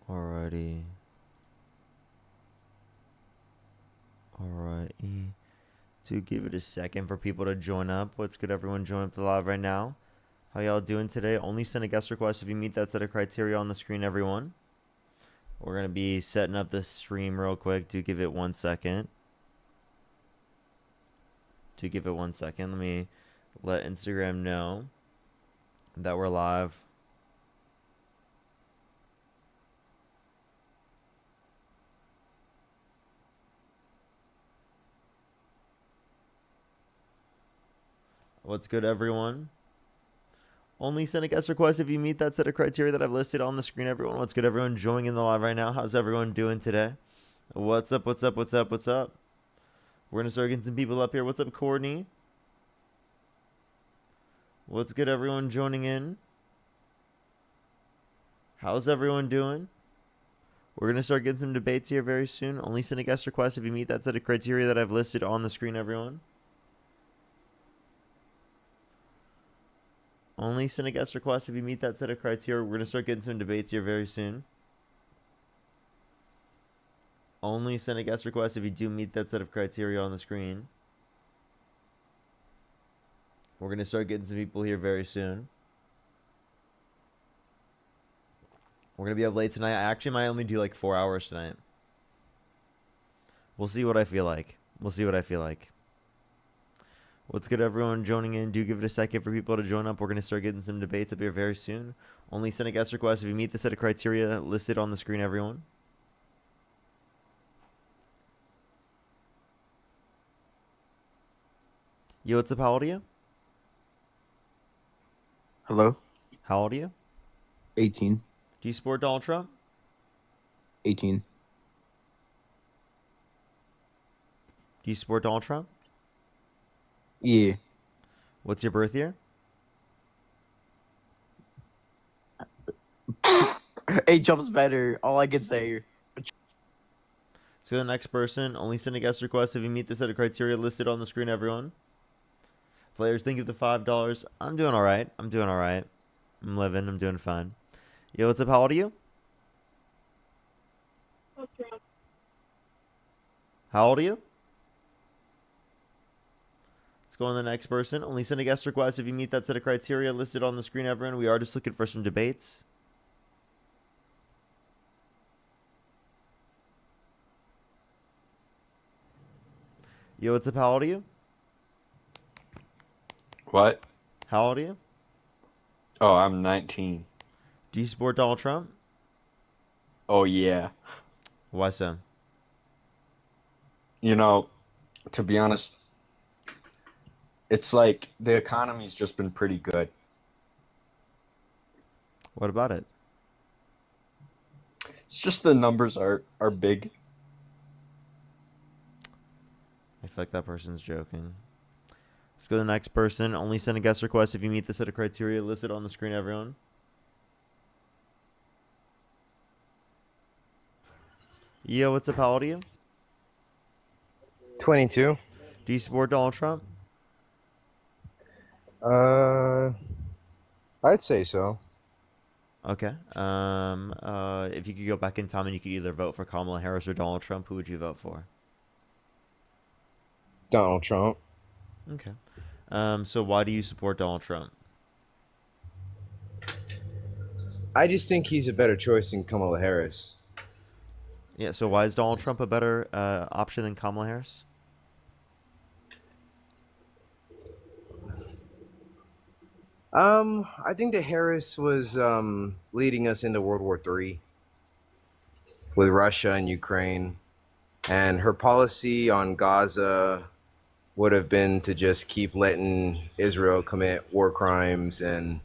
Alrighty. Alrighty. To give it a second for people to join up. What's good, everyone? Join up the live right now. How y'all doing today? Only send a guest request if you meet that set of criteria on the screen, everyone. We're going to be setting up the stream real quick. Do give it 1 second. Let me let Instagram know that we're live. What's good, everyone? Only send a guest request if you meet that set of criteria that I've listed on the screen, everyone. What's good, everyone joining in the live right now? How's everyone doing today? What's up? We're going to start getting some people up here. What's up, Courtney? What's good, everyone joining in? How's everyone doing? We're going to start getting some debates here very soon. Only send a guest request if you meet that set of criteria that I've listed on the screen, everyone. Only send a guest request if you meet that set of criteria. We're going to start getting some debates here very soon. Only send a guest request if you do meet that set of criteria on the screen. We're going to start getting some people here very soon. We're going to be up late tonight. I actually might only do like 4 hours tonight. We'll see what I feel like. What's good, everyone joining in? Do give it a second for people to join up. We're going to start getting some debates up here very soon. Only send a guest request if you meet the set of criteria listed on the screen, everyone. Yo, what's up? How old are you? Hello? How old are you? 18. Do you support Donald Trump? 18. Do you support Donald Trump? Yeah. What's your birth year? Hey, Trump's better. All I can say. So the next person, only send a guest request if you meet the set of criteria listed on the screen, everyone. Players, think of the $5. I'm doing all right. I'm living. I'm doing fine. Yo, what's up? How old are you? How old are you? Let's go on to the next person. Only send a guest request if you meet that set of criteria listed on the screen, everyone. We are just looking for some debates. Yo, what's up? How old are you? What? How old are you? Oh, I'm 19. Do you support Donald Trump? Oh, yeah. Why so? You know, to be honest, it's like the economy's just been pretty good. What about it? It's just the numbers are big. I feel like that person's joking. Let's go to the next person. Only send a guest request if you meet the set of criteria listed on the screen, everyone. Yo, what's up? How old are you? 22. Do you support Donald Trump? I'd say so. Okay. If you could go back in time and you could either vote for Kamala Harris or Donald Trump, who would you vote for? Donald Trump. Okay. So why do you support Donald Trump? I just think he's a better choice than Kamala Harris. Yeah, so why is Donald Trump a better option than Kamala Harris? I think that Harris was leading us into World War III with Russia and Ukraine, and her policy on Gaza would have been to just keep letting Israel commit war crimes and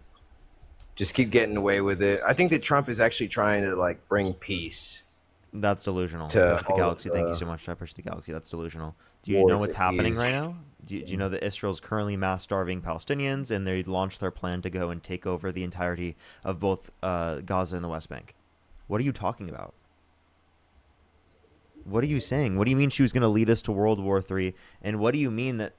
just keep getting away with it. I think that Trump is actually trying to like bring peace. That's delusional. To Push the all Galaxy. of Thank you the so much. I push the Galaxy. That's delusional. Do you know wars what's that happening right he's- now? Do you know that Israel's currently mass starving Palestinians, and they launched their plan to go and take over the entirety of both Gaza and the West Bank? What are you talking about? What are you saying? What do you mean she was going to lead us to World War III? And what do you mean that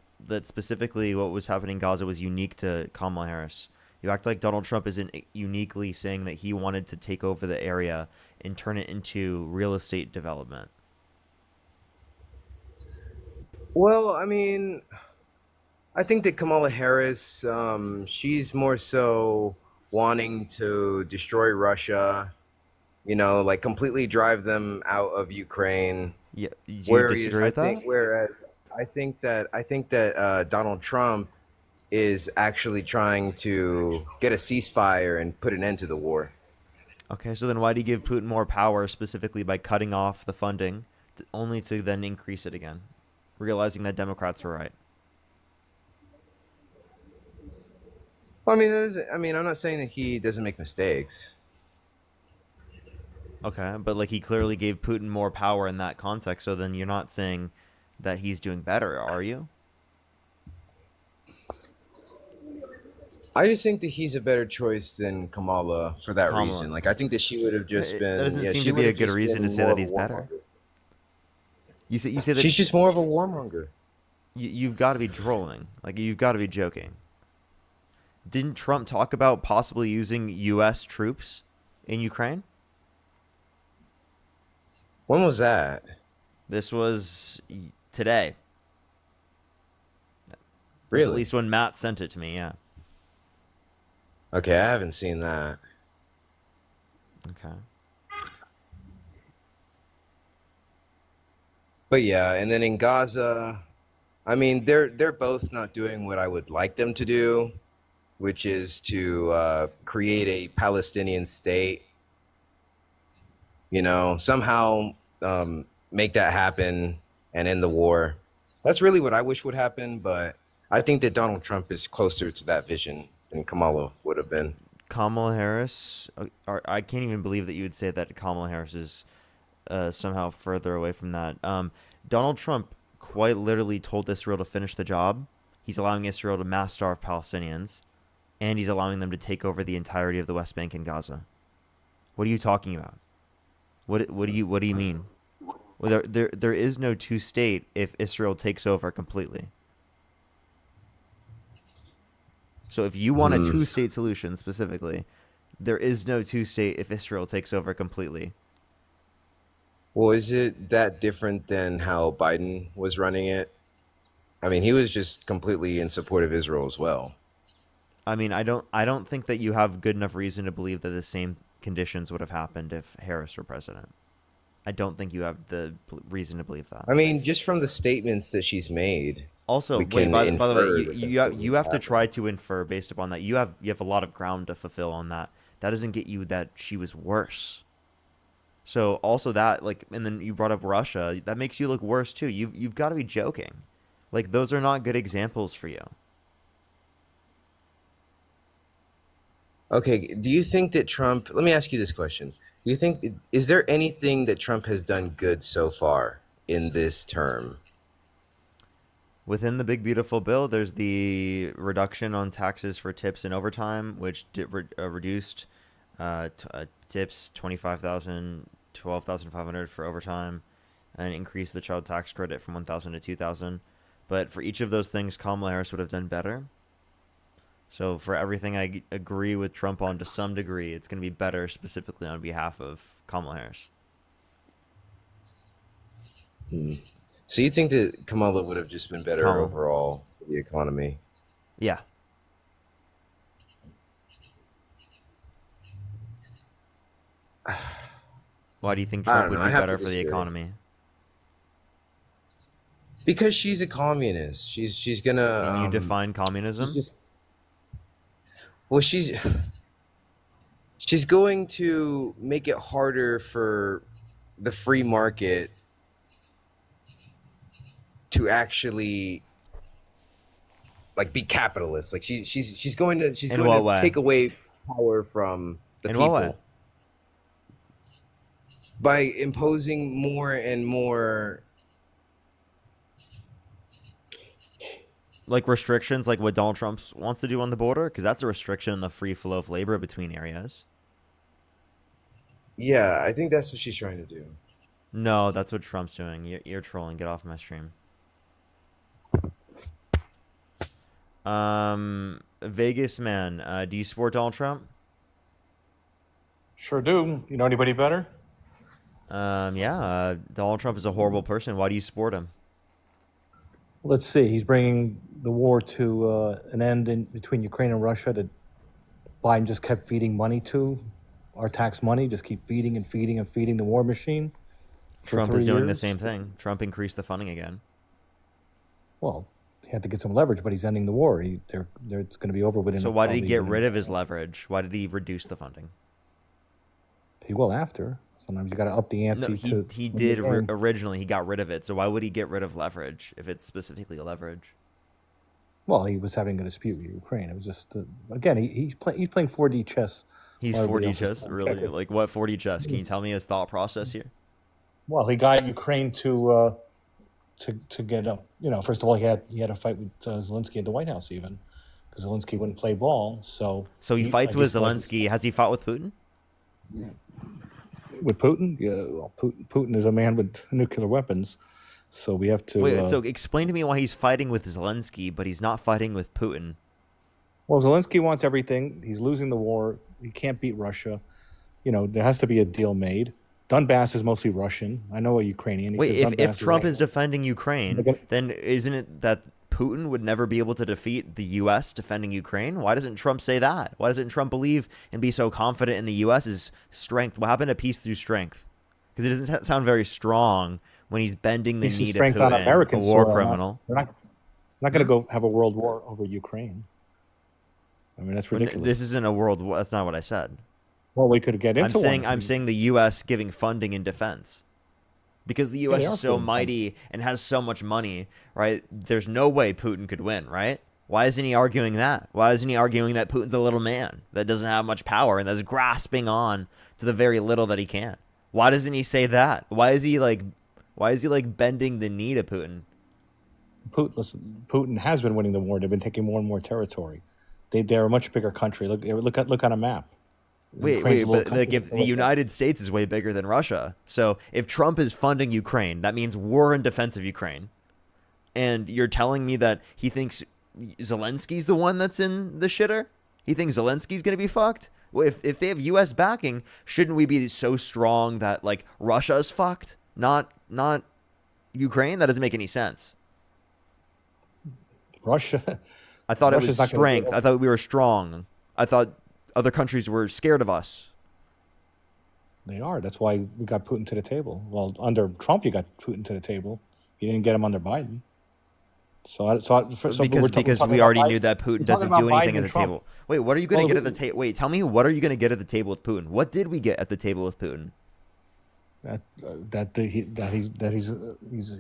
specifically what was happening in Gaza was unique to Kamala Harris? You act like Donald Trump isn't uniquely saying that he wanted to take over the area and turn it into real estate development. Well, I mean, I think that Kamala Harris, she's more so wanting to destroy Russia, like completely drive them out of Ukraine. Yeah, do you Whereas disagree with that? I think that Donald Trump is actually trying to get a ceasefire and put an end to the war. Okay, so then why do you give Putin more power specifically by cutting off the funding, only to then increase it again, realizing that Democrats were right? Well, I mean, I'm not saying that he doesn't make mistakes. Okay, but like he clearly gave Putin more power in that context, so then you're not saying that he's doing better, are you? I just think that he's a better choice than Kamala for that Kamala. reason. Like, I think that she would have just been. That doesn't Yeah, seem she to be would a have good just reason to been say more that of a he's better. warmonger. You say that She's just more of a warmonger. you've got to be trolling. Like you've got to be joking. Didn't Trump talk about possibly using U.S. troops in Ukraine? When was that? This was today. That's Really? at least when Matt sent it to me. Yeah. Okay, I haven't seen that. Okay. But yeah, and then in Gaza, I mean, they're both not doing what I would like them to do, which is to create a Palestinian state. Somehow make that happen and end the war. That's really what I wish would happen, but I think that Donald Trump is closer to that vision than Kamala would have been. Kamala Harris. I can't even believe that you would say that Kamala Harris is somehow further away from that. Donald Trump quite literally told Israel to finish the job. He's allowing Israel to mass starve Palestinians, and he's allowing them to take over the entirety of the West Bank and Gaza. What are you talking about? What do you mean? Well, there is no two-state if Israel takes over completely. So if you want a two-state solution specifically, there is no two-state if Israel takes over completely. Well, is it that different than how Biden was running it? I mean, he was just completely in support of Israel as well. I mean, I don't think that you have good enough reason to believe that the same conditions would have happened if Harris were president. I don't think you have the reason to believe that. I mean, just from the statements that she's made, Also, we wait, can by the infer way, that you that's what you have to happened. try to infer based upon that. You have a lot of ground to fulfill on that. That doesn't get you that she was worse. So also that, like, and then you brought up Russia. That makes you look worse too. You've got to be joking. Like, those are not good examples for you. Okay, do you think that Trump, let me ask you this question. Do you think, is there anything that Trump has done good so far in this term? Within the big beautiful bill, there's the reduction on taxes for tips and overtime, which reduced tips 25,000, 12,500 for overtime, and increased the child tax credit from 1,000 to 2,000. But for each of those things, Kamala Harris would have done better. So for everything I agree with Trump on to some degree, it's going to be better specifically on behalf of Kamala Harris. Hmm. So you think that Kamala would have just been better Kamala. overall for the economy? Yeah. Why do you think I Trump don't would know. be I have better to for the disagree. economy? Because she's a communist. She's gonna Can you define she's communism? just well she's going to make it harder for the free market to actually like be capitalist. Like she's going to In what way? take away power from the In people what way? by imposing more and more. Like restrictions, like what Donald Trump wants to do on the border? Because that's a restriction in the free flow of labor between areas. Yeah, I think that's what she's trying to do. No, that's what Trump's doing. You're trolling. Get off my stream. Vegas man, do you support Donald Trump? Sure do. You know anybody better? Yeah. Donald Trump is a horrible person. Why do you support him? Let's see. He's bringing the war to an end between Ukraine and Russia that Biden just kept feeding money to, our tax money, just keep feeding and feeding and feeding the war machine. For Trump 3 is doing the years. same thing. Trump increased the funding again. Well, he had to get some leverage, but he's ending the war. It's going to be over within. So why did he probably get within- rid of his leverage? Why did he reduce the funding? He will after. Sometimes you got to up the ante. No, to he win did the game. originally. He got rid of it. So why would he get rid of leverage if it's specifically leverage? Well, he was having a dispute with Ukraine. It was just again, he's playing 4D chess. He's while everybody 4D else is chess, playing really? checkers. Like what 4D chess? Can you tell me his thought process here? Well, he got Ukraine to get up. First of all, he had a fight with Zelensky at the White House, even because Zelensky wouldn't play ball. So So he fights I with guess that's- Zelensky. Has he fought with Putin? with Putin. Yeah, well, Putin is a man with nuclear weapons, so we have to. Wait, so explain to me why he's fighting with Zelensky, but he's not fighting with Putin. Well, Zelensky wants everything. He's losing the war. He can't beat Russia. There has to be a deal made. Donbass is mostly Russian. I know a Ukrainian. He Wait, says if Donbass Trump Russian. is defending Ukraine, They're gonna- then isn't it that Putin would never be able to defeat the U.S. defending Ukraine? Why doesn't Trump say that? Why doesn't Trump believe and be so confident in the U.S.'s strength? What happened to peace through strength? Because it doesn't sound very strong when he's bending the Peace and knee to strength on Putin, American a war soil. criminal. We're not going to go have a world war over Ukraine. I mean, that's But ridiculous. this isn't a world war. That's not what I said. Well, we could get into one. I'm saying the U.S. giving funding in defense. Because the U.S. they are is so giving mighty and has so much money, right? There's no way Putin could win, right? Why isn't he arguing that? Why isn't he arguing that Putin's a little man that doesn't have much power and that's grasping on to the very little that he can? Why doesn't he say that? Why is he like bending the knee to Putin? Putin has been winning the war. They've been taking more and more territory. They're a much bigger country. Look on a map. Wait, Ukraine's a little but like country if that's the like that. United States is way bigger than Russia, so if Trump is funding Ukraine, that means we're in defense of Ukraine. And you're telling me that he thinks Zelensky's the one that's in the shitter? He thinks Zelensky's gonna be fucked? Well, if they have U.S. backing, shouldn't we be so strong that like Russia's fucked, not Ukraine? That doesn't make any sense. Russia. I thought Russia's it not was gonna strength. go- I thought we were strong. I thought other countries were scared of us. They are. That's why we got Putin to the table. Well, under Trump, you got Putin to the table. You didn't get him under Biden. Because we're talking we about already Biden- knew that we're Putin talking doesn't about do anything Biden at and the Trump. table. Wait, what are you going to Well, get at the table? Wait, tell me, what are you going to get at the table with Putin? What did we get at the table with Putin?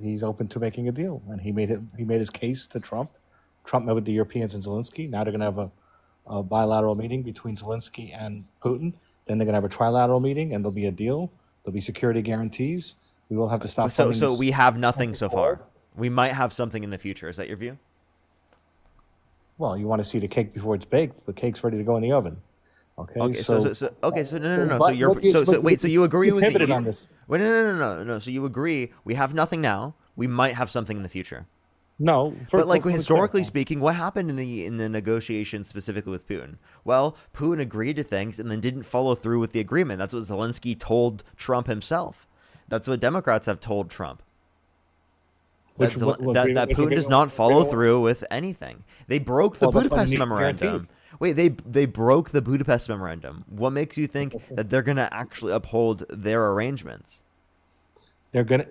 He's open to making a deal, and he made his case to Trump. Trump met with the Europeans and Zelensky. Now they're going to have a bilateral meeting between Zelensky and Putin. Then they're going to have a trilateral meeting, and there'll be a deal. There'll be security guarantees. We will have to stop. So, funding so this- we have nothing so far. We might have something in the future. Is that your view? Well, you want to see the cake before it's baked. The cake's ready to go in the oven. Okay. Okay, so no. So But- you're but you- so but wait. So you agree you with pivoted me? on this. Wait, no. So you agree? We have nothing now. We might have something in the future. No, But like let me historically clarify. speaking, what happened in the negotiations specifically with Putin? Well, Putin agreed to things and then didn't follow through with the agreement. That's what Zelensky told Trump himself. That's what Democrats have told Trump. Which- That what Putin agreement- does not follow agreement- through with anything. They broke the Well, that's why Budapest they need Memorandum. guarantees. Wait, they broke the Budapest Memorandum. What makes you think that they're going to actually uphold their arrangements? They're gonna.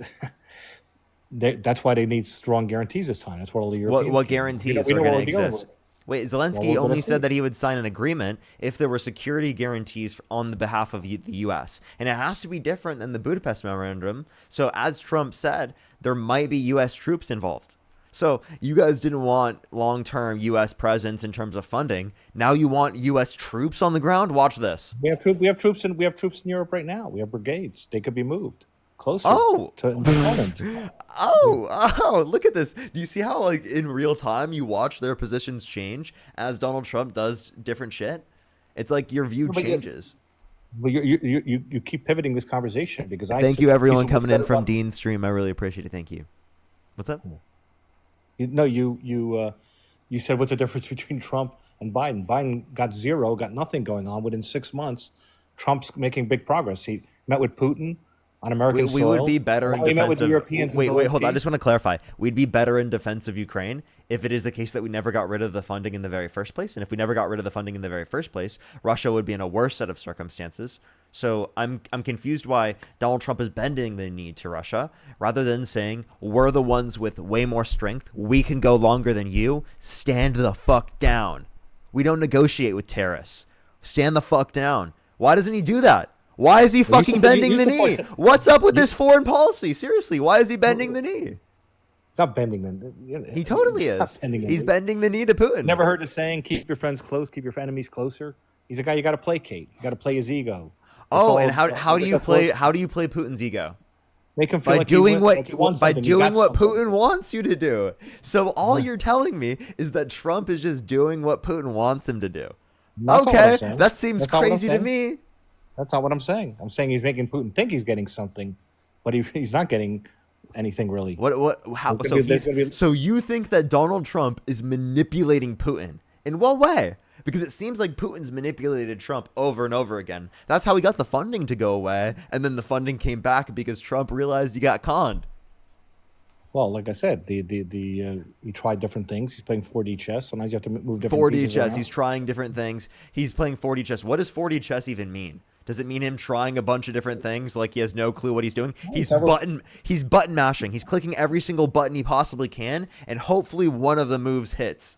That's why they need strong guarantees this time. That's what all the Europeans. What came. guarantees We know are what going we're to dealing exist? with. Wait, Well, Zelensky we're only gonna said see. that he would sign an agreement if there were security guarantees on the behalf of the U.S. And it has to be different than the Budapest Memorandum. So as Trump said, there might be U.S. troops involved. So you guys didn't want long-term U.S. presence in terms of funding. Now you want U.S. troops on the ground? Watch this. We have troops in Europe right now. We have brigades. They could be moved closer. Oh! to Poland. Oh, look at this. Do you see how, like, in real time you watch their positions change as Donald Trump does different shit? It's like your view But changes. Well, you keep pivoting this conversation because I. Thank said- you, everyone, said coming what's in better from about- Dean's stream. I really appreciate it. Thank you. What's up? No, you You said, what's the difference between Trump and Biden? Biden got zero, got nothing going on. Within 6 months, Trump's making big progress. He met with Putin on American We soil. would be better in He met defense with the of. Europeans. Wait, and hold on. I Zelensky. just want to clarify. We'd be better in defense of Ukraine if it is the case that we never got rid of the funding in the very first place. And if we never got rid of the funding in the very first place, Russia would be in a worse set of circumstances. So I'm confused why Donald Trump is bending the knee to Russia rather than saying we're the ones with way more strength. We can go longer than you. Stand the fuck down. We don't negotiate with terrorists. Stand the fuck down. Why doesn't he do that? Why is he Well, you fucking support- you- bending you the knee? support- What's up with this foreign policy? Seriously, why is he bending the knee? It's not bending the. He totally it's not is. bending the He's knee. bending the knee to Putin. Never heard the saying, keep your friends close, keep your enemies closer? He's a guy you got to placate. You got to play his ego. That's Oh, all- and how do that's you what play? works. How do you play Putin's ego? Make him feel By like he doing win- what like he won by something, he doing got what something. Putin wants you to do. So all you're telling me is that Trump is just doing what Putin wants him to do. That's not what I'm Okay, saying. that seems That's not what I'm crazy to saying. me. That's not what I'm saying. I'm saying he's making Putin think he's getting something, but he's not getting anything really. How There's so gonna be- there's gonna be- so you think that Donald Trump is manipulating Putin? In what way? Because it seems like Putin's manipulated Trump over and over again. That's how he got the funding to go away, and then the funding came back because Trump realized he got conned. Well, like I said, he tried different things. He's playing 4D chess. Sometimes you have to move different 4D pieces chess. around. He's trying different things. He's playing 4D chess. What does 4D chess even mean? Does it mean him trying a bunch of different things like he has no clue what he's doing? He's several- button mashing. He's clicking every single button he possibly can, and hopefully one of the moves hits.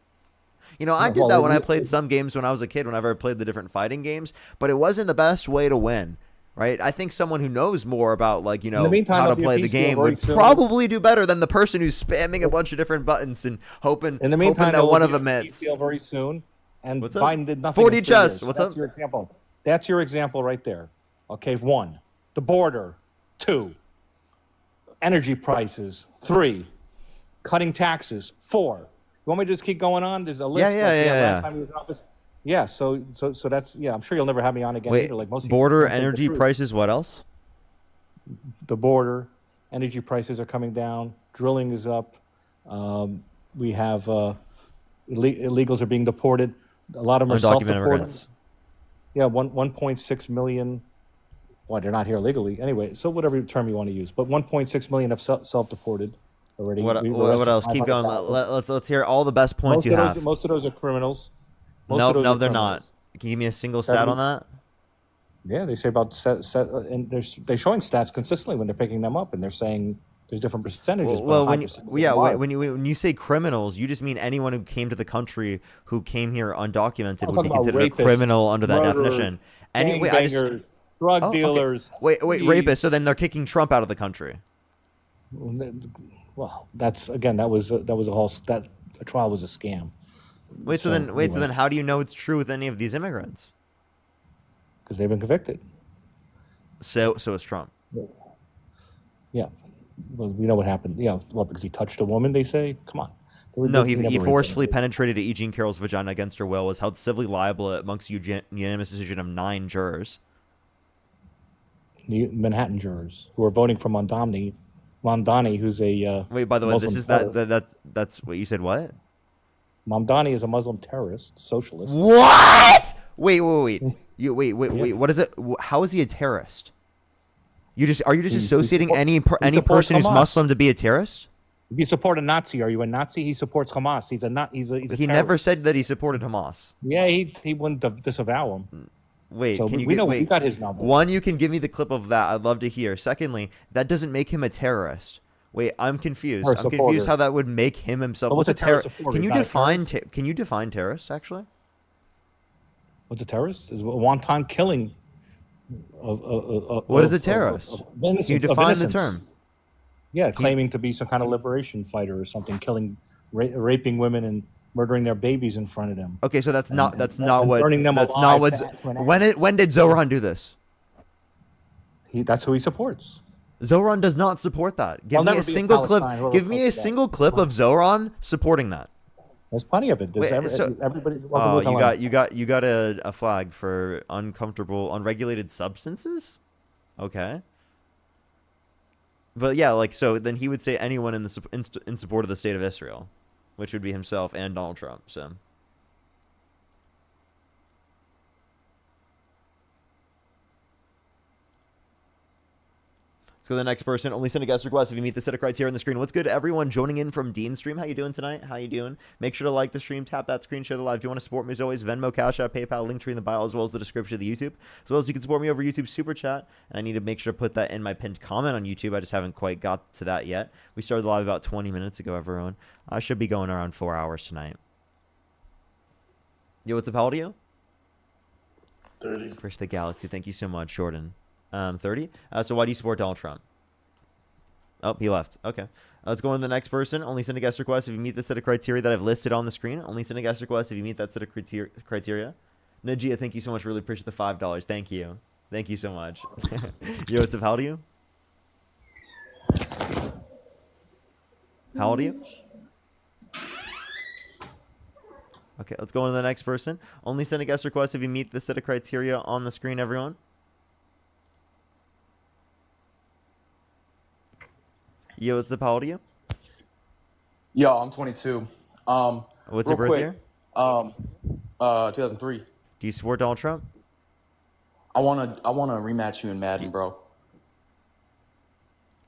You know, I Yeah, did well, that when I it- played some games when I was a kid, whenever I played the different fighting games, but it wasn't the best way to win. Right? I think someone who knows more about, like, you know, meantime, how to there'll be a play the peace deal game very would soon. probably do better than the person who's spamming a bunch of different buttons and hoping, In the meantime, hoping there that will one be of a them peace hits. deal very soon, and What's up? Biden did nothing. 4D in 3 chess. years. What's That's up? your example. That's your example right there. Okay, 1, the border. 2, energy prices. 3, cutting taxes. 4. You want me to just keep going on? There's a list. Yeah, like, yeah. Last time he was in office. Yeah, so that's I'm sure you'll never have me on again Wait, either. Like most border people think the energy truth. prices. What else? The border, energy prices are coming down. Drilling is up. We have illegals are being deported. A lot of them are Undocumented self-deported. immigrants. Yeah, 1.6 million. Well, they're not here legally anyway. So whatever term you want to use, but 1.6 million have self-deported already. What, We've what arrested else? Keep going. 500,000. Let's hear all the best points Most you of have. those, most of those are criminals. Most No, of those no, are they're criminals. not. Can you give me a single stat on that? Yeah, they say about and they're showing stats consistently when they're picking them up, and they're saying there's different percentages. but Well, a high when you, percentage yeah, of them are. when you say criminals, you just mean anyone who came to the country who came here undocumented I'm would be talking about considered rapists, a criminal under that murderers, definition. Anyway, I just gangbangers, drug Oh, okay. dealers. wait, thieves. rapists. So then they're kicking Trump out of the country. Well, that's again. That was a whole that the trial was a scam. Wait, so then how do you know it's true with any of these immigrants? Because they've been convicted. So it's Trump. Yeah. Well, we know what happened. Yeah. Well, because he touched a woman. They say, come on. No, he never raped forcefully her. penetrated E. Jean Carroll's vagina against her will, was held civilly liable amongst unanimous decision of 9 jurors. Manhattan jurors who are voting for Mamdani, who's a Wait, by the way, Muslim this is terrorist. that's what you said. What? Mamdani is a Muslim terrorist, socialist. What? Wait. Wait. Yeah. What is it? How is he a terrorist? Are you just He associating support- any he any supports person who's Hamas. Muslim to be a terrorist? If you support a Nazi, are you a Nazi? He supports Hamas. He's a He never terrorist. said that he supported Hamas. Yeah, he wouldn't disavow him. Wait, So can you we get, know we wait? got his number. One, you can give me the clip of that. I'd love to hear. Secondly, that doesn't make him a terrorist. Wait, I'm confused. Or a I'm confused supporter. how that would make him himself. But what's a terrorist supporter? Can you Not a define? Can you define terrorist actually? What's a terrorist? Is a wanton killing What is a terrorist? Can you define the term? Yeah, claiming to be some kind of liberation fighter or something, killing, raping women and murdering their babies in front of them. Okay, so that's not and what burning them that's alive not what's to an when did Zoran do this? That's who he supports. Zoran does not support that. Give I'll me never a be a single clip. Palestine, whoever Give me a supports that. single clip of Zoran supporting that. There's plenty of it. There's Wait, so- everybody. Oh, you got a flag for unregulated substances? Okay. But yeah, like so then he would say anyone in support of the state of Israel. which would be himself and Donald Trump. So. Let's go to the next person. Only send a guest request if you meet the set of criteria on the screen. What's good, everyone joining in from Dean's stream? How you doing tonight? How you doing? Make sure to like the stream, tap that screen, share the live. If you want to support me, as always, Venmo, Cash App, PayPal, Linktree in the bio, as well as the description of the YouTube. As well as you can support me over YouTube Super Chat. And I need to make sure to put that in my pinned comment on YouTube. I just haven't quite got to that yet. We started live about 20 minutes ago, everyone. I should be going around 4 hours tonight. Yo, what's up, how old are you? 30. First the Galaxy. Thank you so much, Jordan. 30. So why do you support Donald Trump? Oh, he left. Okay. Let's go on to the next person. Only send a guest request if you meet the set of criteria that I've listed on the screen. Only send a guest request if you meet that set of criteria. Najia, thank you so much. Really appreciate the $5. Thank you. Thank you so much. Yo, what's up? How old are you? How old are you? Okay, let's go on to the next person. Only send a guest request if you meet the set of criteria on the screen, everyone. Yo, what's up? How old are you? Yo, I'm 22. What's your real birth quick, year? 2003. Do you support Donald Trump? I wanna rematch you in Madden, bro.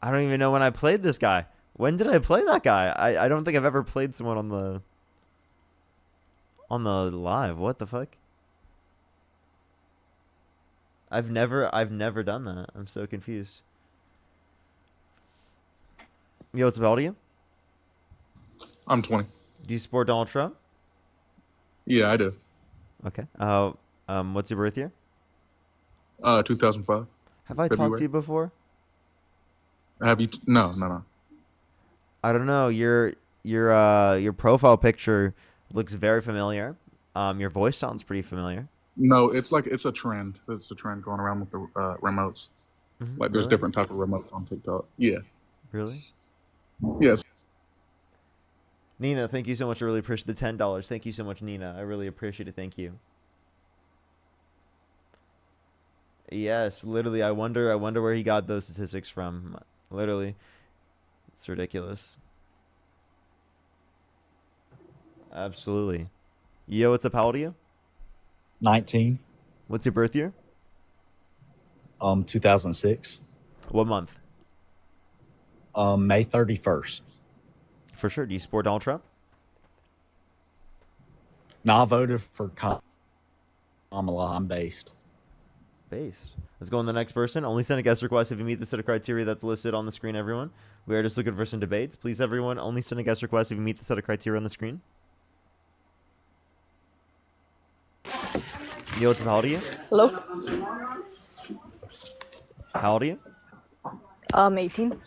I don't even know when I played this guy. When did I play that guy? I don't think I've ever played someone on the live. What the fuck? I've never done that. I'm so confused. Yo, what's up, how old are you? I'm 20. Do you support Donald Trump? Yeah, I do. Okay. What's your birth year? 2005. Have I talked to February. you before? Have you? No. I don't know. Your profile picture looks very familiar. Your voice sounds pretty familiar. No, it's a trend. It's a trend going around with the remotes. Like there's Really? different type of remotes on TikTok. Yeah. Really? Yes. Nina, thank you so much. I really appreciate the $10. Thank you so much, Nina. I really appreciate it. Thank you. Yes, literally. I wonder where he got those statistics from. Literally, it's ridiculous. Absolutely. Yo, what's up? How old are you? 19, What's your birth year? 2006, What month? May 31st. For sure. Do you support Donald Trump? Now I voted for Kamala. I'm based. Based. Let's go on the next person. Only send a guest request if you meet the set of criteria that's listed on the screen, everyone. We are just looking for some debates. Please, everyone, only send a guest request if you meet the set of criteria on the screen. Yo, what's up? How old are you? Hello. How old are you? 18. Let's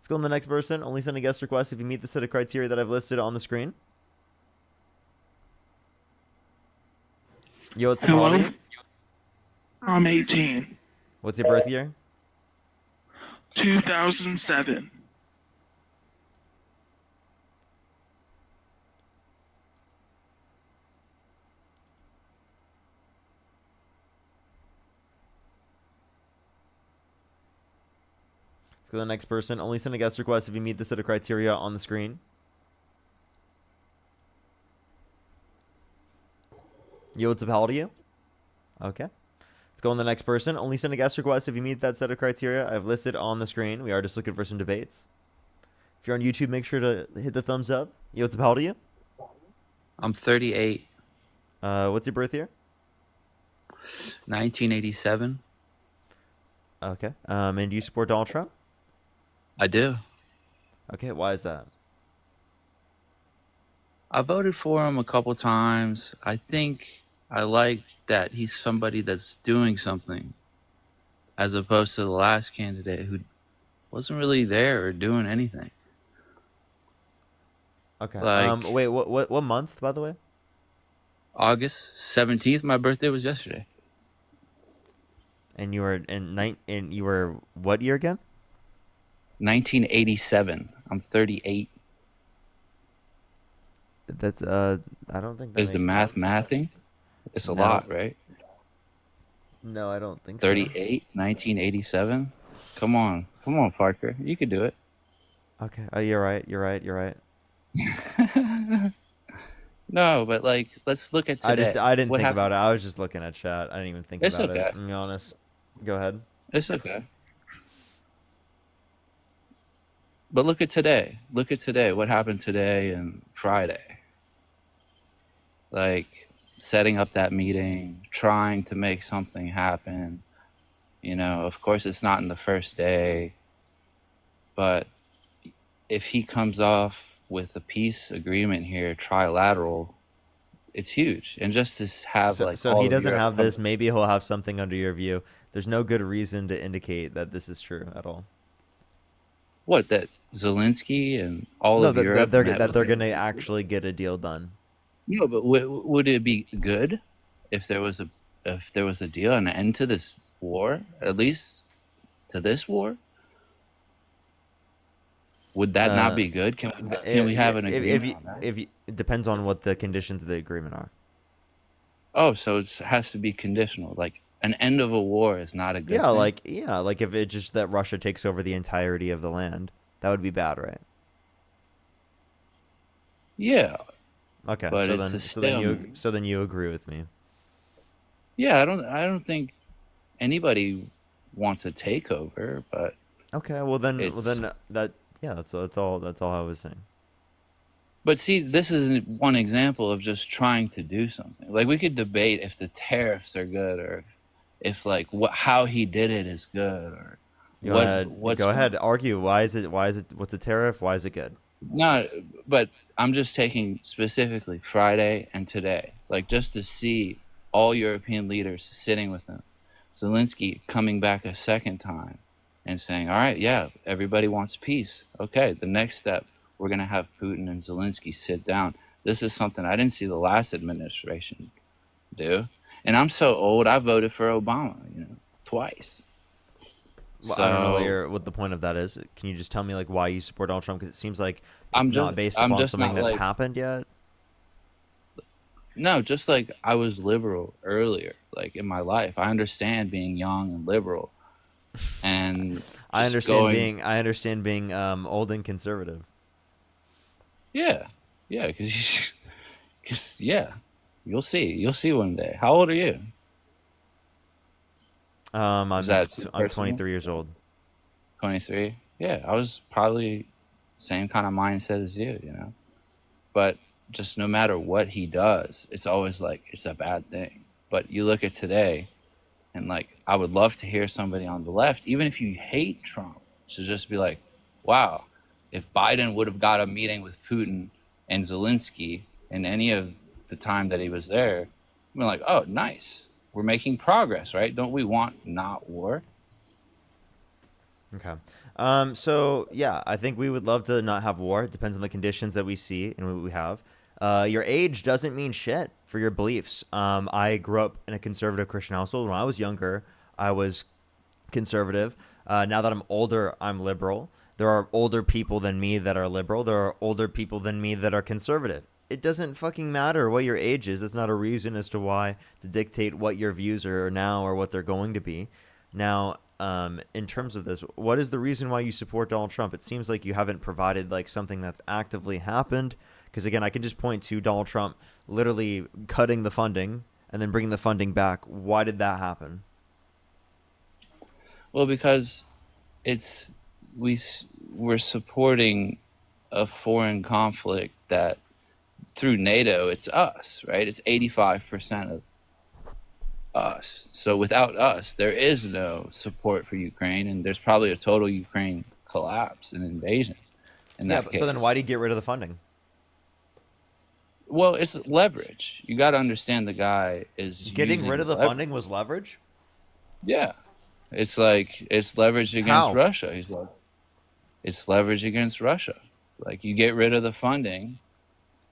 go on the next person. Only send a guest request if you meet the set of criteria that I've listed on the screen. Yo, what's up? How old are you? I'm 18. What's your birth year? 2007. Let's go to the next person. Only send a guest request if you meet the set of criteria on the screen. Yo, what's up? How old are you? Okay. Let's go on the next person. Only send a guest request if you meet that set of criteria I've listed on the screen. We are just looking for some debates. If you're on YouTube, make sure to hit the thumbs up. Yo, what's up? How old are you? I'm 38. What's your birth year? 1987. Okay. And do you support Donald Trump? I do. Okay, why is that? I voted for him a couple times. I think I like that he's somebody that's doing something, as opposed to the last candidate who wasn't really there or doing anything. Okay. Like- Wait, what month, by the way? August 17th, my birthday was yesterday. And you were you were what year again? 1987. I'm 38. That's I don't think that Is the makes sense. mathing? It's a No. lot, right? No, I don't think so. 38, 1987. Come on, Parker. You could do it. Okay. Oh, you're right. You're right. You're right. No, but like, let's look at today. I didn't What think happened? about it. I was just looking at chat. I didn't even think It's about okay. it. To be honest. Go ahead. It's okay. But look at today. Look at today. What happened today and Friday? Like setting up that meeting, trying to make something happen. You know, of course, it's not in the first day, but if he comes off with a peace agreement here, trilateral, it's huge. And just to have So, like so all he of doesn't Europe have come, this. Maybe he'll have something under your view. There's no good reason to indicate that this is true at all. what, that Zelensky and all No, of that, Europe met that with they're him? gonna actually get a deal done. No, but would it be good if there was a deal, an end to this war, at least to this war? Would that not Uh, be good? Can we have an if agreement on that? it depends on what the conditions of the agreement are. Oh, so it has to be conditional. Like an end of a war is not a good thing. Like if it just that Russia takes over the entirety of the land, that would be bad, right? Yeah, Okay, but so it's then a you agree with me. Yeah, I don't think anybody wants a takeover, but Okay, well then it's that yeah, that's all I was saying. but see, this is one example of just trying to do something. Like we could debate if the tariffs are good or if like how he did it is good or You what wanna what's go ahead, argue. Why is it what's the tariff? Why is it good? no, but I'm just taking specifically Friday and today, like just to see all European leaders sitting with him. Zelensky coming back a second time and saying, all right, yeah, everybody wants peace. Okay, the next step, we're going to have Putin and Zelensky sit down. This is something I didn't see the last administration do. And I'm so old, I voted for Obama, twice. Well, I don't know So what the point of that is. Can you just tell me like why you support Donald Trump? Because it seems like I'm it's not just, based I'm upon just something not that's like, happened yet. no, just like I was liberal earlier, like in my life. I understand being young and liberal and I just understand going, being old and conservative. yeah, yeah, because yeah, you'll see one day. How old are you? Is that too I'm personal? 23 years old. 23. Yeah, I was probably same kind of mindset as you. But just no matter what he does, it's always like it's a bad thing. But you look at today, and like I would love to hear somebody on the left, even if you hate Trump, to just be like, wow, if Biden would have got a meeting with Putin and Zelensky in any of the time that he was there, we're like, oh, nice. We're making progress, right? Don't we want not war? Okay. So yeah, I think we would love to not have war. It depends on the conditions that we see and what we have. Your age doesn't mean shit for your beliefs. I grew up in a conservative Christian household. When I was younger, I was conservative. Now that I'm older, I'm liberal. There are older people than me that are liberal. There are older people than me that are conservative. It doesn't fucking matter what your age is. That's not a reason as to why to dictate what your views are now or what they're going to be. Now, in terms of this, what is the reason why you support Donald Trump? It seems like you haven't provided like something that's actively happened. Because again, I can just point to Donald Trump literally cutting the funding and then bringing the funding back. Why did that happen? Well, because we're supporting a foreign conflict that through NATO, it's us, right? It's 85% of us. So without us, there is no support for Ukraine, and there's probably a total Ukraine collapse and invasion in Yeah, that but so then case. why did he get rid of the funding? Well, it's leverage. You got to understand the guy is Getting rid using of the leverage. funding was leverage? Yeah. It's like it's leverage against How? Russia. He's like, it's leverage against Russia. Like you get rid of the funding,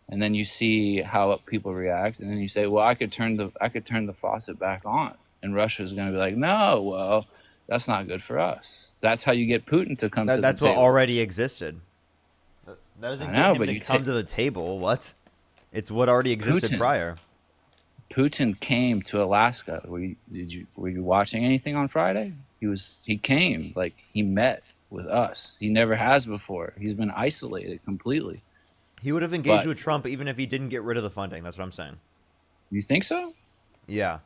and then you see how people react, and then you say, "Well, I could turn the faucet back on," and Russia's going to be like, "No, well, that's not good for us." That's how you get Putin to come to the That's what table. already existed. That doesn't I get know, him but to you come take to the table. What? It's what already existed Putin. prior. Putin came to Alaska. Were you watching anything on Friday? He came, like he met with us. He never has before. He's been isolated completely. He would have engaged But with Trump even if he didn't get rid of the funding. That's what I'm saying. you think so? Yeah.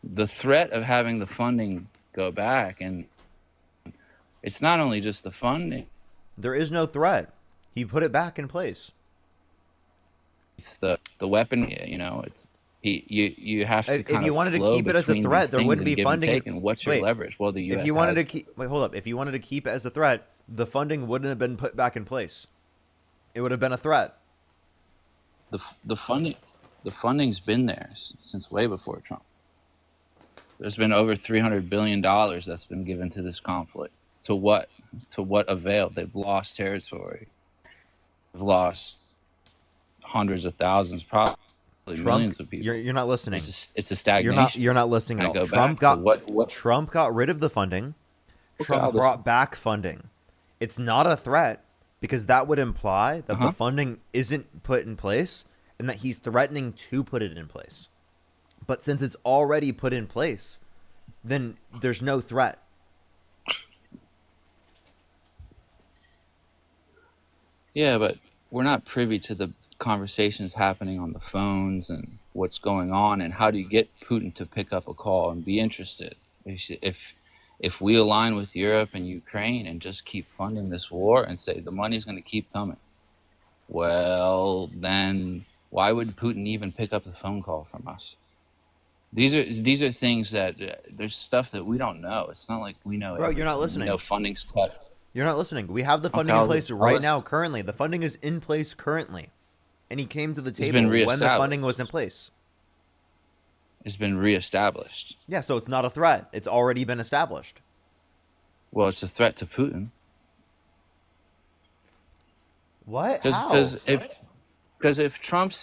The threat of having the funding go back, and it's not only just the funding, There is no threat. He put it back in place. it's the weapon. You know, it's you have to If kind you of wanted to flow keep it as a between threat, these there things wouldn't and be give and funding. take. And what's your Wait, leverage? Well, the U.S. if you wanted has to keep, wait, hold up. If you wanted to keep it as a threat, the funding wouldn't have been put back in place. It would have been a threat. the funding. The funding's been there since way before Trump. There's been over $300 billion that's been given to this conflict. To what? To what avail? They've lost territory. They've lost hundreds of thousands, probably millions of people. You're not listening. It's a stagnation. You're not listening at I all. go Trump back to got Trump got rid of the funding. Trump I'll brought back funding. It's not a threat because that would imply that the funding isn't put in place and that he's threatening to put it in place. But since it's already put in place, then there's no threat. Yeah, but we're not privy to the conversations happening on the phones and what's going on, and how do you get Putin to pick up a call and be interested? If we align with Europe and Ukraine and just keep funding this war and say the money's going to keep coming, well, then why would Putin even pick up the phone call from us? These are things that there's stuff that we don't know. It's not like we know. Bro, you're not everything. listening. We know funding's cut. You're not listening. We have the funding Okay, in place I'll right listen. now, currently. The funding is in place currently. And he came to the It's table been when the reestablished. funding was in place. It's been reestablished. Yeah, so it's not a threat. It's already been established. Well, it's a threat to Putin. What? Because if Trump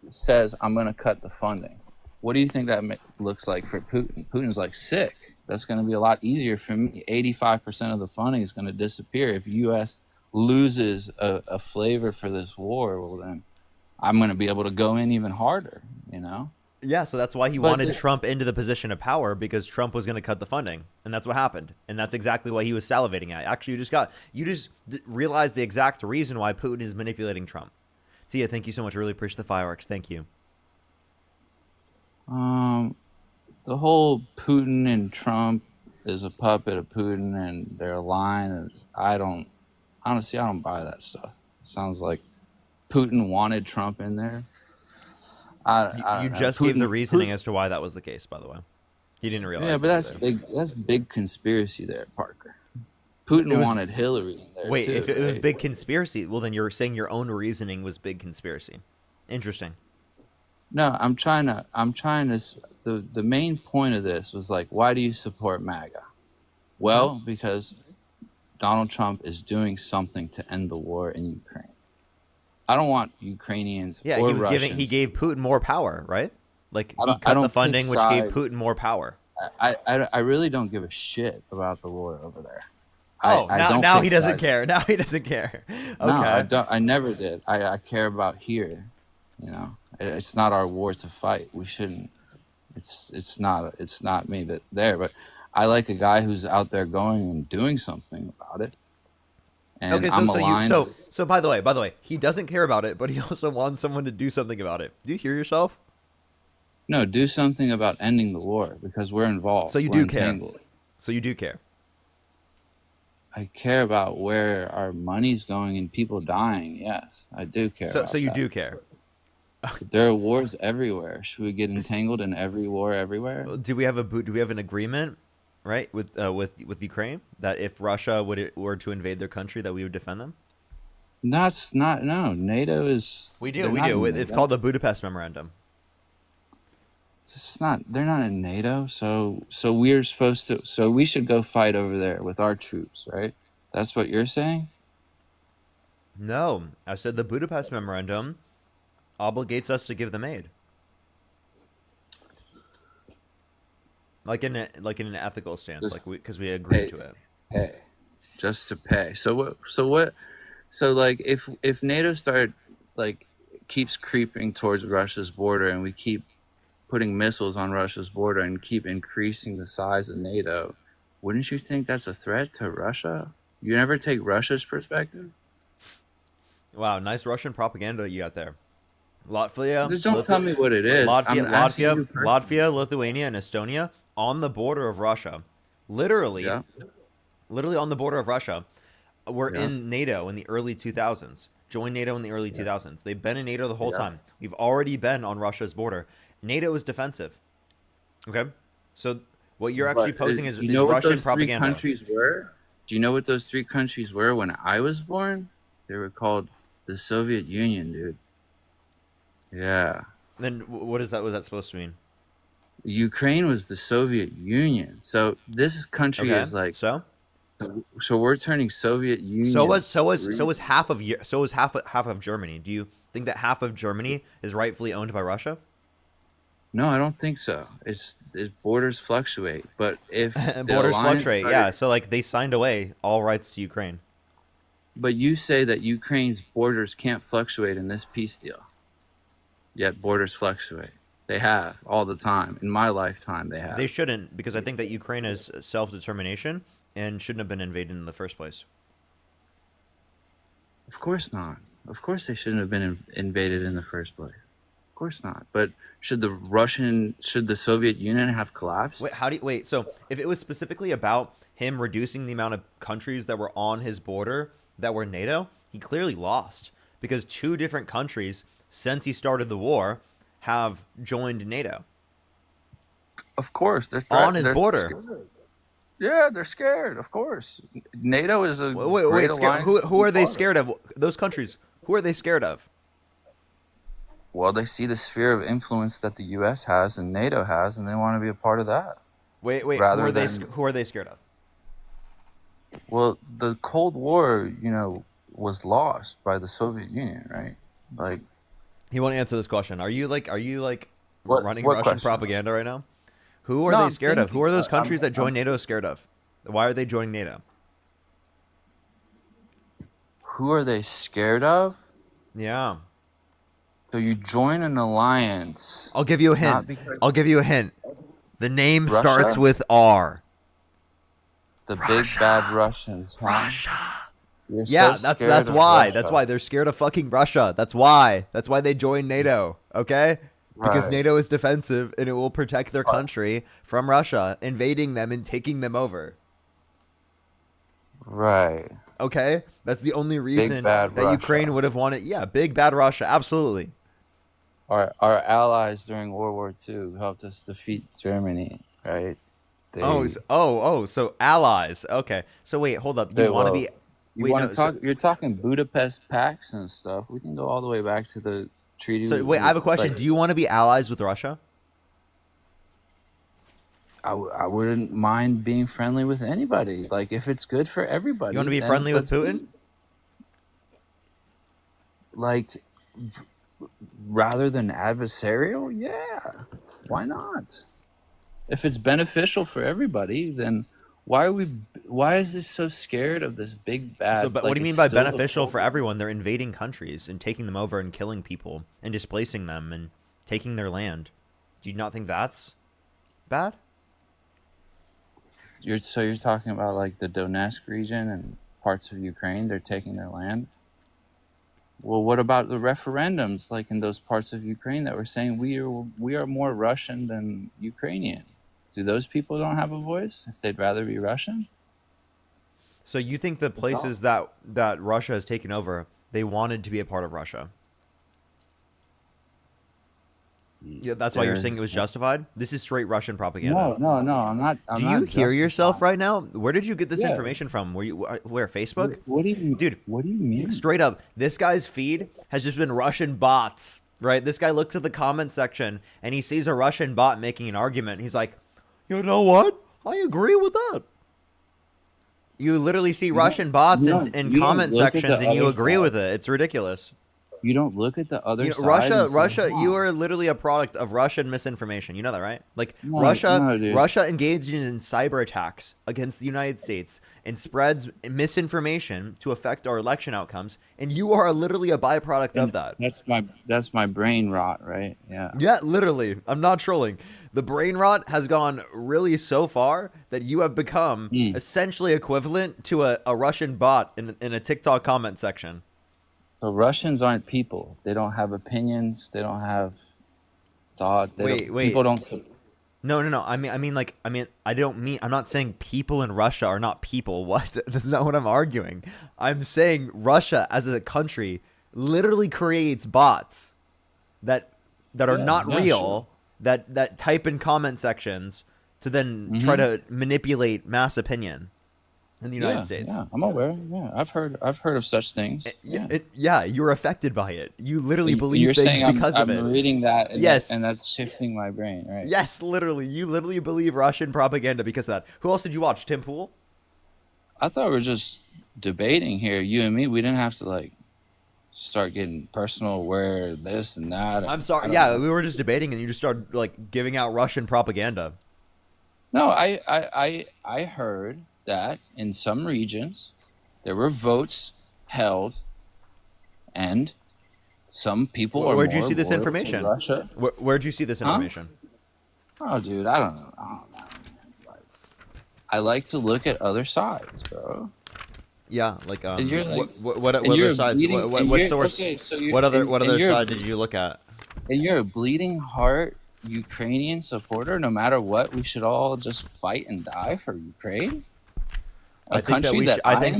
says I'm going to cut the funding, what do you think that looks like for Putin? Putin's like, sick. That's going to be a lot easier for me. 85% of the funding is going to disappear if U.S. loses a flavor for this war. Well, then I'm going to be able to go in even harder. You know. Yeah, so that's why he But wanted Trump into the position of power, because Trump was going to cut the funding, and that's what happened, and that's exactly what he was salivating at. Actually, you just realized the exact reason why Putin is manipulating Trump. Tia, thank you so much. I really appreciate the fireworks. Thank you. The whole Putin and Trump is a puppet of Putin, and they're aligned. I don't buy that stuff. It sounds like Putin wanted Trump in there. I You don't know. just gave the Putin- reasoning as to why that was the case, by the way. He didn't realize. Yeah, but it that's either. big. That's big conspiracy there, Parker. Putin It was- wanted Hillary in there Wait, too, if it was right? big conspiracy, well, then you're saying your own reasoning was big conspiracy. Interesting. No, I'm trying to. The main point of this was like, why do you support MAGA? Well, because Donald Trump is doing something to end the war in Ukraine. I don't want Ukrainians. Yeah, or he was Russians. He gave Putin more power, right? Like I he don't- I cut don't the funding, pick which gave sides. Putin more power. I really don't give a shit about the war over there. Oh, I now don't now pick he doesn't sides. care. Now he doesn't care. Okay. No, I don't. I never did. I care about here. You know, it's not our war to fight. We shouldn't. It's not me that there. But I like a guy who's out there going and doing something about it. And Okay, I'm so aligned. so by the way, he doesn't care about it, but he also wants someone to do something about it. Do you hear yourself? No, do something about ending the war because we're involved. So you We're do care. entangled. So you do care. I care about where our money's going and people dying. Yes, I do care. So about so you that. do care. There are wars everywhere. Should we get entangled in every war everywhere? Do we have an agreement, right, with Ukraine that if Russia were to invade their country, that we would defend them? That's not no. NATO is. We they're do. not in It's NATO. called the Budapest Memorandum. It's not. They're not in NATO. So we're supposed to. So we should go fight over there with our troops, right? That's what you're saying. No, I said the Budapest Memorandum obligates us to give them aid, like in an ethical stance, Just because we agreed pay. to it. Pay, just to pay. So what? So what? So like, if NATO keeps creeping towards Russia's border, and we keep putting missiles on Russia's border and keep increasing the size of NATO, wouldn't you think that's a threat to Russia? You never take Russia's perspective? Wow, nice Russian propaganda you got there. Latvia, Just don't tell me what it is. I'm asking you personally. Latvia, Lithuania, and Estonia on the border of Russia. Literally, Yeah. literally on the border of Russia. Were Yeah. in NATO in the early 2000s. Joined NATO in the early 2000s. They've been in NATO the whole Yeah. time. We've already been on Russia's border. NATO is defensive. Okay? So what you're actually But, posting do is you know what Russian those propaganda. three countries were? Do you know what those three countries were when I was born? They were called the Soviet Union, dude. Yeah. Then what is that? What is that supposed to mean? Ukraine was the Soviet Union. So this country Okay. is like So we're turning Soviet Union. so was half of half of Germany. Do you think that half of Germany is rightfully owned by Russia? No, I don't think so. Borders fluctuate, but if the Borders alliance fluctuate. started- Yeah. So like they signed away all rights to Ukraine. But you say that Ukraine's borders can't fluctuate in this peace deal. Yet borders fluctuate. They have all the time. In my lifetime, they have. They shouldn't, because I think that Ukraine is self-determination and shouldn't have been invaded in the first place. Of course not. Of course they shouldn't have been invaded in the first place. Of course not. But should the Soviet Union have collapsed? Wait, so if it was specifically about him reducing the amount of countries that were on his border that were NATO, he clearly lost, because 2 different countries since he started the war have joined NATO Of course, they're on his border. scared. Yeah, they're scared. Of course, NATO is a Wait, great scared, alliance who are they partner. scared of? Those countries, who are they scared of? Well, they see the sphere of influence that the U.S. has and NATO has, and they want to be a part of that. Wait, Rather than- who are they scared of? Well, the Cold War, was lost by the Soviet Union, right? Like, You want to answer this question? Are you like What- running what Russian question? propaganda right now? Who are No, they I'm scared of? Who are those thinking- countries that join I'm- NATO scared of? Why are they joining NATO? who are they scared of? Yeah. So you join an alliance. I'll give you a Not hint. because- I'll give you a hint. The name Russia? starts with R. The big bad Russians, huh? Russia. You're so Yeah, scared that's of why. Russia. That's why they're scared of fucking Russia. That's why. That's why they joined NATO. Okay? Because Right. NATO is defensive and it will protect their country from Russia invading them and taking them over. Right. Okay? That's the only reason bad that Ukraine Russia. would have wanted. Yeah, big bad Russia. Absolutely. Our allies during World War II helped us defeat Germany, right? So allies. Okay. So wait, hold up. You want to be You're talking Budapest Pacts and stuff. We can go all the way back to the treaty. So wait, I have a question. Do you want to be allies with Russia? I wouldn't mind being friendly with anybody. Like, if it's good for everybody. You want to be then friendly with let's Putin? be. Like, rather than adversarial, yeah. Why not? If it's beneficial for everybody, then why is this so scared of this big bad? So, but what do you mean by beneficial for everyone? They're invading countries and taking them over and killing people and displacing them and taking their land. Do you not think that's bad? You're talking about like the Donetsk region and parts of Ukraine, they're taking their land. Well, what about the referendums like in those parts of Ukraine that were saying we are more Russian than Ukrainian? Do those people don't have a voice if they'd rather be Russian? So you think the places that Russia has taken over, they wanted to be a part of Russia? Yeah, that's why you're saying it was justified? This is straight Russian propaganda. No, I'm not. Do you hear yourself right now? Where did you get this Yeah. information from? Where Facebook? What do you, Dude, What do you mean? straight up, this guy's feed has just been Russian bots, right? This guy looks at the comment section and he sees a Russian bot making an argument. He's like, you know what? I agree with that. You literally see Russian bots you in don't comment look at the sections and you other agree side. with it. It's ridiculous. You don't look at the other You know, side. and say, Russia, "Huh." you are literally a product of Russian misinformation. You know that, right? Like No, Russia dude. engaged in cyber attacks against the United States and spreads misinformation to affect our election outcomes, and you are literally a byproduct of that. That's my brain rot, right? Yeah. Yeah, literally. I'm not trolling. The brain rot has gone really so far that you have become essentially equivalent to a Russian bot in a TikTok comment section. So Russians aren't people. They don't have opinions. They don't have thought. Wait. People don't. No. I'm not saying people in Russia are not people. What? That's not what I'm arguing. I'm saying Russia as a country literally creates bots that are not real, sure. that type in comment sections to then try to manipulate mass opinion in the United States. Yeah, I'm aware. Yeah, I've heard of such things. You're affected by it. You literally believe You're things saying because of it. I'm reading that, and Yes. and that's shifting my brain, right? Yes, literally. You literally believe Russian propaganda because of that. Who else did you watch? Tim Pool? I thought we were just debating here, you and me. We didn't have to like start getting personal where this and that. I'm sorry. Yeah, we were just debating and you just started like giving out Russian propaganda. No, I heard that in some regions there were votes held and some people are Where'd you more see this loyal to information? Russia. Where'd you see this information? Oh, dude, I don't know. I like to look at other sides, bro. Yeah, like And you're like- what and other you're sides? bleeding- What and you're- source? okay, so you're- What other and you're- side did you look at? And you're a bleeding heart Ukrainian supporter. No matter what, we should all just fight and die for Ukraine. I think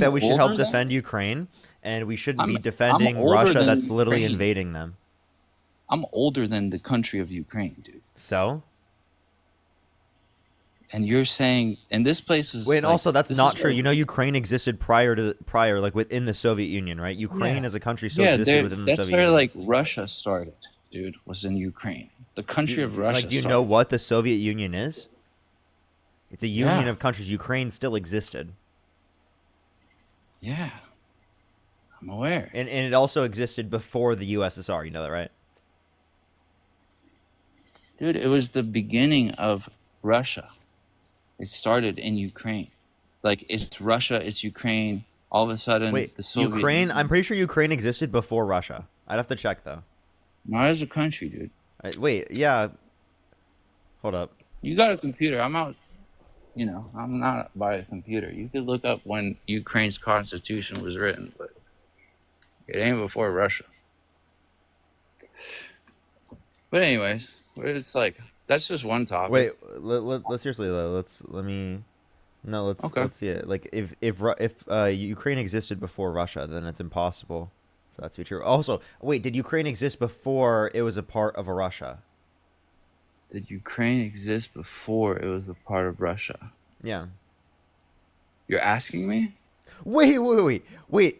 that we should help older defend Ukraine, and we shouldn't be I'm defending older Russia than that's literally Ukraine. invading them. I'm older than the country of Ukraine, dude. So? And you're saying, and this place is. Wait, and like, also that's this not is true. where- You know, Ukraine existed prior, like within the Soviet Union, right? Ukraine Yeah. as a country still Yeah, existed within the that's Soviet where Union. like Russia started, dude. Was in Ukraine, the country of Russia. Like, do you started. know what the Soviet Union is? It's a union Yeah. of countries. Ukraine still existed, Yeah, I'm aware. and it also existed before the USSR. You know that, right? Dude, it was the beginning of Russia. It started in Ukraine. Like, it's Russia, it's Ukraine. All of a sudden, Wait, the Soviet Ukraine? I'm pretty sure Ukraine existed before Russia. I'd have to check though. Not as a country, dude. Wait, yeah. Hold up. You got a computer. I'm out. You know, I'm not by a computer. You could look up when Ukraine's constitution was written, but it ain't before Russia. But anyways, it's like that's just one topic. Wait, let's seriously though. Let's Okay. see it. Like if Ukraine existed before Russia, then it's impossible for that to be true. Also, wait, did Ukraine exist before it was a part of a Russia? Did Ukraine exist before it was a part of Russia? Yeah. You're asking me? Wait.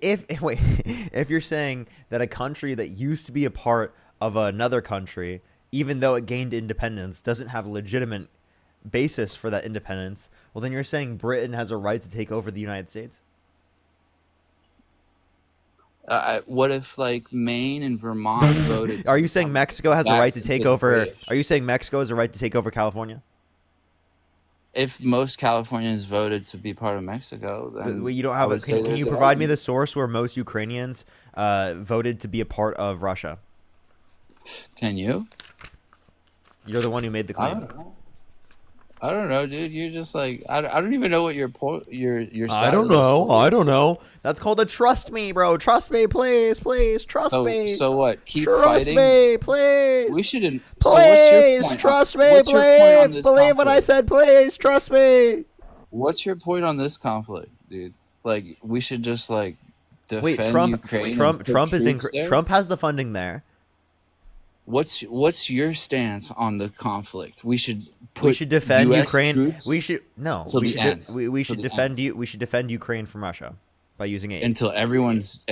If you're saying that a country that used to be a part of another country, even though it gained independence, doesn't have a legitimate basis for that independence, well, then you're saying Britain has a right to take over the United States? What if like Maine and Vermont voted? Are you saying Mexico has a back right to into take the over? British? Are you saying Mexico has a right to take over California? If most Californians voted to be part of Mexico, then You don't I have. would say Can there's you an provide me argument. the source where most Ukrainians voted to be a part of Russia? Can you? You're the one who made the claim. I don't know, dude. You're just like I don't even know what your your I side don't of the know. story- I don't know. That's called a trust me, bro. Trust me, please, please. Trust So me. so what? Keep Trust fighting. me, please. We shouldn't. So what's your Please, point trust on, me, what's your point on please. this Believe what I conflict? said, please. Trust me. What's your point on this conflict, dude? Like we should just like defend Wait, Ukraine. and put Trump is troops there? Trump has the funding there. What's your stance on the conflict? We should put We should defend US Ukraine. troops We should no. till We the should end. we Till should the defend you. We should defend Ukraine from Russia by using aid. until everyone's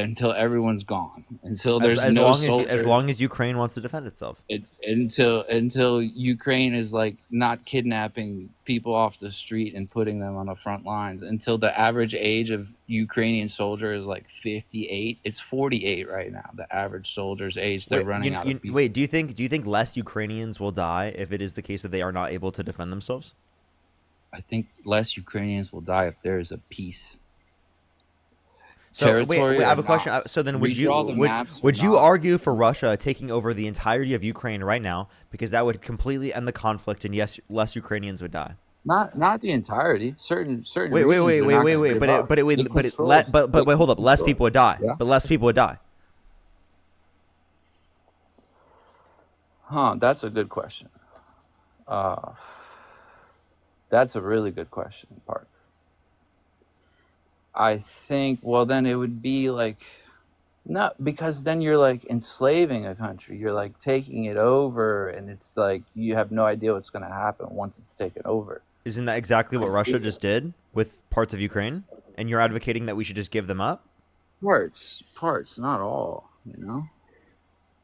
gone. Until there's as no long soldier. as long as Ukraine wants to defend itself. Until Ukraine is like not kidnapping people off the street and putting them on the front lines. Until the average age of Ukrainian soldier is like 58. It's 48 right now. The average soldier's age. They're running out of people. Wait, do you think less Ukrainians will die if it is the case that they are not able to defend themselves? I think less Ukrainians will die if there is a peace. So wait, territory. I have or a question. not. So then, would you Redraw the maps or would you not. argue for Russia taking over the entirety of Ukraine right now, because that would completely end the conflict, and yes, less Ukrainians would die? Not the entirety. Certain Wait, regions they're not gonna give but up. it They would, control- but wait, hold up. Less control. people would die. Yeah. But less people would die. Huh? That's a good question. That's a really good question, Park. I think, well, then it would be like, not because then you're like enslaving a country. You're like taking it over, and it's like you have no idea what's going to happen once it's taken over. Isn't that exactly what Russia just did with parts of Ukraine? And you're advocating that we should just give them up? Parts, not all, you know?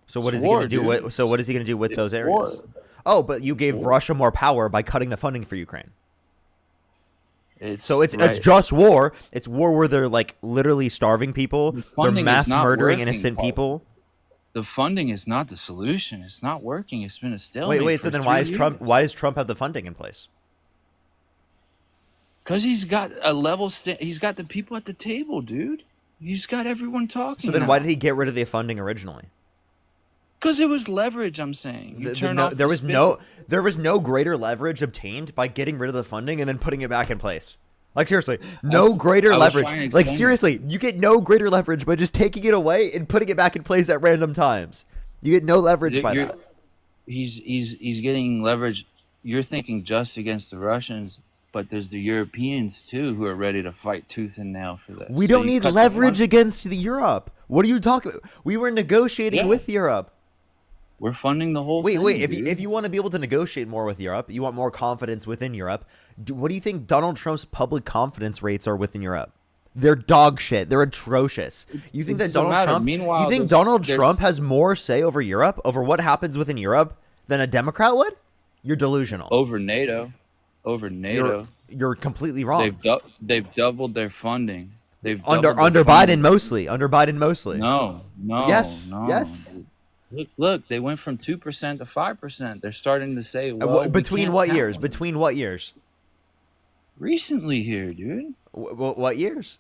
So what It's is he war, going to do? dude. So what is he going to do with It's those areas? war. Oh, but you gave Russia more power by cutting the funding for Ukraine. So it's right. just war. It's war where they're like literally starving people. They're funding is mass not murdering working, innocent Paul. people. The funding is not the solution. It's not working. It's been a stalemate. Wait. So then why does Trump have the funding in place? Because he's got a level. He's got the people at the table, dude. He's got everyone talking. So then why did he get rid of the funding originally? Because it was leverage. I'm saying. You turn off There the was spigot. there was no greater leverage obtained by getting rid of the funding and then putting it back in place. Like seriously, no greater I was leverage. trying to Like explain it. seriously, you get no greater leverage by just taking it away and putting it back in place at random times. You get no leverage by You're- that. He's getting leverage. You're thinking just against the Russians, but there's the Europeans too who are ready to fight tooth and nail for this. We So don't you need cut the leverage fund- against the Europe. What are you talking about? We were negotiating Yeah. with Europe. We're funding the whole Wait, thing. wait. If dude. you want to be able to negotiate more with Europe, you want more confidence within Europe. What do you think Donald Trump's public confidence rates are within Europe? They're dog shit. They're atrocious. You think It that doesn't Donald matter. Trump? Meanwhile, You think there's- Donald there's- Trump has more say over Europe, over what happens within Europe, than a Democrat would? You're delusional. over NATO, You're completely wrong. they've doubled their funding. They've Under doubled their Biden funding. mostly. Under Biden mostly. No. Yes, no. yes. Look, they went from 2% to 5%. They're starting to say, Uh, well, we between can't what have years? one. Between what years? Recently here, dude. What years?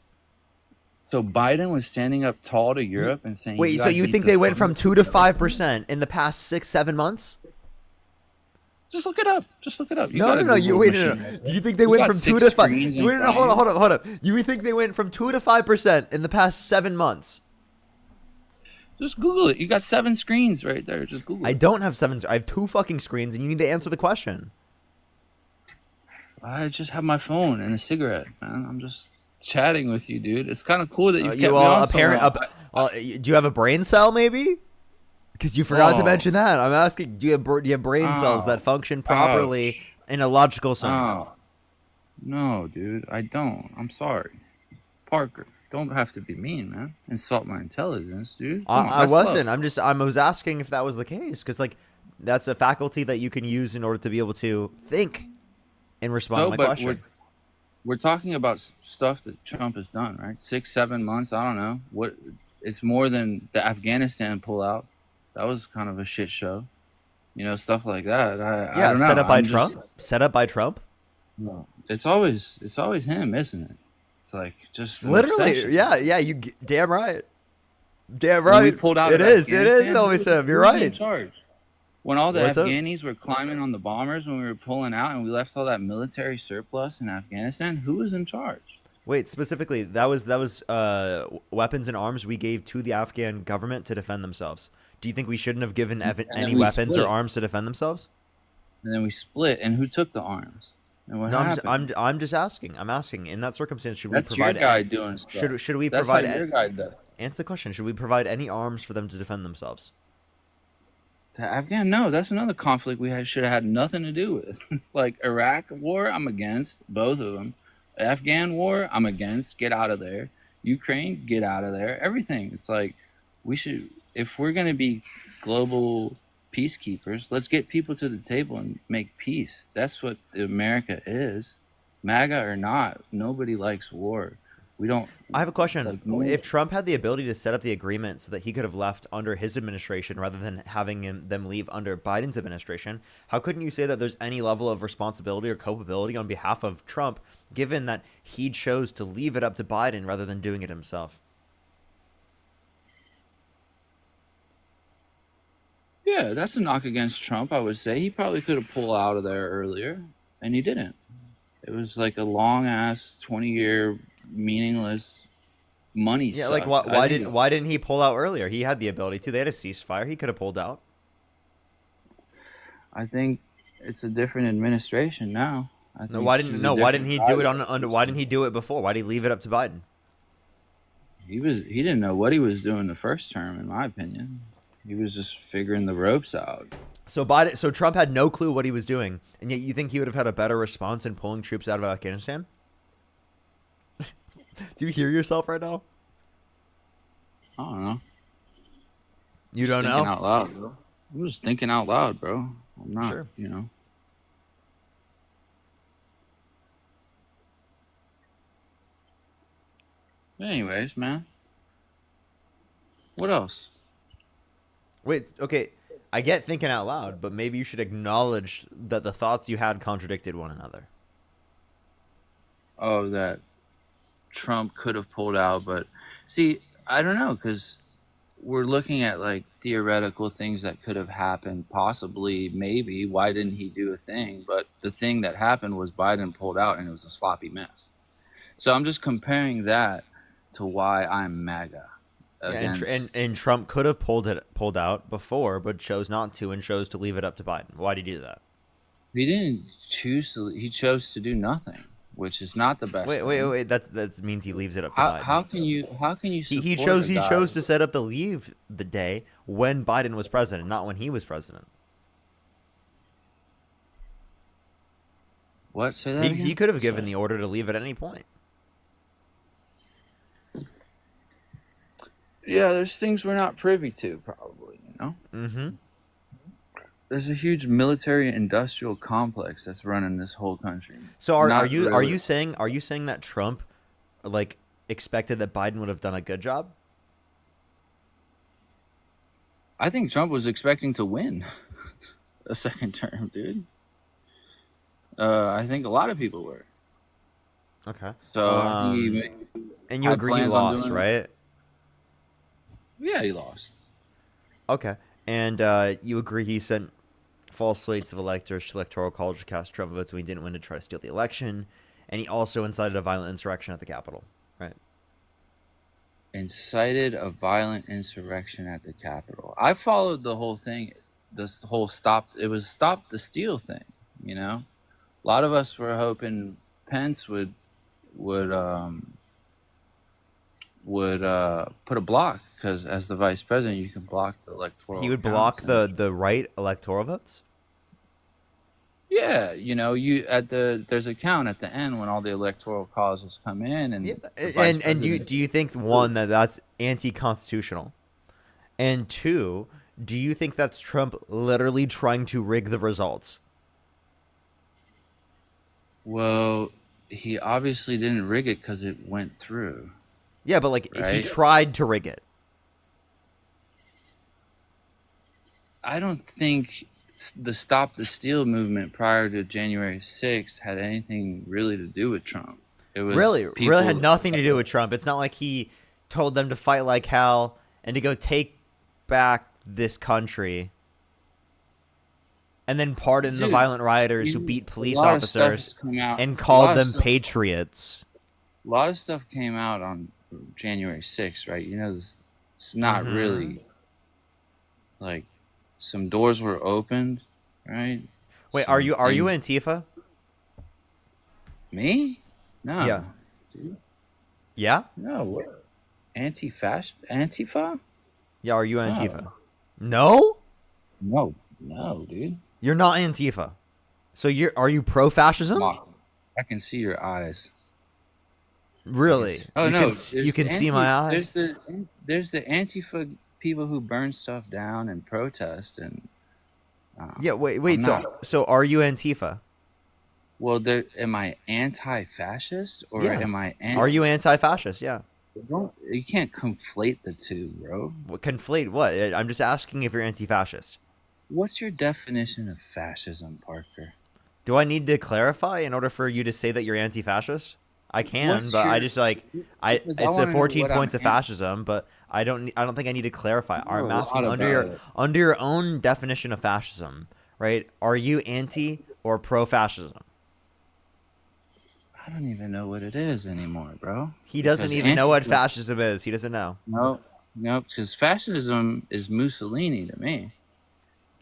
So Biden was standing up tall to Europe and saying, Wait, so gotta you beat think the they went from funding 2 to together." 5% in the past 6-7 months? Just look it up. You No, got a no, no. You Google wait, no, machine no. right Do there. you think they You went got from 2 six to 5? screens in Wait, no, front hold of on, you. hold on. You think they went from 2 to 5% in the past 7 months? Just Google it. You got 7 screens right there. Just Google I it. don't have 7. I have 2 fucking screens, and you need to answer the question. I just have my phone and a cigarette, man. I'm just chatting with you, dude. It's kind of cool that you kept You me all on so apparent. long. Do you have a brain cell, maybe? Because you forgot to Oh. mention that. I'm asking. Do you have brain cells that function properly in a logical sense? Oh. No, dude, I don't. I'm sorry. Parker, don't have to be mean, man. Insult my intelligence, dude. Come on, I that's love. wasn't. I was asking if that was the case, because like that's a faculty that you can use in order to be able to think and respond No, to my but question. we're talking about stuff that Trump has done, right? 6-7 months. I don't know what. It's more than the Afghanistan pullout. That was kind of a shit show. You know, stuff like that. I don't know. set up by I'm just- Trump. Set up by Trump. No, it's always him, isn't it? It's like just an Literally, obsession. yeah. Damn right. Damn When we right. pulled out It of is Afghanistan, always him. You're who was in right. charge? When all the What's up? Afghanis were climbing on the bombers when we were pulling out and we left all that military surplus in Afghanistan, who was in charge? Wait, specifically, that was weapons and arms we gave to the Afghan government to defend themselves. Do you think we shouldn't have given then any we weapons or split. arms to defend themselves? And then we split, and who took the arms? And what No, happened? I'm just asking. I'm asking. In that circumstance, should That's we your provide? guy doing stuff. Should we That's provide? how your guy does. Answer the question. Should we provide any arms for them to defend themselves? To Afghan, no, that's another conflict should have had nothing to do with. Like Iraq war, I'm against both of them. Afghan war, I'm against. Get out of there. Ukraine, get out of there. Everything. It's like we should, if we're gonna be global peacekeepers, let's get people to the table and make peace. That's what America is. MAGA or not, nobody likes war. We don't. I have a question. Like, If Trump had the ability to set up the agreement so that he could have left under his administration rather than having them leave under Biden's administration, how couldn't you say that there's any level of responsibility or culpability on behalf of Trump, given that he chose to leave it up to Biden rather than doing it himself? Yeah, that's a knock against Trump, I would say. He probably could have pulled out of there earlier, and he didn't. It was like a long ass 20-year meaningless money Yeah, suck. like I think it's, why didn't he pull out earlier? He had the ability to. They had a ceasefire. He could have pulled out. I think it's a different administration now. I No, think why there's didn't a no? Why different didn't he guy do it there. on? Why didn't he do it before? Why did he leave it up to Biden? He didn't know what he was doing the first term, in my opinion. He was just figuring the ropes out. So Trump had no clue what he was doing, and yet you think he would have had a better response in pulling troops out of Afghanistan? Do you hear yourself right now? I don't know. You Just don't thinking know? out loud, bro. I'm just thinking out loud, bro. I'm not, Sure. you know. But anyways, man. What else? Wait, okay. I get thinking out loud, but maybe you should acknowledge that the thoughts you had contradicted one another. Oh, that Trump could have pulled out, but see, I don't know, because we're looking at like theoretical things that could have happened, possibly, maybe. Why didn't he do a thing? But the thing that happened was Biden pulled out, and it was a sloppy mess. So I'm just comparing that to why I'm MAGA Yeah, and, against. and Trump could have pulled out before, but chose not to and chose to leave it up to Biden. Why did he do that? He didn't choose to. He chose to do nothing, which is not the best. Wait. That means he leaves it up to How, Biden. how can you He support chose a he guy? chose to set up the leave the day when Biden was president, not when he was president. What? Say that again? He could have given the order to leave at any point. Yeah, there's things we're not privy to, probably. You know, Mm-hmm. there's a huge military-industrial complex that's running this whole country. So are Not you really. saying that Trump like expected that Biden would have done a good job? I think Trump was expecting to win a second term, dude. I think a lot of people were. Okay. So I think he And you had agree he plans on lost, doing it. right? Yeah, he lost. Okay. And you agree he sent false slates of electors to electoral college to cast Trump votes when he didn't win to try to steal the election, and he also incited a violent insurrection at the Capitol, right? Incited a violent insurrection at the Capitol. I followed the whole thing. This whole stop the steal thing. You know, a lot of us were hoping Pence would put a block, because as the vice president, you can block the electoral. He would counts block and- the right electoral votes? Yeah, you know, there's a count at the end when all the electoral causes come in, and Yeah, the vice and president- do you think, one, that's anti-constitutional? And two, do you think that's Trump literally trying to rig the results? Well, he obviously didn't rig it because it went through. Yeah, but like if he Right. tried to rig it. I don't think the Stop the Steal movement prior to January 6th had anything really to do with Trump. It was Really people, had nothing to do with Trump. It's not like he told them to fight like hell and to go take back this country and then pardon the Dude, violent rioters who beat police a lot of stuff has officers come out- and a lot called of them stuff- patriots. A lot of stuff came out on January 6th, right? You know, it's not Mhm. really like some doors were opened, right? Wait, are you Some Antifa? Me? No. Yeah. Yeah? No. What? Antifa? Yeah, are you Antifa? No? No, dude. You're not Antifa. So are you pro-fascism? I can see your eyes. Really? Oh you no, can, there's you can the see my eyes. There's the Antifa people who burn stuff down and protest and. Yeah, wait. I'm So, not. so are you Antifa? Well, am I anti-fascist or Yeah. am I? Are you anti-fascist? Yeah. You can't conflate the two, bro. Conflate what? I'm just asking if you're anti-fascist. What's your definition of fascism, Parker? Do I need to clarify in order for you to say that you're anti-fascist? I can, What's but I your- just like because it's I the wanna know 14 what I'm points of in. fascism, but I don't think I need to clarify. I know I'm a asking lot about it. under your own definition of fascism, right? Are you anti or pro fascism? I don't even know what it is anymore, bro. He doesn't Because even know what Antifa- fascism is. He doesn't know. No, because fascism is Mussolini to me.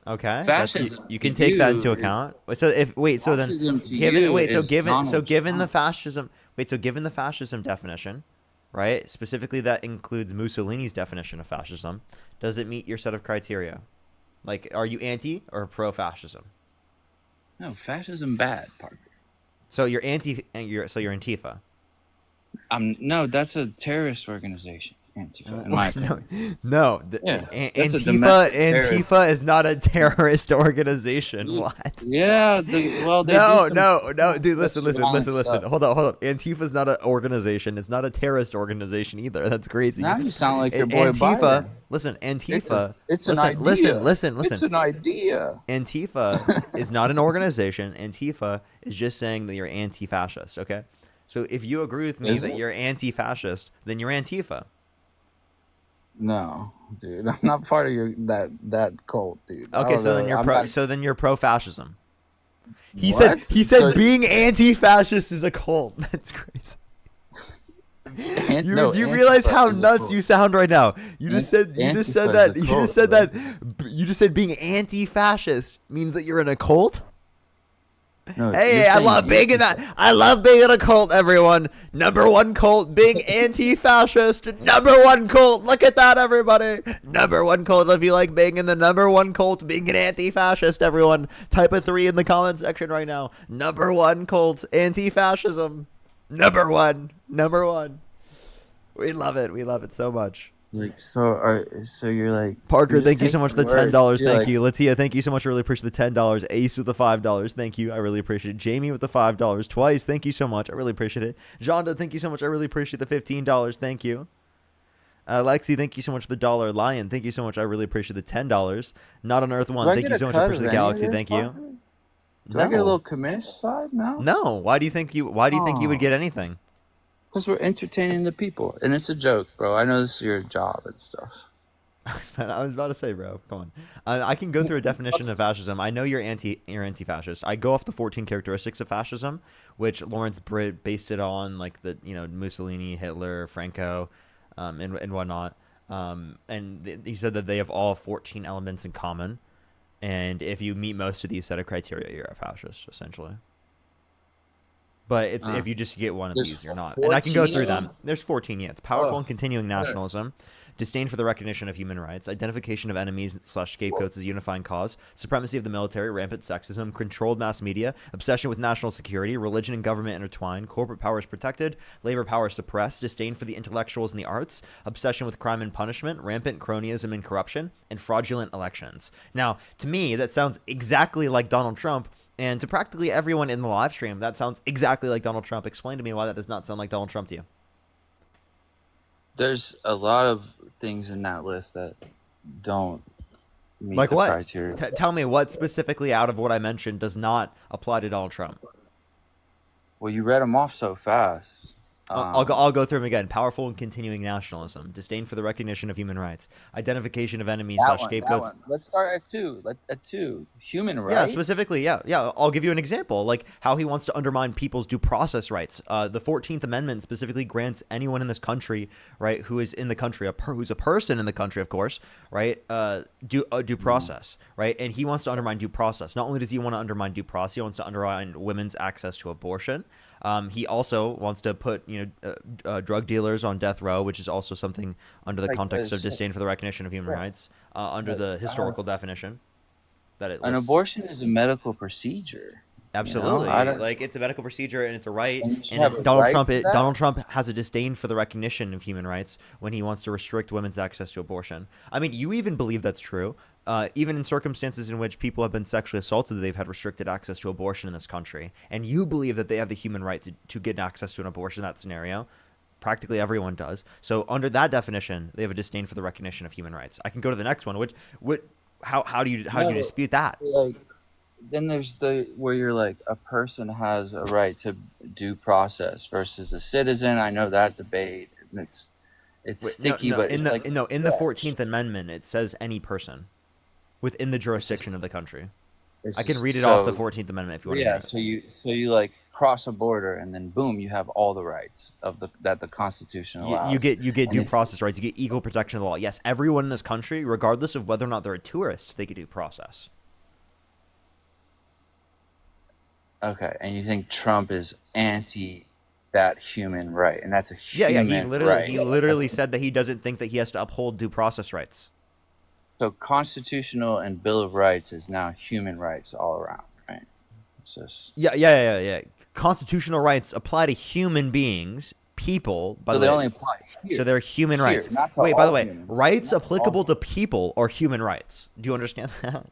Okay, that's, Fascism you can to take that you into is- account. So if wait, so then Fascism to given you wait, so is given Donald given the Trump. fascism wait, so given the fascism definition, right? Specifically, that includes Mussolini's definition of fascism. Does it meet your set of criteria? Like, are you anti or pro fascism? No, fascism bad, Parker. So you're anti. You're Antifa. No, that's a terrorist organization. Antifa, in my opinion. No. Yeah, that's a Antifa. domestic terrorist. Antifa is not a terrorist organization. What? Yeah, well, they do some- No, dude. Listen. wrong stuff. Hold on. Antifa is not an organization. It's not a terrorist organization either. That's crazy. Now you sound like your boy Antifa. Biden. Listen, Antifa. It's an listen, idea. Listen. It's an idea. Antifa is not an organization. Antifa is just saying that you're anti-fascist. Okay. So if you agree with me Is that it? you're anti-fascist, then you're Antifa. No, dude, I'm not part of that cult, dude. Okay, so then I'm not- so then you're pro-fascism. He What? said So- being anti-fascist is a cult. That's crazy. No, Do you realize how Antifa is a nuts cult. you sound right now? You just said Antifa is a cult, you just said being anti-fascist means that you're in a cult? No, Hey, you're I saying love being in that. I love being in a cult, everyone. Number one cult, being anti-fascist. Number one cult. Look at that, everybody. Number one cult. If you like being in the number one cult, being an anti-fascist, everyone, type a 3 in the comment section right now. Number one cult, anti-fascism. Number one. We love it. We love it so much. Like, so you're like Parker, you're thank you just so much for the taking $10. words. You're Thank like, you. Latia, thank you so much. I really appreciate the $10. Ace with the $5. Thank you. I really appreciate it. Jamie with the $5 twice. Thank you so much. I really appreciate it. Jonda, thank you so much. I really appreciate the $15. Thank you. Lexi, thank you so much for the $1. Lion, thank you so much. I really appreciate the $10. Not on Earth One, Do I thank get you a so much. cut I appreciate of the any of Galaxy. this, Thank you. Parker? Do I get a little commish side now? No. Why do you think you would get anything? Because we're entertaining the people, and it's a joke, bro. I know this is your job and stuff. I was about to say, bro. Come on. I can go through a definition of fascism. I know you're anti-fascist. I go off the 14 characteristics of fascism, which Lawrence Britt based it on, like Mussolini, Hitler, Franco, and whatnot. He said that they have all 14 elements in common, and if you meet most of these set of criteria, you're a fascist, essentially. But if you just get one of There's these, you're not. And I can go 14 through of them. them? There's 14, yeah. It's powerful Oh, and continuing okay. nationalism, disdain for the recognition of human rights, identification of enemies / scapegoats as a unifying cause, supremacy of the military, rampant sexism, controlled mass media, obsession with national security, religion and government intertwined, corporate power is protected, labor power suppressed, disdain for the intellectuals and the arts, obsession with crime and punishment, rampant cronyism and corruption, and fraudulent elections. Now, to me, that sounds exactly like Donald Trump. And to practically everyone in the live stream, that sounds exactly like Donald Trump. Explain to me why that does not sound like Donald Trump to you. There's a lot of things in that list that don't meet Like the what? criteria. Tell me what specifically out of what I mentioned does not apply to Donald Trump. Well, you read them off so fast. I'll go through them again. Powerful and continuing nationalism, disdain for the recognition of human rights, identification of enemies / scapegoats. Let's start at 2. At 2, human rights. Yeah, specifically, yeah. I'll give you an example, like how he wants to undermine people's due process rights. The 14th Amendment specifically grants anyone in this country, right, who is in the country, who's a person in the country, of course, right, due process, right? And he wants to undermine due process. Not only does he want to undermine due process, he wants to undermine women's access to abortion. He also wants to put drug dealers on death row, which is also something under the context of disdain for the recognition of human rights, under the historical definition that it lists. An abortion is a medical procedure. Absolutely, I don't- like it's a medical procedure and it's a right. And you should have a Donald right Trump, to that? Donald Trump has a disdain for the recognition of human rights when he wants to restrict women's access to abortion. I mean, you even believe that's true. Even in circumstances in which people have been sexually assaulted, they've had restricted access to abortion in this country, and you believe that they have the human right to get access to an abortion in that scenario. Practically everyone does. So under that definition, they have a disdain for the recognition of human rights. I can go to the next one. How do you dispute that? then there's the where you're like a person has a right to due process versus a citizen. I know that debate. And it's Wait, sticky, no, but in it's the like no, in the 14th Amendment, it says any person within the jurisdiction of the country. I can read it off the 14th Amendment if you want to hear it. So you like cross a border and then boom, you have all the rights of that the Constitution allows. You get And due if- process rights. You get equal protection of the law. Yes, everyone in this country, regardless of whether or not they're a tourist, they get due process. Okay, and you think Trump is anti that human right, and that's a Yeah, human yeah. right. He literally said that he doesn't think that he has to uphold due process rights. So constitutional and Bill of Rights is now human rights all around, right? It's just, Yeah. Constitutional rights apply to human beings, people. By so the they way, only apply here. so they're human Here, rights. not to Wait, by the all way, humans. rights Not to applicable all- to people are human rights. Do you understand that?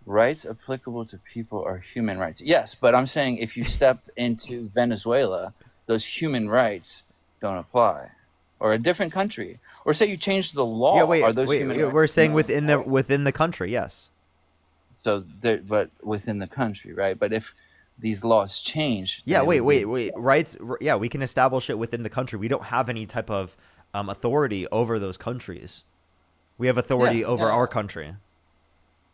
Rights applicable to people are human rights. Yes, but I'm saying if you step into Venezuela, those human rights don't apply. Or a different country. Or say you change the law. Yeah, wait, are those human rights? we're saying No. within the country, yes. So, but within the country, right? But if these laws change, Yeah, then it wait. would be- Rights. Yeah, we can establish it within the country. We don't have any type of authority over those countries. We have authority over yeah. our country.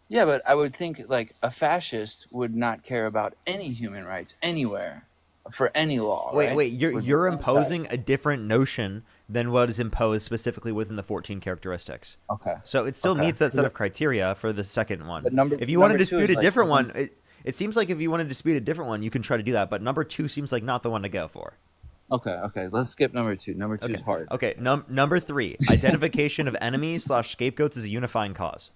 Yeah, but I would think like a fascist would not care about any human rights anywhere for any law. right? Wait. You're Would- imposing a different notion than what is imposed specifically within the 14 characteristics. Okay. So it still Okay. meets that set of criteria for the second one. But number- if you want to number two dispute is a like different one, within- it seems like if you want to dispute a different one, you can try to do that. But number 2 seems like not the one to go for. Okay. Let's skip number 2. Number 2 is hard. Okay. Number 3, identification of enemies / scapegoats is a unifying cause.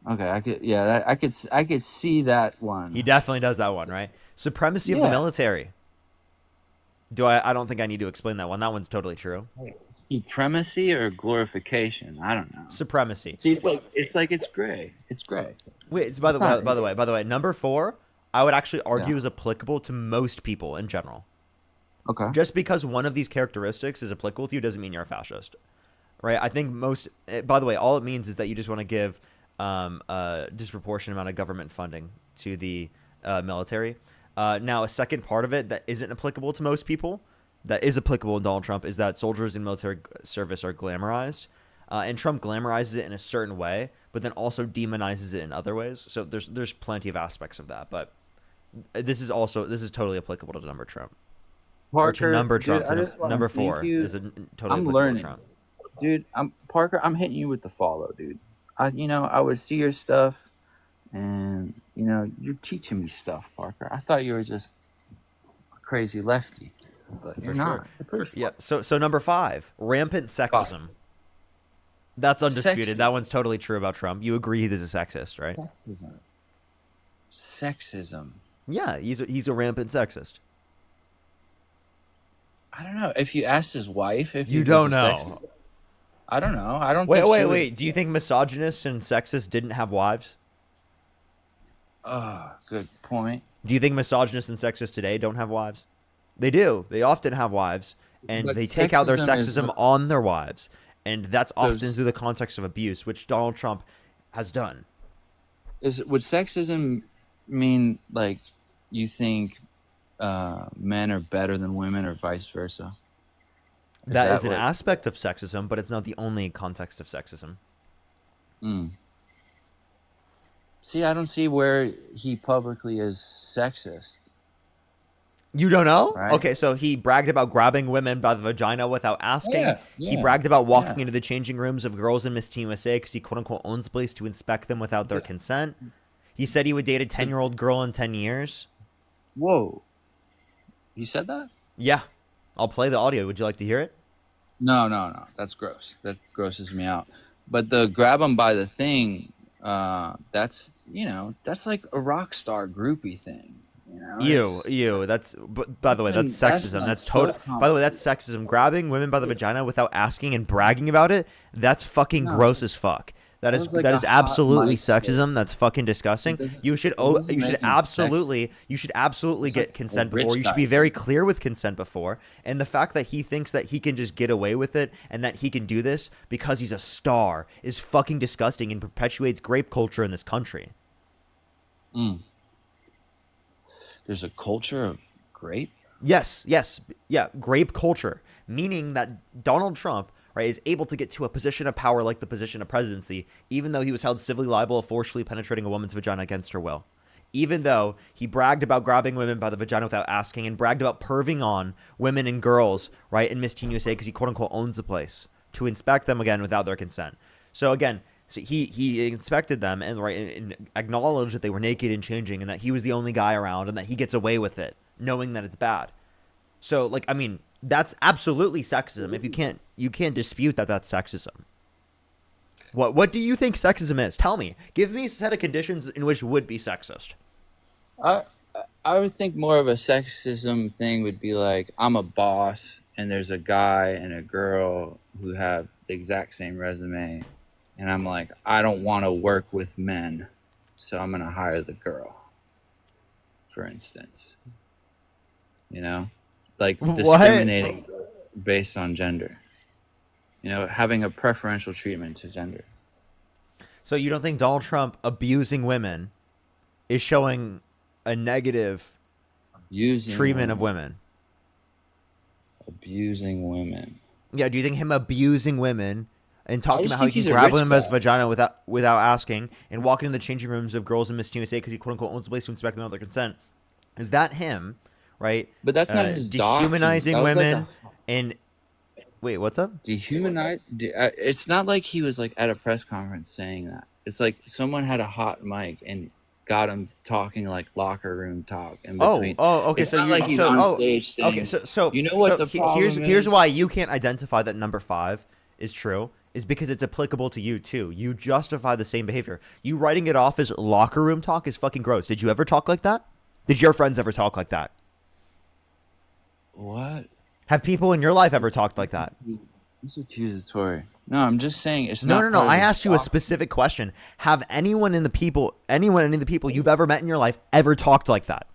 Okay, I could see that one. He definitely does that one, right? Supremacy of the Yeah. military. I don't think I need to explain that one. That one's totally true. Supremacy or glorification? I don't know. Supremacy. See, it's gray. It's gray. Wait, by the way, number 4, I would actually argue Yeah. is applicable to most people in general. Okay. Just because one of these characteristics is applicable to you doesn't mean you're a fascist, right? I think most. By the way, all it means is that you just want to give a disproportionate amount of government funding to the military. Now, a second part of it that isn't applicable to most people, that is applicable to Donald Trump, is that soldiers in military service are glamorized. And Trump glamorizes it in a certain way, but then also demonizes it in other ways. So there's plenty of aspects of that. But this is totally applicable to number Trump. Or to number Trump. dude, I To just wanna number thank 4 you. is totally I'm applicable learning. to Trump. Dude, Parker, I'm hitting you with the follow, dude. I would see your stuff, and you're teaching me stuff, Parker. I thought you were just a crazy lefty, but you're not. Yeah. So number 5, rampant sexism. That's undisputed. Sexism. That one's totally true about Trump. You agree he's a sexist, right? Sexism. Yeah, he's a rampant sexist. I don't know. If you asked his wife, if You he was don't a know. sexist- I don't know. I don't. Wait. think she would- Do you think misogynists and sexists didn't have wives? Good point. Do you think misogynists and sexists today don't have wives? They do. They often have wives, and But they take out their sexism is- sexism on their wives, and that's often There's- through the context of abuse, which Donald Trump has done. Would sexism mean like you think men are better than women, or vice versa? That is that an what- aspect of sexism, but it's not the only context of sexism. See, I don't see where he publicly is sexist. You don't know? Right. Okay, so he bragged about grabbing women by the vagina without asking. Yeah, He yeah, bragged about walking yeah. into the changing rooms of girls in Miss Teen USA because he quote unquote owns the place to inspect them without their consent. He said he would date a 10-year-old girl in 10 years. Whoa. You said that? Yeah. I'll play the audio. Would you like to hear it? No. That's gross. That grosses me out. But the grab him by the thing, that's like a rock star groupie thing. Ew. That's, but by the way, that's That's sexism. not That's so total. By the way, that's sexism. Grabbing women by the vagina without asking and bragging about it, that's fucking No. gross as fuck. That That is was like that a is hot absolutely mic joke. sexism. That's fucking disgusting. doesn't- You should it wasn't you should making sex. absolutely It's get like consent a rich before. You should guy be very thing. clear with consent before. And the fact that he thinks that he can just get away with it and that he can do this because he's a star is fucking disgusting and perpetuates grape culture in this country. Mm. There's a culture of grape. Yes, yeah, grape culture, meaning that Donald Trump, right, is able to get to a position of power like the position of presidency, even though he was held civilly liable of forcefully penetrating a woman's vagina against her will. Even though he bragged about grabbing women by the vagina without asking and bragged about perving on women and girls, right, in Miss Teen USA because he quote unquote owns the place to inspect them again without their consent. So again, so he inspected them and and acknowledged that they were naked and changing and that he was the only guy around and that he gets away with it, knowing that it's bad. So like, I mean, that's absolutely sexism. If you can't dispute that that's sexism. What do you think sexism is? Tell me. Give me a set of conditions in which would be sexist. I I would think more of a sexism thing would be like, I'm a boss and there's a guy and a girl who have the exact same resume, and I'm like, I don't want to work with men, so I'm gonna hire the girl, for instance. You know, like What? discriminating based on gender. You know, having a preferential treatment to gender. So you don't think Donald Trump abusing women is showing a negative Abusing treatment of women? Abusing women. Yeah, do you think him abusing women and talking just about how he think can he's a grab rich them by his guy. vagina without asking and walk into the changing rooms of girls in Miss USA because he quote unquote owns the place to inspect them without their consent? Is that him, right? But that's not his doctrine. Dehumanizing That was like women and wait, what's up? It's not like he was like at a press conference saying that. It's like someone had a hot mic and got him talking like locker room talk in between. Okay. It's So not you like he's so, on oh, stage saying, okay. So you know what the problem here's is? why you can't identify that number 5 is true is because it's applicable to you too. You justify the same behavior. You writing it off as locker room talk is fucking gross. Did you ever talk like that? Did your friends ever talk like that? What? Have people in your life ever talked like that? It's accusatory. No, I'm just saying it's No. not. part of I his asked you a doctrine. specific question. Have any of the people you've ever met in your life ever talked like that?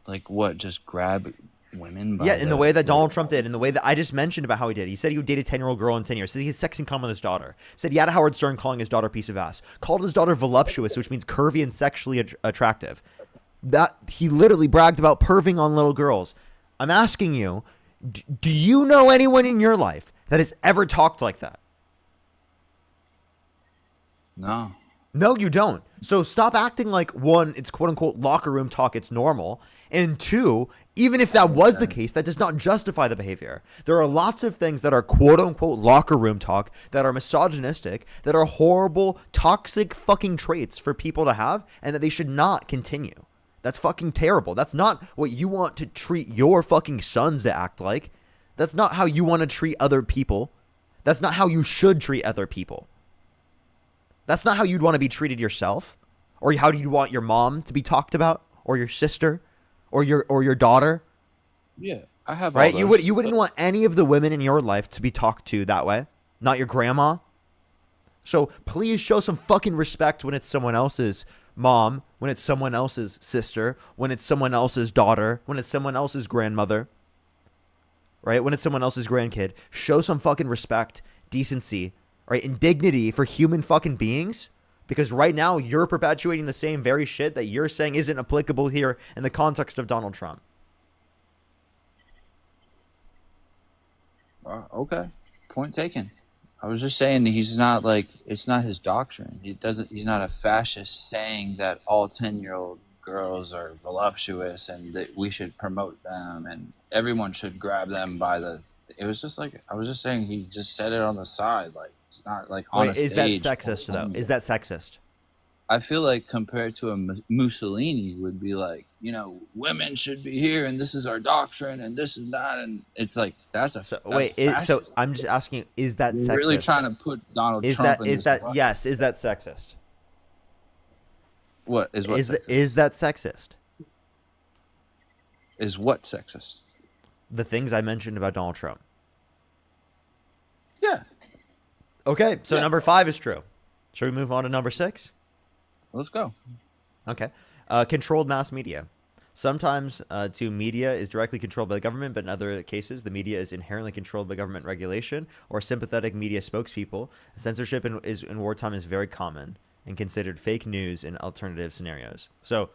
Like what? Just grab women? By Yeah, in the way that Donald Trump did, in the way that I just mentioned about how he did. He said he would date a 10-year-old girl in 10 years. Said he had sex in common with his daughter. Said he had Howard Stern calling his daughter a piece of ass. Called his daughter voluptuous, which means curvy and sexually attractive. That he literally bragged about perving on little girls. I'm asking you, do you know anyone in your life that has ever talked like that? No. No, you don't. So stop acting like, one, it's quote unquote locker room talk, it's normal. And two, even if that was the case, that does not justify the behavior. There are lots of things that are quote unquote locker room talk that are misogynistic, that are horrible, toxic fucking traits for people to have, and that they should not continue. That's fucking terrible. That's not what you want to treat your fucking sons to act like. That's not how you want to treat other people. That's not how you should treat other people. That's not how you'd want to be treated yourself. Or how do you want your mom to be talked about? Or your sister? Or your daughter? Yeah, I have. Right? All You those, wouldn't want any of the women in your life to be talked to that way. Not your grandma. So please show some fucking respect when it's someone else's mom, when it's someone else's sister, when it's someone else's daughter, when it's someone else's grandmother, right? When it's someone else's grandkid. Show some fucking respect, decency, right? And dignity for human fucking beings. Because right now you're perpetuating the same very shit that you're saying isn't applicable here in the context of Donald Trump. Okay, point taken. I was just saying he's not like, it's not his doctrine. He's not a fascist saying that all 10-year-old girls are voluptuous and that we should promote them and everyone should grab them by the. It was just like, I was just saying he just said it on the side, like it's not like on a Wait, stage. is that sexist though? Is that sexist? I feel like compared to a Mussolini would be like, you know, women should be here and this is our doctrine and this and that, and it's like that's a. So, that's wait, so fascist. I'm just asking you, is that You're sexist? really trying to put Donald Is Trump that in is this that bucket. yes? Is that sexist? What is what sexist? Is that sexist? Is what sexist? The things I mentioned about Donald Trump. Yeah. Okay, so Yeah. number 5 is true. Should we move on to number 6? Let's go. Okay. Controlled mass media. Sometimes to media is directly controlled by the government, but in other cases, the media is inherently controlled by government regulation or sympathetic media spokespeople. Censorship in wartime is very common and considered fake news in alternative scenarios. So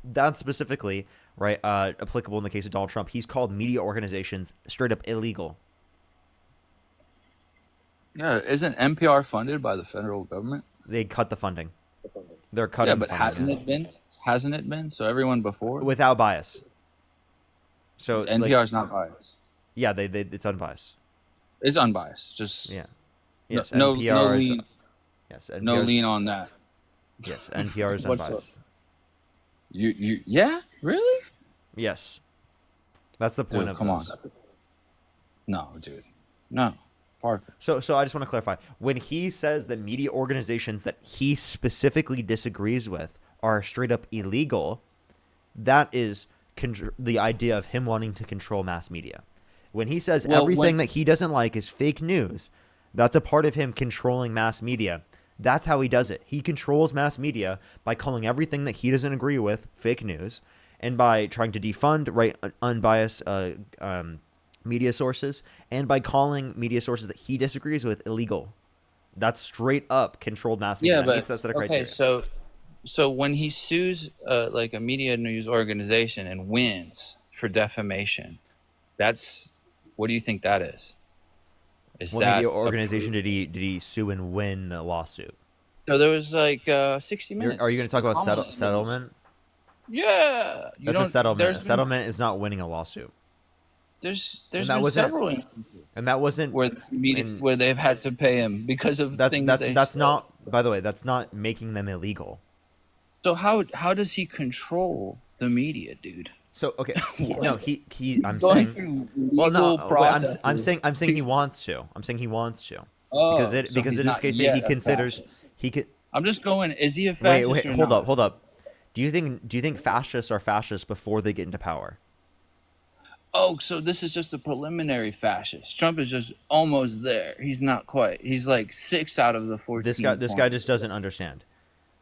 that's specifically right applicable in the case of Donald Trump. He's called media organizations straight up illegal. Yeah, isn't NPR funded by the federal government? They cut the funding. They're cutting. Yeah, but funding, hasn't it been? Hasn't it been? So everyone before without bias? So NPR is not biased. Yeah, they it's unbiased. It's unbiased. Just yeah. Yes, no NPR is, lean. Yes, No NPR is, lean on that. Yes, NPR is What's unbiased. You yeah, really? Yes, that's the point Dude, of come on. those. No, dude, no, Parker. So I just want to clarify. When he says that media organizations that he specifically disagrees with are straight up illegal, that is the idea of him wanting to control mass media. When he says everything that he doesn't like is fake news, that's a part of him controlling mass media. That's how he does it. He controls mass media by calling everything that he doesn't agree with fake news, and by trying to defund unbiased media sources, and by calling media sources that he disagrees with illegal. That's straight up controlled mass media. Yeah, That but meets that set of okay, criteria. so when he sues like a media news organization and wins for defamation, that's what do you think that is? Is What that media organization did he sue and win the lawsuit? So there was like 60 Minutes. Are you going to talk about Kamala- settlement? Yeah, you That's don't. a settlement. A There's been, settlement is not winning a lawsuit. there's that been wasn't- several instances And that wasn't where where they've had to pay him because of things they that's said. not, by the way, that's not making them illegal. So how does he control the media, dude? So okay, He's I'm going saying, through well, no, legal wait, processes. I'm saying he wants to. I'm saying he wants to. Oh, because it so because he's it is not case yet that he a considers fascist. he could. I'm just going. Is he a Wait, fascist? or hold not? up, hold up. Do you think fascists are fascists before they get into power? Oh, so this is just a preliminary fascist. Trump is just almost there. He's not quite. He's like 6 out of the 14. This guy just doesn't understand.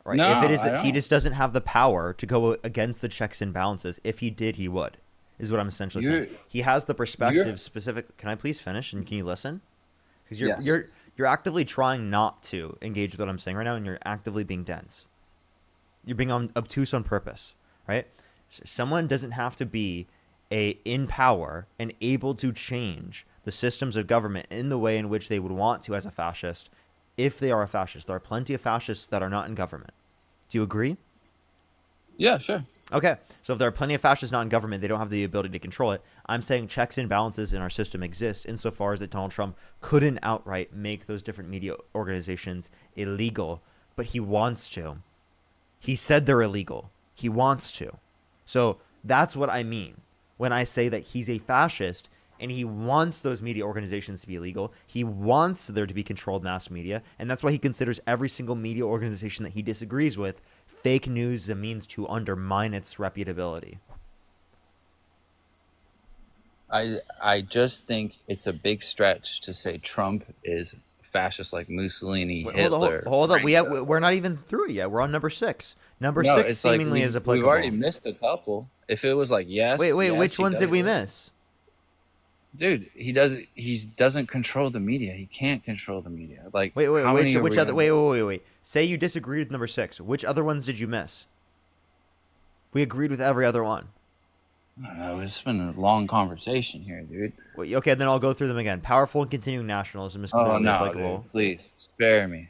Right? No, if it is I that he don't. just doesn't have the power to go against the checks and balances. If he did, he would. Is what I'm essentially saying. He has the perspective specific. Can I please finish and can you listen? Because Yes. you're actively trying not to engage with what I'm saying right now, and you're actively being dense. You're being obtuse on purpose, right? Someone doesn't have to be in power and able to change the systems of government in the way in which they would want to as a fascist if they are a fascist. There are plenty of fascists that are not in government. Do you agree? Yeah, sure. Okay, so if there are plenty of fascists not in government, they don't have the ability to control it. I'm saying checks and balances in our system exist insofar as that Donald Trump couldn't outright make those different media organizations illegal, but he wants to. He said they're illegal. He wants to. So that's what I mean when I say that he's a fascist and he wants those media organizations to be illegal. He wants there to be controlled mass media, and that's why he considers every single media organization that he disagrees with fake news as a means to undermine its reputability. I just think it's a big stretch to say Trump is fascist like Mussolini, Hitler. Hold up. Franco. We're not even through it yet. We're on number 6. Number No, 6 it's like seemingly is applicable. We've already missed a couple. If it was like yes, Wait, yes, which he ones does did we it. miss? Dude, he doesn't control the media. He can't control the media. Like Wait, how many are which we other? gonna- Wait. Say you disagreed with number 6. Which other ones did you miss? We agreed with every other one. I don't know. It's been a long conversation here, dude. Wait, okay, then I'll go through them again. Powerful and continuing nationalism is Oh clearly no, applicable. dude, please spare me,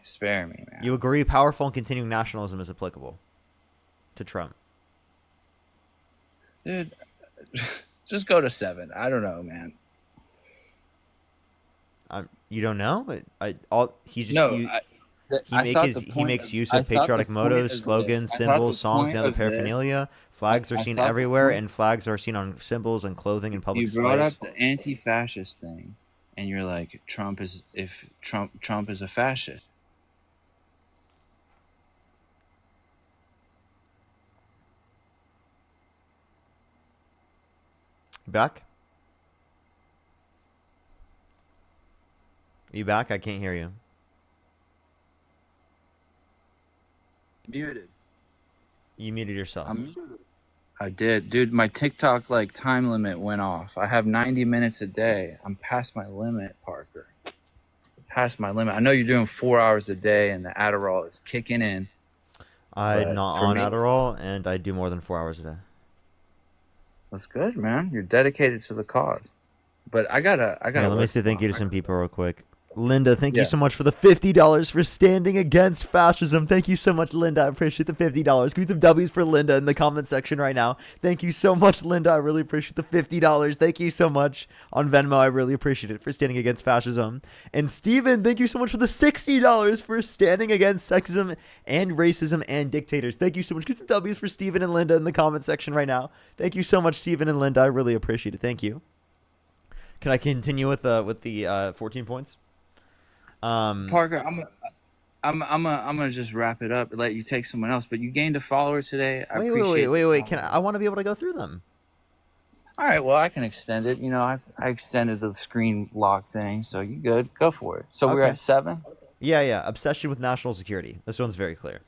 man. You agree powerful and continuing nationalism is applicable to Trump. Dude, just go to 7. I don't know, man. You don't know? He makes use of patriotic mottos, slogans, symbols, songs, and other paraphernalia. Flags are seen everywhere, and flags are seen on symbols and clothing and public You brought displays. up the anti-fascist thing, and you're like, Trump is a fascist. Back? Are you back? I can't hear you. Muted. You muted yourself. I did, dude. My TikTok like time limit went off. I have 90 minutes a day. I'm past my limit, Parker. Past my limit. I know you're doing 4 hours a day, and the Adderall is kicking in. I'm But not for on me- Adderall, and I do more than 4 hours a day. That's good, man. You're dedicated to the cause. But I gotta. Yeah, let me say thank you to some people real quick. Linda, thank Yeah. you so much for the $50 for standing against fascism. Thank you so much, Linda. I appreciate the $50. Give me some W's for Linda in the comment section right now. Thank you so much, Linda. I really appreciate the $50. Thank you so much on Venmo. I really appreciate it for standing against fascism. And Steven, thank you so much for the $60 for standing against sexism and racism and dictators. Thank you so much. Give some W's for Steven and Linda in the comment section right now. Thank you so much, Steven and Linda. I really appreciate it. Thank you. Can I continue with the 14 points? Parker, I'm gonna just wrap it up and let you take someone else. But you gained a follower today. I appreciate Wait. I want to be able to go through them. All right, well, I can extend it. You know, I extended the screen lock thing, so you good. Go for it. So we're Okay. at 7. Yeah. Obsession with national security. This one's very clear.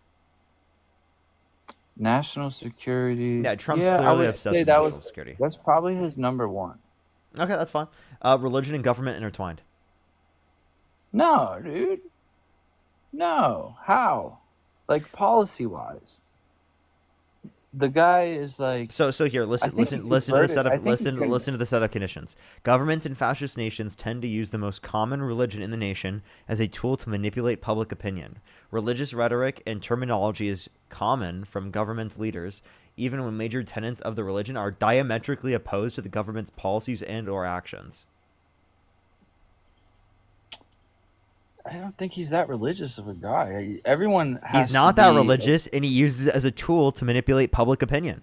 National security. Yeah, Trump's I clearly would obsessed say with that national was, security. That's probably his number 1. Okay, that's fine. Religion and government intertwined. No, dude. No. How? Like policy wise. The guy is like So here, listen to the set of conditions. Governments in fascist nations tend to use the most common religion in the nation as a tool to manipulate public opinion. Religious rhetoric and terminology is common from government leaders, even when major tenets of the religion are diametrically opposed to the government's policies and or actions. I don't think he's that religious of a guy. Everyone has He's not to that be- religious, and he uses it as a tool to manipulate public opinion.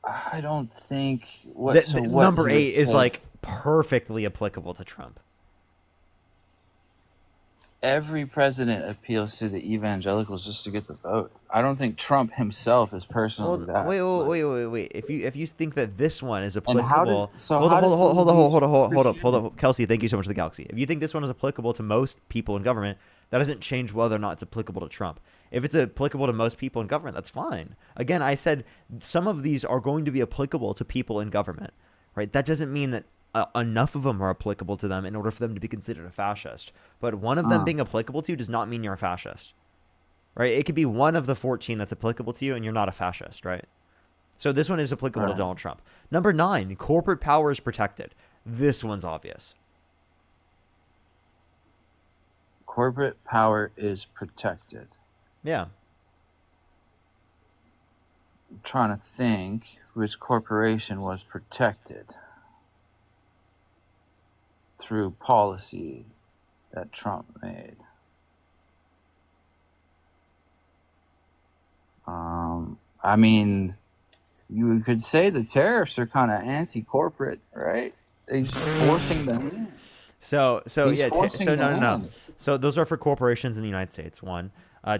I don't think Number you 8 would is say- like perfectly applicable to Trump. every president appeals to the evangelicals just to get the vote. I don't think Trump himself is personally that. Wait. If you think that this one is And how did- applicable, so hold how up, does hold up, Kelsey. Thank you so much for the galaxy. If you think this one is applicable to most people in government, that doesn't change whether or not it's applicable to Trump. If it's applicable to most people in government, that's fine. Again, I said some of these are going to be applicable to people in government, right? That doesn't mean that enough of them are applicable to them in order for them to be considered a fascist. But one of them being applicable to you does not mean you're a fascist, right? It could be one of the 14 that's applicable to you and you're not a fascist, right? So this one is applicable to Donald Trump. Number 9, corporate power is protected. This one's obvious. Corporate power is protected. Yeah. I'm trying to think which corporation was protected through policy that Trump made. I mean, you could say the tariffs are kind of anti-corporate, right? He's forcing them. So He's forcing them no. in. So those are for corporations in the United States. 1.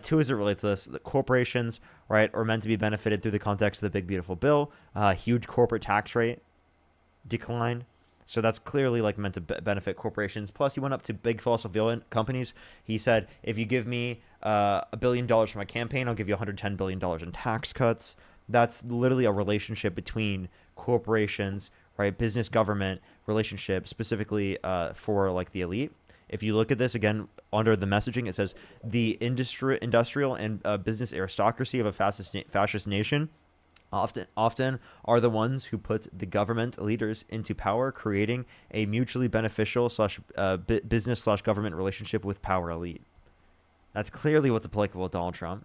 2, as it relates to this, the corporations, right, are meant to be benefited through the context of the big beautiful bill. Huge corporate tax rate decline. So that's clearly like meant to benefit corporations. Plus, he went up to big fossil fuel companies. He said, if you give me $1 billion for my campaign, I'll give you $110 billion in tax cuts. That's literally a relationship between corporations, right? Business government relationship, specifically for like the elite. If you look at this again under the messaging, it says the industrial and business aristocracy of a fascist nation often are the ones who put the government leaders into power, creating a mutually beneficial business/government relationship with power elite. That's clearly what's applicable to Donald Trump.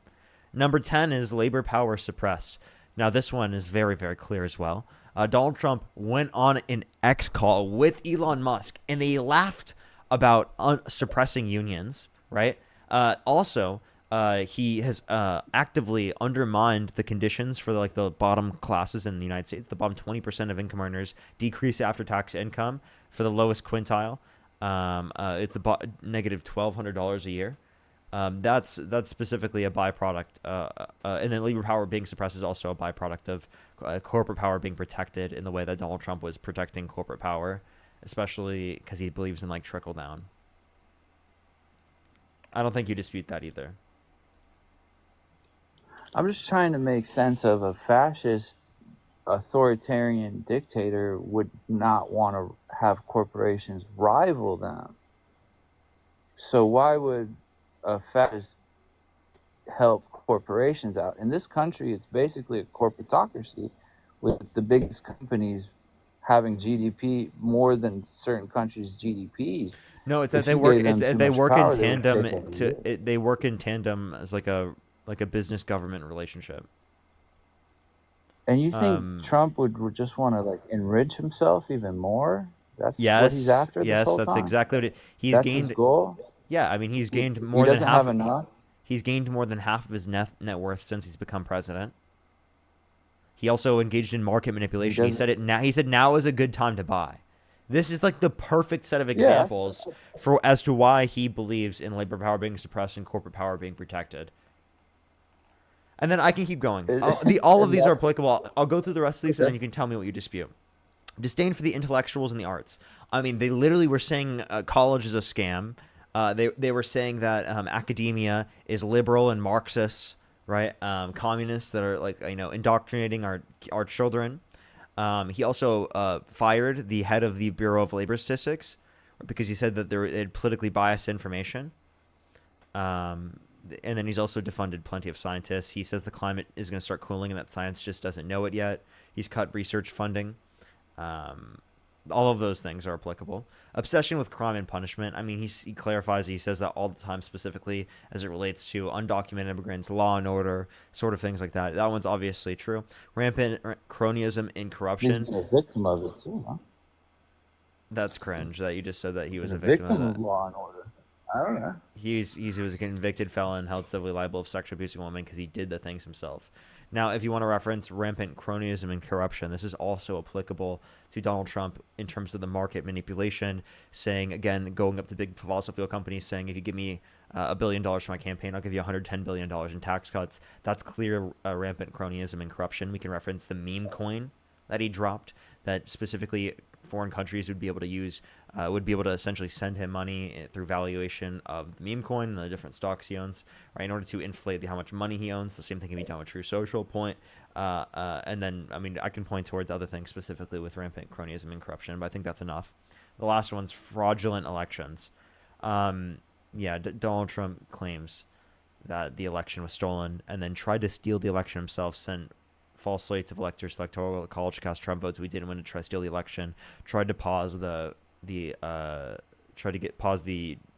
Number 10 is labor power suppressed. Now this one is very, very clear as well. Donald Trump went on an X call with Elon Musk, and they laughed about suppressing unions, right? He has actively undermined the conditions for the bottom classes in the United States. The bottom 20% of income earners decrease after-tax income for the lowest quintile. It's negative $1,200 a year. That's specifically a byproduct. And then labor power being suppressed is also a byproduct of corporate power being protected in the way that Donald Trump was protecting corporate power, especially because he believes in trickle down. I don't think you dispute that either. I'm just trying to make sense of a fascist authoritarian dictator would not want to have corporations rival them. So why would a fascist help corporations out? In this country, it's basically a corporatocracy with the biggest companies having GDP more than certain countries' GDPs. No, it's If that they you work. gave them It's too they much work power, in they would tandem take over to. you. They work in tandem as like a business government relationship. And you think Um, Trump would just want to like enrich himself even more? That's what he's yes, after this yes, whole that's time. exactly what he's That's his gained. goal. Yeah, I mean he's gained He more than doesn't half. have enough. He's gained more than half of his net worth since he's become president. He also engaged in market He manipulation. He doesn't. said it now. He said now is a good time to buy. This is like the perfect set of Yeah. examples for as to why he believes in labor power being suppressed and corporate power being protected. And then I can keep going. All of And these are that's applicable. I'll go through the rest of these, and then okay. you can tell me what you dispute. Disdain for the intellectuals and the arts. I mean, they literally were saying college is a scam. They were saying that academia is liberal and Marxist, right? Communists that are like indoctrinating our children. He also fired the head of the Bureau of Labor Statistics because he said that they had politically biased information. And then he's also defunded plenty of scientists. He says the climate is going to start cooling and that science just doesn't know it yet. He's cut research funding. All of those things are applicable. Obsession with crime and punishment. I mean, he clarifies. He says that all the time, specifically as it relates to undocumented immigrants, law and order, sort of things like that. That one's obviously true. Rampant cronyism and He's corruption. been a victim of it too, huh? That's cringe that you just said that he was A a victim of victim that. of law and order. I don't know. He was a convicted felon held civilly liable of sexually abusing a woman because he did the things himself. Now, if you want to reference rampant cronyism and corruption, this is also applicable to Donald Trump in terms of the market manipulation, saying, again, going up to big fossil fuel companies, saying, if you give me $1 billion for my campaign, I'll give you $110 billion in tax cuts. That's clear rampant cronyism and corruption. We can reference the meme coin that he dropped that specifically foreign countries would be able to use, would be able to essentially send him money through valuation of the meme coin and the different stocks he owns, right, in order to inflate how much money he owns. The same thing can be done with True Social Point. And then, I mean, I can point towards other things specifically with rampant cronyism and corruption, but I think that's enough. The last one's fraudulent elections. Donald Trump claims that the election was stolen and then tried to steal the election himself, sent false slates of electors to electoral college to cast Trump votes. We didn't win to try to steal the election. Tried to pause the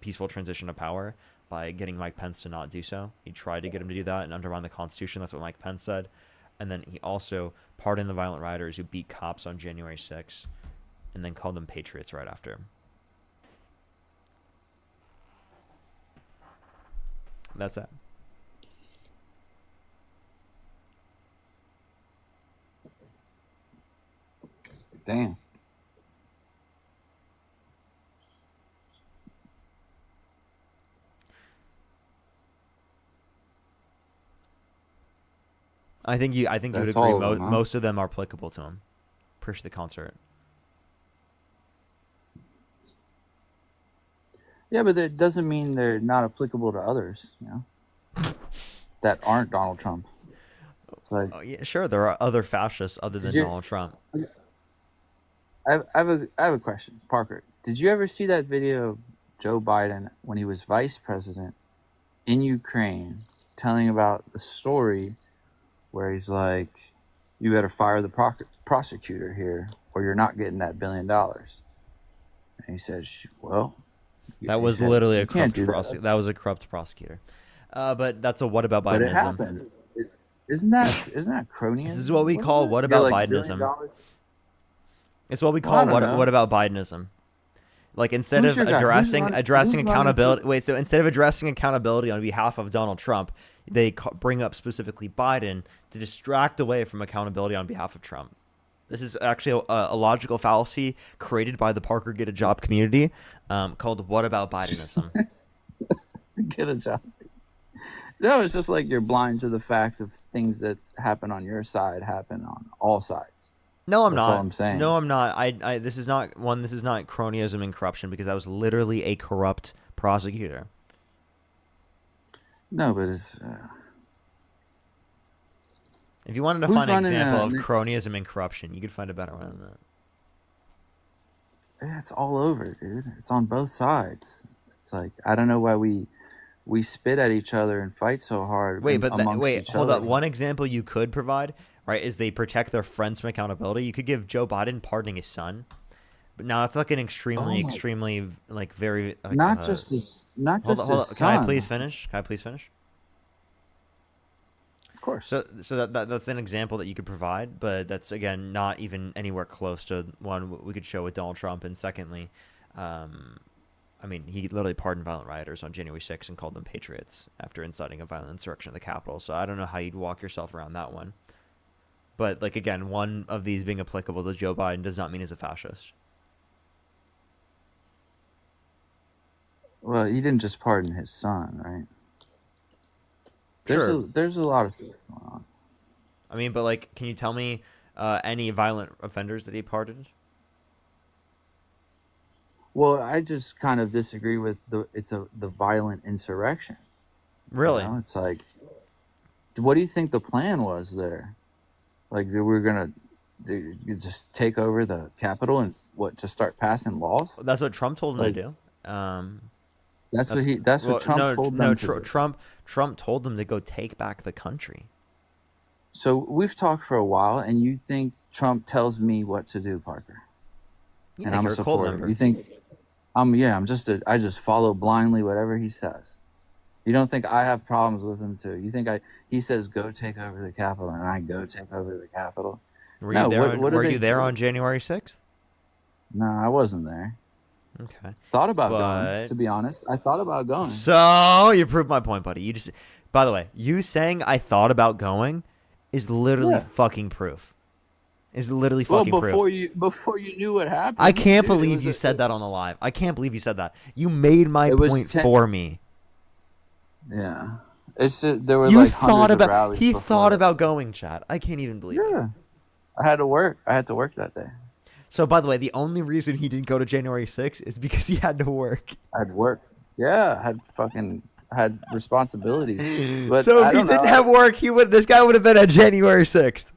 peaceful transition of power by getting Mike Pence to not do so. He tried to get him to do that and undermine the Constitution. That's what Mike Pence said. And then he also pardoned the violent rioters who beat cops on January 6th and then called them patriots right after. That's it. Damn. I think you would That's agree. all of them, huh? Most of them are applicable to him. Appreciate the concert. Yeah, but that doesn't mean they're not applicable to others, that aren't Donald Trump. It's like, Oh, yeah, sure. There are other fascists other than Did you- Donald Trump. I have a question, Parker. Did you ever see that video of Joe Biden when he was vice president in Ukraine, telling about the story where he's like, "You better fire the prosecutor here, or you're not getting that $1 billion." And he said, "Well." That he was said, literally a "You can't corrupt do that." prosecutor. That was a corrupt prosecutor. But that's a what about But it Bidenism? happened. Isn't that cronyism? This is what we Wasn't call it? what You're about like $1 billion? Bidenism. It's what we Well, I call don't know. what about Bidenism. Like instead Who's of your guy? addressing Who's running accountability, for- wait. So instead of addressing accountability on behalf of Donald Trump, they bring up specifically Biden to distract away from accountability on behalf of Trump. This is actually a logical fallacy created by the Parker Get a Job community, called "What About Bidenism." Get a job. No, it's just like you're blind to the fact of things that happen on your side happen on all sides. No, I'm That's not. all I'm saying. No, I'm not. This is not This is not cronyism and corruption because that was literally a corrupt prosecutor. No, but it's If you wanted to Who's find an running, example of Nick? cronyism and corruption, you could find a better one than that. yeah, it's all over, dude. It's on both sides. It's like I don't know why we spit at each other and fight so hard. Wait, but amongst wait, each hold other. up. One example you could provide, right, is they protect their friends from accountability. You could give Joe Biden pardoning his son, but now it's like an extremely, like very. Like, Not just his, not hold just on, his Can son. I please finish? Can I please finish? Of course. So that's an example that you could provide, but that's again not even anywhere close to one we could show with Donald Trump. And secondly, I mean, he literally pardoned violent rioters on January 6th and called them patriots after inciting a violent insurrection at the Capitol. So I don't know how you'd walk yourself around that one. But like again, one of these being applicable to Joe Biden does not mean he's a fascist. Well, he didn't just pardon his son, right? Sure. There's a lot of stuff going on. I mean, but like, can you tell me any violent offenders that he pardoned? Well, I just kind of disagree with the violent insurrection. Really? You know? It's like, what do you think the plan was there? Like they were gonna just take over the Capitol and just start passing laws? That's what Trump told him Like, to do. That's what Trump told them to do. Trump told them to go take back the country. So we've talked for a while, and you think Trump tells me what to do, Parker? Yeah, And I'm a you're a cult supporter. member. You think I just follow blindly whatever he says. You don't think I have problems with him too? You think he says go take over the Capitol, and I go take over the Capitol? Were No, you there? what do Were they you there do? on January 6th? No, I wasn't there. Okay. Thought about going. But- To be honest, I thought about going. So you proved my point, buddy. You just, by the way, you saying I thought about going is literally Yeah. fucking proof. Is literally Well, fucking before proof. you knew what happened. I can't dude, it believe was you a- said that on the live. I can't believe you said that. You made my It was point 10 for me. Yeah, it's just, there were You like thought hundreds of about. rallies. He before thought that. about going, Chad. I can't even believe it. Yeah, I had to work. I had to work that day. So, by the way, the only reason he didn't go to January 6th is because he had to work. I had to work. Yeah, I had responsibilities. But So I if he don't didn't know. have work, this guy would have been at January 6th.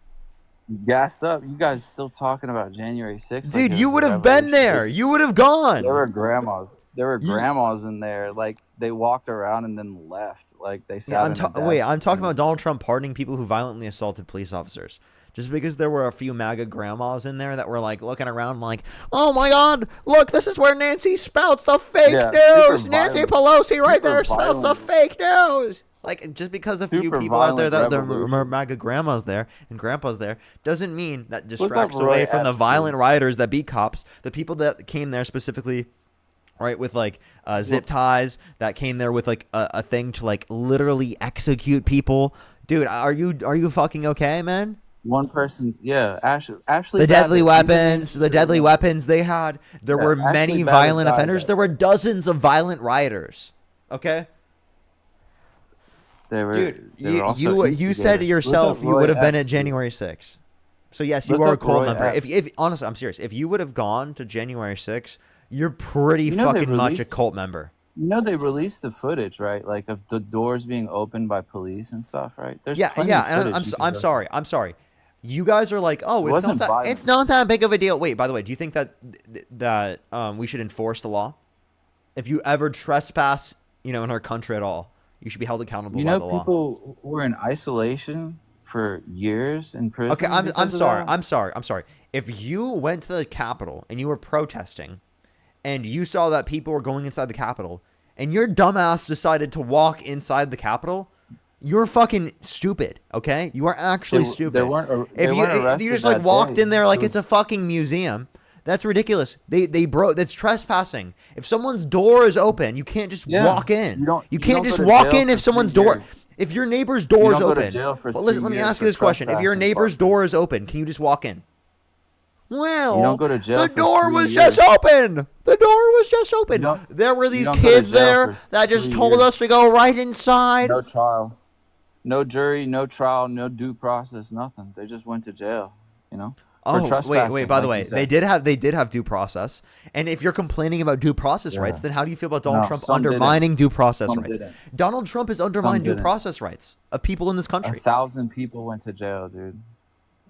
Gassed up. You guys still talking about January 6th? Dude, you would have been there. You would have gone. There were grandmas. There were grandmas in there. Like they walked around and then left. Like they sat. Yeah, in a wait, desk I'm talking and- about Donald Trump pardoning people who violently assaulted police officers. Just because there were a few MAGA grandmas in there that were like looking around like, oh my God, look, this is where Nancy spouts the fake Yeah, news. super Nancy violent. Pelosi right Super there spouts the violent. fake news. Like, just because a few Super people out there that violent there are revolution. MAGA grandmas there and grandpas there doesn't mean that up distracts Roy away from the Epstein. violent rioters that beat cops, the people that came there specifically, right, with like zip ties, that came there with like a thing to like literally execute people. Dude, are you fucking okay, man? One person, yeah, Ashley. The deadly Babbitt, weapons, the deadly weapons they had. There Yeah, were Ashley many Babbitt violent died offenders. that There were dozens of violent rioters. Okay, They were, dude, they were also you said instigators. yourself Look up you Roy would have been at Epstein. January 6th. So yes, you Look are a up cult Roy member. If Epstein. honestly, I'm serious. If you would have gone to January 6th, you're pretty You know they fucking much a released- cult member. You know they released the footage, right? Like of the doors being opened by police and stuff, right? There's Yeah, plenty yeah. of And footage you can I'm go- sorry. I'm sorry. You guys are like, oh, It wasn't violent. it's not that big of a deal. Wait, by the way, do you think that we should enforce the law? If you ever trespass, in our country at all, you should be held accountable You by know, the law. people were in isolation for years in prison. Okay, I'm because of sorry. that. I'm sorry. If you went to the Capitol and you were protesting, and you saw that people were going inside the Capitol, and your dumbass decided to walk inside the Capitol, you're fucking stupid. Okay, you are actually They stupid. weren't. If They you weren't arrested you just like that walked day. in there like It it's a fucking museum, that's ridiculous. They broke. That's trespassing. If someone's door is open, you can't just Yeah, walk in. you don't- you can't don't just go to walk jail in if for someone's 3 door. years. If your neighbor's door is don't go to open. jail for But listen, 3 let me years ask you for this question: If your trespassing, neighbor's Parker. door is open, can you just walk in? Well, You don't go to jail the for door 3 was years. just open. The door was just open. You don't- There were you these don't go to kids jail there for that just 3 told years. us to go right inside. No trial, no jury, no trial, no due process, nothing. They just went to jail. You know. Oh, wait. trespassing, By the like you way, said. they did have due process. And if you're complaining about due process rights, then how do you feel about Donald No, Trump some didn't. undermining due process Some rights? didn't. Donald Trump has undermined due didn't. process rights of people in this country. 1,000 people went to jail, dude.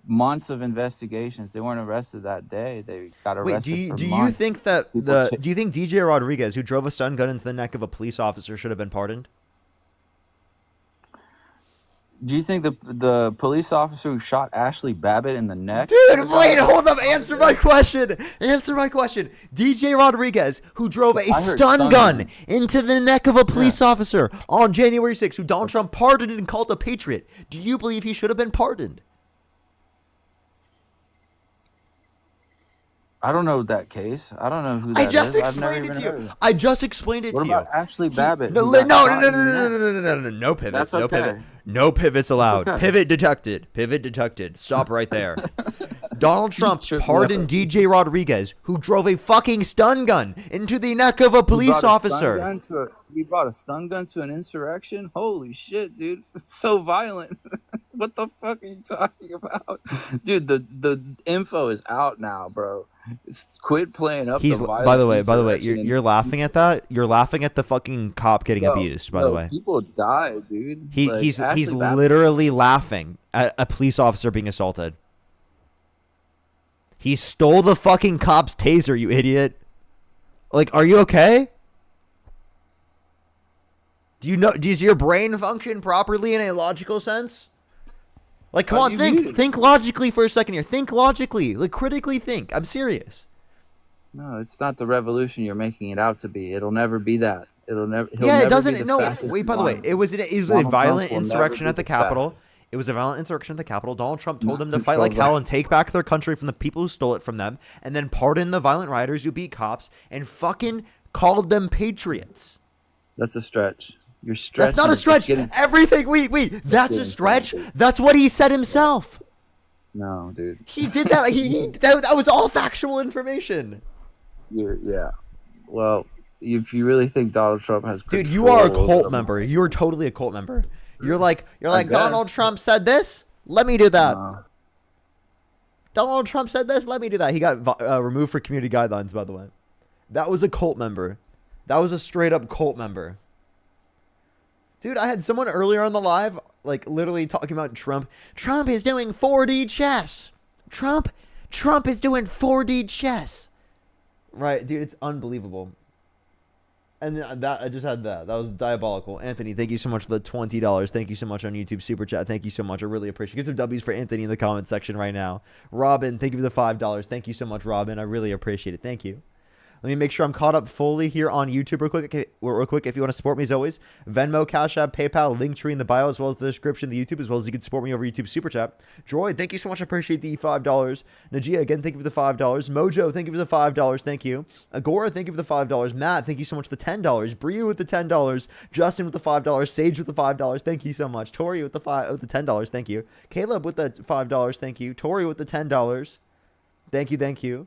Months of investigations. They weren't arrested that day. They got Wait, arrested for do you months. think that People do you think DJ Rodriguez, who drove a stun gun into the neck of a police officer, should have been pardoned? Do you think the police officer who shot Ashley Babbitt in the neck? Dude, wait, hold up. Answer my question. Answer my question. DJ Rodriguez, who drove a I heard stun stun gun gun. into the neck of a police officer on January 6th, who Donald Trump pardoned and called a patriot, do you believe he should have been pardoned? I don't know that case. I don't know who that I is. just I've never explained it even to heard you. of it. I just explained it What to you. about Ashley Babbitt? No, who no, got no, shot no, in the neck? no pivots. That's No okay. pivot. No pivots allowed. okay. Pivot detected. Pivot detected. Stop right there. Donald Trump tripped me pardoned up. DJ Rodriguez, who drove a fucking stun gun into the neck of a police officer. He brought a stun gun to an insurrection? Holy shit, dude. It's so violent. What the fuck are you talking about? Dude, the info is out now, bro. Quit playing up He's the violent by the way, insurrection you're laughing at that. You're laughing at the fucking cop getting Yo, abused. By the way, people died, dude. he's Ashley Babbitt- literally laughing at a police officer being assaulted. He stole the fucking cop's taser, you idiot. Like, are you okay? Does your brain function properly in a logical sense? Like, come Are on, you think muted? think logically for a second here. Think logically. Like, critically think. I'm serious. No, it's not the revolution you're making it out to be. It'll never be that. It'll never. He'll Yeah, never it be doesn't. the No, fascist wait. By the way, one. it was a Donald Trump violent will never insurrection be at the the Capitol. fascist. It was a violent insurrection at the Capitol. Donald Trump told them to Not fight like controlled hell by- and take back their country from the people who stole it from them, and then pardon the violent rioters who beat cops and fucking called them patriots. That's a stretch. You're stretching. That's not a It's stretch. getting- Everything. Wait. That's a getting stretch. stretchy. That's what he said himself. No, dude. He did that. That was all factual information. Yeah. Well, if you really think Donald Trump has Dude, you are a control over cult the- member. You are totally a cult member. You're like guess. Donald Trump said this. Let me do that. No. Donald Trump said this. Let me do that. He got removed for community guidelines. By the way, that was a cult member. That was a straight up cult member. Dude, I had someone earlier on the live, like literally talking about Trump. Trump is doing 4D chess. Trump is doing 4D chess. Right, dude, it's unbelievable. And that I just had that. That was diabolical. Anthony, thank you so much for the $20. Thank you so much on YouTube Super Chat. Thank you so much. I really appreciate it. Get some W's for Anthony in the comment section right now. Robin, thank you for the $5. Thank you so much, Robin. I really appreciate it. Thank you. Let me make sure I'm caught up fully here on YouTube real quick. If you want to support me as always, Venmo, Cash App, PayPal, Linktree in the bio, as well as the description of the YouTube, as well as you can support me over YouTube Super Chat. Droid, thank you so much. I appreciate the $5. Najia, again, thank you for the $5. Mojo, thank you for the $5. Thank you. Agora, thank you for the $5. Matt, thank you so much for the $10. Bria with the $10. Justin with the $5. Sage with the $5. Thank you so much. Tori with the $10. Thank you. Caleb with the $5. Thank you. Tori with the $10. Thank you.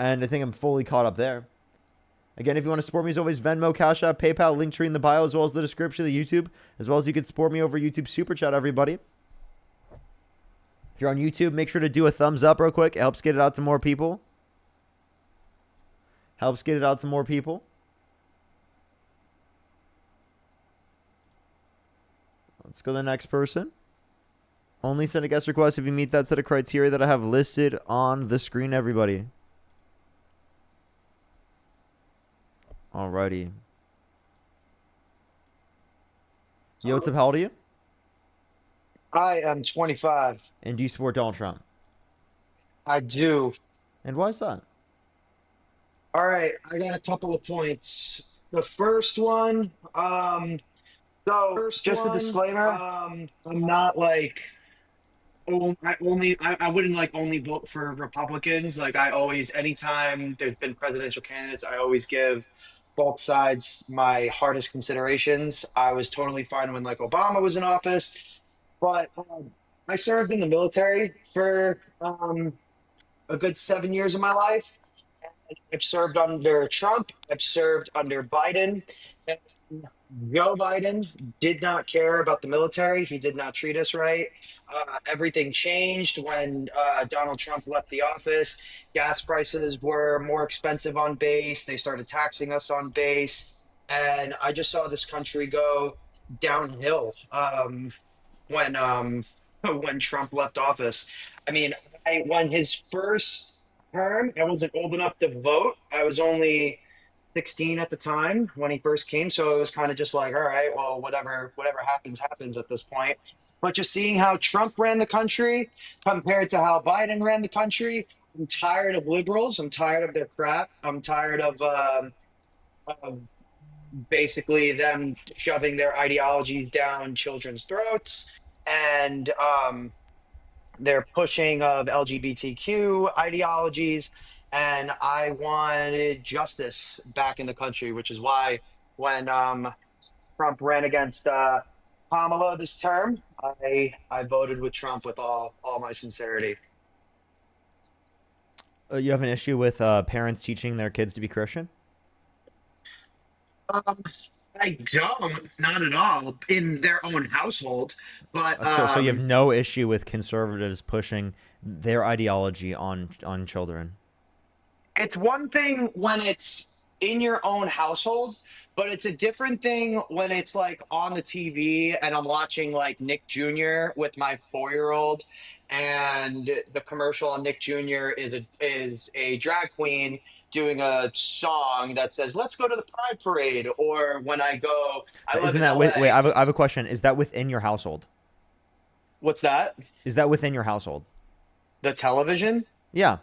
And I think I'm fully caught up there. Again, if you want to support me as always, Venmo, Cash App, PayPal, Linktree in the bio, as well as the description of the YouTube, as well as you can support me over YouTube Super Chat, everybody. If you're on YouTube, make sure to do a thumbs up real quick. It helps get it out to more people. Let's go to the next person. Only send a guest request if you meet that set of criteria that I have listed on the screen, everybody. Alrighty. Yo, what's up? How old are you? I am 25. And do you support Donald Trump? I do. And why is that? All right, I got a couple of points. The first one, just a disclaimer, I'm not like, I wouldn't like only vote for Republicans. Like I always, anytime there's been presidential candidates, I always give both sides my hardest considerations. I was totally fine when like Obama was in office, but I served in the military for a good 7 years of my life. I've served under Trump. I've served under Biden. And Joe Biden did not care about the military. He did not treat us right. Everything changed when Donald Trump left the office. Gas prices were more expensive on base. They started taxing us on base. And I just saw this country go downhill when when Trump left office. I mean, when his first term, I wasn't old enough to vote. I was only 16 at the time when he first came, so it was kind of just like, all right, well, whatever happens happens at this point. But just seeing how Trump ran the country compared to how Biden ran the country, I'm tired of liberals. I'm tired of their crap. I'm tired of basically them shoving their ideologies down children's throats, and they're pushing of LGBTQ ideologies. And I wanted justice back in the country, which is why when Trump ran against Kamala this term, I voted with Trump with all my sincerity. You have an issue with parents teaching their kids to be Christian? I don't, not at all, in their own household. But So you have no issue with conservatives pushing their ideology on children? it's one thing when it's in your own household, but it's a different thing when it's like on the TV and I'm watching like Nick Jr. with my 4-year-old, and the commercial on Nick Jr. is a drag queen doing a song that says "Let's go to the Pride Parade," or when I go, I live Isn't in that LA. wait? I have a question. Is that within your household? What's that? Is that within your household? The television? Yeah.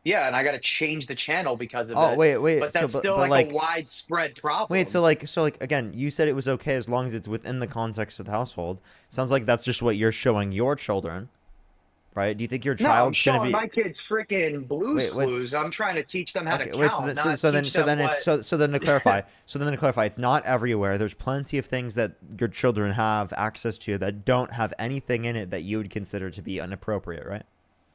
Yeah, and I got to change the channel because of Oh it. wait. But So that's but still but like like a widespread problem. wait. So like again, you said it was okay as long as it's within the context of the household. Sounds like that's just what you're showing your children, right? Do you think your No, I'm child's gonna showing be? my kids freaking Blues Wait, what's Clues. I'm trying to teach them how to Okay, wait, count, so, not so then teach so them then what. it's so then to clarify, it's not everywhere. There's plenty of things that your children have access to that don't have anything in it that you would consider to be inappropriate, right?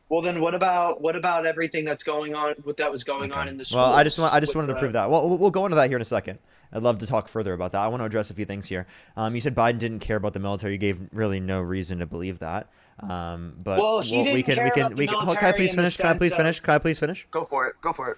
Well, then what about everything that's going on? What that was going on in the schools? Well, I just with wanted to the- prove that. Well, we'll go into that here in a second. I'd love to talk further about that. I want to address a few things here. You said Biden didn't care about the military. You gave really no reason to believe that. But Well, he didn't care about the can I military please in the finish? Can I please sense finish? of- Can I please finish? Go for it. Go for it.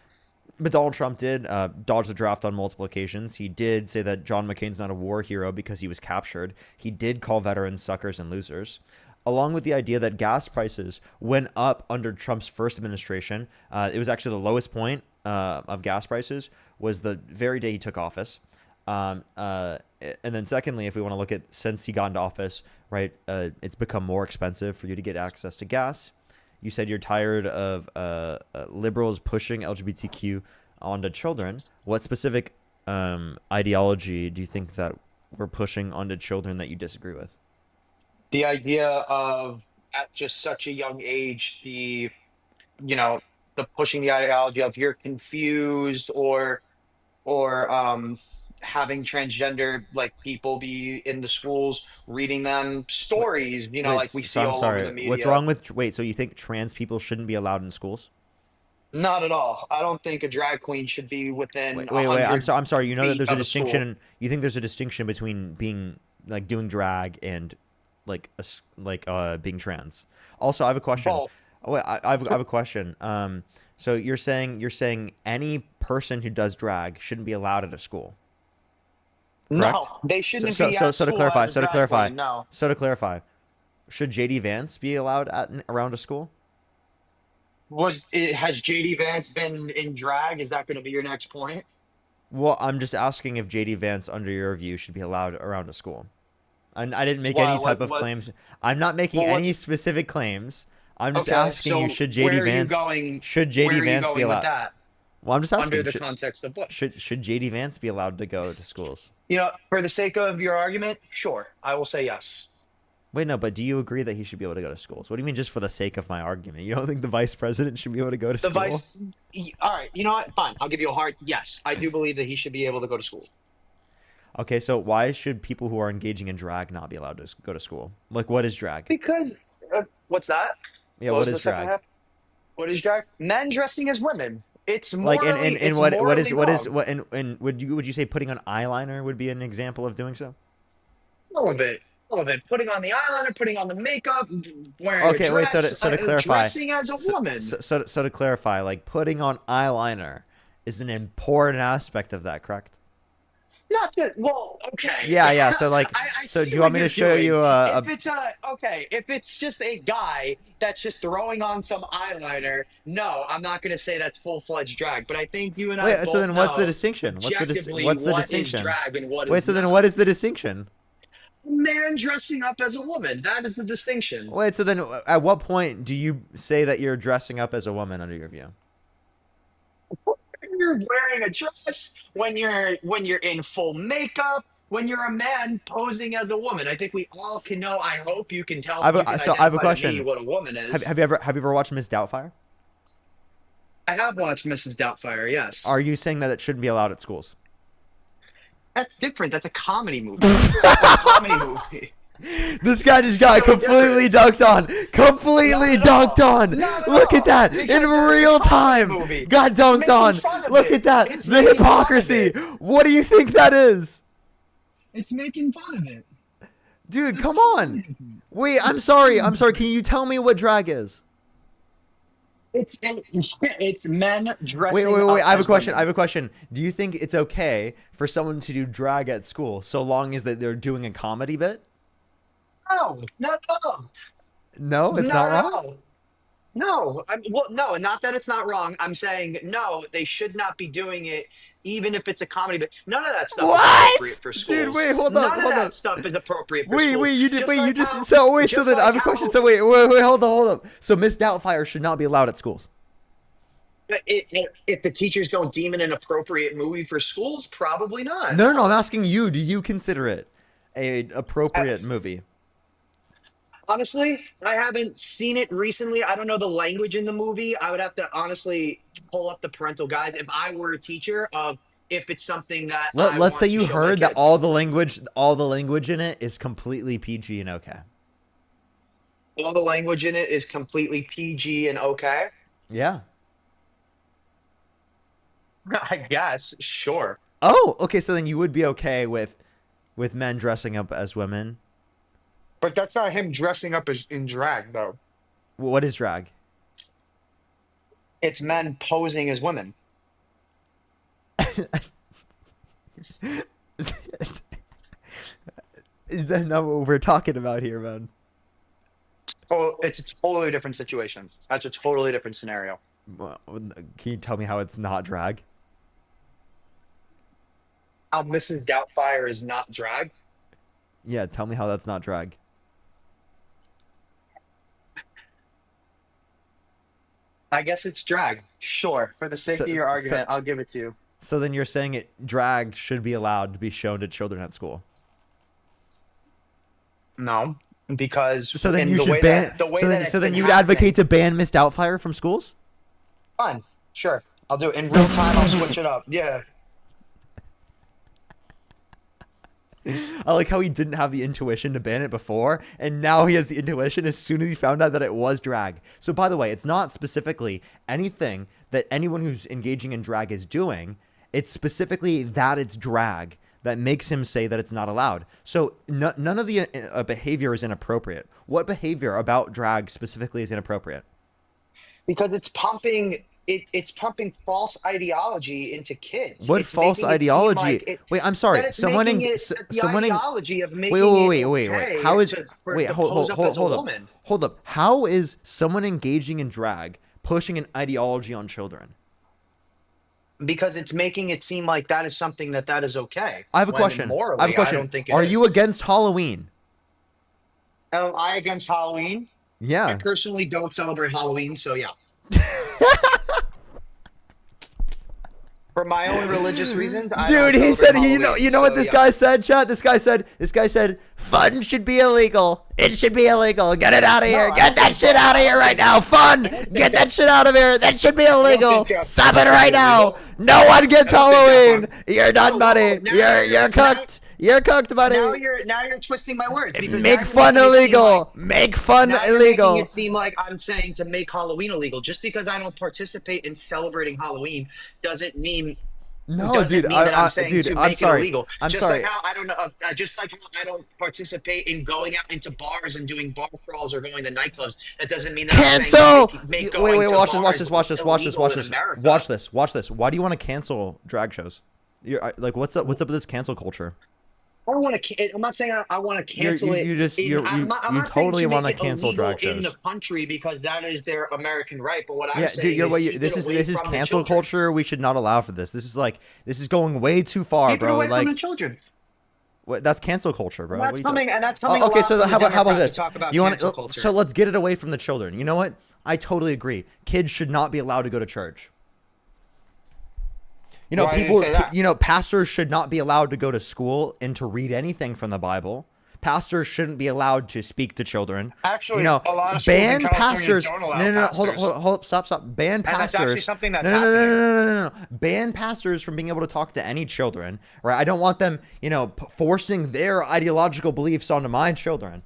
But Donald Trump did dodge the draft on multiple occasions. He did say that John McCain's not a war hero because he was captured. He did call veterans suckers and losers. Along with the idea that gas prices went up under Trump's first administration. It was actually the lowest point of gas prices was the very day he took office. And then secondly, if we want to look at since he got into office, right, it's become more expensive for you to get access to gas. You said you're tired of liberals pushing LGBTQ onto children. What specific ideology do you think that we're pushing onto children that you disagree with? The idea of at just such a young age, the pushing the ideology of you're confused or having transgender like people be in the schools reading them stories, like we see I'm all over sorry. the media. What's wrong with so you think trans people shouldn't be allowed in schools? Not at all. I don't think a drag queen should be within Wait. 100 I'm sorry. You know that feet there's a of school. distinction. You think there's a distinction between being like doing drag and being trans. Also, I have a question. Both. Oh, wait, I have a question. So you're saying any person who does drag shouldn't be allowed at a school? Correct? No, they shouldn't So be so at so to school clarify, as a drag queen, no. should JD Vance be allowed around a school? Has JD Vance been in drag? Is that going to be your next point? Well, I'm just asking if JD Vance, under your view, should be allowed around a school. And I didn't make Why, any type of what- claims. I'm not making Well, any what's- specific claims. I'm just Okay, asking you, so should where JD are you Vance going- should where JD are you Vance be going with allowed? that? Well, I'm just asking. Under the should, context of what? should JD Vance be allowed to go to schools? For the sake of your argument, sure, I will say yes. Wait, no, but do you agree that he should be able to go to schools? What do you mean, just for the sake of my argument? You don't think the vice president should be able to go to The school? all right, you know what? Fine, I'll give you a hard yes. I do believe that he should be able to go to school. Okay, so why should people who are engaging in drag not be allowed to go to school? Like, what is drag? Because what's that? Yeah, What what was the is second drag? half? What is drag? Men dressing as women. It's Like morally, and it's what morally is what is wrong. what and would you say putting on eyeliner would be an example of doing so? All of it. All of it. Putting on the eyeliner, putting on the makeup, wearing a Okay, wait. dress, So to clarify, dressing as a woman. so to clarify, like putting on eyeliner is an important aspect of that, correct? Not just, well, okay. Yeah. So like, I so see do you what want me to you're show doing. you If it's okay, if it's just a guy that's just throwing on some eyeliner, no, I'm not gonna say that's full-fledged drag. But I think you and I Wait, both so then what's the know distinction? objectively What's the what is distinction? drag and what Wait, is so then not. what is the distinction? Man dressing up as a woman, that is the distinction. Wait, so then at what point do you say that you're dressing up as a woman under your view? When you're wearing a dress, when you're in full makeup, when you're a man posing as a woman. I think we all can know. I hope you can tell. I have You can I have a identify to me question. what a woman is. Have you ever watched Miss Doubtfire? I have watched Mrs. Doubtfire. Yes. Are you saying that it shouldn't be allowed at schools? That's different. That's a comedy movie. That's a comedy movie. This guy just got So completely dunked on. Completely Not at dunked all. on. Not at Look at all. that. Because In that's a real comedy time. movie. Got It's dunked making on. fun of Look it. at that. It's The making fun of hypocrisy. it. What do you think that is? It's making fun of it. Dude, come on. Wait, I'm sorry. Can you tell me what drag is? It's men dressing. Wait. up I have a as question. women. I have a question. Do you think it's okay for someone to do drag at school so long as that they're doing a comedy bit? No, not at all. No, it's not wrong. No, well, no, not that it's not wrong. I'm saying no, they should not be doing it, even if it's a comedy. But none of that stuff is appropriate for schools. Dude, wait, hold None up, of hold that up. stuff is appropriate for Wait, schools. you did. Just Wait, like you just. how- So wait. So just then I have a like question. how- So wait. Hold up. So Miss Doubtfire should not be allowed at schools. If the teachers don't deem it an appropriate movie for schools, probably not. No. I'm asking you. Do you consider it a appropriate Yes. movie? Honestly, I haven't seen it recently. I don't know the language in the movie. I would have to honestly pull up the parental guides if I were a teacher of if it's something that I Let's want say to you show my heard that kids. all the language in it is completely PG and okay. All the language in it is completely PG and okay. Yeah. I guess, sure. Oh, okay. So then you would be okay with men dressing up as women. But that's not him dressing up as in drag, though. What is drag? It's men posing as women. Is that not what we're talking about here, man? Oh, it's a totally different situation. That's a totally different scenario. Well, can you tell me how it's not drag? How Mrs. Doubtfire is not drag. Yeah, tell me how that's not drag. I guess it's drag. Sure. For the sake So- of your so- argument, I'll give it to you. So then you're saying drag should be allowed to be shown to children at school. No, because So then in you the should way ban. that, the way So that then, it's so then been you'd advocate happening- to ban Miss Doubtfire from schools? Fine, sure. I'll do it in real time. I'll switch it up. Yeah. I like how he didn't have the intuition to ban it before, and now he has the intuition as soon as he found out that it was drag. So by the way, it's not specifically anything that anyone who's engaging in drag is doing. It's specifically that it's drag that makes him say that it's not allowed. So none of the behavior is inappropriate. What behavior about drag specifically is inappropriate? Because it's pumping. It's pumping false ideology into kids. What It's false making it seem ideology? like it- Wait, I'm sorry. that it's Someone making in it the someone in ideology of making wait. it Wait. okay How is to wait? pose Hold up as a up. woman. Hold up. How is someone engaging in drag pushing an ideology on children? Because it's making it seem like that is something that is okay. I have a when question. Morally, I have a question. don't think it Are is. you against Halloween? Am I against Halloween? I Yeah. personally don't celebrate Halloween, so yeah. For my own religious reasons, I Dude, don't he celebrate said Halloween, you know what so this yeah. guy said, chat? This guy said fun should be illegal. It should be illegal. Get it out of here. I Get don't that think shit so. out of here right now. Fun. Get that shit out of here. That should be illegal. think that's Stop it right now. illegal. No one gets I don't think Halloween. that You're done, No, buddy. now- You're cooked. You're cooked, buddy. Now you're twisting my words. Because now Make you're fun making it seem illegal. like- Make fun now you're illegal. making it seem like I'm saying to make Halloween illegal. Just because I don't participate in celebrating Halloween doesn't mean No, doesn't dude. mean that I'm saying Dude, to I'm make sorry. it illegal. I'm just sorry. like how I don't know. Just like how I don't participate in going out into bars and doing bar crawls or going to nightclubs. That doesn't mean that Cancel. I'm saying make going Wait. to Watch bars this. illegal in America. Watch this. Why do you want to cancel drag shows? Like, what's up with this cancel culture? I don't want to. I'm not saying I want to cancel it. I'm not totally want to cancel drag shows in the country because that is their American right. But what I'm Yeah, saying dude, is, this keep it away is from the cancel children. culture. We should not allow for this. This is going way too far, Keep it bro. away Like, from the children. that's cancel culture, bro. That's What are you coming, and that's talking- coming. okay, a lot so from the how about Democrats this? to talk about You want cancel culture. so let's get it away from the children. You know what? I totally agree. Kids should not be allowed to go to church. You know, Why do you say that? Pastors should not be allowed to go to school and to read anything from the Bible. Pastors shouldn't be allowed to speak to children. Actually, you know, a lot of schools in ban California pastors. don't allow No, pastors. hold up, stop. Ban And that's pastors. actually something that's No. Ban pastors from being able to talk to any children. Right? I don't want them, forcing their ideological beliefs onto my children.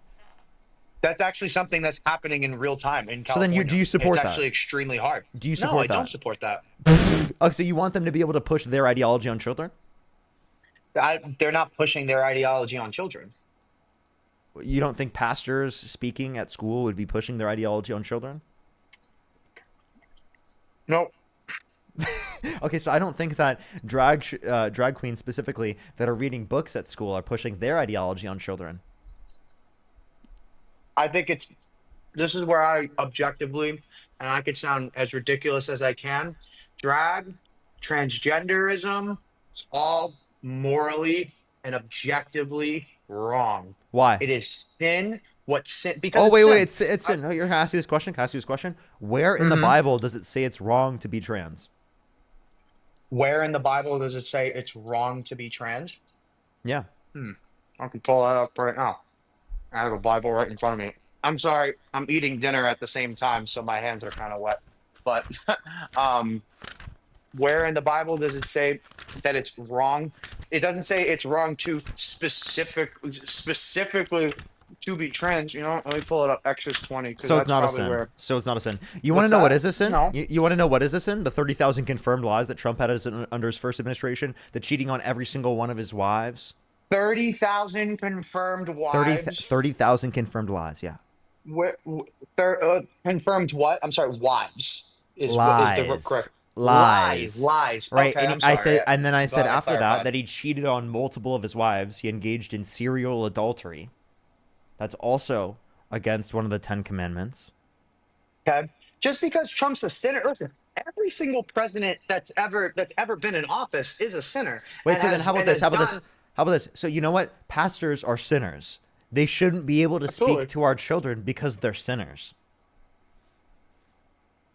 That's actually something that's happening in real time in So then California. do you support it's that? actually extremely hard. Do you support No, I that? don't support that. Oh, so you want them to be able to push their ideology on children? They're not pushing their ideology on children. You don't think pastors speaking at school would be pushing their ideology on children? Nope. Okay, so I don't think that drag queens specifically that are reading books at school are pushing their ideology on children. I think this is where I objectively, and I could sound as ridiculous as I can, drag, transgenderism, it's all morally and objectively wrong. Why? It is sin. What sin? Because Oh, wait, it's sin. it's sin. No, you're asking this question. Can I ask you this question? Where in the Bible does it say it's wrong to be trans? Where in the Bible does it say it's wrong to be trans? Yeah. I can pull that up right now. I have a Bible right in front of me. I'm sorry, I'm eating dinner at the same time, so my hands are kind of wet. But where in the Bible does it say that it's wrong? It doesn't say it's wrong to specifically to be trans. Let me pull it up. Exodus 20. 'Cause So that's it's not a probably sin. where- So it's not a sin. You want to What's know what that? is a sin? No. You want to know what is a sin? The 30,000 confirmed lies that Trump had under his first administration, the cheating on every single one of his wives. 30,000 confirmed wives. 30,000 confirmed lies, yeah. Confirmed what? I'm sorry, wives. Is Lies. the correct. Lies. Lies. Right, Okay, and I'm sorry. and then I said Glad I after that clarified. he cheated on multiple of his wives. He engaged in serial adultery. That's also against one of the 10 commandments. Okay. Just because Trump's a sinner, listen. Every single president that's ever been in office is a sinner. Wait, and so then has- how about and this? has How about this? done- How about this? So you know what? Pastors are sinners. They shouldn't be able to Absolutely. speak to our children because they're sinners.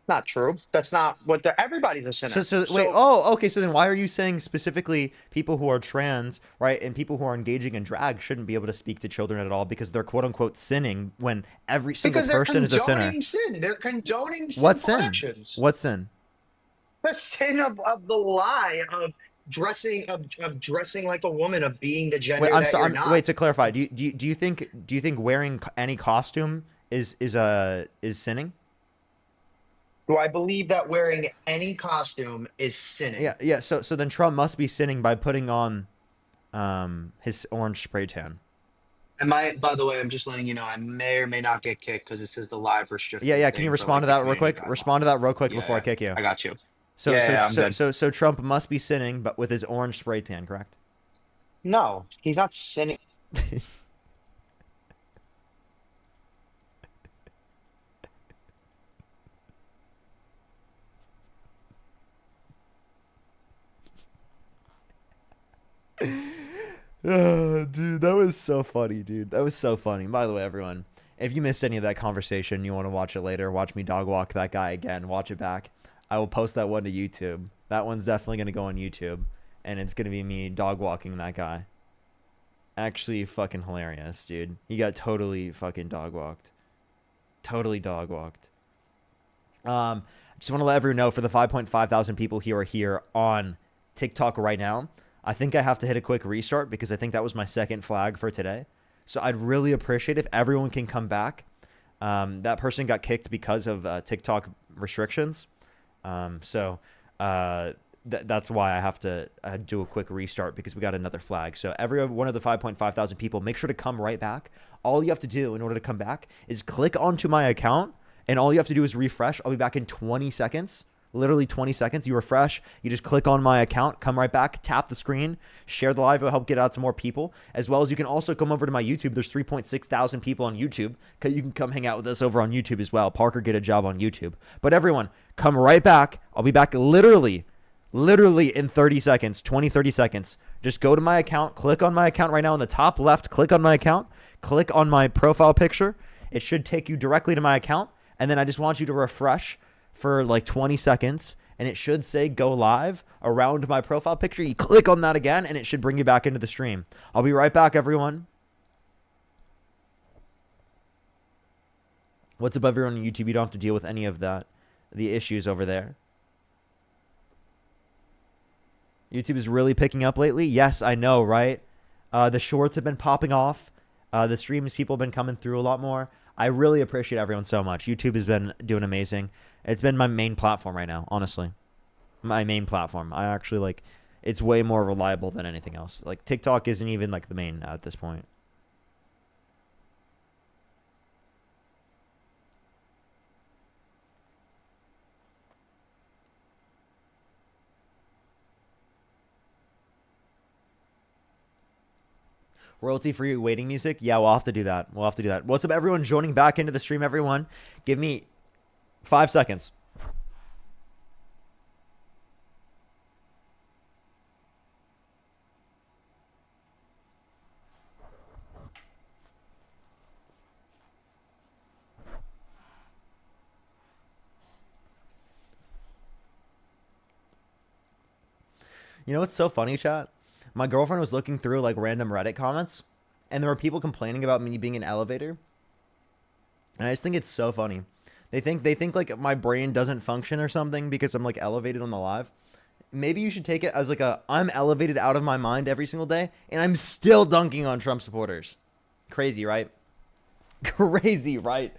Not true. That's not what everybody's a sinner. So wait. Oh, okay. So then why are you saying specifically people who are trans, right, and people who are engaging in drag shouldn't be able to speak to children at all because they're quote unquote sinning when every single because they're person is a sinner? condoning sin. They're condoning What sinful sin? actions. What sin? The sin of the lie of dressing like a woman, of being the gender Wait, I'm that sorry. you're not. Wait, to clarify, do you think wearing any costume is sinning? Do I believe that wearing any costume is sinning? Yeah. So then Trump must be sinning by putting on his orange spray tan. By the way, I'm just letting you know, I may or may not get kicked because it says the live restricted. Yeah. Can thing you for, respond to like, that the real quick? community Respond to that real quick guidelines. before I kick you. I got you. So I'm good. so Trump must be sinning, but with his orange spray tan, correct? No, he's not sinning. Dude, that was so funny, dude. That was so funny. By the way, everyone, if you missed any of that conversation, you want to watch it later, watch me dog walk that guy again, watch it back. I will post that one to YouTube. That one's definitely going to go on YouTube, and it's going to be me dog walking that guy. Actually fucking hilarious, dude. He got totally fucking dog walked. Totally dog walked. Just want to let everyone know, for the 5.5 thousand people who are here on TikTok right now, I think I have to hit a quick restart because I think that was my second flag for today. So I'd really appreciate if everyone can come back. That person got kicked because of TikTok restrictions. So that's why I have to do a quick restart because we got another flag. So every one of the 5.5 thousand people, make sure to come right back. All you have to do in order to come back is click onto my account, and all you have to do is refresh. I'll be back in 20 seconds. Literally 20 seconds. You refresh, you just click on my account, come right back, tap the screen, share the live. It'll help get out to more people. As well as you can also come over to my YouTube. There's 3.6 thousand people on YouTube. You can come hang out with us over on YouTube as well. Parker, get a job on YouTube. But everyone, come right back. I'll be back literally in 30 seconds, 20, 30 seconds. Just go to my account, click on my account right now in the top left, click on my account, click on my profile picture. It should take you directly to my account. And then I just want you to refresh for like 20 seconds, and it should say go live around my profile picture. You click on that again, and it should bring you back into the stream. I'll be right back, everyone. What's up, everyone on YouTube? You don't have to deal with any of that, the issues over there. YouTube is really picking up lately. Yes, I know, right? The shorts have been popping off. The streams, people have been coming through a lot more. I really appreciate everyone so much. YouTube has been doing amazing. It's been my main platform right now, honestly. My main platform. I actually like, it's way more reliable than anything else. Like TikTok isn't even like the main at this point. Royalty-free waiting music? Yeah, we'll have to do that. We'll have to do that. What's up, everyone joining back into the stream, everyone? Give me 5 seconds. You know what's so funny, chat? My girlfriend was looking through like random Reddit comments, and there were people complaining about me being an elevator. And I just think it's so funny. They think like my brain doesn't function or something because I'm like elevated on the live. Maybe you should take it as like I'm elevated out of my mind every single day, and I'm still dunking on Trump supporters. Crazy, right? Crazy, right?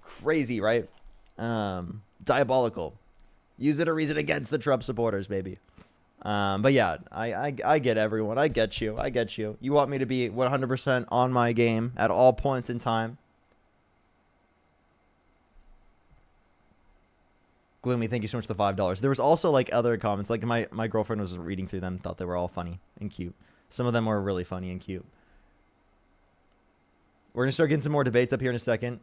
Crazy, right? Diabolical. Use it to reason against the Trump supporters, baby. But yeah, I get everyone. I get you. I get you. You want me to be 100% on my game at all points in time. Gloomy, thank you so much for the $5. There was also like other comments. Like my girlfriend was reading through them, thought they were all funny and cute. Some of them were really funny and cute. We're going to start getting some more debates up here in a second.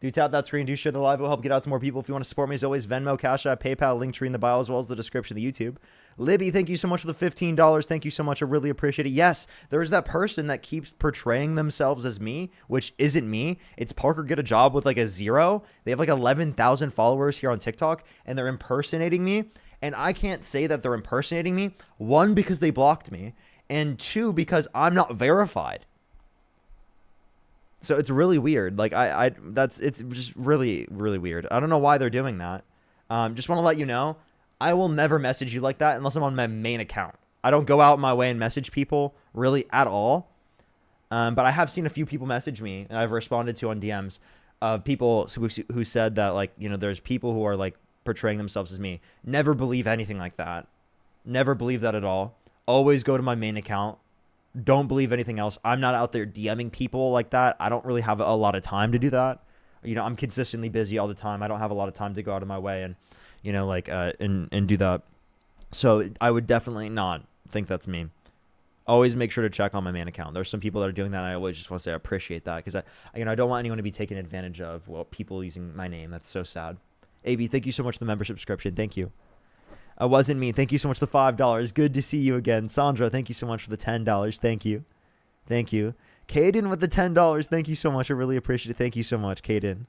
Do tap that screen. Do share the live. It will help get out to more people. If you want to support me, as always, Venmo, Cash App, PayPal, Linktree in the bio, as well as the description of the YouTube. Libby, thank you so much for the $15. Thank you so much. I really appreciate it. Yes, there is that person that keeps portraying themselves as me, which isn't me. It's Parker Get a Job with like a 0. They have like 11,000 followers here on TikTok, and they're impersonating me. And I can't say that they're impersonating me. 1, because they blocked me, and 2, because I'm not verified. So it's really weird. Like it's just really, really weird. I don't know why they're doing that. Just want to let you know, I will never message you like that unless I'm on my main account. I don't go out my way and message people really at all. But I have seen a few people message me, and I've responded to on DMs of people who said that, like, you know, there's people who are like portraying themselves as me. Never believe anything like that. Never believe that at all. Always go to my main account. Don't believe anything else. I'm not out there DMing people like that. I don't really have a lot of time to do that. You know, I'm consistently busy all the time. I don't have a lot of time to go out of my way and, you know, like, and do that. So I would definitely not think that's me. Always make sure to check on my main account. There's some people that are doing that. And I always just want to say I appreciate that because I don't want anyone to be taken advantage of. Well, people using my name. That's so sad. AB, thank you so much for the membership subscription. Thank you. Wasn't me. Thank you so much for the $5. Good to see you again. Sandra, thank you so much for the $10. Thank you. Thank you. Caden with the $10. Thank you so much. I really appreciate it. Thank you so much, Caden.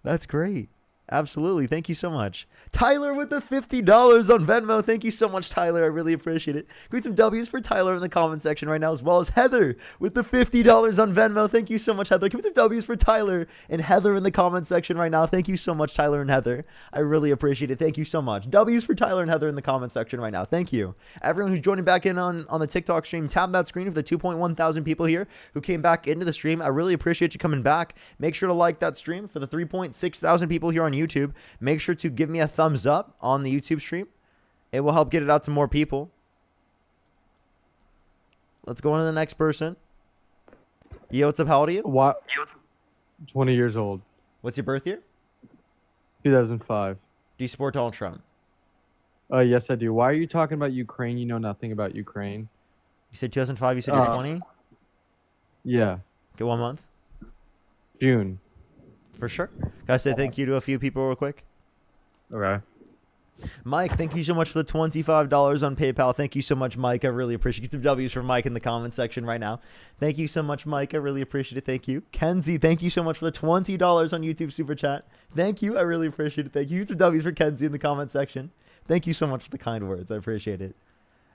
That's great. Absolutely. Thank you so much. Tyler with the $50 on Venmo. Thank you so much, Tyler. I really appreciate it. Give some W's for Tyler in the comment section right now, as well as Heather with the $50 on Venmo. Thank you so much, Heather. Give me some W's for Tyler and Heather in the comment section right now. Thank you so much, Tyler and Heather. I really appreciate it. Thank you so much. W's for Tyler and Heather in the comment section right now. Thank you. Everyone who's joining back in on the TikTok stream, tap that screen of the 2.1 thousand people here who came back into the stream. I really appreciate you coming back. Make sure to like that stream. For the 3.6 thousand people here on YouTube, make sure to give me a thumbs up on the YouTube stream. It will help get it out to more people. Let's go on to the next person. Yo, what's up? How old are you? What? 20 years old. What's your birth year? 2005. Do you support Donald Trump? Yes, I do. Why are you talking about Ukraine? You know nothing about Ukraine. You said 2005. You said you're 20? Yeah. Okay, 1 month? June. For sure. Can I say thank you to a few people real quick? Okay. Mike, thank you so much for the $25 on PayPal. Thank you so much, Mike. I really appreciate it. Get some W's for Mike in the comment section right now. Thank you so much, Mike. I really appreciate it. Thank you. Kenzie, thank you so much for the $20 on YouTube Super Chat. Thank you. I really appreciate it. Thank you. Get some W's for Kenzie in the comment section. Thank you so much for the kind words. I appreciate it.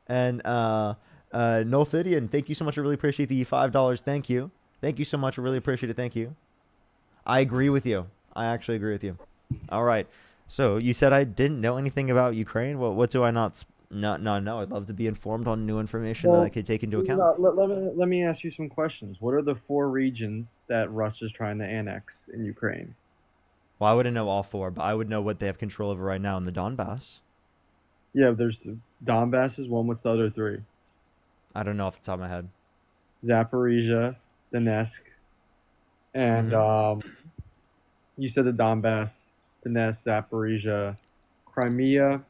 And Nolfidian, thank you so much. I really appreciate the $5. Thank you. Thank you so much. I really appreciate it. Thank you. I agree with you. I actually agree with you. All right. So you said I didn't know anything about Ukraine. Well, what do I not know? I'd love to be informed on new information that I could take into account. Let me ask you some questions. What are the 4 regions that Russia's trying to annex in Ukraine? Well, I wouldn't know all 4, but I would know what they have control over right now in the Donbass. Yeah, there's Donbass is one. What's the other 3? I don't know off the top of my head. Zaporizhia, Donetsk, and you said the Donbass, Donetsk, Zaporizhia, Crimea,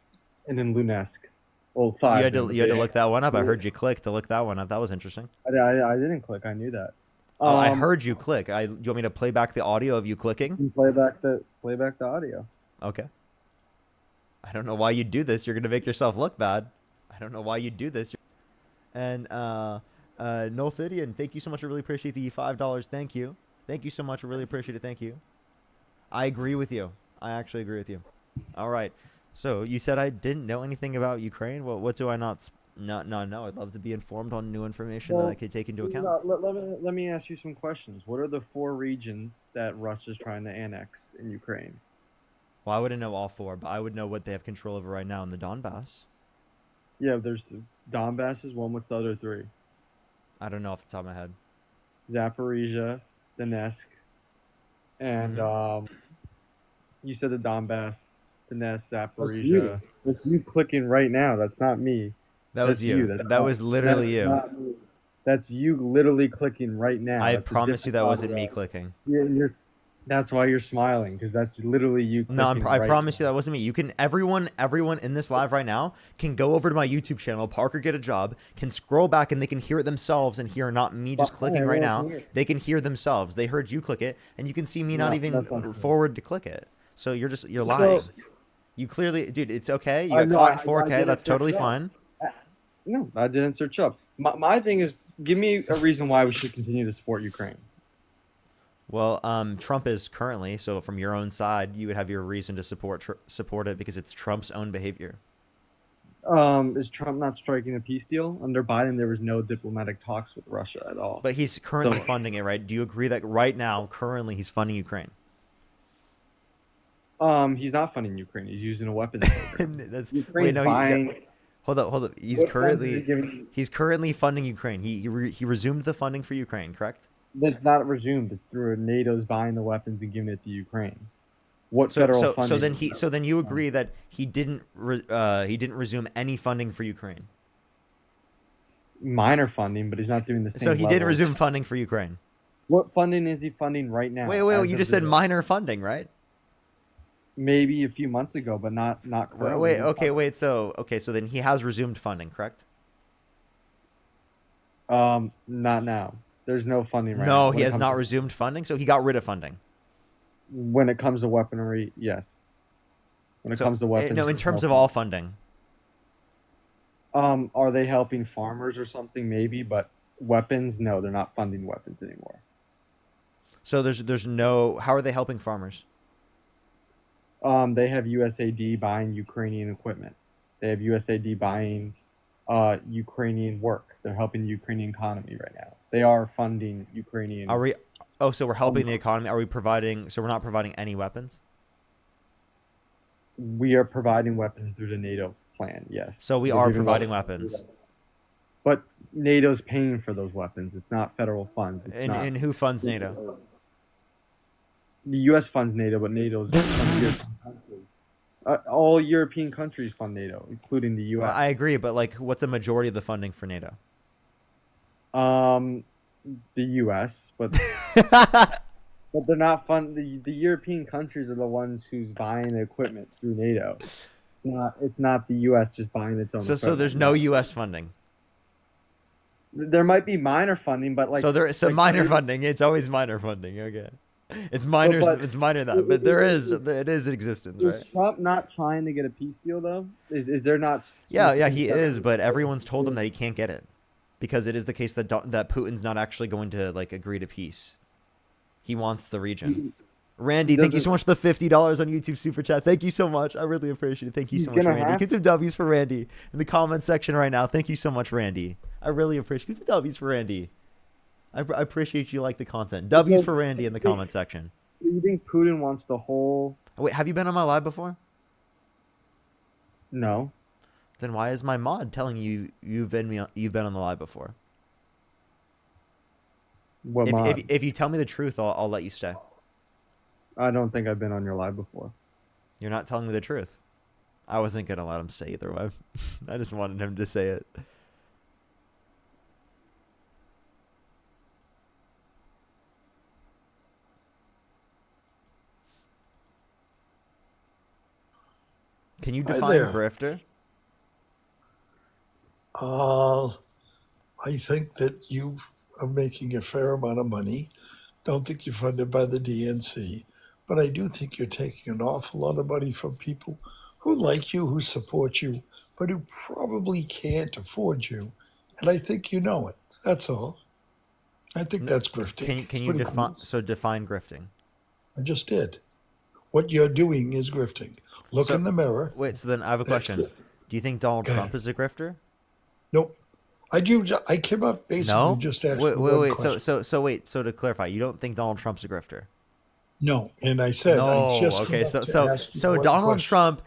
and then Luhansk. Well, 5. You had to look that one up. I heard you click to look that one up. That was interesting. I didn't click. I knew that. Oh, I heard you click. You want me to play back the audio of you clicking? Play back the audio. Okay. I don't know why you'd do this. You're gonna make yourself look bad. I don't know why you'd do this. And Nolfidian, thank you so much. I really appreciate the $5. Thank you. Thank you so much. I really appreciate it. Thank you. I agree with you. I actually agree with you. All right. So you said I didn't know anything about Ukraine. Well, what do I not know? I'd love to be informed on new information that I could take into account. Let me ask you some questions. What are the 4 regions that Russia's trying to annex in Ukraine? Well, I wouldn't know all 4, but I would know what they have control over right now in the Donbass. Yeah, there's Donbass is one. What's the other 3? I don't know off the top of my head. Zaporizhia, Donetsk, and you said the Donbass, Donetsk, Zaporizhia. That's you clicking right now. That's not me. That was you. That was literally you. That's you literally clicking right now. I promise you that wasn't me clicking. That's why you're smiling, because that's literally you. No, I promise you that wasn't me. You can everyone in this live right now can go over to my YouTube channel, Parker Get a Job, can scroll back and they can hear it themselves and hear not me just clicking right now. They can hear themselves. They heard you click it, and you can see me not even forward to click it. So you're lying. You clearly, dude, it's okay. You got caught in 4K. That's totally fine. No, I didn't search up. My thing is, give me a reason why we should continue to support Ukraine. Well, Trump is currently, so from your own side, you would have your reason to support it because it's Trump's own behavior. Is Trump not striking a peace deal? Under Biden, there was no diplomatic talks with Russia at all. But he's currently funding it, right? Do you agree that right now, currently, he's funding Ukraine? He's not funding Ukraine. He's using a weapons program. Hold up. He's currently funding Ukraine. He resumed the funding for Ukraine, correct? That's not resumed. It's through NATO's buying the weapons and giving it to Ukraine. What federal funding? So then you agree that he didn't resume any funding for Ukraine. Minor funding, but he's not doing the same. So he did resume funding for Ukraine. What funding is he funding right now? Wait. You just said minor funding, right? Maybe a few months ago, but not currently. So then he has resumed funding, correct? Not now. There's no funding right No, now. he has not resumed funding, so he got rid of funding. When it comes to weaponry, yes. When it comes to weapons. No, in terms of all funding. Are they helping farmers or something? Maybe, but weapons, no, they're not funding weapons anymore. So there's no. How are they helping farmers? They have USAID buying Ukrainian equipment. They have USAID buying Ukrainian work. They're helping the Ukrainian economy right now. They are funding Ukrainian. Are we? Oh, so we're helping the economy. Are we providing? So we're not providing any weapons. We are providing weapons through the NATO plan. Yes. So we We're are giving providing weapons. weapons. But NATO's paying for those weapons. It's not federal funds. It's not. And who funds NATO? The U.S. funds NATO, but NATO's funds European countries. All European countries fund NATO, including the U.S. Well, I agree, but like, what's the majority of the funding for NATO? The U.S., but but they're not the European countries are the ones who's buying the equipment through NATO. It's not the U.S. just buying its own. So there's no U.S. funding. There might be minor funding, but like so minor funding. It's always minor funding. Okay, it's minor. It's minor that, but it is in existence, right? Is Trump not trying to get a peace deal though? Is there not? Yeah, he is, but everyone's told him that he can't get it because it is the case that Putin's not actually going to like agree to peace. He wants the region. Randy, thank you so much for the $50 on YouTube Super Chat. Thank you so much. I really appreciate it. Thank you so much, Randy. Get some W's for Randy in the comment section right now. Thank you so much, Randy. I really appreciate it. Get some W's for Randy. I appreciate you like the content. W's for Randy in the comment section. Do you think Putin wants the whole... Wait, have you been on my live before? No. Then why is my mod telling you you've been on the live before? What mod? If you tell me the truth, I'll let you stay. I don't think I've been on your live before. You're not telling me the truth. I wasn't going to let him stay either way. I just wanted him to say it. Can you define grifter? I think that you are making a fair amount of money. Don't think you're funded by the DNC. But I do think you're taking an awful lot of money from people who like you, who support you, but who probably can't afford you. And I think you know it. That's all. I think that's grifting. Can you define grifting? I just did. What you're doing is grifting. Look in the mirror. Wait, so then I have a question. Do you think Donald Trump is a grifter? Nope. I came up basically just asking one question. So to clarify, you don't think Donald Trump's a grifter? No, and I said I just okay. So Donald Trump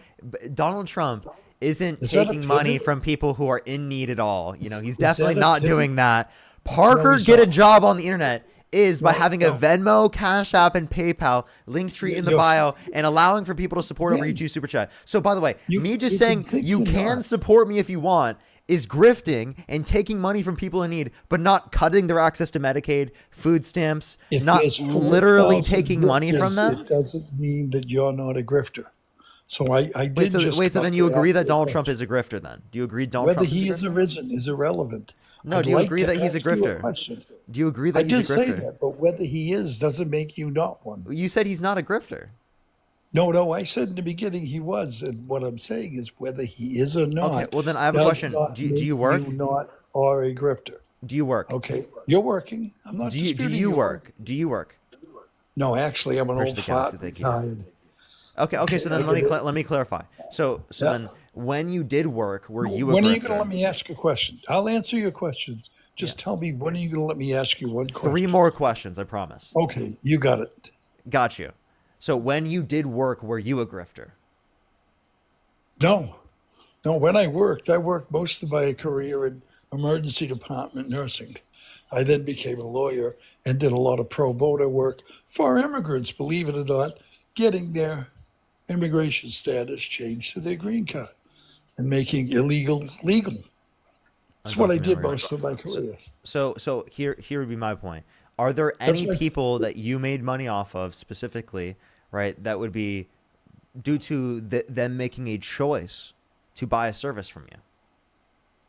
isn't taking money from people who are in need at all. You know, he's definitely not doing that. Parker, get a job on the internet is by having a Venmo, Cash App, and PayPal, Linktree in the bio, and allowing for people to support over YouTube Super Chat. So by the way, me just saying you can support me if you want is grifting and taking money from people in need, but not cutting their access to Medicaid, food stamps, not literally taking money from them. It doesn't mean that you're not a grifter. So I did wait, so then you agree that Donald Trump is a grifter then? Do you agree Donald Trump is a grifter? Whether he is arisen is irrelevant. No, do you agree that he's a grifter? Do you agree that he's a grifter? I did say that, but whether he is doesn't make you not one. You said he's not a grifter. No, I said in the beginning he was, and what I'm saying is whether he is or not. Okay, well then I have a question. Do you work? You not or a grifter. Do you work? Okay, you're working. I'm not disputing you work. Do you work? No, actually, I'm an old fart retired. Okay, so then let me clarify. So then when you did work, were you a When grifter? are you going to let me ask a question? I'll answer your questions. Just tell me, when are you going to let me ask you one question? 3 more questions, I promise. Okay, you got it. Got you. So when you did work, were you a grifter? No, when I worked most of my career in emergency department nursing. I then became a lawyer and did a lot of pro bono work for immigrants, believe it or not, getting their immigration status changed to their green card and making illegals legal. That's what I did most of my career. So here would be my point. Are there any people that you made money off of specifically, right, that would be due to them making a choice to buy a service from you?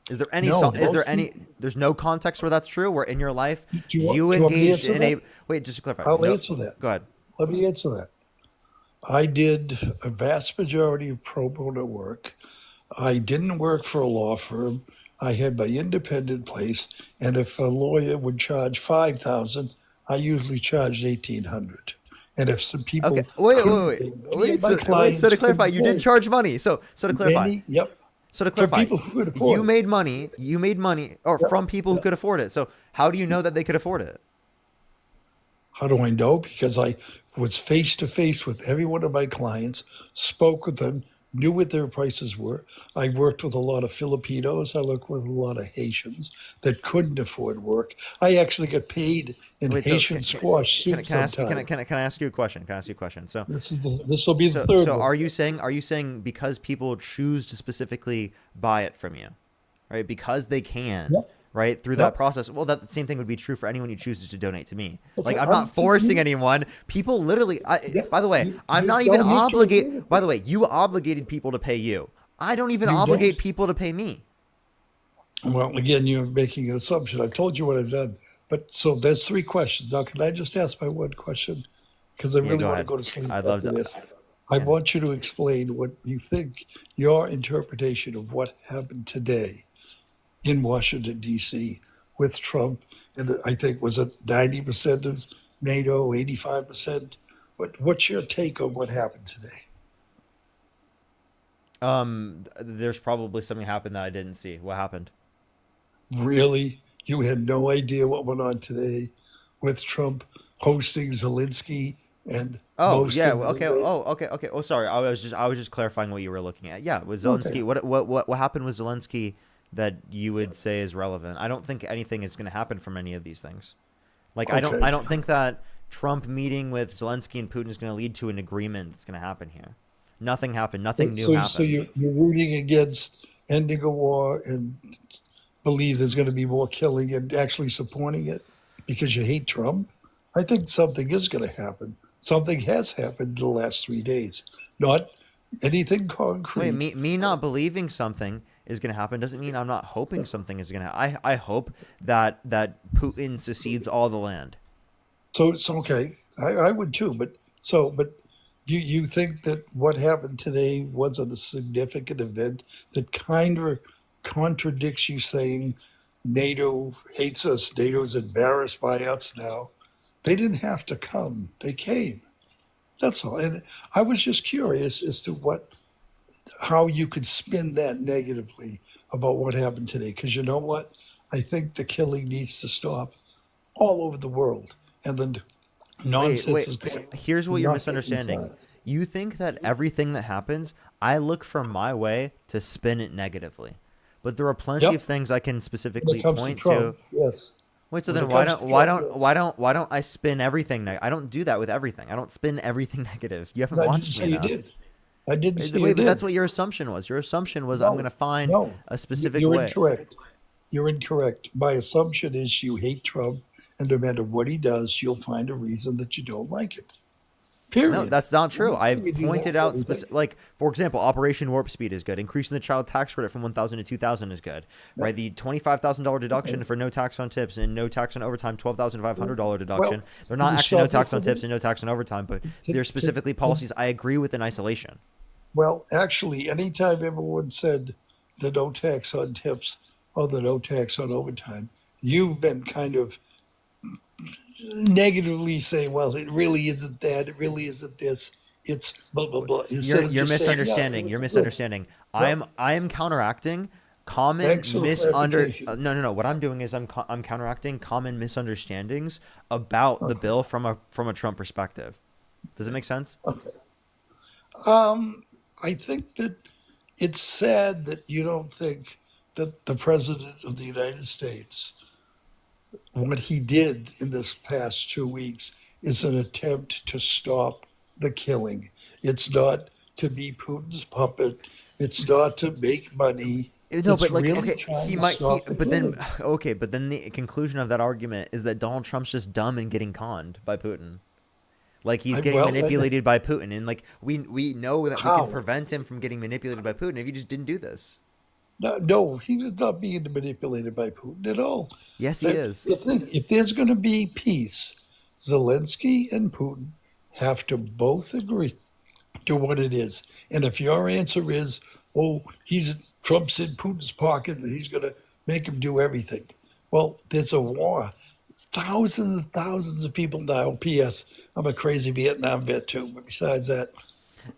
Is there any? There's no context where that's true. Where in your life you engaged in a. Wait, just to clarify. I'll answer that. Go ahead. Let me answer that. I did a vast majority of pro bono work. I didn't work for a law firm. I had my independent place, and if a lawyer would charge $5,000, I usually charged $1,800. And if some people Okay, wait. many of my clients So to clarify, couldn't you did pay. charge money. So to clarify, Yep. so to For clarify, people who could afford you it. made money. You made money, or from people who could afford it. So how do you know that they could afford it? How do I know? Because I was face to face with every one of my clients, spoke with them, knew what their prices were. I worked with a lot of Filipinos. I worked with a lot of Haitians that couldn't afford work. I actually got paid in Wait, so Haitian squash soup can I ask you? sometimes. Can I ask you a question? Can I ask you a question? So This will be the so third so one. are you saying because people choose to specifically buy it from you, right? Because they can, Yep. right, through Yep. that process. Well, that same thing would be true for anyone who chooses to donate to me. Like, Okay, I'm not forcing you- anyone. People literally. By the way, I'm you not even don't have to agree obligated. By the way, you obligated people to pay you. I don't even You obligate people to pay me. Well, again, you're making an assumption. I've told you what I've done. But so there's three questions. Now, can I just ask my one question? Because I Yeah, really go want ahead. to go to sleep I'd love after to. this. I want you to explain what you think your interpretation of what happened today in Washington, D.C. with Trump. And I think was it 90% of NATO, 85%? What's your take on what happened today? There's probably something happened that I didn't see. What happened? Really? You had no idea what went on today with Trump hosting Zelensky and Oh most yeah. of Okay. the Oh okay. Okay. Oh sorry. I was just clarifying what you were looking at. Yeah. With Okay. Zelensky, what happened with Zelensky that you would say is relevant? I don't think anything is going to happen from any of these things. Like I Okay. don't think that Trump meeting with Zelensky and Putin is going to lead to an agreement that's going to happen here. Nothing happened. Nothing new So happened. you're rooting against ending a war and believe there's going to be more killing and actually supporting it because you hate Trump? I think something is going to happen. Something has happened in the last 3 days. Not anything concrete. Wait, me not believing something is going to happen doesn't mean I'm not hoping something is going to. I hope that Putin secedes all the land. So it's okay. I would too, but you think that what happened today wasn't a significant event that kind of contradicts you saying NATO hates us, NATO's embarrassed by us now. They didn't have to come. They came. That's all. And I was just curious as to how you could spin that negatively about what happened today. Because you know what? I think the killing needs to stop all over the world. And then nonsense is going. Here's what you're not taking misunderstanding. sides. You think that everything that happens, I look for my way to spin it negatively. But there are plenty Yep. of things I can When specifically it comes to point Trump, to. yes. Wait, so When then it why comes to don't Trump, yes. I spin everything I don't do that with everything. I don't spin everything negative. You haven't I didn't watched say me you enough. did. I didn't say you Wait, but did. that's what your assumption was. Your assumption was I'm No, going to find no, a specific you're way. incorrect. You're incorrect. My assumption is you hate Trump, and no matter what he does, you'll find a reason that you don't like it. Period. No, that's not true. I'm I've not saying you do pointed that out, with everything. like, for example, Operation Warp Speed is good. Increasing the child tax credit from 1,000 to 2,000 is good, right? The $25,000 deduction for no tax on tips and no tax on overtime, $12,500 deduction. They're not you actually no stop that tax for on a tips minute? and no tax on overtime, but To- they're to- specifically policies I agree with in isolation. Well, actually, anytime everyone said the no tax on tips or the no tax on overtime, you've been kind of negatively saying, well, it really isn't that, it really isn't this, it's blah, blah, blah. Instead of You're just saying, yeah, misunderstanding. You're it's good. misunderstanding. I am counteracting common Thanks for the clarification. no. What I'm doing is I'm counteracting common misunderstandings about the bill from a Trump perspective. Does it make sense? Okay. I think that it's sad that you don't think that the President of the United States, what he did in this past 2 weeks, is an attempt to stop the killing. It's not to be Putin's puppet. It's not to make money. No, It's but like, really okay, trying he to might, stop the but then, killing. okay, but then the conclusion of that argument is that Donald Trump's just dumb and getting conned by Putin. Like he's getting manipulated by Putin, and like we know that we How? can prevent him from getting manipulated by Putin if he just didn't do this. No, he was not being manipulated by Putin at all. Yes, he is. If there's going to be peace, Zelensky and Putin have to both agree to what it is. And if your answer is, oh, Trump's in Putin's pocket and he's going to make him do everything. Well, there's a war. thousands and thousands of people die. Oh, P.S. I'm a crazy Vietnam vet too. But besides that,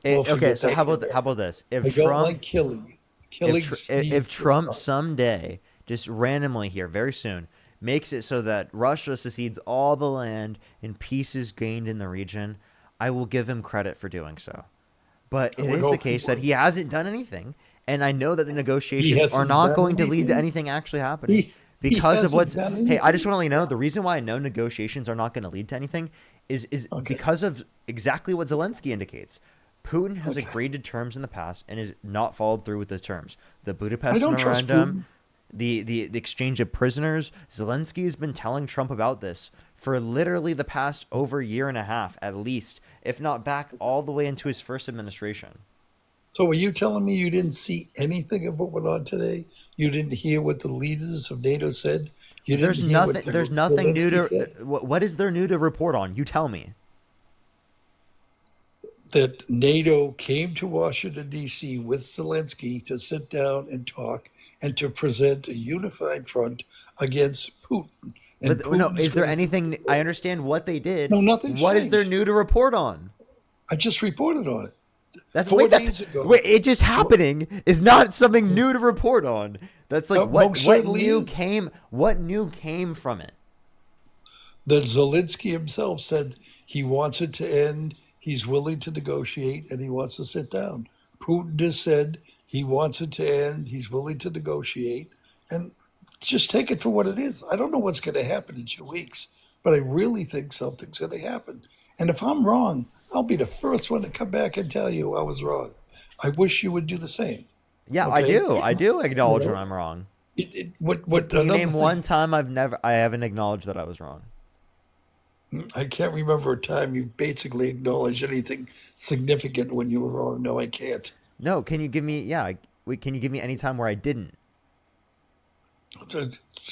we'll Okay, forget so that. how about this? I If don't Trump like killing. Killing if Trump someday just randomly here very soon makes it so that Russia secedes all the land and peace is gained in the region, I will give him credit for doing so. But it would is the hope he case that would. he hasn't done anything, and I know that the negotiations are hasn't not done going to lead to anything? anything actually happening. He Because of hasn't what's done hey, I just anything? want to let you know the reason why I know negotiations are not going to lead to anything is because of exactly what Zelensky indicates. Putin has agreed to terms in the past and has not followed through with the terms. The Budapest I don't trust Memorandum, the exchange of prisoners. Zelensky has been telling Trump about this for literally the past over a year and a half, at least, if not back all the way into his first administration. So are you telling me you didn't see anything of what went on today? You didn't hear what the leaders of NATO said? You didn't There's hear nothing. what There's nothing new Zelensky said? to. What is there new to report on? You tell me. That NATO came to Washington, D.C. with Zelensky to sit down and talk and to present a unified front against Putin. And But no, Putin's is there gonna- anything? I understand what they did. No, nothing's What is there changed. new to report on? I just reported on it. That's 4 wait, days ago. wait, it just happening is not something new to report on. That's like what most certainly new is. came what new came from it. That Zelensky himself said he wants it to end, he's willing to negotiate, and he wants to sit down. Putin has said he wants it to end, he's willing to negotiate, and just take it for what it is. I don't know what's going to happen in 2 weeks, but I really think something's going to happen. And if I'm wrong, I'll be the first one to come back and tell you I was wrong. I wish you would do the same. Yeah, Okay? I do acknowledge You know? when I'm wrong. What Can you another name thing- one time I haven't acknowledged that I was wrong? I can't remember a time you basically acknowledged anything significant when you were wrong. No, I can't. No, can you give me can you give me any time where I didn't? To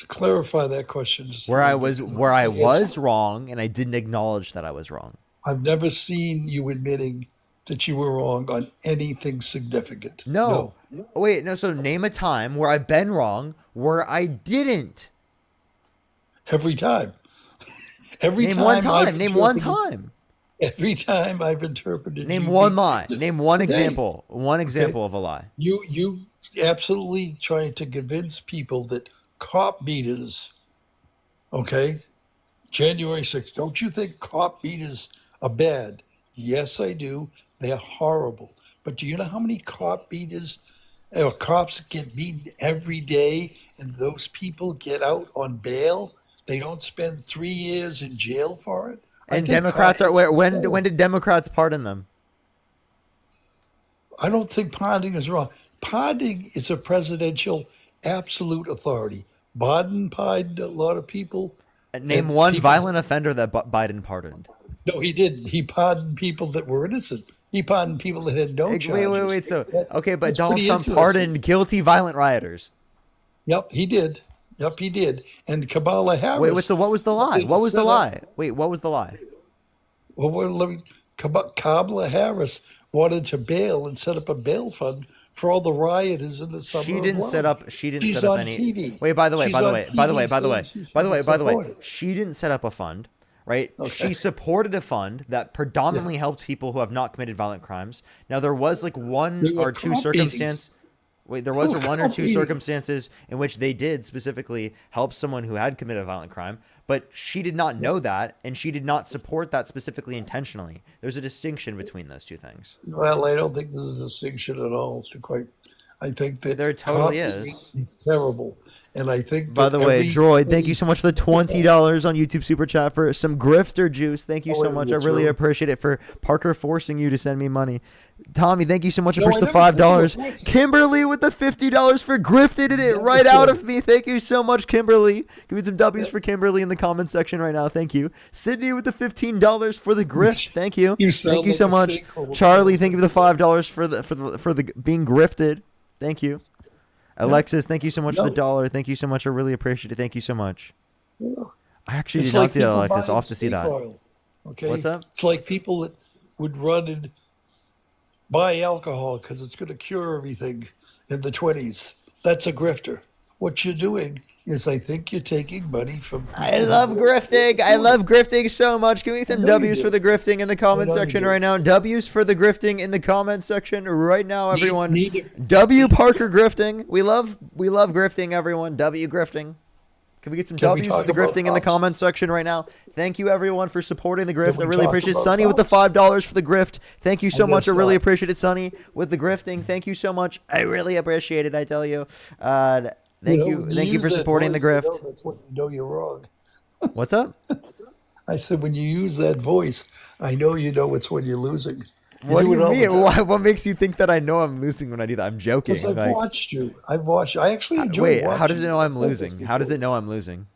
clarify that question. just a Where I little bit, was 'cause where I it's- was wrong and I didn't acknowledge that I was wrong. I've never seen you admitting that you were wrong on anything significant. No. Wait, no, so name a time where I've been wrong where I didn't. Every time. Every Name time. one I've time. Name one interpreted- time. Every time I've interpreted. Name you one be- lie. Name one today. example. One example of a lie. You absolutely trying to convince people that cop beaters, okay, January 6th, don't you think cop beaters are bad? Yes, I do. They're horrible. But do you know how many cop beaters or cops get beaten every day and those people get out on bail? They don't spend 3 years in jail for it? I And think Democrats cops are where are when did Democrats pardon them? I don't think Ponding is wrong. Ponding is a presidential absolute authority. Biden pardoned a lot of people. Name and one people- violent offender that Biden pardoned. No, he didn't. He pardoned people that were innocent. He pardoned people that had no Wait, charges. wait. So That- okay, but that's Donald pretty Trump interesting. pardoned guilty violent rioters. Yep, he did. Yep, he did. And Kamala Harris. Wait, so what was the lie? did What was the set up- lie? Wait, what was the lie? Kamala Harris wanted to bail and set up a bail fund for all the rioters in the summer. She of didn't love. set up. She didn't She's set up on any. TV. Wait, by the way, She's by the on way, by the way, TV by the way, saying she by the way, by the way, supported. she didn't set up a fund, right? Okay. She supported a fund that predominantly helped people who have not committed violent crimes. Now there was like one There were or two cop circumstances. beatings. Wait, there was There were one or cop two beatings. circumstances in which they did specifically help someone who had committed a violent crime, but she did not know that, and she did not support that specifically intentionally. There's a distinction between those two things. Well, I don't think there's a distinction at all. I think that There totally cop is. beating is terrible, and I think. By that the way, every- Droid, thank you so much for the $20 on YouTube Super Chat for some grifter juice. Thank you Oh, so much. I that's really really- appreciate it for Parker forcing you to send me money. Tommy, thank you so much No, for I the never said you were $5. forcing. Kimberly with the $50 for grifted it Never right out said. of me. Thank you so much, Kimberly. Give me some W's for Kimberly in the comment section right now. Thank you. Sydney with the $15 for the grift. Thank you. You sound Thank you like so a much. sinkhole. Charlie, thank you for the $5 for the being grifted. Thank you. Alexis, thank you so much for the $1. Thank you so much. I really appreciate it. Thank you so much. You know, I actually it's did not like see that, people Alexis. I'll buying have to see snake that. oil, okay, What's up? It's like people that would run and buy alcohol because it's going to cure everything in the 20s. That's a grifter. what you're doing is I think you're taking money from people. I love grifting. I love grifting so much. Can we get some I know you W's do. for the grifting in the comment know you section do. right now? W's for the grifting in the comment section right now, Need- everyone. need to- W Parker grifting. We love grifting, everyone. W grifting. Can we get some Can we W's for talk the about grifting in the cops? comment section right now? Thank you, everyone, for supporting the grift. we I really talk appreciate it. about Sonny with the cops? $5 for the grift. Thank you so I much. I guess really not. appreciate it, Sonny, with the grifting. Thank you so much. I really appreciate it, I tell you. Thank you. when Thank you use for that supporting the voice, grift. That's when you know you're wrong. What's up? I said, when you use that voice, I know you know it's when you're losing. What do do you it all the mean? time. Why, what makes you think that I know I'm losing when I do that? I'm joking. Because I've Like, watched you. I actually enjoy wait, watching how does it you. know I'm I've said this losing? How does before. it know I'm losing?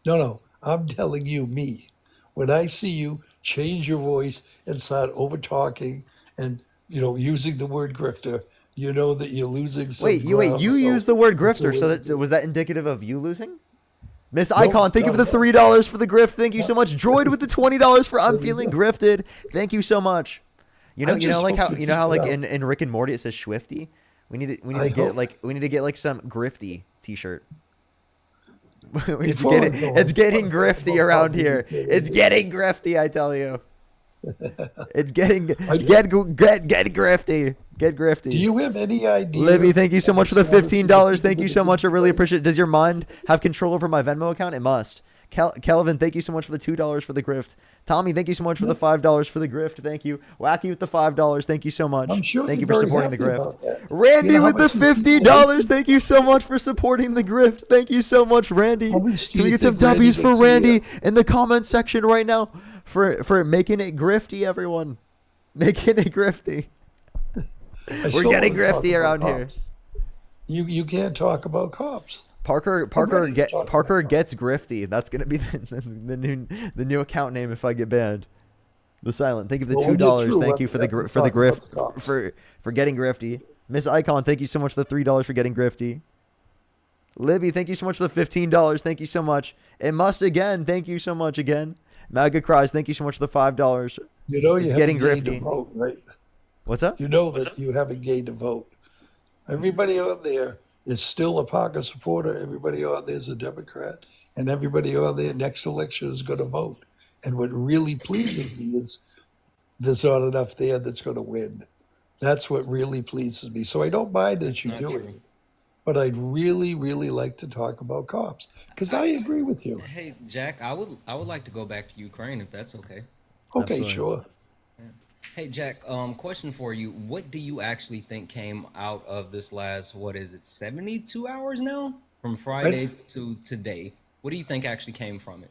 No. I'm telling you, me. When I see you change your voice and start over talking and using the word grifter, you know that you're losing some Wait, you ground. So used the word it's a grifter, way so to that do was that indicative of you losing? Miss Nope, Icon, thank you for no, the no. $3 for the grift. Thank you so much. Droid with the $20 for I'm There you feeling go. grifted. Thank you so much. I just Like hope how you keep it like up. in Rick and Morty it says Swifty. We need to I get hope. like some grifty t-shirt. Before I go It's on, getting I wanna talk grifty about around coffee here. before It's we- getting grifty, I tell you. It's getting I- get grifty. Get grifty. Do you have any idea? Libby, thank you so of much for the status of the $15. people Thank you that so have much. I been really playing? appreciate it. Does your mind have control over my Venmo account? It must. Kelvin, thank you so much for the $2 for the grift. Tommy, thank you so much for the $5 for the grift. Thank you. Wacky with the $5. Thank you so much. I'm sure Thank you you're for very supporting the happy grift. about that. Randy You know how with the much these people $50. hate Thank you so much for supporting the grift. Thank you so much, Randy. How much do Can we you get some think Randy W's for makes a year? Randy in the comment section right now for making it grifty, everyone? Making it grifty. I We're still getting wanna talk grifty about around here. cops. You can't talk about cops. Parker ready to talk Parker about gets grifty. That's gonna be the new account name if I get banned. The silent. Thank you for the Well, when $2. you're through, Thank you for the let's for the talk about grift the cops. for getting grifty. Miss Icon, thank you so much for the $3 for getting grifty. Libby, thank you so much for the $15. Thank you so much. It must again. Thank you so much again. Maga Cries, thank you so much for the $5. You know It's you getting haven't gained a grifty. vote, right? What's up? You know that you haven't gained a vote. Everybody on there is still a Parker supporter. Everybody on there is a Democrat, and everybody on there next election is going to vote. And what really pleases me is there's not enough there that's going to win. That's what really pleases me. So I don't mind that you do it, but I'd really, really like to talk about cops because I agree with you. Hey, Jack, I would like to go back to Ukraine if that's okay. Okay, Absolutely. sure. Hey, Jack, question for you. What do you actually think came out of this last, 72 hours now? From Friday to today. What do you think actually came from it?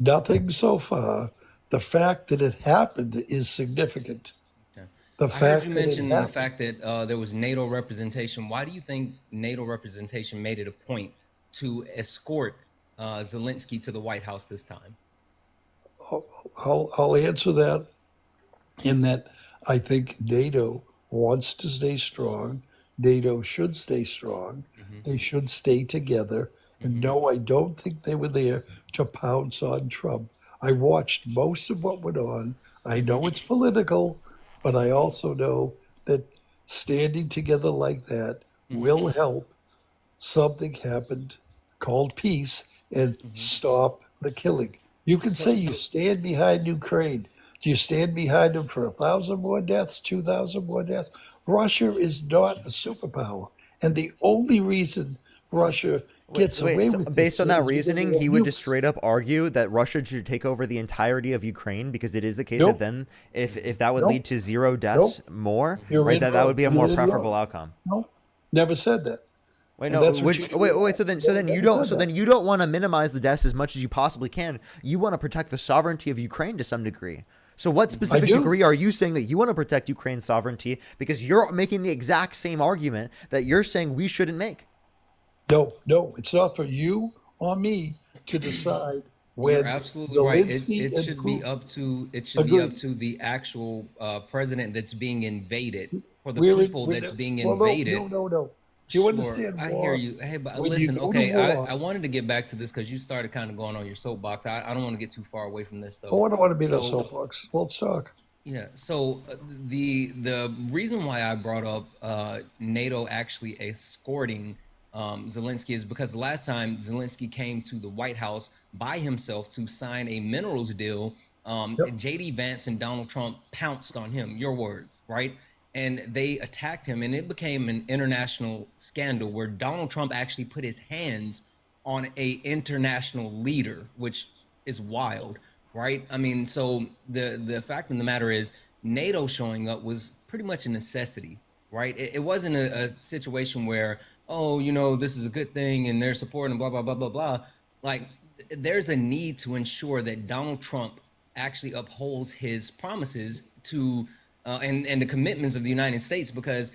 Nothing so far. The fact that it happened is significant. Okay. The I heard fact you that it mention the happened. fact that there was NATO representation. Why do you think NATO representation made it a point to escort Zelensky to the White House this time? I'll answer that in that I think NATO wants to stay strong. NATO should stay strong. They should stay together. And no, I don't think they were there to pounce on Trump. I watched most of what went on. I know it's political, but I also know that standing together like that will help something happen called peace and stop the killing. You can say you stand behind Ukraine. Do you stand behind them for 1,000 more deaths, 2,000 more deaths? Russia is not a superpower. And the only reason Russia gets away so with based this on that is because reasoning, they he have would nukes. just straight up argue that Russia should take over the entirety of Ukraine because it is the case that Nope. then if that would Nope. lead to 0 deaths more, You're right, in that would be a wrong. more You're in preferable wrong. outcome. No, never said that. Wait, And no, that's what you do. wait. So then you Never don't. said So that. then you don't want to minimize the deaths as much as you possibly can. You want to protect the sovereignty of Ukraine to some degree. So what specific do. degree are you saying that you want to protect Ukraine's sovereignty? Because you're making the exact same argument that you're saying we shouldn't make. No, it's not for you or me to decide when You're absolutely right. Zelensky It and should be Putin up to be up agrees. to the actual president that's being invaded, for the We're in- people we're that's in- being well, no, invaded. no. Do you Sure, understand I war? hear you. Hey, but When you listen, go to okay, war- I wanted to get back to this because you started kind of going on your soapbox. I don't want to get too far away from this though. Oh, I don't want to be no So- soapbox. Let's talk. Yeah. So the reason why I brought up NATO actually escorting Zelensky is because the last time Zelensky came to the White House by himself to sign a minerals deal, JD Vance and Donald Trump pounced on him, your words, right? And they attacked him, and it became an international scandal where Donald Trump actually put his hands on a international leader, which is wild, right? I mean, so the fact of the matter is NATO showing up was pretty much a necessity, right? It wasn't a situation where, oh, you know, this is a good thing and they're supporting blah, blah, blah, blah, blah. Like, there's a need to ensure that Donald Trump actually upholds his promises to and the commitments of the United States, because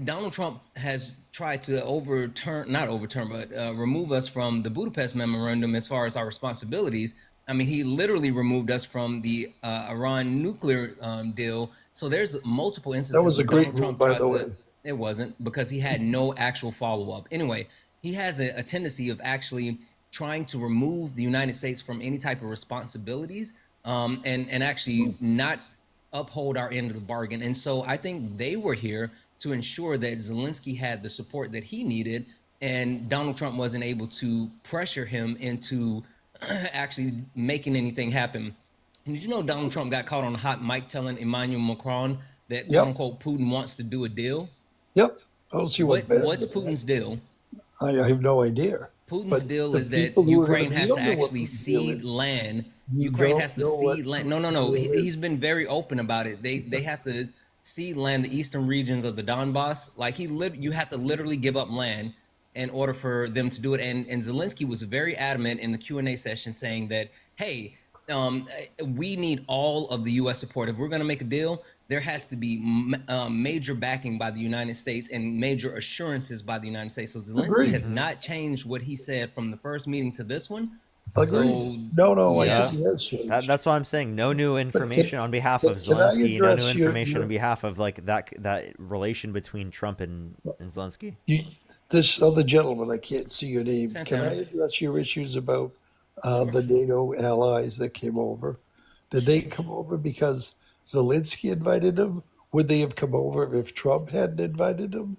Donald Trump has tried to remove us from the Budapest Memorandum as far as our responsibilities. I mean, he literally removed us from the Iran nuclear deal. So there's multiple instances. That was a great Donald move, by the way. It wasn't, because he had no actual follow-up. Anyway, he has a tendency of actually trying to remove the United States from any type of responsibilities and actually not uphold our end of the bargain. And so I think they were here to ensure that Zelensky had the support that he needed, and Donald Trump wasn't able to pressure him into actually making anything happen. And did you know Donald Trump got caught on a hot mic telling Emmanuel Macron that quote unquote Putin wants to do a deal? Yep. I don't see what's Putin's deal? I have no idea. Putin's deal is that Ukraine has to actually cede land. Ukraine has to cede land. No. He's been very open about it. They have to cede land, the eastern regions of the Donbass. Like you have to literally give up land in order for them to do it. And Zelensky was very adamant in the Q&A session saying that, hey, we need all of the U.S. support. If we're going to make a deal, there has to be major backing by the United States and major assurances by the United States. So Zelensky has not changed what he said from the first meeting to this one. Agreed. No, Yeah. I think he has changed. That's why I'm saying no new information on behalf of can I Zelensky, no address new your- information on behalf of like that relation between Trump and Zelensky. This other gentleman, I can't see your name. Can Santana. I address your issues about the NATO allies that came over? Did they come over because Zelensky invited them? Would they have come over if Trump hadn't invited them?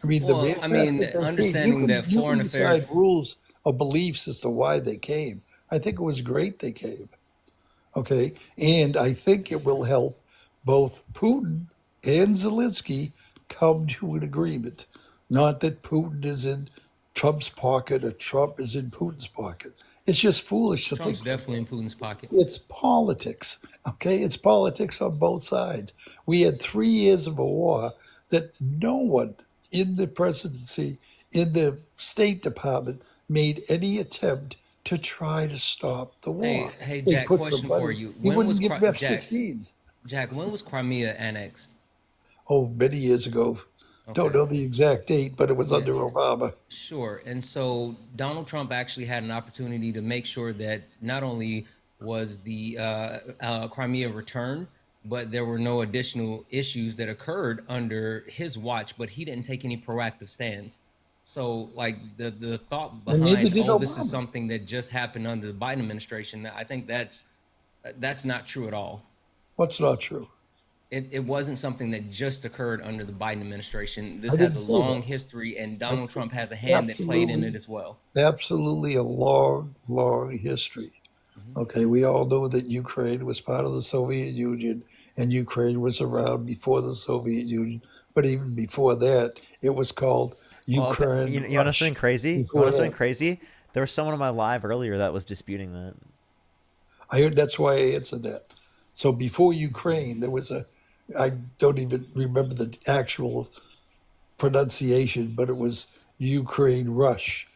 I mean, Well, mere I mean, fact that understanding that you foreign can decide affairs- rules of beliefs as to why they came. I think it was great they came. Okay, and I think it will help both Putin and Zelensky come to an agreement. Not that Putin is in Trump's pocket or Trump is in Putin's pocket. It's just foolish to Trump's think definitely in Putin's pocket. it's politics. Okay, it's politics on both sides. We had 3 years of a war that no one in the presidency, in the State Department, made any attempt to try to stop the war. Hey, They Jack, put question some money- for you. He When wouldn't was give Jack, F-16s. Jack, when was Crimea annexed? Oh, many years ago. Don't Okay. know the exact date, but it was under Obama. Sure. And so Donald Trump actually had an opportunity to make sure that not only was the Crimea returned, but there were no additional issues that occurred under his watch, but he didn't take any proactive stands. So like the thought And neither behind, did oh, this Obama. is something that just happened under the Biden administration, I think that's not true at all. What's not true? It wasn't something that just occurred under the Biden administration. This I has a didn't say long that. history, and Donald Trump has a hand that played in it as well. Absolutely a long, long history. Okay, we all know that Ukraine was part of the Soviet Union, and Ukraine was around before the Soviet Union. But even before that, it was called Well, okay, Ukraine. you know something crazy? You Before know something that. crazy? There was someone on my live earlier that was disputing that. I heard that's why I answered that. So before Ukraine, there was I don't even remember the actual pronunciation, but it was Ukraine Rush,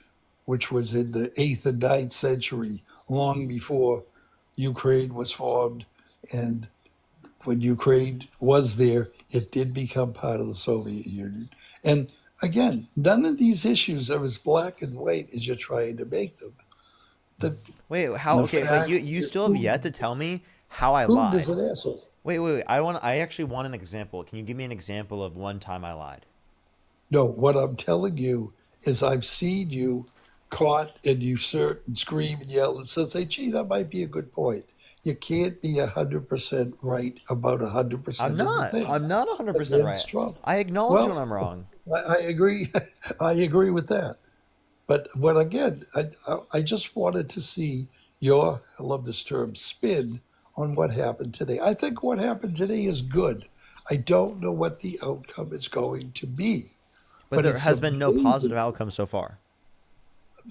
which was in the 8th and 9th century, long before Ukraine was formed. And when Ukraine was there, it did become part of the Soviet Union. And again, none of these issues are as black and white as you're trying to make them. Wait, how? The Okay, but fact you that still have yet to tell me how I Putin lied. is an asshole. Wait. I actually want an example. Can you give me an example of one time I lied? No, what I'm telling you is I've seen you caught and usurp and scream and yell and say, gee, that might be a good point. You can't be 100% right about 100% I'm of the not. thing. I'm not 100% Against right. Trump. I acknowledge Well, when I'm wrong. I agree. I agree with that. But when again, I just wanted to see your, I love this term, spin on what happened today. I think what happened today is good. I don't know what the outcome is going to be. But there it's has been no amazing. positive outcome so far.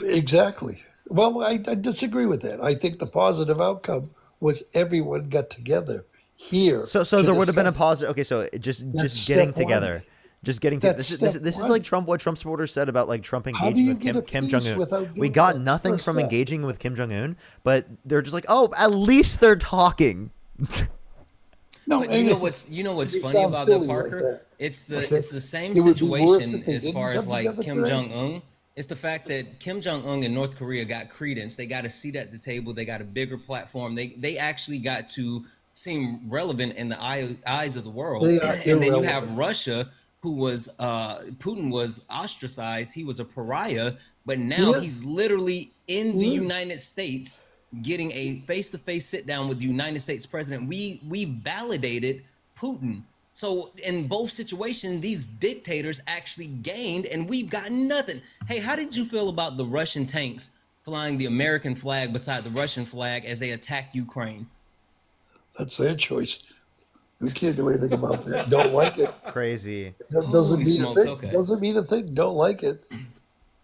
Exactly. Well, I disagree with that. I think the positive outcome was everyone got together here. So to there would have been a discuss. positive. Okay, so just That's getting step one. together, just getting together. That's This is step like one. Trump. What Trump supporters said about like Trump How do engaging you with get a Kim peace Jong Un. without We doing got that? nothing First from step. engaging with Kim Jong Un, but they're just like, oh, at least they're talking. No, But I mean, you know what's it funny sounds about silly that, like Parker? that. It's the Okay. it's the same It would be worse if situation they as didn't far as come like together Kim today. Jong Un. It's the fact that Kim Jong Un and North Korea got credence. They got a seat at the table. They got a bigger platform. They actually got to seem relevant in the eyes of the world. They are And then you have irrelevant. Russia, who was Putin was ostracized. He was a pariah, but He now is. he's literally in the He is. United States getting a face-to-face sit down with the United States president. We validated Putin. So in both situations, these dictators actually gained, and we've got nothing. Hey, how did you feel about the Russian tanks flying the American flag beside the Russian flag as they attack Ukraine? That's their choice. We can't do anything about that. Don't like it. Crazy. That doesn't Holy mean a smokes, thing. okay. Doesn't mean a thing. Don't like it.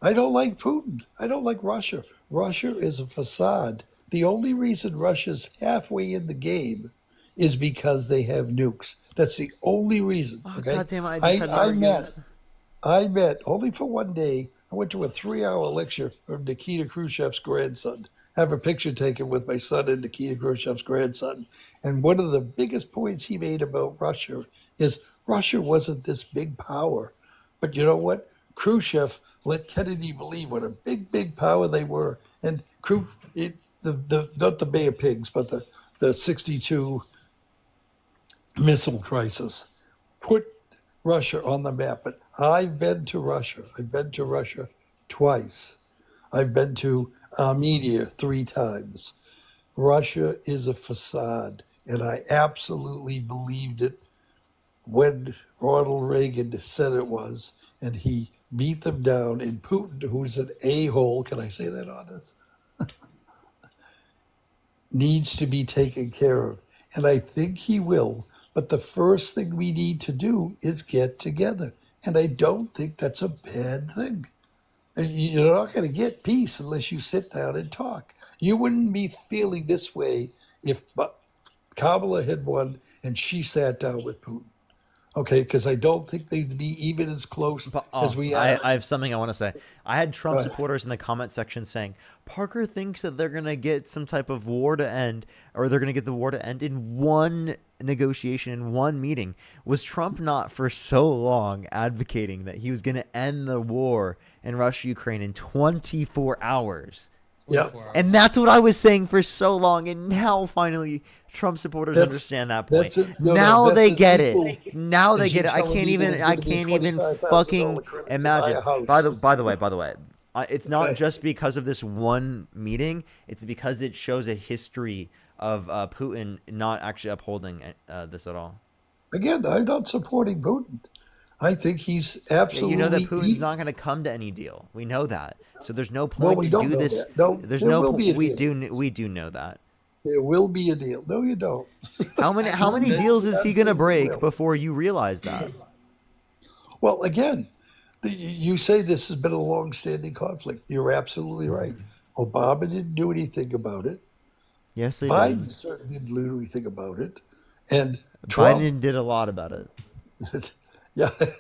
I don't like Putin. I don't like Russia. Russia is a facade. The only reason Russia's halfway in the game is because they have nukes. That's the only reason. Oh, Okay. God damn it! I just had an argument. I met only for one day. I went to a 3-hour lecture from Nikita Khrushchev's grandson. Have a picture taken with my son and Nikita Khrushchev's grandson. And one of the biggest points he made about Russia is Russia wasn't this big power. But you know what? Khrushchev let Kennedy believe what a big, big power they were. And not the Bay of Pigs, but the 62 missile crisis put Russia on the map. But I've been to Russia. I've been to Russia twice. I've been to Armenia 3 times. Russia is a facade, and I absolutely believed it when Ronald Reagan said it was, and he beat them down. And Putin, who's an a-hole, can I say that on this? Needs to be taken care of. And I think he will. But the first thing we need to do is get together. And I don't think that's a bad thing. And you're not going to get peace unless you sit down and talk. You wouldn't be feeling this way if Kamala had won and she sat down with Putin. Okay, because I don't think they'd be even as close as we are. I have something I want to say. I had Trump Go ahead. supporters in the comment section saying Parker thinks that they're gonna get some type of war to end, or they're gonna get the war to end in one negotiation, in one meeting. Was Trump not for so long advocating that he was gonna end the war in Russia Ukraine in 24 hours? Yeah. And that's what I was saying for so long, and now finally Trump supporters That's- understand that point. that's it. No, now that's they as get equal it. Now they as get you it. I telling can't me that even. it's I gonna be can't even $25,000 fucking credit to buy imagine. a house. By the way, it's not Okay. just because of this one meeting. It's because it shows a history of Putin not actually upholding this at all. Again, I'm not supporting Putin. I think he's Yeah, absolutely you know that Putin's evil. not going to come to any deal. We know that. So there's no Well, point we to don't do know this. that. No, There's there no. will be a We deal. do know that. There will be a deal. No, you don't. How many deals is he going to Absolutely break will. before you realize that? Well, again, you say this has been a long-standing conflict. You're absolutely right. Obama didn't do anything about it. Yes, they Biden did. certainly didn't do anything about it. And Trump, Biden did a lot about it. yeah. Also,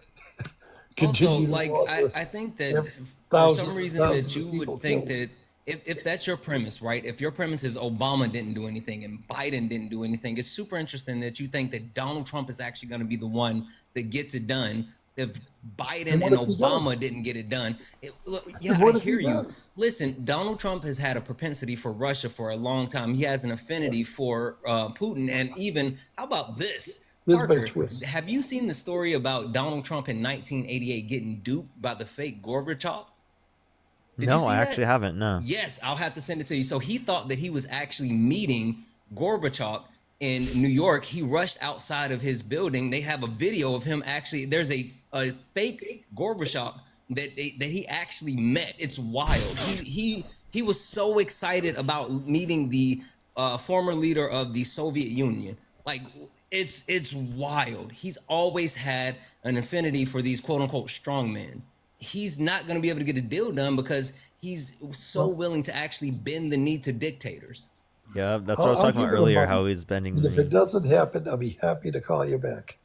continue to like offer I think that Yep. for Thousands some and reason thousands that of you people would think killed. that if that's your premise, right? If your premise is Obama didn't do anything and Biden didn't do anything, it's super interesting that you think that Donald Trump is actually going to be the one that gets it done. If Biden And what and if he Obama does? didn't get it done, yeah, what I if he hear you. does? Listen, Donald Trump has had a propensity for Russia for a long time. He has an affinity for Putin, and even how about this? Here's my Parker, twist. have you seen the story about Donald Trump in 1988 getting duped by the fake Gorbachev? Did you No, see I that? actually haven't. No. Yes, I'll have to send it to you. So he thought that he was actually meeting Gorbachev in New York. He rushed outside of his building. They have a video of him actually. There's a fake Gorbachev that he actually met. It's wild. He was so excited about meeting the former leader of the Soviet Union. Like, it's wild. He's always had an affinity for these quote unquote strong men. He's not going to be able to get a deal done because he's so willing to actually bend the knee to dictators. Yeah, that's what I was talking about earlier, how he's bending And the if knee. it doesn't happen, I'll be happy to call you back.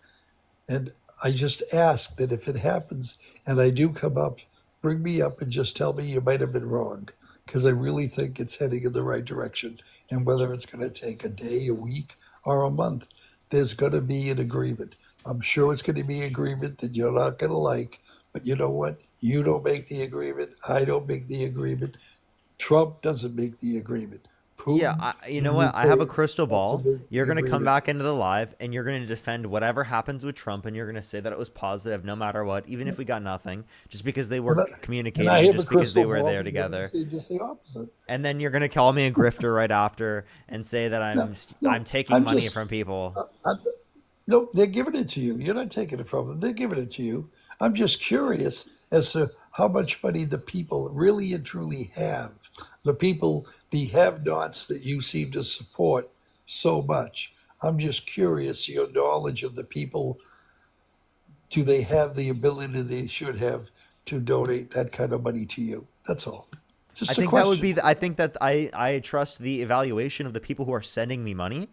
And I just ask that if it happens and I do come up, bring me up and just tell me you might have been wrong, because I really think it's heading in the right direction. And whether it's going to take a day, a week, or a month, there's going to be an agreement. I'm sure it's going to be an agreement that you're not going to like, but you know what? You don't make the agreement. I don't make the agreement. Trump doesn't make the agreement. Yeah, you know what? I have a crystal ball. You're going to come back into the live and you're going to defend whatever happens with Trump, and you're going to say that it was positive no matter what, even if we got nothing, just because they were communicating, just because they were there together. Just the opposite. And then you're going to call me a grifter right after and say that I'm taking money from people. No, they're giving it to you. You're not taking it from them. They're giving it to you. I'm just curious as to how much money the people really and truly have. The people, the have-nots that you seem to support so much. I'm just curious, your knowledge of the people. Do they have the ability they should have to donate that kind of money to you? That's all. Just I a think question. that would be. I think that I trust the evaluation of the people who are sending me money,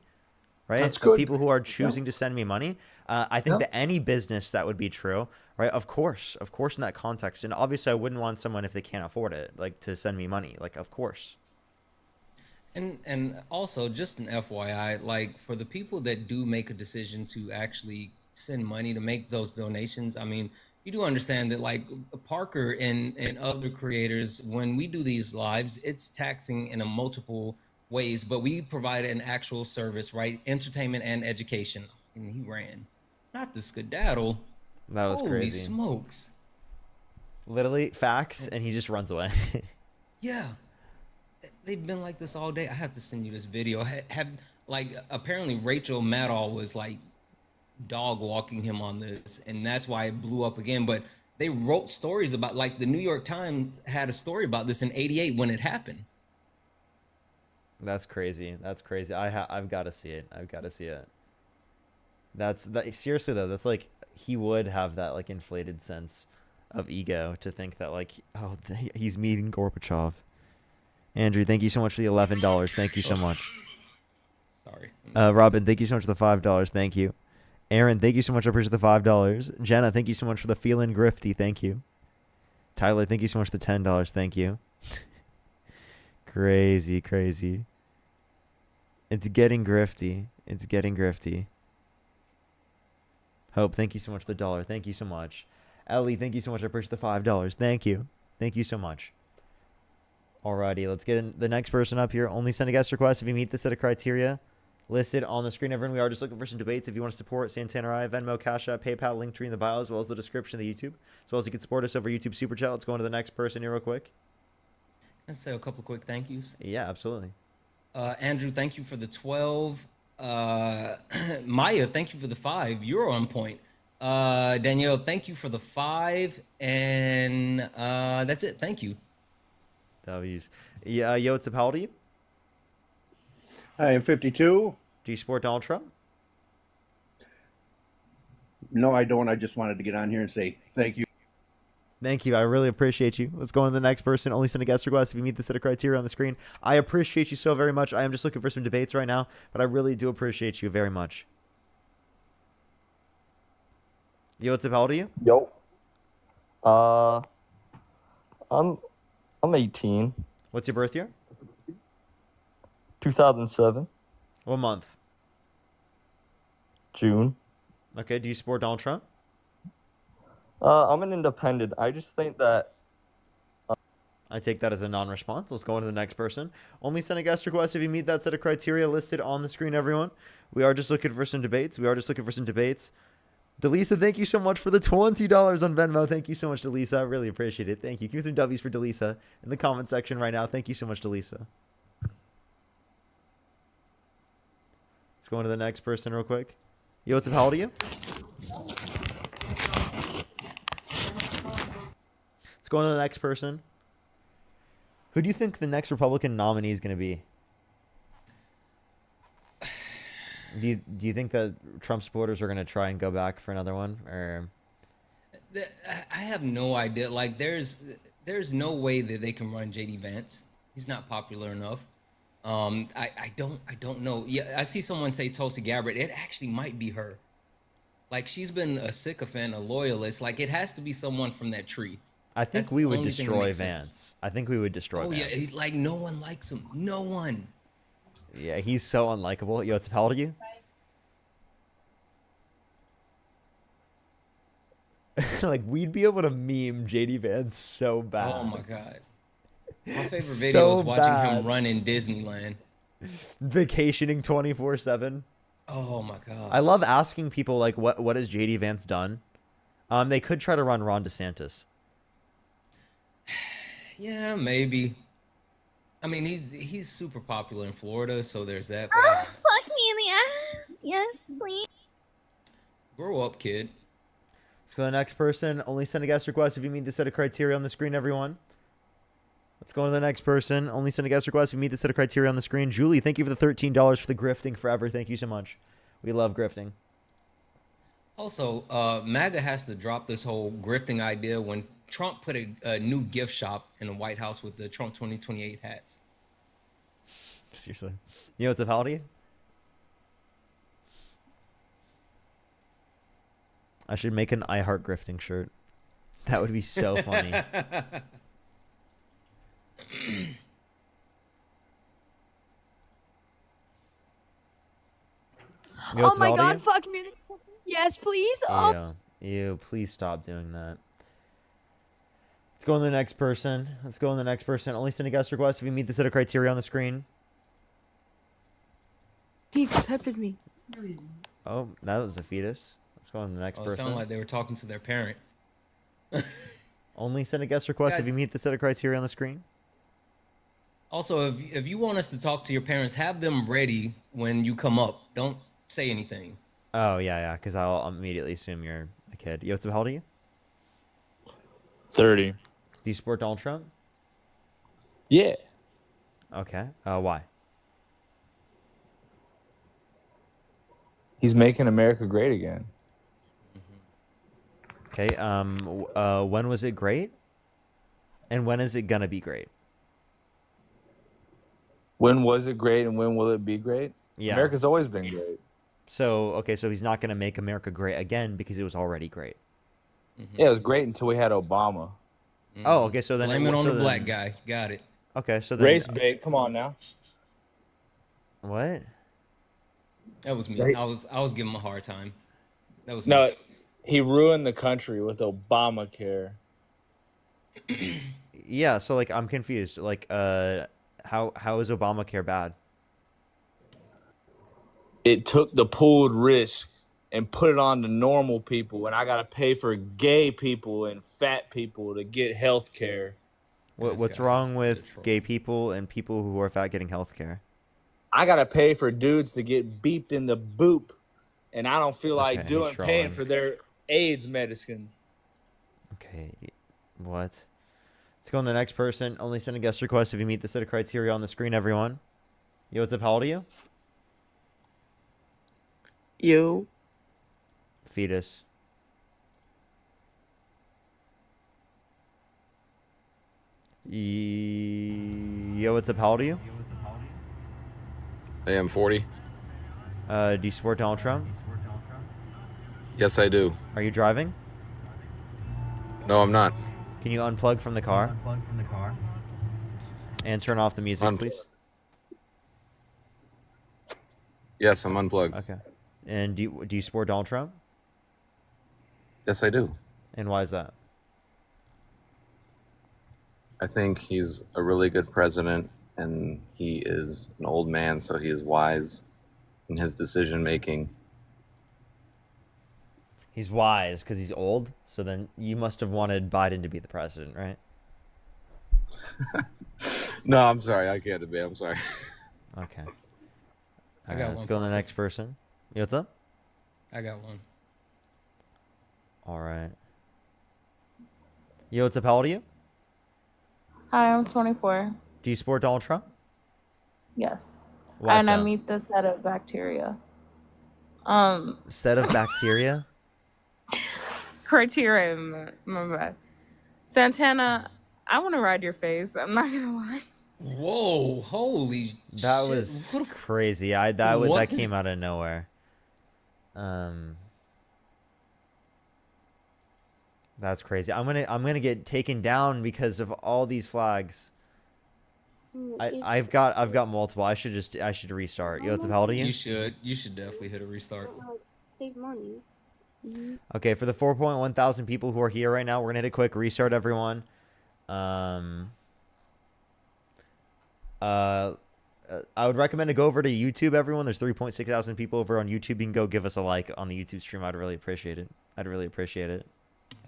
right? That's The good. people who are choosing to send me money. I think that any business that would be true, right? Of course, in that context, and obviously, I wouldn't want someone if they can't afford it, like to send me money, like of course. And also, just an FYI, like for the people that do make a decision to actually send money to make those donations, I mean, you do understand that like Parker and other creators, when we do these lives, it's taxing in a multiple ways, but we provide an actual service, right? Entertainment and education. And he ran, not the skedaddle. That was Holy crazy. smokes. Literally facts, and he just runs away. Yeah. They've been like this all day. I have to send you this video. Have like apparently Rachel Maddow was like dog walking him on this, and that's why it blew up again. But they wrote stories about, like the New York Times had a story about this in '88 when it happened. That's crazy. That's crazy. I've got to see it. I've got to see it. Seriously though, that's like he would have that like inflated sense of ego to think that like, oh, he's meeting Gorbachev. Andrew, thank you so much for the $11. Thank you so much. Sorry. Robin, thank you so much for the $5. Thank you. Aaron, thank you so much. I appreciate the $5. Jenna, thank you so much for the feeling grifty. Thank you. Tyler, thank you so much for the $10. Thank you. Crazy, crazy. It's getting grifty. It's getting grifty. Hope, thank you so much for the $1. Thank you so much. Ellie, thank you so much. I appreciate the $5. Thank you. Thank you so much. Alrighty, let's get the next person up here. Only send a guest request if you meet the set of criteria listed on the screen. Everyone, we are just looking for some debates. If you want to support Santana Rye, Venmo, Cash App, PayPal, Linktree in the bio, as well as the description of the YouTube, as well as you can support us over YouTube Super Chat. Let's go on to the next person here real quick. Let's say a couple of quick thank yous. Yeah, absolutely. Andrew, thank you for the 12. Maya, thank you for the 5. You're on point. Danielle, thank you for the 5. And that's it. Thank you. W's. Yeah, yo, what's up? How old are you? I am 52. Do you support Donald Trump? No, I don't. I just wanted to get on here and say thank you. Thank you. I really appreciate you. Let's go on to the next person. Only send a guest request if you meet the set of criteria on the screen. I appreciate you so very much. I am just looking for some debates right now, but I really do appreciate you very much. Yo, what's up? How old are you? Yo. I'm 18. What's your birth year? 2007. What month? June. Okay. Do you support Donald Trump? I'm an independent. I just think that. I take that as a non-response. Let's go on to the next person. Only send a guest request if you meet that set of criteria listed on the screen, everyone. We are just looking for some debates. Delisa, thank you so much for the $20 on Venmo. Thank you so much, Delisa. I really appreciate it. Thank you. Give me some W's for Delisa in the comment section right now. Thank you so much, Delisa. Let's go on to the next person real quick. Yo, what's up? How old are you? Let's go on to the next person. Who do you think the next Republican nominee is going to be? Do you think that Trump supporters are going to try and go back for another one, or? I have no idea. Like, there's no way that they can run JD Vance. He's not popular enough. I don't know. Yeah, I see someone say Tulsi Gabbard. It actually might be her. Like, she's been a sycophant, a loyalist. Like, it has to be someone from that tree. I think That's we the would only thing that destroy makes Vance. sense. I think we would destroy Oh Vance. yeah, like no one likes him. No one. Yeah, he's so unlikable. Yo, it's how old are you? Like, we'd be able to meme JD Vance so bad. Oh my god. My favorite video So is watching bad. him run in Disneyland. Vacationing 24/7. Oh my god. I love asking people, like, what has JD Vance done? They could try to run Ron DeSantis. Yeah, maybe. I mean, he's super popular in Florida, so there's that. But Fuck me in the ass. Yes, please. grow up, kid. Let's go to the next person. Only send a guest request if you meet the set of criteria on the screen, everyone. Let's go to the next person. Only send a guest request if you meet the set of criteria on the screen. Julie, thank you for the $13 for the grifting forever. Thank you so much. We love grifting. Also, MAGA has to drop this whole grifting idea when Trump put a new gift shop in the White House with the Trump 2028 hats. Seriously. You know what's up, how old are you? I should make an I Heart Grifting shirt. That would be so funny. You know Oh what's my up, how old are god, fuck me. Yes, please. you? Ew, please stop doing that. Let's go on to the next person. Let's go on to the next person. Only send a guest request if you meet the set of criteria on the screen. He accepted me. Oh, that was a fetus. Let's go on to the next Oh, it person. sounded like they were talking to their parent. Only send a guest request if Guys- you meet the set of criteria on the screen. Also, if you want us to talk to your parents, have them ready when you come up. Don't say anything. Oh, yeah, because I'll immediately assume you're a kid. Yo, what's up, how old are you? 30. Do you support Donald Trump? Yeah. Okay. Why? He's making America great again. Okay. When was it great? And when is it gonna be great? When was it great and when will it be great? Yeah. America's always been great. So, okay, so he's not gonna make America great again because it was already great. Yeah, it was great until we had Obama. Oh, okay, so then Blame it on so the then- black guy. Got it. Okay, so then Race bait. Come on now. what? That was me. Right. I was giving him a hard time. That was No, me. he ruined the country with Obamacare. Yeah, so like I'm confused. Like how is Obamacare bad? It took the pooled risk and put it on to normal people, and I gotta pay for gay people and fat people to get health care. What's wrong with gay people and people who are fat getting health care? I gotta pay for dudes to get beeped in the boop, and I don't feel like Okay, doing he's paying trolling. for their AIDS medicine. Okay, what? Let's go on to the next person. Only send a guest request if you meet the set of criteria on the screen, everyone. Yo, what's up? How old are you? You. Fetus. Yo, what's up? How old are you? I am 40. Do you support Donald Trump? Yes, I do. Are you driving? No, I'm not. Can you unplug from the car? And turn off the music, Unplug. please. Yes, I'm unplugged. Okay. And do you support Donald Trump? Yes, I do. And why is that? I think he's a really good president, and he is an old man, so he is wise in his decision making. He's wise because he's old. So then you must have wanted Biden to be the president, right? No, I'm sorry. I can't debate. I'm sorry. Okay. I got Let's one go to the for next person. Yo, what's up? I got one. All right. Yo, what's up? How old are you? Hi, I'm 24. Do you support Donald Trump? Yes. Why And I so? meet the set of bacteria. Set of bacteria? Criteria, my bad. Santana, I want to ride your face. I'm not gonna lie. Whoa, holy That shit. was What- crazy. That What? came out of nowhere. That's crazy. I'm gonna get taken down because of all these flags. I've got multiple. I should restart. Yo, what's up? How old are you? You should definitely hit a restart. Save money. Okay, for the 4.1 thousand people who are here right now, we're gonna hit a quick restart, everyone. I would recommend to go over to YouTube, everyone. There's 3.6 thousand people over on YouTube. You can go give us a like on the YouTube stream. I'd really appreciate it.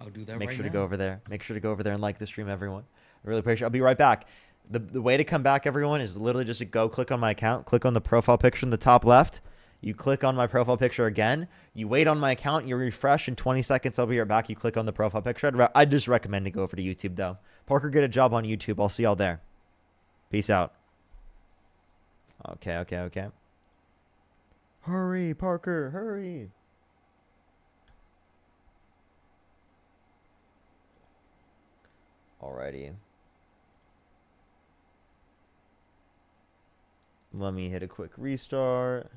I'll do that Make right sure now. to go over there. Make sure to go over there and like the stream, everyone. I really appreciate it. I'll be right back. The way to come back, everyone, is literally just to go click on my account, click on the profile picture in the top left. You click on my profile picture again. You wait on my account. You refresh. In 20 seconds, I'll be right back. You click on the profile picture. I'd just recommend to go over to YouTube, though. Parker, get a job on YouTube. I'll see y'all there. Peace out. Okay. Hurry, Parker, hurry. Alrighty. Let me hit a quick restart.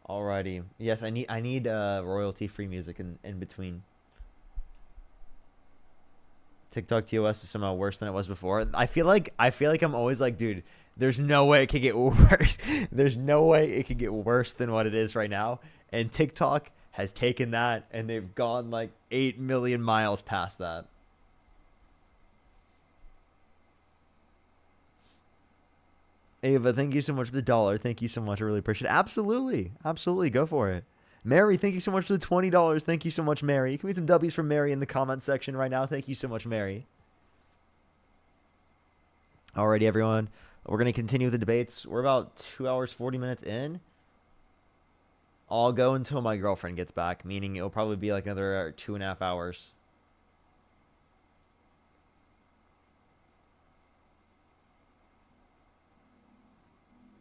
Alrighty. Yes, I need royalty free music in between. TikTok TOS is somehow worse than it was before. I feel like I'm always like, dude, there's no way it could get worse. There's no way it could get worse than what it is right now. And TikTok has taken that and they've gone like 8 million miles past that. Ava, thank you so much for the $1. Thank you so much. I really appreciate it. Absolutely. Go for it. Mary, thank you so much for the $20. Thank you so much, Mary. You can read some W's from Mary in the comment section right now. Thank you so much, Mary. Alrighty, everyone. We're going to continue with the debates. We're about 2 hours, 40 minutes in. I'll go until my girlfriend gets back, meaning it'll probably be like another 2.5 hours.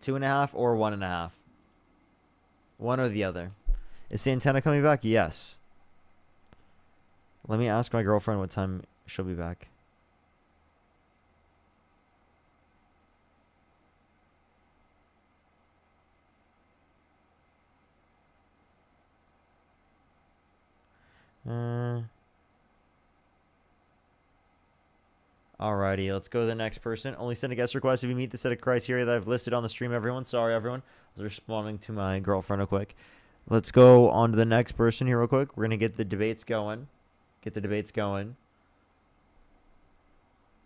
Two and a half or 1.5. One or the other. Is Santana coming back? Yes. Let me ask my girlfriend what time she'll be back. Alrighty, let's go to the next person. Only send a guest request if you meet the set of criteria that I've listed on the stream, everyone. Sorry, everyone. I was responding to my girlfriend real quick. Let's go on to the next person here real quick. We're going to get the debates going.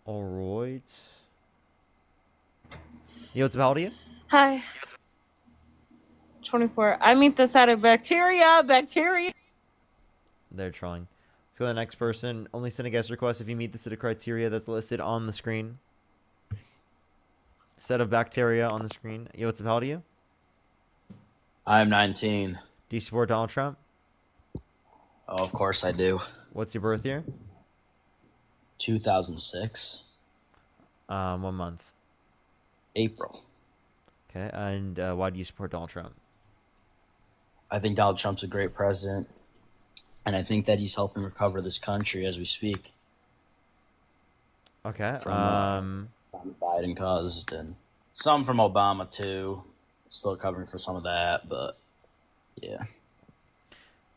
All right. Yo, what's up? How old are you? Hi. 24. I meet the set of bacteria. They're trolling. Let's go to the next person. Only send a guest request if you meet the set of criteria that's listed on the screen. Set of bacteria on the screen. Yo, what's up? How old are you? I'm 19. Do you support Donald Trump? Oh, of course I do. What's your birth year? 2006. What month? April. Okay, and why do you support Donald Trump? I think Donald Trump's a great president, and I think that he's helping recover this country as we speak. Okay. From Biden caused, and some from Obama too. Still covering for some of that, but yeah.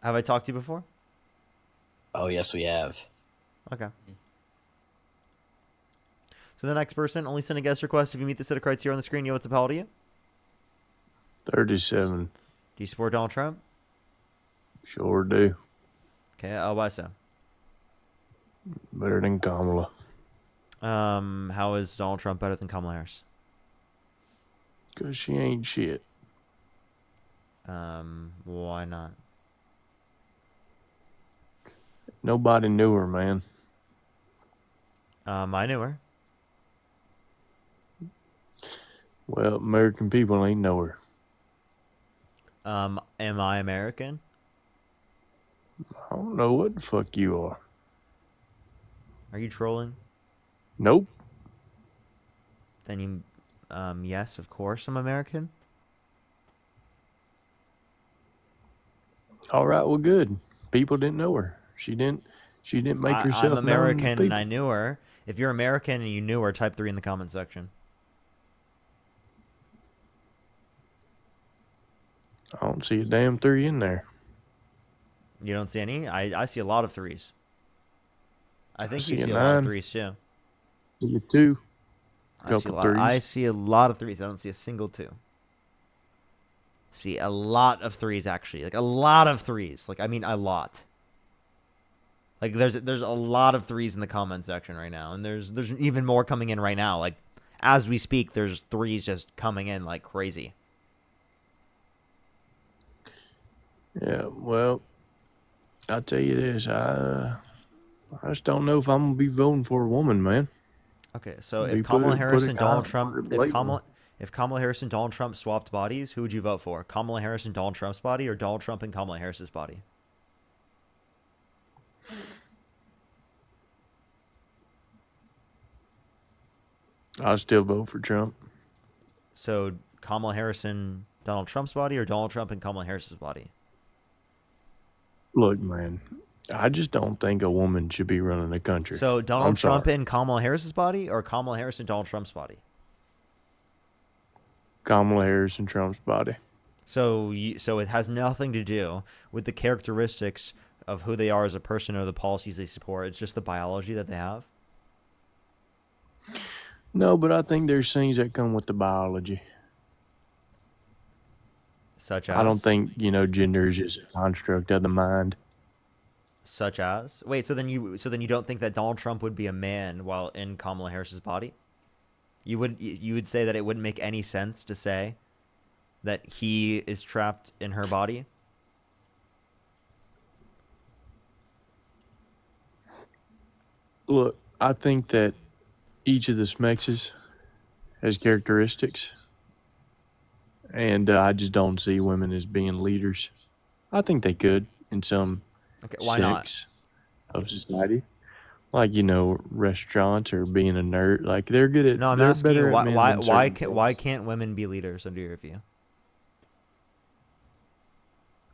Have I talked to you before? Oh, yes, we have. Okay. So the next person, only send a guest request if you meet the set of criteria on the screen. Yo, what's up? How old are you? 37. Do you support Donald Trump? Sure do. Okay, why so? Better than Kamala. How is Donald Trump better than Kamala Harris? Because she ain't shit. Why not? Nobody knew her, man. I knew her. Well, American people ain't nowhere. Am I American? I don't know what the fuck you are. Are you trolling? Nope. Then you, yes, of course I'm American. All right, well, good. People didn't know her. She didn't make herself I'm known to American and people. I knew her. If you're American and you knew her, type 3 in the comment section. I don't see a damn 3 in there. You don't see any? I see a lot of 3s. I think you see a see a lot of 9. 3s too. See a 2. I see a Couple lot. 3s. I see a lot of 3s. I don't see a single 2. See a lot of 3s actually. Like a lot of 3s. Like I mean a lot. Like there's a lot of 3s in the comment section right now, and there's even more coming in right now. Like as we speak, there's 3s just coming in like crazy. Yeah, well, I'll tell you this. I just don't know if I'm gonna be voting for a woman, man. Okay, so They if put Kamala it- Harris put it and Donald kinda Trump, hard if label. Kamala Harris and Donald Trump swapped bodies, who would you vote for? Kamala Harris and Donald Trump's body, or Donald Trump and Kamala Harris's body? I'll still vote for Trump. So Kamala Harris and Donald Trump's body, or Donald Trump and Kamala Harris's body? Look, man, I just don't think a woman should be running the country. So I'm Donald Trump sorry. and Kamala Harris's body, or Kamala Harris and Donald Trump's body? Kamala Harris and Trump's body. So so it has nothing to do with the characteristics of who they are as a person or the policies they support. It's just the biology that they have. No, but I think there's things that come with the biology. Such as? I don't think, gender is just a construct of the mind. Such as? Wait, so then you don't think that Donald Trump would be a man while in Kamala Harris's body? You would say that it wouldn't make any sense to say that he is trapped in her body? Look, I think that each of the smexes has characteristics, and I just don't see women as being leaders. I think they could in some Okay, why not? sects of society, like restaurants or being a nerd. Like they're good at. No, I'm they're asking you better at men than certain why things. can't women be leaders under your view?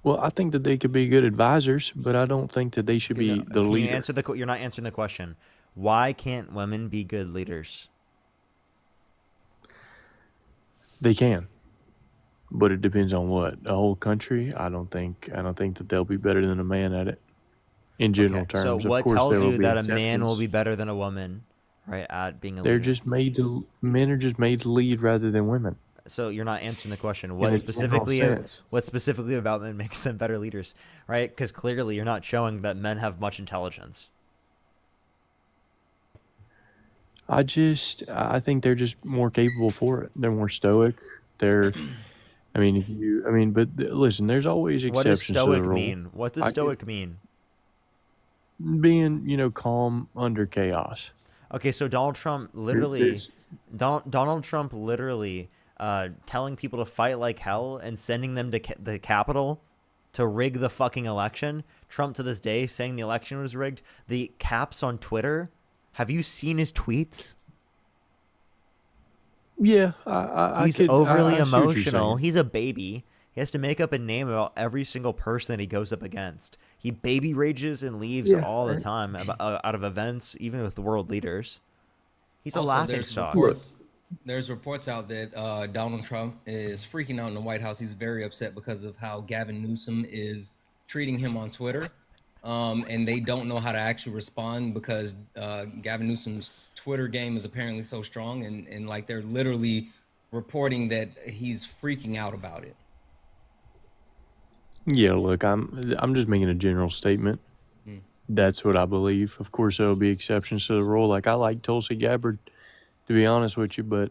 Well, I think that they could be good advisors, but I don't think that they should be the Can you leader. answer you're not answering the question. Why can't women be good leaders? They can, but it depends on what. A whole country, I don't think that they'll be better than a man at it. In general terms, So of what course, tells there will you be that a man will exceptions. be better than a woman, right, at being a They're leader? just made to. Men are just made to lead rather than women. So you're not answering the question. In What a general specifically? sense. What specifically about men makes them better leaders, right? Because clearly you're not showing that men have much intelligence. I think they're just more capable for it. They're more stoic. But listen, there's always What does exceptions to the stoic rule. mean? What does I stoic mean? Being, calm under chaos. Okay, so Donald Trump literally, there's- Donald Trump literally, telling people to fight like hell and sending them to the Capitol to rig the fucking election. Trump to this day saying the election was rigged. The caps on Twitter. Have you seen his tweets? Yeah, He's I overly see what you're emotional. saying. He's a baby. He has to make up a name about every single person that he goes up against. He baby rages and leaves Yeah, all the right. time out of events, even with world leaders. He's a Also, laughing there's stock. There's reports out that Donald Trump is freaking out in the White House. He's very upset because of how Gavin Newsom is treating him on Twitter. And they don't know how to actually respond because Gavin Newsom's Twitter game is apparently so strong, and like they're literally reporting that he's freaking out about it. Yeah, look, I'm just making a general statement. Mm. That's what I believe. Of course, there will be exceptions to the rule. Like I like Tulsi Gabbard, to be honest with you, but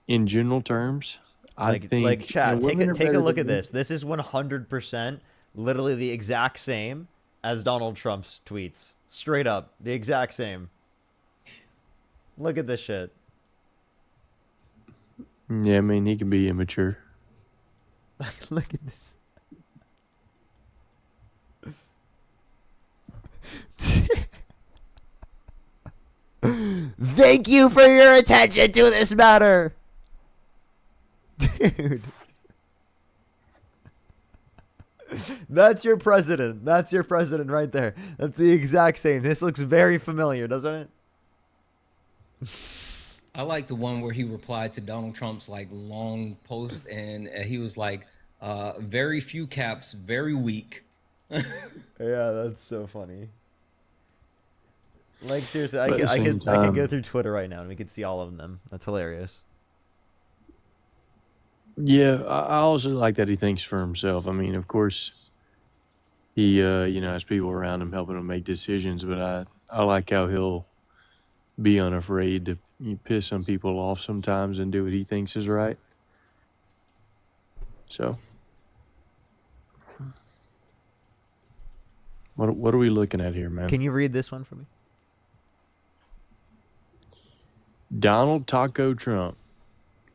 in general terms, I think like chat. women are Take a better look than at this. This is 100% literally the exact same as Donald Trump's tweets. Straight up, the exact same. Look at this shit. Yeah, I mean, he can be immature. Look at this. Thank you for your attention to this matter. Dude. That's your president. That's your president right there. That's the exact same. This looks very familiar, doesn't it? I like the one where he replied to Donald Trump's like long post, and he was like, "Very few caps, very weak." Yeah, that's so funny. Like seriously, But at the I same could go time- through Twitter right now and we could see all of them. That's hilarious. Yeah, I also like that he thinks for himself. I mean, of course, he has people around him helping him make decisions, but I like how he'll be unafraid to piss some people off sometimes and do what he thinks is right. So, what are we looking at here, man? Can you read this one for me? Donald Taco Trump.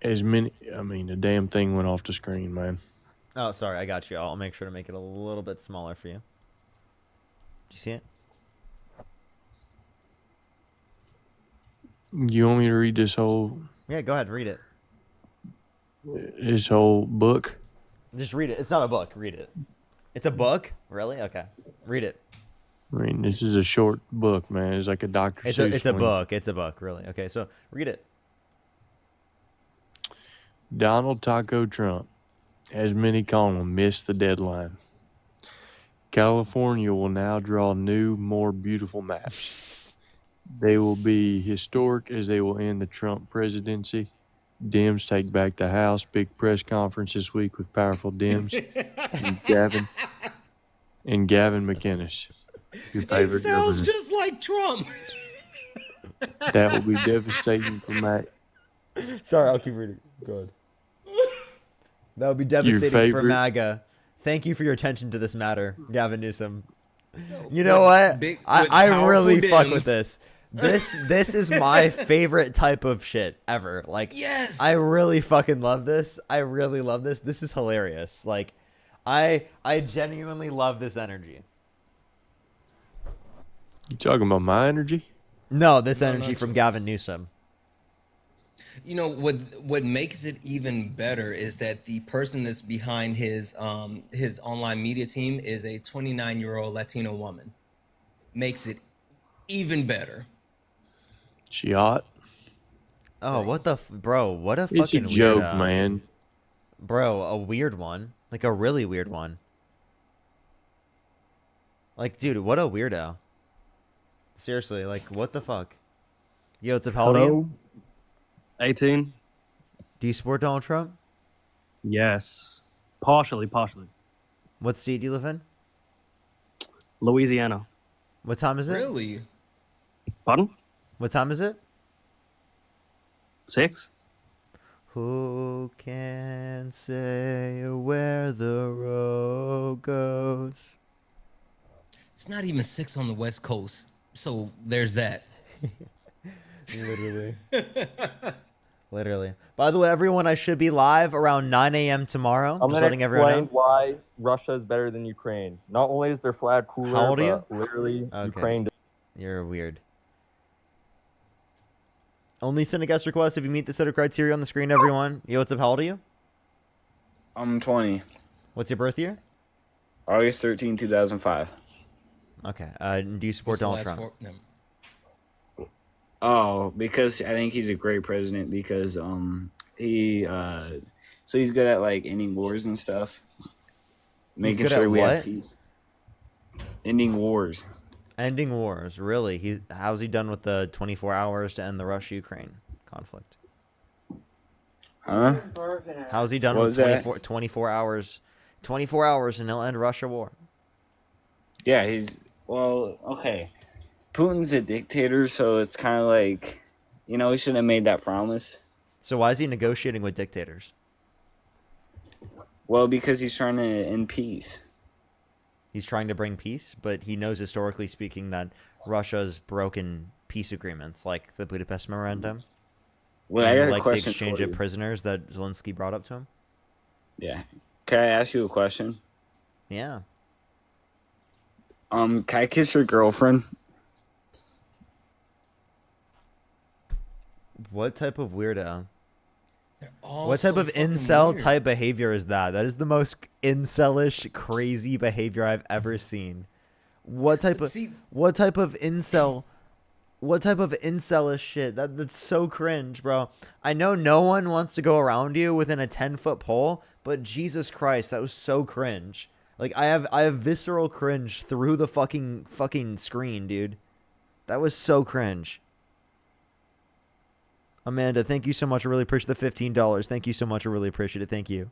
The damn thing went off the screen, man. Oh, sorry, I got you. I'll make sure to make it a little bit smaller for you. Do you see it? You want me to read this whole Yeah, go ahead, read it. book? Just read it. It's not a book. Read it. It's a book? Really? Okay. Read it. I mean, this is a short book, man. It's like a Dr. Seuss It's a one. book. It's a book, really. Okay, so read it. Donald Taco Trump, as many call him, missed the deadline. California will now draw new, more beautiful maps. They will be historic as they will end the Trump presidency. Dems take back the House. Big press conference this week with powerful Dems and Gavin McInnes, your It favorite sounds governor. just like Trump. That will be devastating for Mac. Sorry, I'll keep reading. Go ahead. That would be devastating for favorite- MAGA. Thank you for your attention to this matter, Gavin Newsom. You know what? Big- with I really powerful fuck with Dems. this. This is my favorite type of shit ever. Like, Yes. I really fucking love this. I really love this. This is hilarious. Like, I genuinely love this energy. You talking about my energy? No, this No, energy not from yours. Gavin Newsom. You know what makes it even better is that the person that's behind his online media team is a 29-year-old Latino woman. Makes it even better. She hot? Oh, what the bro? What a It's a fucking joke, weirdo. man. Bro, a weird one. Like a really weird one. Like, dude, what a weirdo. Seriously, like, what the fuck? Yo, what's up? How old are you? 18. Do you support Donald Trump? Yes. Partially. What state do you live in? Louisiana. What time is it? Really? Pardon? What time is it? 6? Who can say where the road goes? It's not even 6 on the West Coast. So there's that. Literally. Literally. By the way, everyone, I should be live around 9 a.m. tomorrow. I'm Just gonna letting everyone explain know. why Russia is better than Ukraine. Not only is their flag cooler, How old are you? but literally Okay. Ukraine. You're weird. Only send a guest request if you meet the set of criteria on the screen, everyone. Yo, what's up? How old are you? I'm 20. What's your birth year? August 13, 2005. Okay. Do you support What's the Donald last Trump? four- no. Oh, because I think he's a great president because he so he's good at like ending wars and stuff. Making good sure at we what? have peace. Ending wars. Ending wars, really? How's he done with the 24 hours to end the Russia-Ukraine conflict? Huh? How's he done What with was that? 24 hours? 24 hours and he'll end Russia war. Yeah, he's well, okay. Putin's a dictator, so it's kind of like, you know, he shouldn't have made that promise. So why is he negotiating with dictators? Well, because he's trying to end peace. He's trying to bring peace, but he knows historically speaking that Russia's broken peace agreements, like the Budapest Memorandum. Well, I and got a like the question exchange for of you. prisoners that Zelensky brought up to him? Yeah. Can I ask you a question? Yeah. Can I kiss your girlfriend? What type of weirdo? all What type so of fucking incel weird. type behavior is that? That is the most incelish, crazy behavior I've ever seen. What type of see- what type of incel? What type of incelish shit? That's so cringe, bro. I know no one wants to go around you within a 10-foot pole, but Jesus Christ, that was so cringe. Like I have visceral cringe through the fucking screen, dude. That was so cringe. Amanda, thank you so much. I really appreciate the $15. Thank you so much. I really appreciate it. Thank you.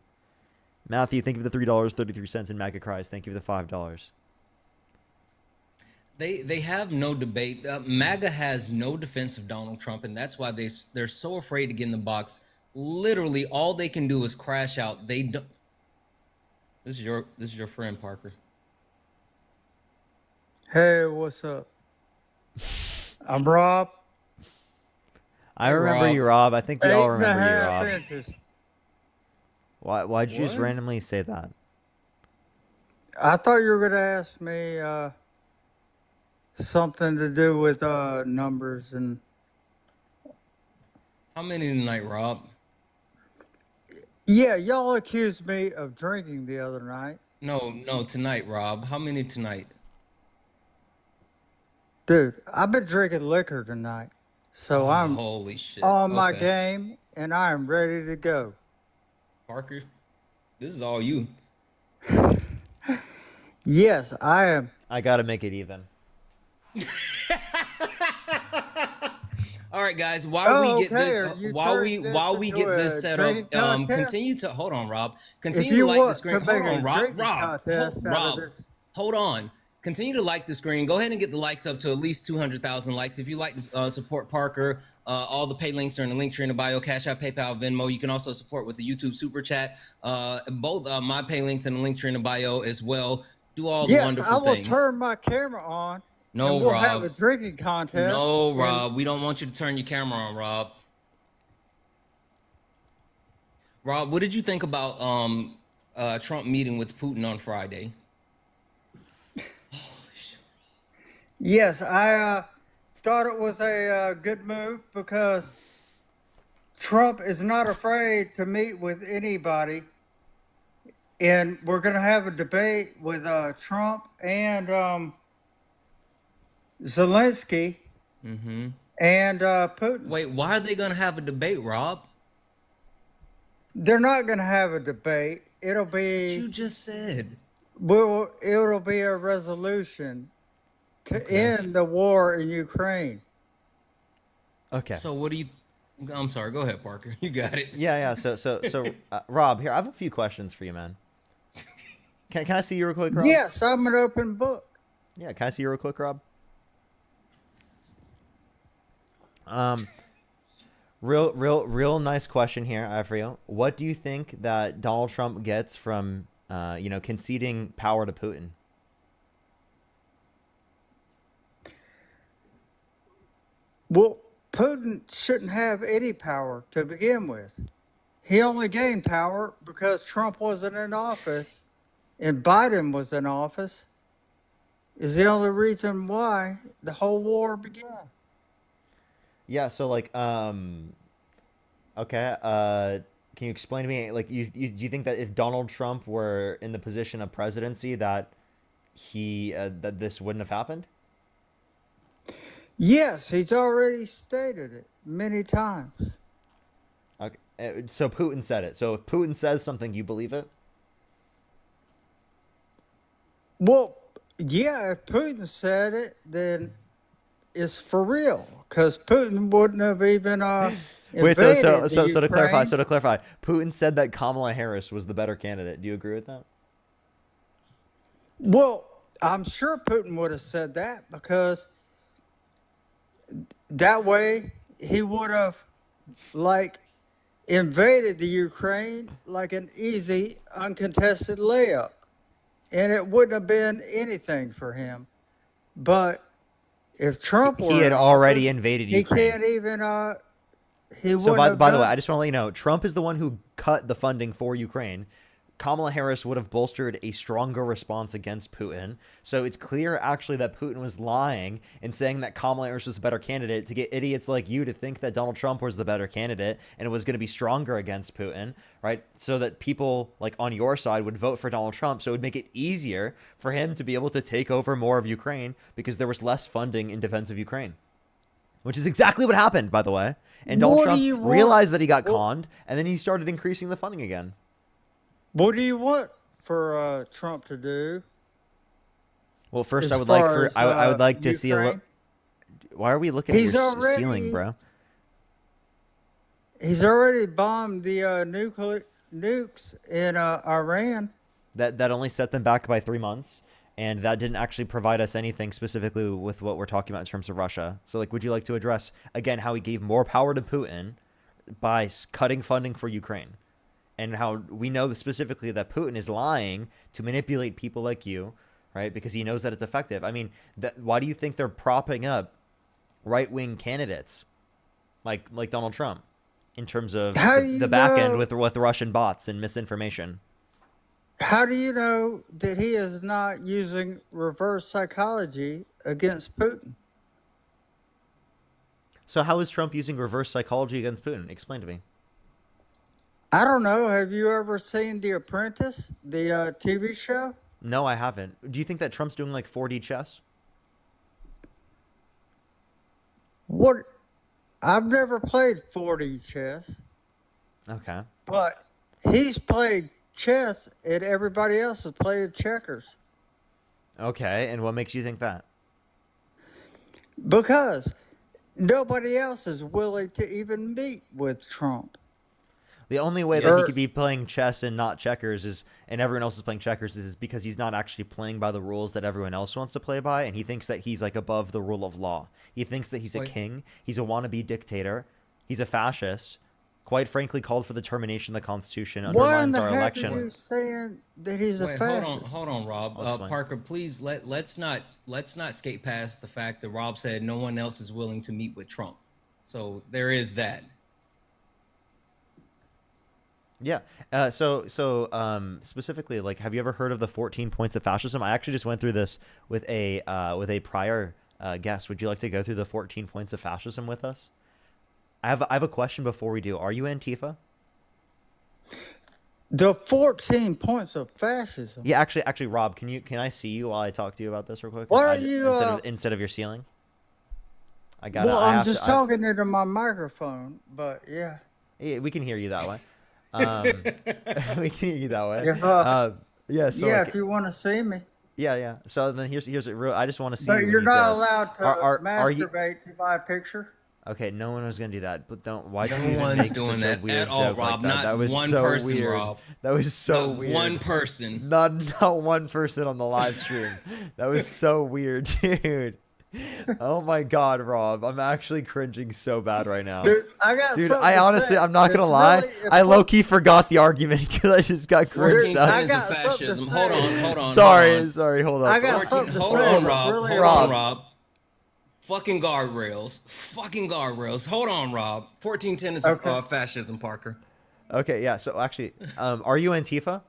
Matthew, thank you for the $3.33. And Mega Cries, thank you for the $5. They have no debate. MAGA has no defense of Donald Trump, and that's why they're so afraid to get in the box. Literally, all they can do is crash out. They don't. This is your friend Parker. Hey, what's up? I'm Rob. I Hey, remember Rob. you, Rob. I think we all remember you, 8.5 Rob. inches. Why'd you just What? randomly say that? I thought you were gonna ask me something to do with numbers and How many tonight, Rob? yeah, y'all accused me of drinking the other night. No, tonight, Rob. How many tonight? Dude, I've been drinking liquor tonight. So I'm Holy shit. on my Okay. game and I am ready to go. Parker, this is all you. Yes, I am. I gotta make it even. All right, guys. While we get okay, this, are you while turning we this get into this a set drinking up, contest? continue to hold on, Rob. If Continue to you like the want screen. to Hold make on, a Rob. drinking Rob, contest out Rob. of this, Hold on. Continue to like the screen. Go ahead and get the likes up to at least 200,000 likes. If you like to support Parker, all the pay links are in the link tree in the bio. Cash App, PayPal, Venmo. You can also support with the YouTube Super Chat. Both my pay links in the link tree in the bio as well. Do all the yes, wonderful I will things. turn my camera on No, and we'll Rob. have a drinking contest. No, and- Rob. We don't want you to turn your camera on, Rob. Rob, what did you think about Trump meeting with Putin on Friday? Yes, I thought it was a good move because Trump is not afraid to meet with anybody. And we're going to have a debate with Trump and Zelensky Mm-hmm. and Putin. Wait, why are they gonna have a debate, Rob? They're not going to have a debate. It'll be. You just said. Well, it'll be a resolution to end the war in Ukraine. Okay. So what do you? I'm sorry. Go ahead, Parker. You got it. Yeah. So, Rob, here I have a few questions for you, man. Can I see you real quick, Rob? Yes, I'm an open book. Yeah. Can I see you real quick, Rob? Real nice question here I have for you. What do you think that Donald Trump gets from, conceding power to Putin? Well, Putin shouldn't have any power to begin with. He only gained power because Trump wasn't in office and Biden was in office. Is the only reason why the whole war began. Yeah. So okay. Can you explain to me, like, do you think that if Donald Trump were in the position of presidency, that that this wouldn't have happened? Yes, he's already stated it many times. Okay. So Putin said it. So if Putin says something, you believe it? Well, yeah, if Putin said it, then it's for real. Because Putin wouldn't have even Wait. invaded So the to clarify. Ukraine. So to clarify, Putin said that Kamala Harris was the better candidate. Do you agree with that? Well, I'm sure Putin would have said that because that way he would have invaded the Ukraine like an easy, uncontested layup. And it wouldn't have been anything for him. But if Trump were He had in already office, invaded he Ukraine. can't even he So wouldn't by have by the way, done. I just want to let you know, Trump is the one who cut the funding for Ukraine. Kamala Harris would have bolstered a stronger response against Putin. So it's clear actually that Putin was lying and saying that Kamala Harris was a better candidate to get idiots like you to think that Donald Trump was the better candidate and it was going to be stronger against Putin, right? So that people like on your side would vote for Donald Trump. So it would make it easier for him to be able to take over more of Ukraine because there was less funding in defense of Ukraine. Which is exactly what happened, by the way. And Donald What do Trump you want? realized that he got What- conned, and then he started increasing the funding again. What do you want for Trump to do? Well, first as I would like far for as, I would like to see a Ukraine? look. Why are we looking at He's your already- ceiling, bro? He's already bombed the nukes in Iran. That only set them back by 3 months, and that didn't actually provide us anything specifically with what we're talking about in terms of Russia. So, like, would you like to address again how he gave more power to Putin by cutting funding for Ukraine, and how we know specifically that Putin is lying to manipulate people like you, right? Because he knows that it's effective. I mean, why do you think they're propping up right-wing candidates like Donald Trump in terms of How do you the back end know- with Russian bots and misinformation? How do you know that he is not using reverse psychology against Putin? So how is Trump using reverse psychology against Putin? Explain to me. I don't know. Have you ever seen The Apprentice, the TV show? No, I haven't. Do you think that Trump's doing like 4D chess? What? I've never played 4D chess, Okay. but he's played chess and everybody else has played checkers. Okay, and what makes you think that? Because nobody else is willing to even meet with Trump. The only way that he Or- could be playing chess and not checkers is, and everyone else is playing checkers, is because he's not actually playing by the rules that everyone else wants to play by, and he thinks that he's like above the rule of law. He thinks that he's a Wait. king, he's a wannabe dictator, he's a fascist. Quite frankly, called for the termination of the Constitution, Why in undermines the our heck election. are you saying that he's a Wait, fascist? hold on, Rob. I'll explain. Parker, please let's not skate past the fact that Rob said no one else is willing to meet with Trump. So there is that. Yeah. Specifically, like, have you ever heard of the 14 points of fascism? I actually just went through this with a prior guest. Would you like to go through the 14 points of fascism with us? I have a question before we do. Are you Antifa? The 14 points of fascism. Yeah, actually, Rob, can I see you while I talk to you about this real quick? Why I- don't you, instead of your ceiling? I got. Well, I I'm have just to, talking into my microphone, but yeah. Yeah, we can hear you that way. We can hear you that way. If, Yeah. So yeah, like, if you want to see me. yeah. So then here's a real. I just want to see. But you you're when you not say this. allowed to Are you? masturbate to my picture. Okay, no one was gonna do that. But don't. Why don't No you even one's make doing such that a weird at all, joke Rob. Like that? Not That was one so person, weird. Rob. That was so Not weird. one person. Not one person on the live stream. That was so weird, dude. Oh my god, Rob, I'm actually cringing so bad right now. Dude, I got Dude, something I to honestly, say. I'm not gonna It's lie. really I important. low key forgot the argument because I just got cringed 14 up. tenets got of something to fascism. say. Hold on. Sorry, hold on. I got 14 something to hold say. on, It's Rob. really Hold Rob. on, Rob. Fucking guardrails. Hold on, Rob. 14 tenets Okay. of fascism, Parker. Okay, yeah. So actually, are you Antifa?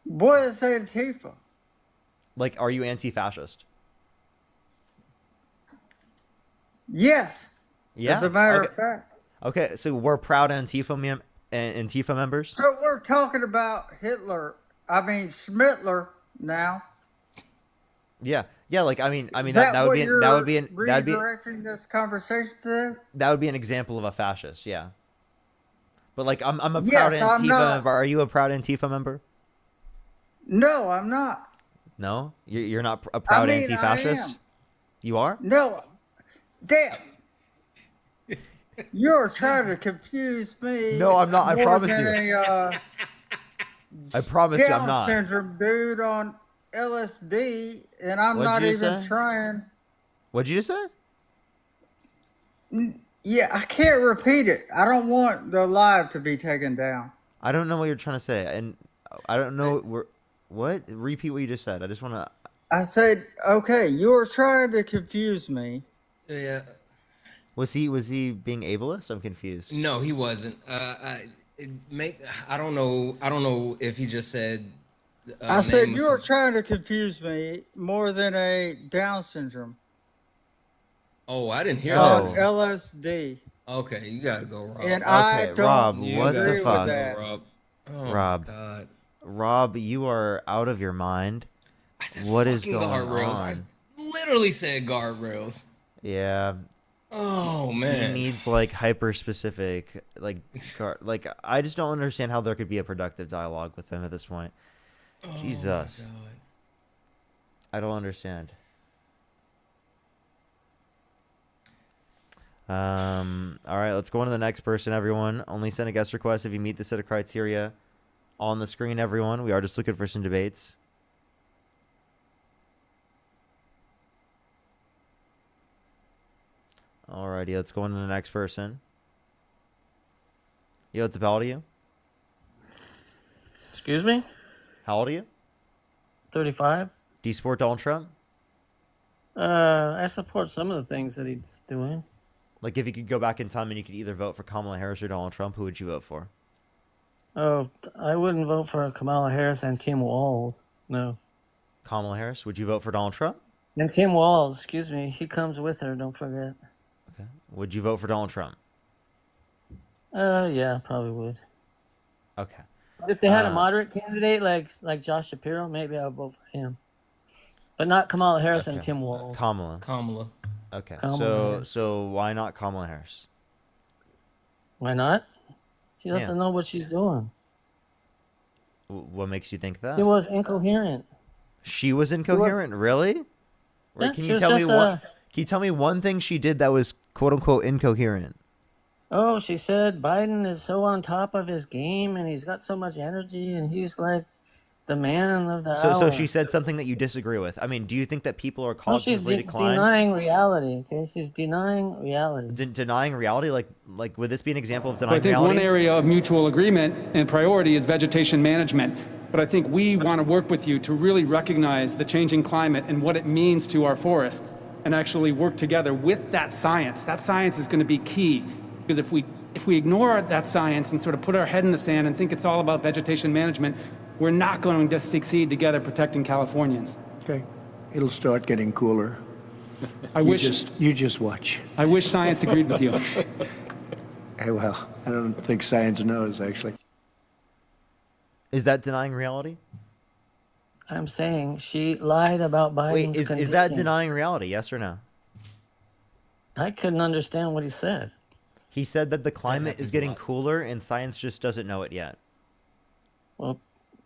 What is Antifa? Like, are you anti-fascist? Yes. Yeah. As a matter okay. of fact. Okay, so we're proud Antifa members. So we're talking about Schmittler now. Yeah. Like I mean Is that what would be you're that would be redirecting this conversation to? that would be an example of a fascist. Yeah. But like I'm a Yes, proud I'm Antifa not. member. Are you a proud Antifa member? No, I'm not. No, you're not a proud I anti-fascist. am. You are. No. Damn. You're trying to confuse me. No, I'm not. I more promise than you. A I promise you, I'm Down not. syndrome dude on LSD, and I'm What'd not you even say? trying. What'd you just say? Yeah, I can't repeat it. I don't want the live to be taken down. I don't know what you're trying to say, and I don't know what. Repeat what you just said. I just want to. I said, okay, you're trying to confuse me. Yeah. Was he being ableist? I'm confused. No, he wasn't. I don't know if he just said. I said name you was were trying to confuse me more than a Down syndrome. Oh, I didn't hear Called that. LSD. Okay, you gotta go, Rob. And I Okay, don't Rob, You what gotta the agree go, fuck? with that. Rob. Oh Rob. my God. Rob, you are out of your mind. I said What is fucking going guardrails. I on? literally said guardrails. Yeah. Oh He man. needs like hyper specific like I just don't understand how there could be a productive dialogue with him at this point. Oh, my Jesus. God. I don't understand. All right, let's go on to the next person, everyone. Only send a guest request if you meet the set of criteria on the screen, everyone. We are just looking for some debates. Alrighty, let's go on to the next person. Yo, it's about you. Excuse me? How old are you? 35. Do you support Donald Trump? I support some of the things that he's doing. Like, if you could go back in time and you could either vote for Kamala Harris or Donald Trump, who would you vote for? Oh, I wouldn't vote for Kamala Harris and Tim Walz. No. Kamala Harris? Would you vote for Donald Trump? And Tim Walz, excuse me, he comes with her, don't forget. Okay. Would you vote for Donald Trump? Yeah, probably would. Okay. If they had a moderate candidate like Josh Shapiro, maybe I would vote for him. But not Kamala Harris and Tim Walz. Kamala. Okay. Kamala Harris. So why not Kamala Harris? Why not? She doesn't know what she's doing. What makes you think that? She was incoherent. She was incoherent, really? Yeah, Can she you was tell me just, what? Can you tell me one thing she did that was quote unquote incoherent? Oh, she said Biden is so on top of his game and he's got so much energy and he's like the man of the hour. So she said something that you disagree with. I mean, do you think that people are No, she's cognitively declined? denying reality. Okay, she's denying reality. Denying reality? Like would this be an example of I denying think reality? one area of mutual agreement and priority is vegetation management. But I think we want to work with you to really recognize the changing climate and what it means to our forests and actually work together with that science. That science is going to be key because if we ignore that science and sort of put our head in the sand and think it's all about vegetation management, we're not going to succeed together protecting Californians. Okay. It'll start getting cooler. You just watch. I wish science agreed with you. Hey, well, I don't think science knows, actually. Is that denying reality? I'm saying she lied about Biden's Wait, is that condition. denying reality? Yes or no? I couldn't understand what he said. He said that the climate is getting cooler and science just doesn't know it yet. Well,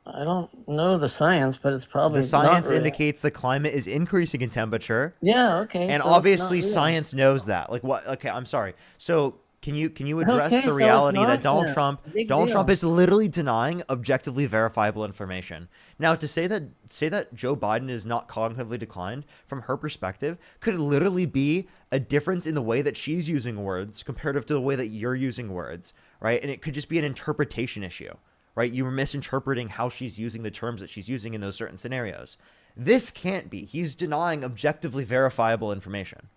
I don't know the science, but it's probably The science not real. indicates the climate is increasing in temperature. Yeah, okay. And so it's obviously not real. science knows that. Like what? Okay, I'm sorry. So can you address Okay, the so it's reality that Donald nonsense. Trump Big Donald deal. Trump is literally denying objectively verifiable information. Now to say that Joe Biden is not cognitively declined from her perspective could literally be a difference in the way that she's using words comparative to the way that you're using words, right? And it could just be an interpretation issue, right? You were misinterpreting how she's using the terms that she's using in those certain scenarios. This can't be. He's denying objectively verifiable information.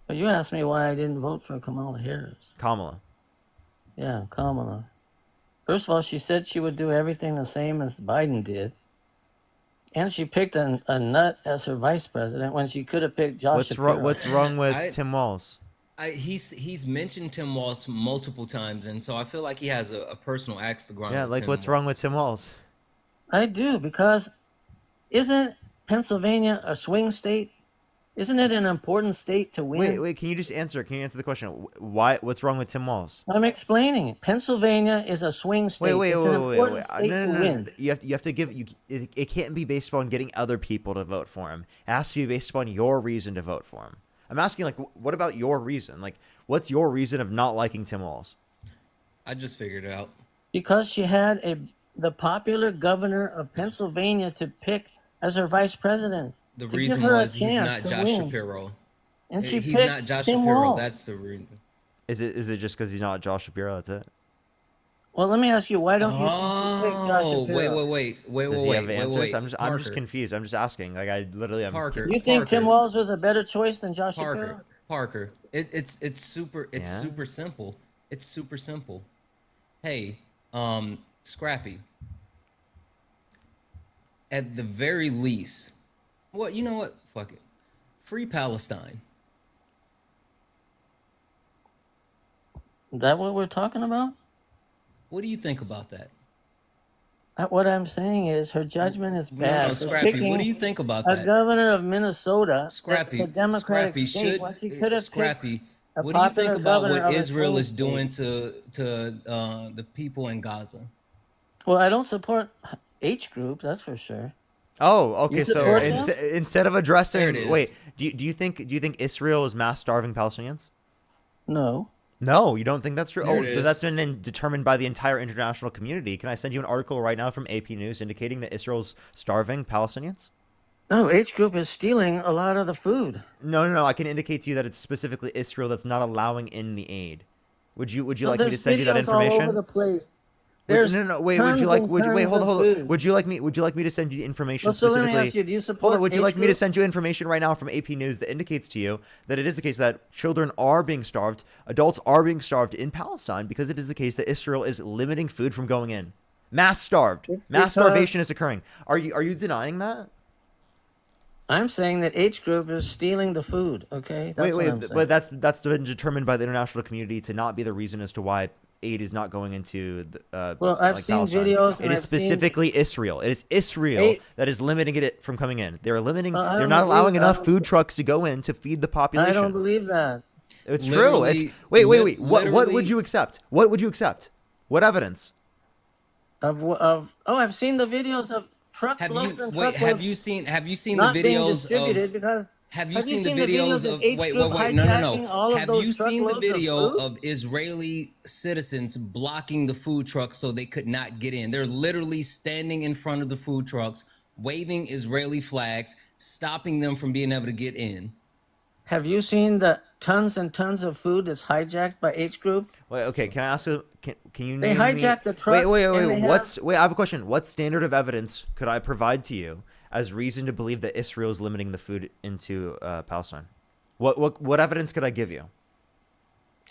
But you asked me why I didn't vote for Kamala Harris. Kamala. Yeah, Kamala. First of all, she said she would do everything the same as Biden did. And she picked a nut as her vice president when she could have picked Josh Shapiro. What's wrong with Tim Walz? He's mentioned Tim Walz multiple times, and so I feel like he has a personal axe to grind. Yeah, with like Tim what's wrong with Tim Walz? I do, because isn't Pennsylvania a swing state? Isn't it an important state to win? Wait, can you just answer? Can you answer the question? Why? What's wrong with Tim Walz? I'm explaining it. Pennsylvania is a swing state. It's an important state to win. You have to give it can't be based upon getting other people to vote for him. It has to be based upon your reason to vote for him. I'm asking, like, what about your reason? Like, what's your reason of not liking Tim Walz? I just figured it out. Because she had the popular governor of Pennsylvania to pick as her vice president. The to reason give her a was he's chance not to Josh win. Shapiro. And she He's picked not Josh Tim Shapiro. Walz. That's the reason. Is it just because he's not Josh Shapiro? That's it. Well, let me ask you, why don't you pick Josh Oh, Shapiro? wait. Does he have answers? wait. I'm just Parker. confused. I'm just asking. Like I literally am. Parker. You think Tim Walz was a better choice than Josh Parker. Shapiro? Parker, it's super Yeah? super simple. It's super simple. Hey, Scrappy, at the very least, well, you know what? Fuck it. Free Palestine. Is that what we're talking about? What do you think about that? What I'm saying is her judgment is No, bad. no, For Scrappy, what do picking you think about a that? governor of Minnesota, Scrappy, it's a Democratic Scrappy, state, should when she could have Scrappy, picked a what do you think popular about governor what of a Israel swing is doing state. to the people in Gaza? Well, I don't support H group, that's for sure. Oh, You okay. So support is. them? instead of There it addressing, is. wait, do you think Israel is mass starving Palestinians? No. No, you don't think that's true? There Oh, it but is. that's been determined by the entire international community. Can I send you an article right now from AP News indicating that Israel's starving Palestinians? No, H group is stealing a lot of the food. No. I can indicate to you that it's specifically Israel that's not allowing in the aid. Would you No, like me to there's send you that videos all over information? the place. Would- There's no. Wait. tons and Would you wait? tons Hold of on. food. Would you like me to send you information Well, so let me specifically? ask you, do you Hold support on. Would you H like me to group? send you information right now from AP News that indicates to you that it is the case that children are being starved, adults are being starved in Palestine because it is the case that Israel is limiting food from going in. Mass starved. It's Mass because starvation is occurring. Are you denying that? I'm saying that H group is stealing the food, okay? That's what I'm saying. But that's been determined by the international community to not be the reason as to why aid is not going into Well, I've like seen Palestine. videos It and is I've seen specifically Israel. It is Israel Aid. that is limiting it from coming in. They're limiting. I They're don't not allowing believe I enough don't, food trucks to go in to feed the I population. don't believe that. It's true. It's Literally, wait. What would literally- you accept? What would you accept? What evidence? Oh, I've seen the videos of Have truckloads you and wait? truckloads Have you seen the not being videos distributed of? because Have you have you seen the videos of? H Wait, group wait, no. hijacking all of Have those you seen the truckloads of video food? of Israeli citizens blocking the food trucks so they could not get in? They're literally standing in front of the food trucks, waving Israeli flags, stopping them from being able to get in. Have you seen the tons and tons of food that's hijacked by H group? Wait, okay. Can I ask you? Can you They name me? hijack the trucks Wait. and they Wait. I have a question. What standard of evidence could I provide to you as reason to believe that Israel is limiting the food into Palestine? What evidence could I give you?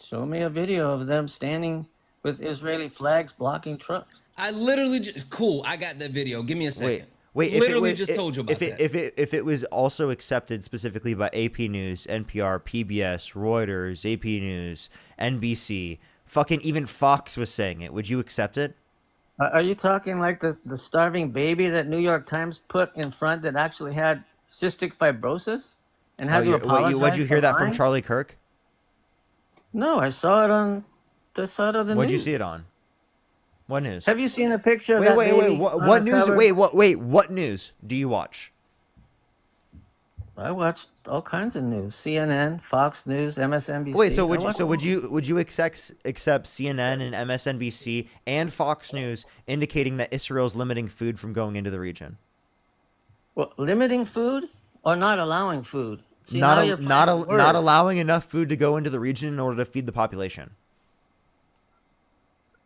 Show me a video of them standing with Israeli flags blocking trucks. I literally cool. I got that video. Give me a second. Wait. Literally just told you about that. If it was also accepted specifically by AP News, NPR, PBS, Reuters, AP News, NBC, fucking even Fox was saying it, would you accept it? Are you talking like the starving baby that New York Times put in front that actually had cystic fibrosis and had to apologize? What'd you hear for that from lying? Charlie Kirk? No, I saw it on the side of the What'd news. you see it on? What news? Have you seen a picture of that Wait. baby What on the news? cover? What news do you watch? I watched all kinds of news: CNN, Fox News, MSNBC. Wait, so I watched would you accept CNN and MSNBC and Fox News indicating that Israel's limiting food from going into the region? Well, limiting food or not allowing food? See, now not you're not playing with not words. allowing enough food to go into the region in order to feed the population.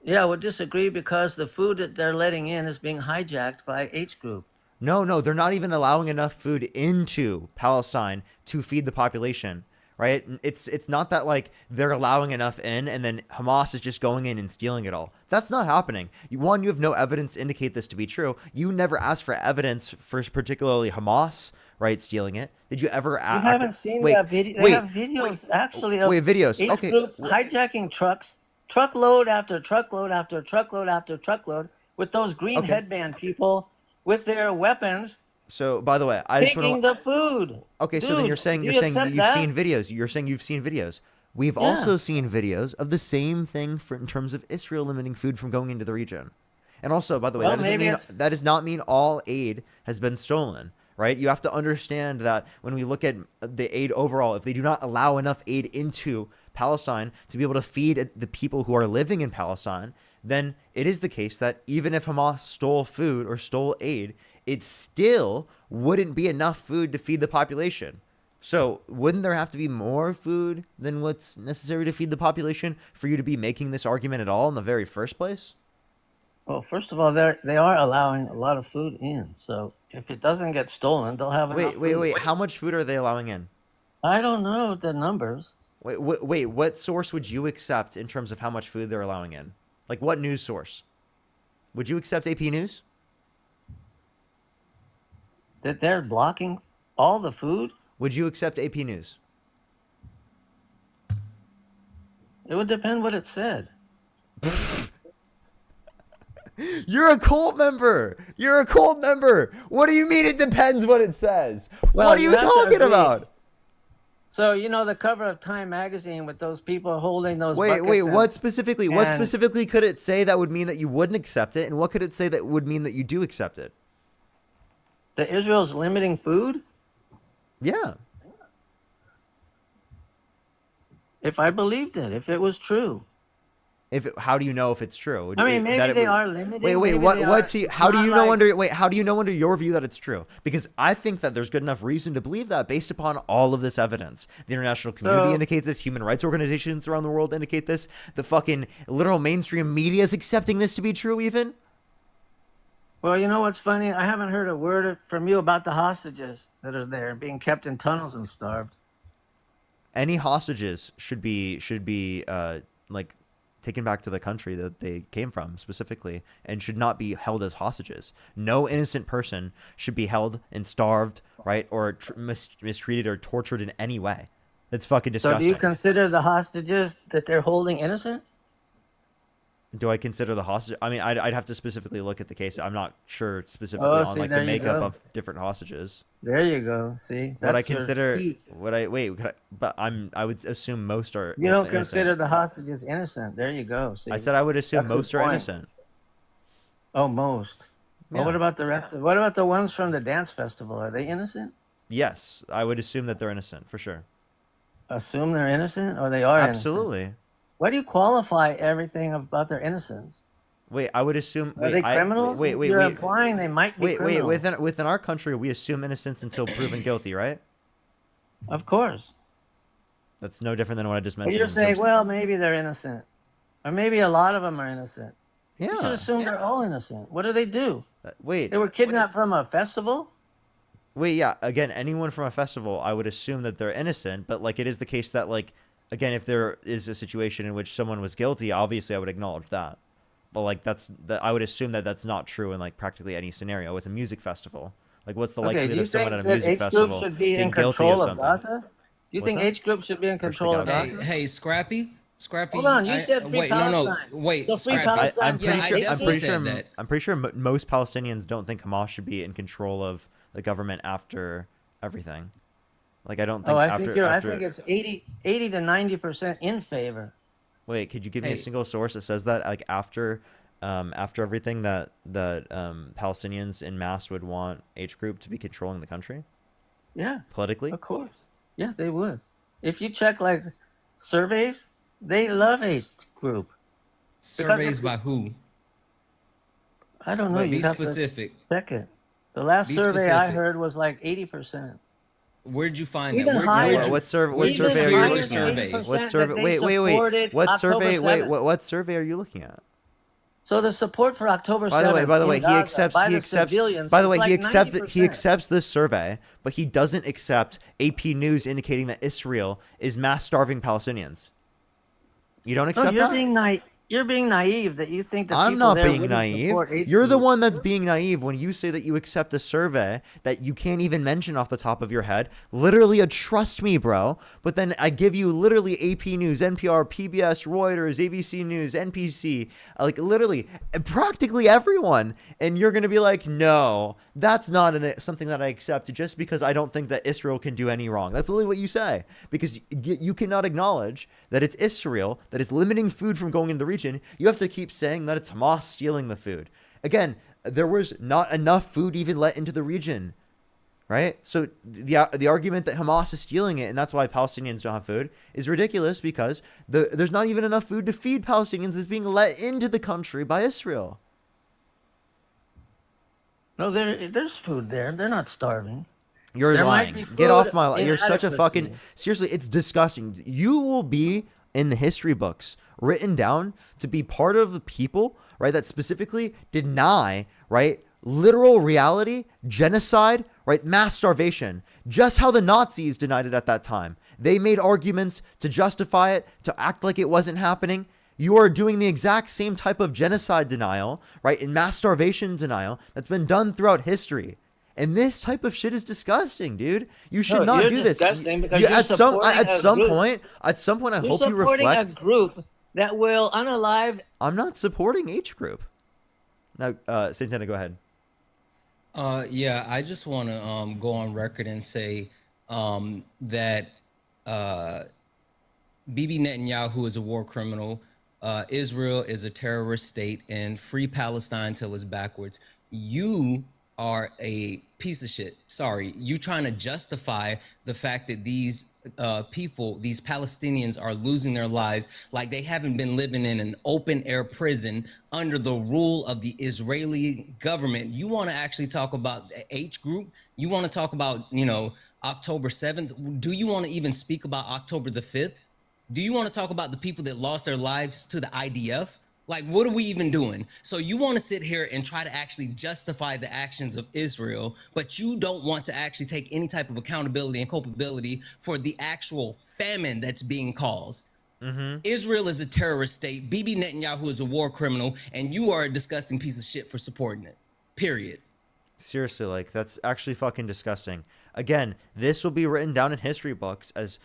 Yeah, I would disagree because the food that they're letting in is being hijacked by H group. No, they're not even allowing enough food into Palestine to feed the population, right? It's not that like they're allowing enough in and then Hamas is just going in and stealing it all. That's not happening. You have no evidence to indicate this to be true. You never asked for evidence for particularly Hamas, right, stealing it. Did you ever You ask? haven't seen that video. They have videos actually of videos. H Okay. group hijacking trucks, truckload after truckload after truckload after truckload, with those green Okay. headband people with their weapons So, by the way, I just picking want to. the food. Okay, so then Dude, you're saying do you're you saying that accept you've that? seen videos. You're saying you've seen videos. We've Yeah. also seen videos of the same thing for in terms of Israel limiting food from going into the region. And also, by the way, Well, that does not mean all aid has been stolen, right? You have to understand that when we look at the aid overall, if they do not allow enough aid into Palestine to be able to feed the people who are living in Palestine, then it is the case that even if Hamas stole food or stole aid, it still wouldn't be enough food to feed the population. So wouldn't there have to be more food than what's necessary to feed the population for you to be making this argument at all in the very first place? Well, first of all, they are allowing a lot of food in. So if it doesn't get stolen, they'll have enough Wait. food. How much food are they allowing in? I don't know the numbers. Wait, what source would you accept in terms of how much food they're allowing in? Like, what news source? Would you accept AP News? That they're blocking all the food? Would you accept AP News? It would depend what it said. You're a cult member. You're a cult member. What do you mean it depends what it says? Well, what are you have to talking agree. about? So, you know, the cover of Time magazine with those people holding those Wait, buckets and- what specifically? What and- specifically could it say that would mean that you wouldn't accept it, and what could it say that would mean that you do accept it? That Israel's limiting food? Yeah. If I believed it, if it was true. How do you know if it's true? I mean, maybe That it they would- are limiting. Wait, maybe what? they What's are- he? How do not you know like- under? Wait, how do you know under your view that it's true? Because I think that there's good enough reason to believe that based upon all of this evidence. The international community So- indicates this. Human rights organizations around the world indicate this. The fucking literal mainstream media is accepting this to be true. Even. Well, you know what's funny? I haven't heard a word from you about the hostages that are there being kept in tunnels and starved. Any hostages should be like taken back to the country that they came from specifically, and should not be held as hostages. No innocent person should be held and starved, right, or mistreated or tortured in any way. That's fucking So disgusting. do you consider the hostages that they're holding innocent? Do I consider the hostage? I mean, I'd have to specifically look at the case. I'm not sure specifically Oh, on see, like there the you makeup go. of different hostages. There you go. See, What I that's your consider, key. what I wait, could I, but I would assume most are. You don't innocent. consider the hostages innocent. There you go. See, I said I would assume That's the most are point. innocent. Oh, most. Well, Yeah. what about the rest? What about the ones from the dance festival? Are they innocent? Yes, I would assume that they're innocent for sure. Assume they're innocent, or they are innocent? Absolutely. Why do you qualify everything about their innocence? Wait, I would assume. Are they criminals? Wait. You're implying they might be Wait. criminals. Within our country, we assume innocence until proven guilty, right? Of course. That's no different than what I just But mentioned. you're in saying, terms- well, maybe they're innocent, or maybe a lot of them are innocent. You should Yeah. assume they're all innocent. What do they do? Wait. They were kidnapped from a festival. Wait, yeah. Again, anyone from a festival, I would assume that they're innocent. But like, it is the case that like, again, if there is a situation in which someone was guilty, obviously I would acknowledge that. But like, I would assume that that's not true in like practically any scenario. It's a music festival. Like, what's the Okay, do likelihood you of someone think at a that music H festival group should be in being guilty of control of something? Gaza? Do you What's think that? H group should be in control of Hey, Gaza? hey, Scrappy. Hold on, you said free wait, Palestine. no, wait, So free Scrappy. Palestine. I'm pretty Yeah, I sure. I'm definitely pretty said sure. that. I'm pretty sure most Palestinians don't think Hamas should be in control of the government after everything. Like, I don't think Oh, I after. think you're. after I think it's 80 to 90% in favor. Wait, could you give me a Hey. single source that says that like after everything that Palestinians in mass would want H group to be controlling the country Yeah, politically? of course. Yes, they would. If you check like surveys, they love H group. Surveys by who? I don't know. Wait, You be have specific. to check it. The last Be survey I specific. heard was like 80%. Where'd you find Even that? higher. Where'd you- What survey? What where'd you survey are hear you the looking survey? at? What that survey? they Wait. supported What October survey? Wait. 7th. What survey are you looking at? So the support for October 7th. By the way, in Gaza by he the accepts. civilians By the is way, like he accepts 90%. this survey, but he doesn't accept AP News indicating that Israel is mass starving Palestinians. You don't No, accept you're that? being naive. You're being naive that you think that I'm people not there being wouldn't naive. support H You're the group. one that's being naive when you say that you accept a survey that you can't even mention off the top of your head. Literally a trust me, bro. But then I give you literally AP News, NPR, PBS, Reuters, ABC News, NPC, like literally practically everyone. And you're going to be like, no, that's not something that I accept just because I don't think that Israel can do any wrong. That's literally what you say. Because you cannot acknowledge that it's Israel that is limiting food from going into the region. You have to keep saying that it's Hamas stealing the food. Again, there was not enough food even let into the region, right? So the argument that Hamas is stealing it and that's why Palestinians don't have food is ridiculous because there's not even enough food to feed Palestinians that's being let into the country by Israel. No, there's food there. They're not starving. You're There might lying. be Get food off my line. You're such a fucking... inadequacy. Seriously, it's disgusting. You will be in the history books written down to be part of the people, right, that specifically deny, right, literal reality, genocide, right? Mass starvation, just how the Nazis denied it at that time. They made arguments to justify it, to act like it wasn't happening. You are doing the exact same type of genocide denial, right? And mass starvation denial that's been done throughout history. And this type of shit is disgusting, dude. You should not do this. Because you're At some group. point, I hope you supporting reflect. a group that will unalive. I'm not supporting H group. Now, Santana, go ahead. Yeah, I just want to go on record and say that Bibi Netanyahu is a war criminal. Israel is a terrorist state, and free Palestine till it's backwards. You are a piece of shit. Sorry, you trying to justify the fact that these people, these Palestinians, are losing their lives like they haven't been living in an open air prison under the rule of the Israeli government. You want to actually talk about the H group? You want to talk about, you know, October 7th? Do you want to even speak about October the 5th? Do you want to talk about the people that lost their lives to the IDF? Like, what are we even doing? So you want to sit here and try to actually justify the actions of Israel, but you don't want to actually take any type of accountability and culpability for the actual famine that's being caused. Israel is a terrorist state. Bibi Netanyahu is a war criminal, and you are a disgusting piece of shit for supporting it. Period. Seriously, like, that's actually fucking disgusting. Again, this will be written down in history books as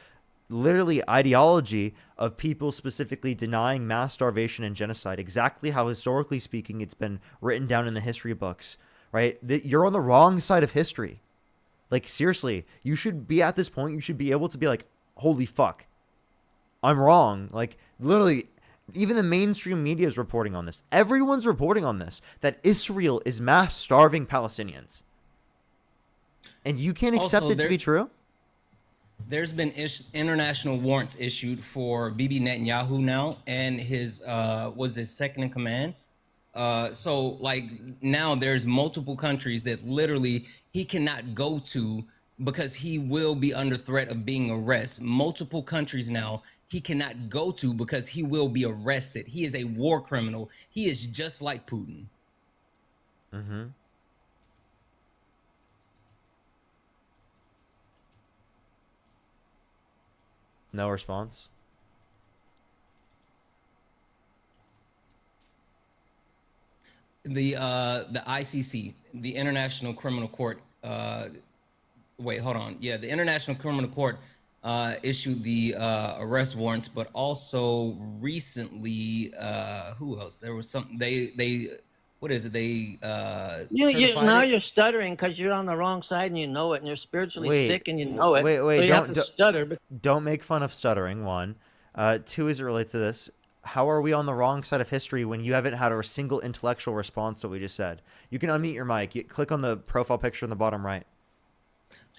literally ideology of people specifically denying mass starvation and genocide, exactly how historically speaking it's been written down in the history books, right? You're on the wrong side of history. Like, seriously, you should be at this point, you should be able to be like, holy fuck, I'm wrong. Like, literally, even the mainstream media is reporting on this. Everyone's reporting on this, that Israel is mass starving Palestinians. And you can't accept it to be true? There's been international warrants issued for Bibi Netanyahu now and his was his second in command. So like now there's multiple countries that literally he cannot go to because he will be under threat of being arrested. Multiple countries now he cannot go to because he will be arrested. He is a war criminal. He is just like Putin. No response. The ICC, the International Criminal Court. Wait, hold on. Yeah, the International Criminal Court issued the arrest warrants, but also recently, who else? There was some. They what is it? They now you're stuttering because you're on the wrong side and you know it, and you're spiritually sick and you know it. Wait, so you have to don't stutter. Don't make fun of stuttering. One, two, as it relates to this, how are we on the wrong side of history when you haven't had a single intellectual response to what we just said? You can unmute your mic. You click on the profile picture in the bottom right.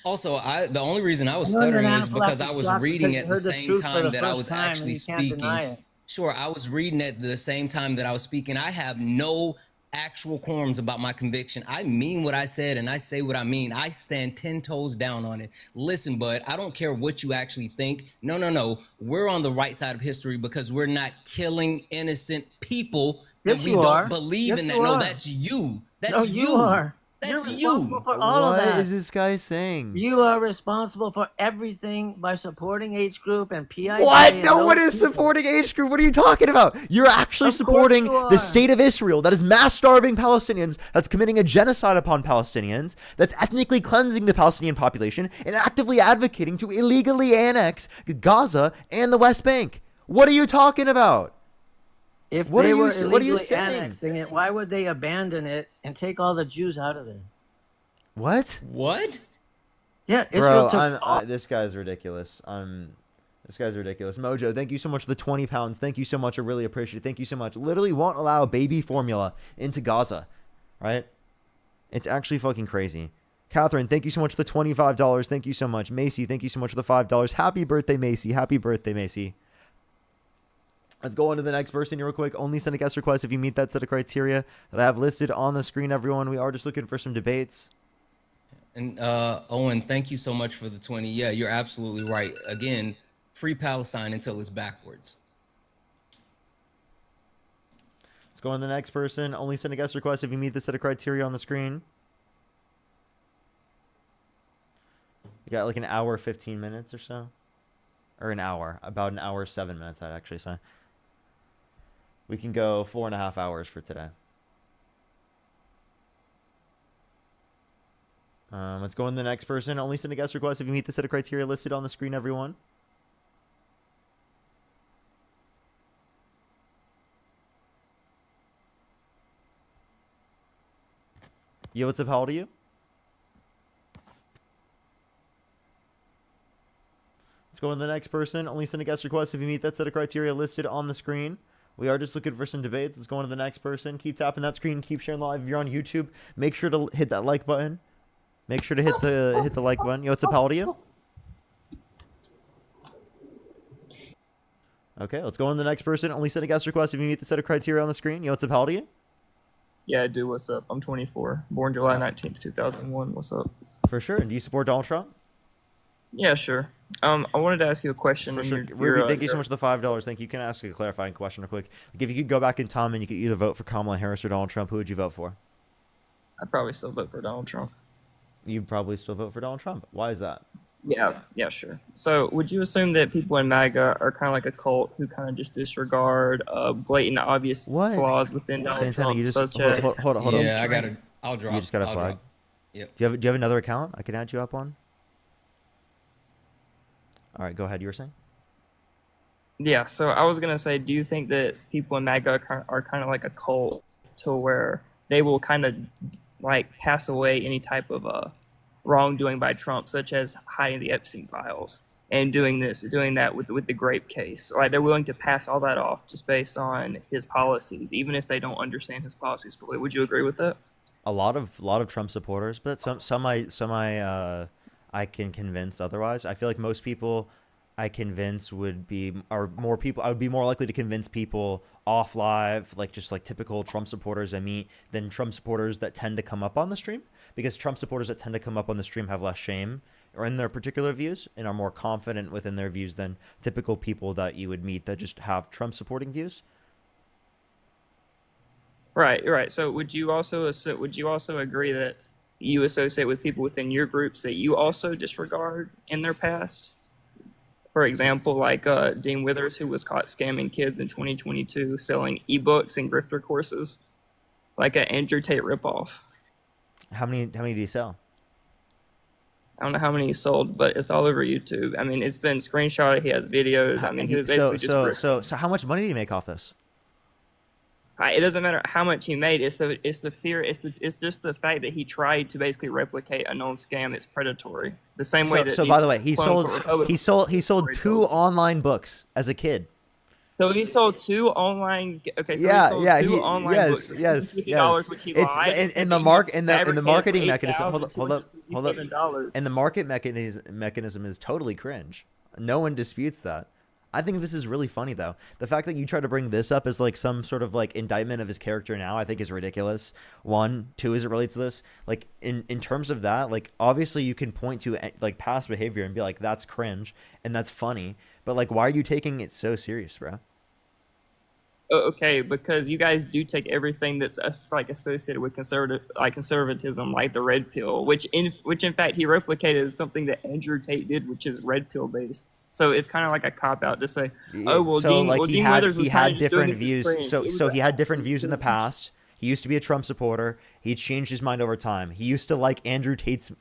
Also, the only reason I was stuttering is because I was reading at the same time that I was actually speaking. Sure, I was reading at the same time that I was speaking. I have no actual qualms about my conviction. I mean what I said and I say what I mean. I stand 10 toes down on it. Listen, bud, I don't care what you actually think. No. We're on the right side of history because we're not killing innocent people that we don't believe in that. No, that's you. That's you. You are. That's You're responsible for all of that. What is this guy saying? You are responsible for everything by supporting H Group and PIJ. What? No one is supporting H Group. What are you talking about? You're actually supporting the state of Israel that is mass starving Palestinians, that's committing a genocide upon Palestinians, that's ethnically cleansing the Palestinian population, and actively advocating to illegally annex Gaza and the West Bank. What are you talking about? If they were illegally annexing it, why would they abandon it and take all the Jews out of there? What? What? Yeah, Israel Bro, this guy's ridiculous. This guy's ridiculous. Mojo, thank you so much for the 20 pounds. Thank you so much. I really appreciate it. Thank you so much. Literally won't allow baby formula into Gaza, right? It's actually fucking crazy. Catherine, thank you so much for the $25. Thank you so much. Macy, thank you so much for the $5. Happy birthday, Macy. Happy birthday, Macy. Let's go on to the next person here real quick. Only send a guest request if you meet that set of criteria that I have listed on the screen, everyone. We are just looking for some debates. And Owen, thank you so much for the 20. Yeah, you're absolutely right. Again, free Palestine until it's backwards. go on to the next person. Only send a guest request if you meet the set of criteria on the screen. You got like an hour, 15 minutes or so. Or an hour. About an hour, 7 minutes, I'd actually say. We can go 4.5 hours for today. Let's go on to the next person. Only send a guest request if you meet the set of criteria listed on the screen, everyone. Yo, what's up? How old are you? Let's go on to the next person. Only send a guest request if you meet that set of criteria listed on the screen. We are just looking for some debates. Let's go on to the next person. Keep tapping that screen. Keep sharing live. If you're on YouTube, make sure to hit that like button. Make sure to hit the like button. Yo, what's up? How old are you? Okay, let's go on to the next person. Only send a guest request if you meet the set of criteria on the screen. Yo, what's up? How old are you? Yeah, I do. What's up? I'm 24. Born July 19th, 2001. What's up? For sure. And do you support Donald Trump? Yeah, sure. I wanted to ask you a question. For sure. Ruby, thank you so much for the $5. Thank you. Can I ask a clarifying question real quick? Like, if you could go back in time and you could either vote for Kamala Harris or Donald Trump, who would you vote for? I'd probably still vote for Donald Trump. You'd probably still vote for Donald Trump. Why is that? Yeah, sure. So, would you assume that people in MAGA are kind of like a cult who kind of just disregard blatant, obvious flaws within Donald Santana, Trump? you just Such as hold on. Yeah, I'll drop. You just got a I'll flag. drop. Yep. Do you have another account I can add you up on? All right, go ahead. You were saying? Yeah, so I was gonna say, do you think that people in MAGA are kind of like a cult to where they will kind of like pass away any type of wrongdoing by Trump, such as hiding the Epstein files and doing that with the grape case? Like, they're willing to pass all that off just based on his policies, even if they don't understand his policies fully. Would you agree with that? A lot of Trump supporters, but some I can convince otherwise. I feel like most people I convince I would be more likely to convince people off live, like just like typical Trump supporters I meet, than Trump supporters that tend to come up on the stream, because Trump supporters that tend to come up on the stream have less shame or in their particular views and are more confident within their views than typical people that you would meet that just have Trump supporting views. Right. So would you also agree that you associate with people within your groups that you also disregard in their past? For example, like Dean Withers, who was caught scamming kids in 2022, selling ebooks and grifter courses, like an Andrew Tate ripoff. How many did he sell? I don't know how many he sold, but it's all over YouTube. I mean, it's been screenshotted. He has videos. I mean, he was basically so how much money did he make off this? It doesn't matter how much he made. It's the fear. It's just the fact that he tried to basically replicate a known scam. It's predatory. The same way that. So by the way, he sold 2 online books as a kid. So he sold 2 online. Okay, so yeah, he sold yeah, 2 online books. Yes. $50, which he lied. It's in the marketing mechanism. Hold up. $257. And the market mechanism is totally cringe. No one disputes that. I think this is really funny, though. The fact that you try to bring this up as like some sort of like indictment of his character now, I think is ridiculous. 1, 2, as it relates to this, like in terms of that, like obviously you can point to like past behavior and be like, that's cringe and that's funny, but like, why are you taking it so serious, bro? Okay, because you guys do take everything that's like associated with conservatism, like the red pill, which in fact he replicated something that Andrew Tate did, which is red pill based. So it's kind of like a cop out to say, oh well, so Dean, like well, he Dean had Withers was he kind had of different doing views. his thing. So he had different views in the past. He used to be a Trump supporter. He changed his mind over time. He used to like Andrew Tate's,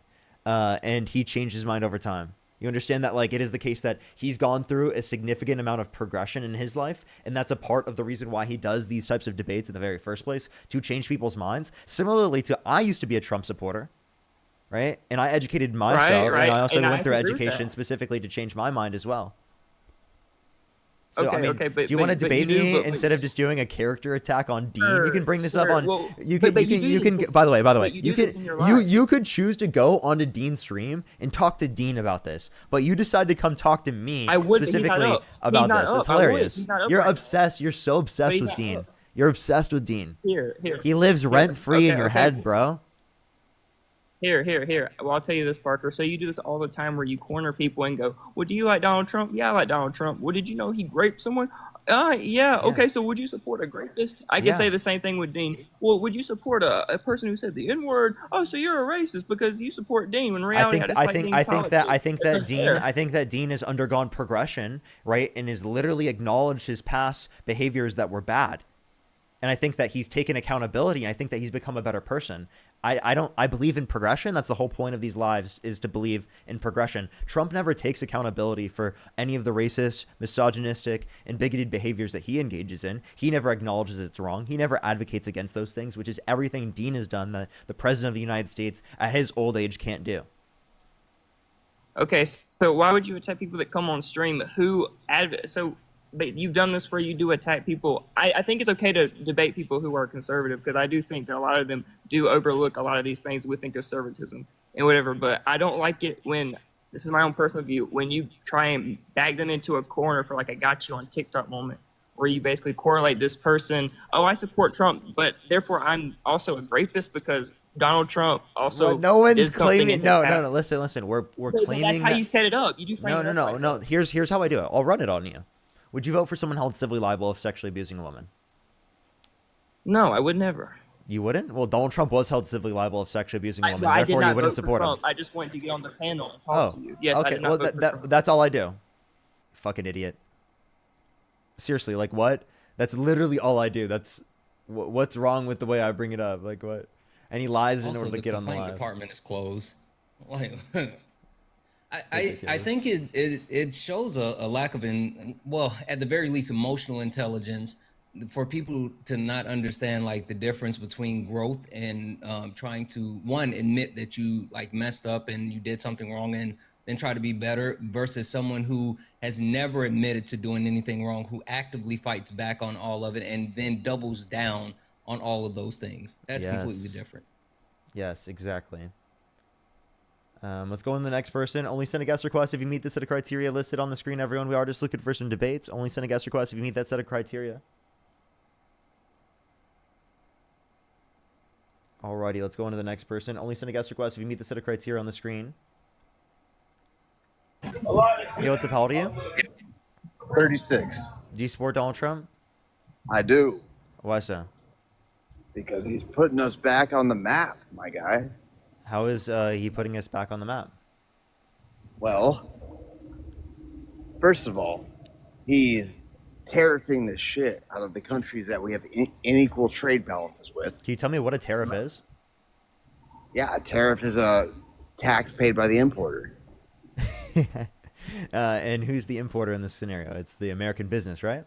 and he changed his mind over time. You understand that, like, it is the case that he's gone through a significant amount of progression in his life, and that's a part of the reason why he does these types of debates in the very first place, to change people's minds. Similarly to, I used to be a Trump supporter, right? And I educated myself, right. and I also And went I through agree with education that. specifically to change my mind as well. So, Okay, I mean, okay, but- do you want to but you debate do- me but- instead of just doing a character attack on Dean? You Sure, can bring this up on. well, You but can. You can. By the way, but you you do can. this in your You lives. could choose to go onto Dean's stream and talk to Dean about this, but you decide to come talk to me I would, but he's not specifically up. about He's not this. up. It's I would. hilarious. He's not up You're right now. obsessed. You're so But obsessed he's with not Dean. up. You're obsessed with Dean. Here. He lives rent free in Okay, your okay. head, bro. Here. Well, I'll tell you this, Parker. So you do this all the time where you corner people and go, well, do you like Donald Trump? Yeah, I like Donald Trump. Well, did you know he raped someone? Yeah. Okay, so would you support a rapist? I can say the same thing with Dean. Well, would you support a person who said the N-word? Oh, so you're a racist because you support Dean. When in reality, I think that Dean has undergone progression, right, and has literally acknowledged his past behaviors that were bad. And I think that he's taken accountability, and I think that he's become a better person. I believe in progression. That's the whole point of these lives, is to believe in progression. Trump never takes accountability for any of the racist, misogynistic, and bigoted behaviors that he engages in. He never acknowledges it's wrong. He never advocates against those things, which is everything Dean has done that the president of the United States at his old age can't do. Okay, so why would you attack people that come on stream who but you've done this where you do attack people. I think it's okay to debate people who are conservative, because I do think that a lot of them do overlook a lot of these things within conservatism and whatever. But I don't like it when, this is my own personal view, when you try and bag them into a corner for like a got you on TikTok moment, where you basically correlate this person, oh, I support Trump, but therefore I'm also a rapist because Donald Trump also well, no one's did something claiming. in his past. Listen. We're But claiming. that's how you set it up. You do frame it up. No. Here's how I do it. I'll run it on you. Would you vote for someone held civilly liable of sexually abusing a woman? No, I would never. You wouldn't? Well, Donald Trump was held civilly liable of sexually abusing a woman. I did Therefore, not you wouldn't vote for support him. Trump. I just wanted to get on the panel and talk to you. Yes, okay. I did not Well, vote for Trump. that's all I do. Fucking idiot. Seriously, like what? That's literally all I do. That's what's wrong with the way I bring it up? Like what? And he lies in order to get on the complaint live. department is closed. Like, I think it shows a lack of at the very least emotional intelligence for people to not understand like the difference between growth and trying to admit that you like messed up and you did something wrong and then try to be better, versus someone who has never admitted to doing anything wrong, who actively fights back on all of it and then doubles down on all of those things. That's completely different. Yes, exactly. Let's go on to the next person. Only send a guest request if you meet the set of criteria listed on the screen, everyone. We are just looking for some debates. Only send a guest request if you meet that set of criteria. Alrighty, let's go on to the next person. Only send a guest request if you meet the set of criteria on the screen. Hey, what's up? How old are you? 36. Do you support Donald Trump? I do. Why so? Because he's putting us back on the map, my guy. How is he putting us back on the map? Well, first of all, he's tariffing the shit out of the countries that we have unequal trade balances with. Can you tell me what a tariff is? Yeah, a tariff is a tax paid by the importer. And who's the importer in this scenario? It's the American business, right?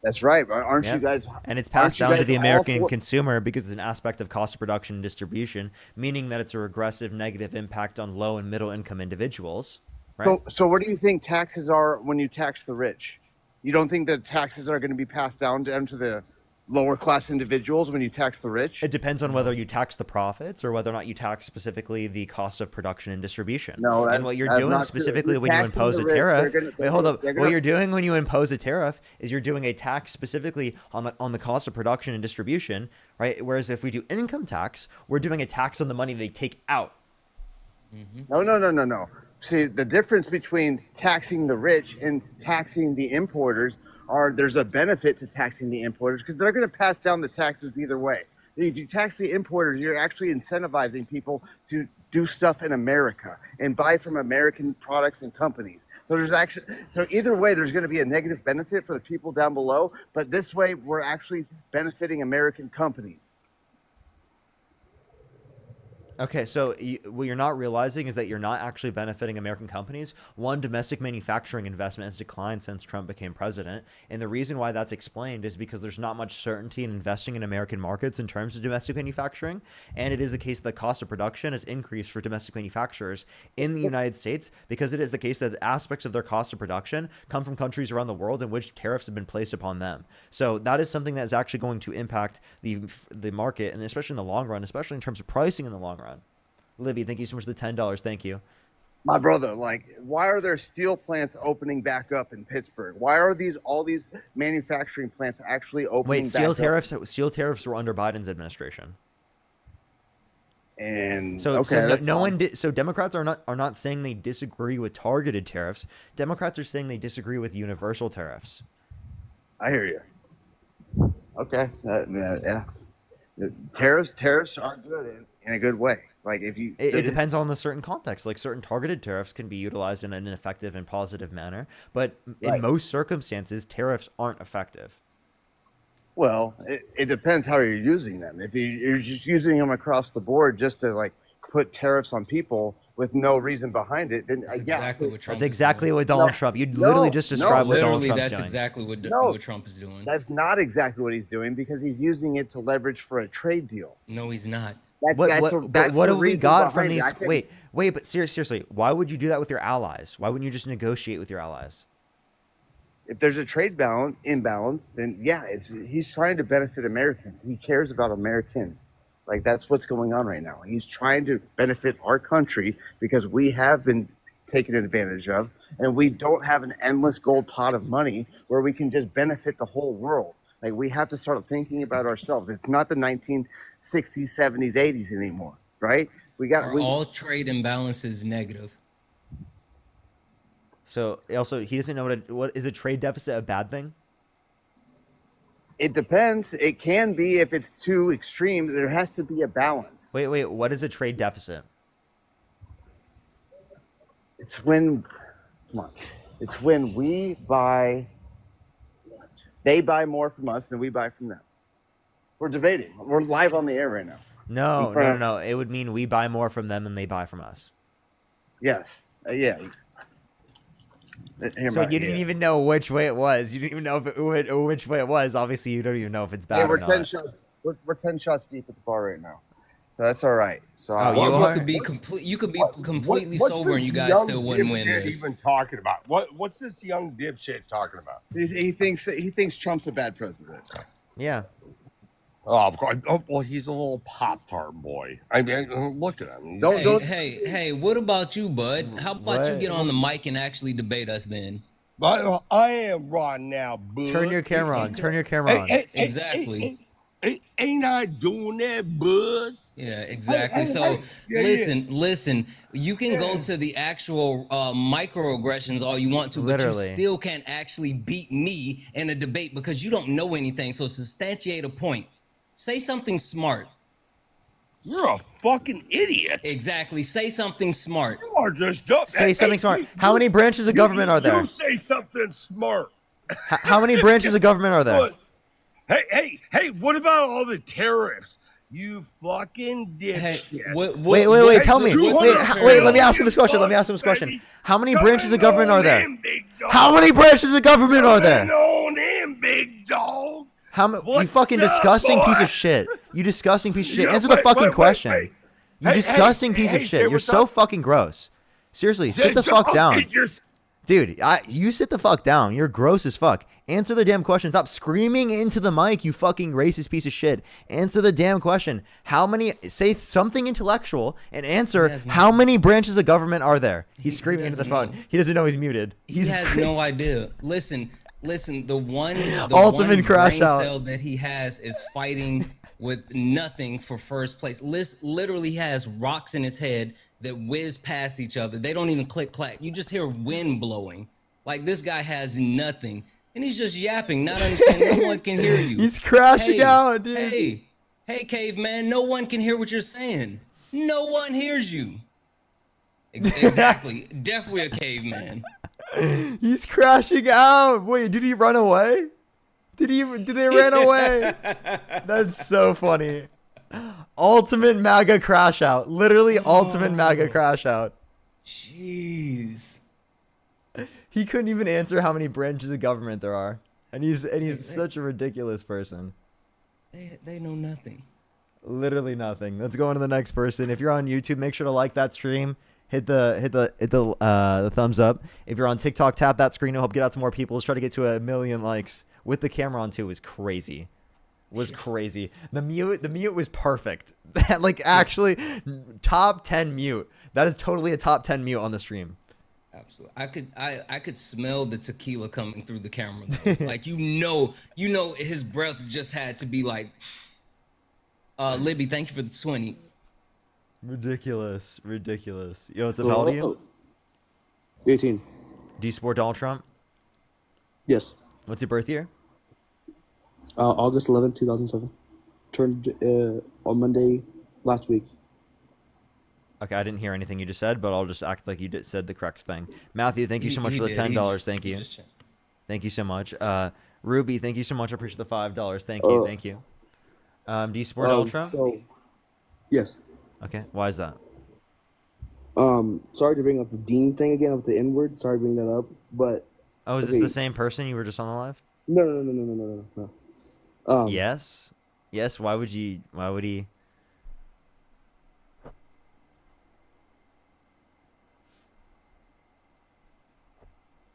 That's right. Aren't you guys? And it's passed down to the American consumer because it's an aspect of cost of production and distribution, meaning that it's a regressive negative impact on low and middle income individuals, right? So what do you think taxes are when you tax the rich? You don't think that taxes are going to be passed down to the lower class individuals when you tax the rich? It depends on whether you tax the profits or whether or not you tax specifically the cost of production and distribution. No, and what you're doing specifically when you impose a tariff, what you're doing when you impose a tariff is you're doing a tax specifically on the cost of production and distribution, right? Whereas if we do income tax, we're doing a tax on the money they take out. No. See, the difference between taxing the rich and taxing the importers there's a benefit to taxing the importers because they're going to pass down the taxes either way. If you tax the importers, you're actually incentivizing people to do stuff in America and buy from American products and companies. So either way, there's going to be a negative benefit for the people down below, but this way we're actually benefiting American companies. Okay, so what you're not realizing is that you're not actually benefiting American companies. One, domestic manufacturing investment has declined since Trump became president. And the reason why that's explained is because there's not much certainty in investing in American markets in terms of domestic manufacturing. And it is the case that the cost of production has increased for domestic manufacturers in the United States because it is the case that aspects of their cost of production come from countries around the world in which tariffs have been placed upon them. So that is something that is actually going to impact the market, and especially in the long run, especially in terms of pricing in the long run. Libby, thank you so much for the $10. Thank you. My brother, why are there steel plants opening back up in Pittsburgh? Why are all these manufacturing plants actually opening back up? Steel tariffs were under Biden's administration. And So, okay, so that's no fine. one so Democrats are not saying they disagree with targeted tariffs. Democrats are saying they disagree with universal tariffs. I hear you. Okay, yeah. Tariffs are good in a good way. Like if you, It depends on the certain context. Like certain targeted tariffs can be utilized in an effective and positive manner, but in most circumstances, tariffs aren't effective. Well, it depends how you're using them. If you're just using them across the board just to like put tariffs on people with no reason behind it, then exactly what Trump That's exactly what Donald Trump. You literally just described what Donald literally Trump's that's doing. exactly what No. what Trump is doing. That's not exactly what he's doing because he's using it to leverage for a trade deal. No, he's not. What That's what the have we reason got from behind it. these? I can- Wait, but seriously, why would you do that with your allies? Why wouldn't you just negotiate with your allies? If there's a trade imbalance, then yeah, he's trying to benefit Americans. He cares about Americans. Like that's what's going on right now. He's trying to benefit our country because we have been taken advantage of, and we don't have an endless gold pot of money where we can just benefit the whole world. Like we have to start thinking about ourselves. It's not the 1960s, 70s, 80s anymore, right? Are all trade imbalances negative? So also, he doesn't know what is a trade deficit a bad thing? It depends. It can be if it's too extreme. There has to be a balance. Wait, what is a trade deficit? It's when, come on, it's when we buy, they buy more from us than we buy from them. We're debating. We're live on the air right now. No. It would mean we buy more from them than they buy from us. Yes. Yeah. So you didn't even know which way it was. You didn't even know which way it was. Obviously, you don't even know if it's bad Hey, or we're not. 10 shots. We're 10 shots deep at the bar right now. So that's all right. So You could be completely sober and you guys still wouldn't win this. Even talking about what's this young dipshit talking about? He thinks Trump's a bad president. Yeah. Oh, of course. Oh, well, he's a little Pop-Tart boy. I mean, look at him. Hey, what about you, bud? How about you What? get on the mic and actually debate us then? But I am right now, bud. Turn your camera on. Turn your camera on. Exactly. Ain't I doing that, bud? Yeah, exactly. So listen. You can go to the actual microaggressions all you want to, but Literally. you still can't actually beat me in a debate because you don't know anything. So substantiate a point. Say something smart. You're a fucking idiot. Exactly. Say something smart. You are just dumb. Say something smart. How many branches of government are there? You say something smart. How many branches of government are there? What? Hey, what about all the tariffs? You fucking dipshit. Wait. Tell me. Wait. Let me ask him this question. How many branches of government are there? How many branches of government are there? On him, big dog. You fucking disgusting piece of shit. You disgusting piece of shit. Answer the fucking question. You disgusting piece of shit. You're so fucking gross. Seriously, sit the fuck down. Dude, you sit the fuck down. You're gross as fuck. Answer the damn question. Stop screaming into the mic, you fucking racist piece of shit. Answer the damn question. Say something intellectual and answer how many branches of government are there? He's screaming into the phone. He doesn't know he's muted. He has no idea. Listen, the one Ultimate crash brain out. cell that he has is fighting with nothing for first place. Literally has rocks in his head that whiz past each other. They don't even click clack. You just hear wind blowing. Like this guy has nothing. And he's just yapping, not understanding. No one can hear you. He's crashing out, dude. Hey, caveman, no one can hear what you're saying. No one hears you. Exactly. Definitely a caveman. He's crashing out. Wait, did he run away? Did they run away? That's so funny. Ultimate MAGA crash out. Literally ultimate MAGA crash out. Jeez. He couldn't even answer how many branches of government there are. And he's such a ridiculous person. They know nothing. Literally nothing. Let's go on to the next person. If you're on YouTube, make sure to like that stream. Hit the thumbs up. If you're on TikTok, tap that screen to help get out to more people. Let's try to get to 1 million likes. With the camera on too was crazy. Crazy. The mute was perfect. Like actually top 10 mute. That is totally a top 10 mute on the stream. Absolutely. I could smell the tequila coming through the camera though. Like you know his breath just had to be like Libby, thank you for the 20. Ridiculous. Ridiculous. Yo, what's up? How old are you? 18. Do you support Donald Trump? Yes. What's your birth year? August 11th, 2007. Turned on Monday last week. Okay, I didn't hear anything you just said, but I'll just act like you said the correct thing. Matthew, thank you so much He for the did. He $10. just- Thank he you. just checked. Thank you so much. Ruby, thank you so much. I appreciate the $5. Thank you. Thank you. Do you support Donald Trump? So, yes. Okay, why is that? Sorry to bring up the Dean thing again with the N word. Sorry to bring that up, but Oh, is okay. this the same person you were just on the live? No. Yes. Yes. Why would he?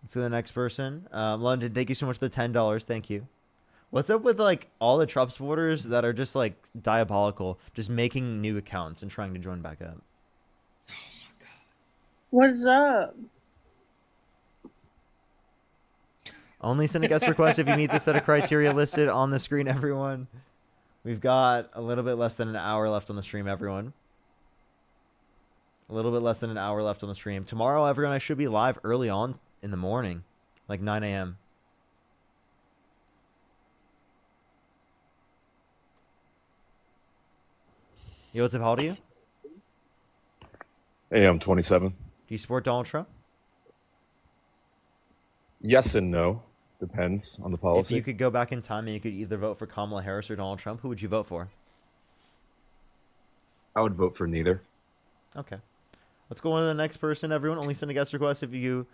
So the next person, London. Thank you so much for the $10. Thank you. What's up with like all the Trump supporters that are just like diabolical, just making new accounts and trying to join back up? What's up? Only send a guest request if you meet the set of criteria listed on the screen, everyone. We've got a little bit less than an hour left on the stream, everyone. A little bit less than an hour left on the stream. Tomorrow, everyone, I should be live early on in the morning, like 9 a.m. Yo, what's up? How old are you? Hey, I'm 27. Do you support Donald Trump? Yes and no. Depends on the If policy. you could go back in time and you could either vote for Kamala Harris or Donald Trump, who would you vote for? I would vote for neither. Okay. Let's go on to the next person, everyone. Only send a guest request if you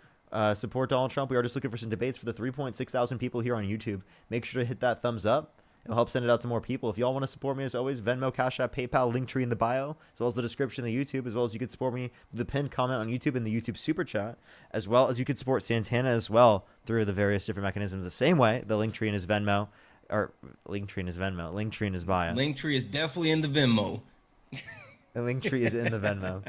support Donald Trump. We are just looking for some debates for the 3.6 thousand people here on YouTube. Make sure to hit that thumbs up. It'll help send it out to more people. If y'all want to support me, as always, Venmo, Cash App, PayPal, Linktree in the bio, as well as the description of the YouTube, as well as you could support me through the pinned comment on YouTube and the YouTube Super Chat, as well as you could support Santana as well through the various different mechanisms. The same way, the Linktree in his Venmo, or Linktree in his Venmo, Linktree in his bio. Linktree is definitely in the Venmo. The Linktree is in the Venmo.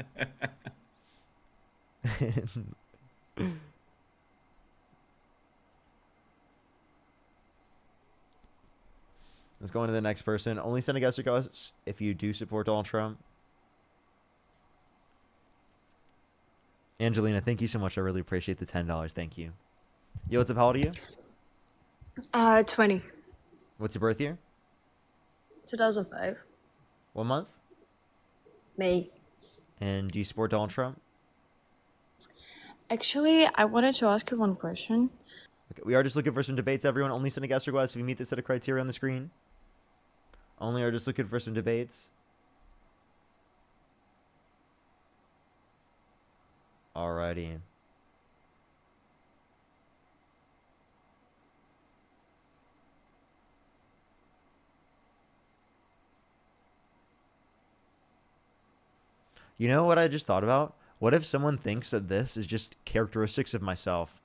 Let's go on to the next person. Only send a guest request if you do support Donald Trump. Angelina, thank you so much. I really appreciate the $10. Thank you. Yo, what's up? How old are you? 20. What's your birth year? 2005. What month? May. And do you support Donald Trump? Actually, I wanted to ask you one question. Okay, we are just looking for some debates, everyone. Only send a guest request if you meet the set of criteria on the screen. Only are just looking for some debates. Alrighty. You know what I just thought about? What if someone thinks that this is just characteristics of myself?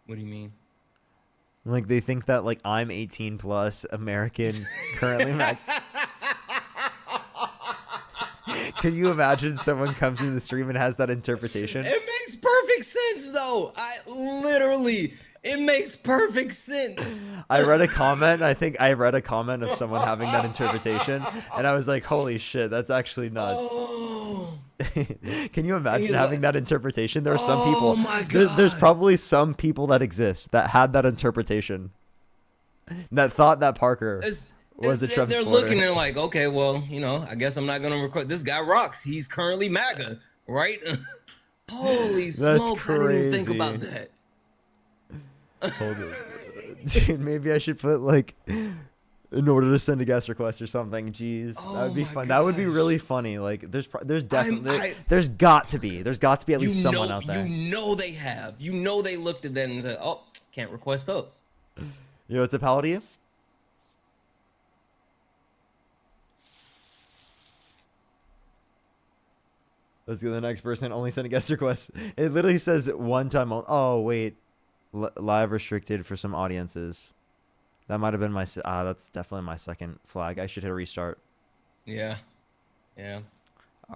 What do you mean? Like they think that like I'm 18 plus American currently. Can you imagine someone comes into the stream and has that interpretation? It makes perfect sense, though. It makes perfect sense. I read a comment. I think I read a comment of someone having that interpretation, and I was like, "Holy shit, that's actually nuts." Oh. Can you imagine He's having that interpretation? There are some people. Oh my There's God. probably some people that exist that had that interpretation, that thought that Parker was a Trump They're supporter. looking and like, okay, well, I guess I'm not gonna record. This guy rocks. He's currently MAGA, right? Holy smokes! I didn't even think about crazy. that. Hold it. Dude, maybe I should put like in order to send a guest request or something. Jeez, that would be fun. That would be really funny. Like there's definitely there's got to be at least someone out there. You know they have. You know they looked at that and said, "Oh, can't request those." Yo, what's up? How old are you? Let's go to the next person. Only send a guest request. It literally says one time. Oh wait, live restricted for some audiences. That might have been my. That's definitely my second flag. I should hit a restart. Yeah. All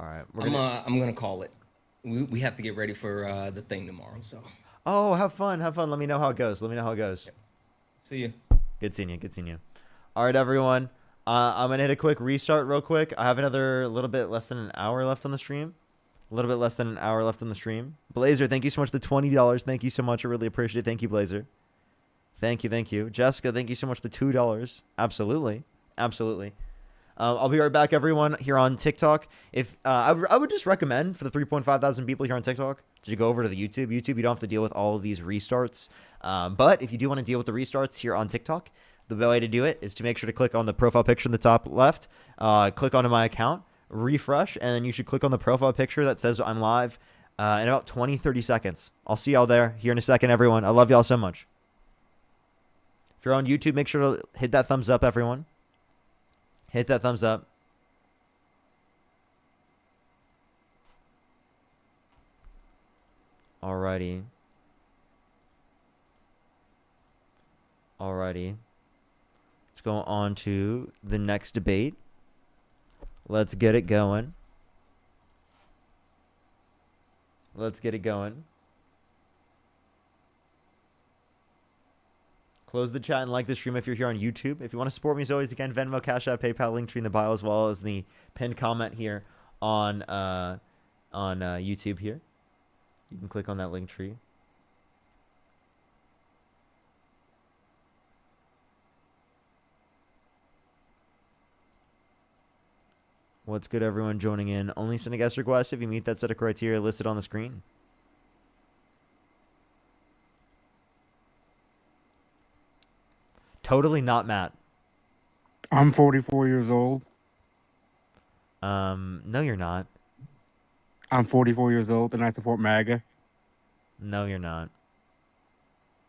right. I'm gonna call it. We have to get ready for the thing tomorrow. So. Oh, have fun. Let me know how it goes. See you. Good seeing you. All right, everyone. I'm gonna hit a quick restart real quick. I have another little bit less than an hour left on the stream. A little bit less than an hour left on the stream. Blazer, thank you so much for the $20. Thank you so much. I really appreciate it. Thank you, Blazer. Thank you. Jessica, thank you so much for the $2. Absolutely. I'll be right back, everyone, here on TikTok. If I would just recommend for the 3.5 thousand people here on TikTok to go over to the YouTube. YouTube, you don't have to deal with all of these restarts. But if you do want to deal with the restarts here on TikTok, the way to do it is to make sure to click on the profile picture in the top left, click onto my account, refresh, and then you should click on the profile picture that says I'm live in about 20-30 seconds. I'll see y'all there here in a second, everyone. I love y'all so much. If you're on YouTube, make sure to hit that thumbs up, everyone. Hit that thumbs up. Alrighty. Let's go on to the next debate. Let's get it going. Close the chat and like the stream if you're here on YouTube. If you want to support me, as always, again, Venmo, Cash App, PayPal, link tree in the bio, as well as the pinned comment here on YouTube here. You can click on that link tree. What's good, everyone joining in? Only send a guest request if you meet that set of criteria listed on the screen. Totally not Matt. I'm 44 years old. No, you're not. I'm 44 years old and I support MAGA. No, you're not.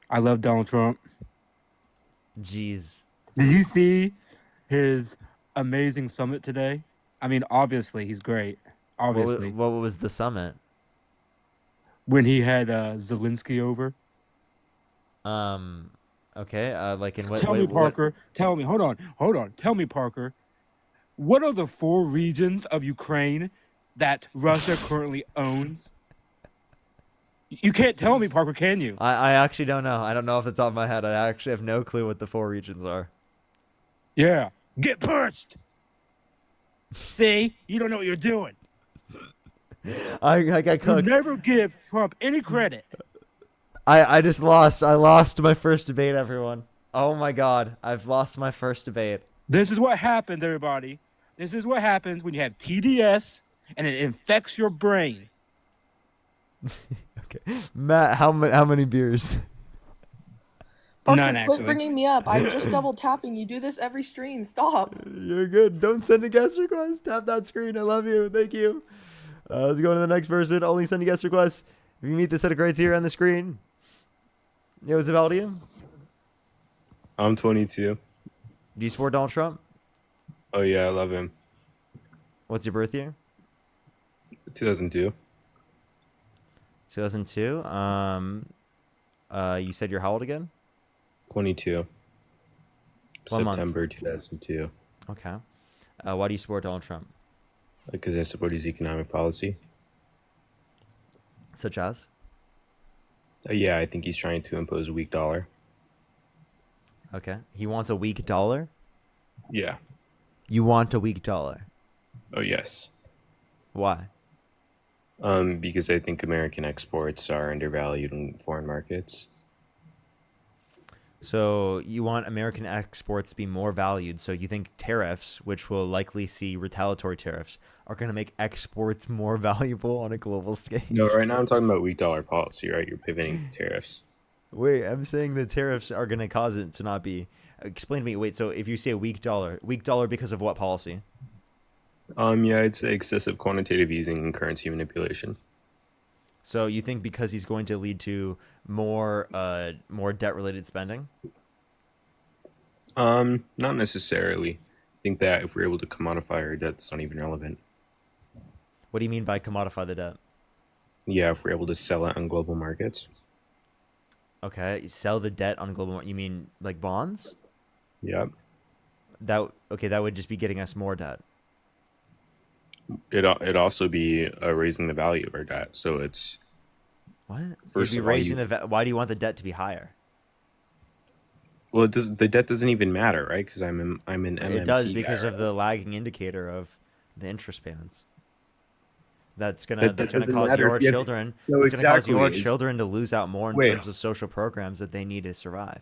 I love Donald Trump. Jeez. Did you see his amazing summit today? I mean, obviously, he's great. Obviously. What was the summit? When he had Zelensky over. Okay. Like in what? Tell me, Parker. Tell me. Hold on. Tell me, Parker. What are the 4 regions of Ukraine that Russia currently owns? You can't tell me, Parker, can you? I actually don't know. I don't know off the top of my head. I actually have no clue what the 4 regions are. Yeah. Get pushed. See? You don't know what you're doing. I got cooked. You never give Trump any credit. I just lost. I lost my first debate, everyone. Oh my God. I've lost my first debate. This is what happens, everybody. This is what happens when you have TDS and it infects your brain. Okay. Matt, how many beers? Parker, None, quit actually. bringing me up. I'm just double tapping. You do this every stream. Stop. You're good. Don't send a guest request. Tap that screen. I love you. Thank you. Let's go to the next person. Only send a guest request if you meet the set of criteria on the screen. Yo, Zavaldia. I'm 22. Do you support Donald Trump? Oh yeah, I love him. What's your birth year? 2002. 2002. You said you're how old again? 22. One month. September 2002. Okay. Why do you support Donald Trump? Because I support his economic policy. Such as? Yeah, I think he's trying to impose a weak dollar. Okay. He wants a weak dollar? Yeah. You want a weak dollar? Oh yes. Why? Because I think American exports are undervalued in foreign markets. So you want American exports to be more valued. So you think tariffs, which will likely see retaliatory tariffs, are going to make exports more valuable on a global scale? No, right now I'm talking about weak dollar policy, right? You're pivoting to tariffs. Wait, I'm saying the tariffs are going to cause it to not be. Explain to me. Wait, so if you say weak dollar because of what policy? Yeah, I'd say excessive quantitative easing and currency manipulation. So you think because he's going to lead to more debt-related spending? Not necessarily. I think that if we're able to commodify our debt, it's not even relevant. What do you mean by commodify the debt? Yeah, if we're able to sell it on global markets. Okay, sell the debt on global. You mean like bonds? Yeah. That would just be getting us more debt. It'd also be raising the value of our debt. So it's what? First You'd be of all, raising why do you want the debt to be higher? Well, the debt doesn't even matter, right? Because I'm an MMT It does guy, because right? of the lagging indicator of the interest payments. That's That gonna doesn't cause matter. your Yeah, children. no, It's gonna cause your exactly. children to lose out more in Wait. terms of social programs that they need to survive.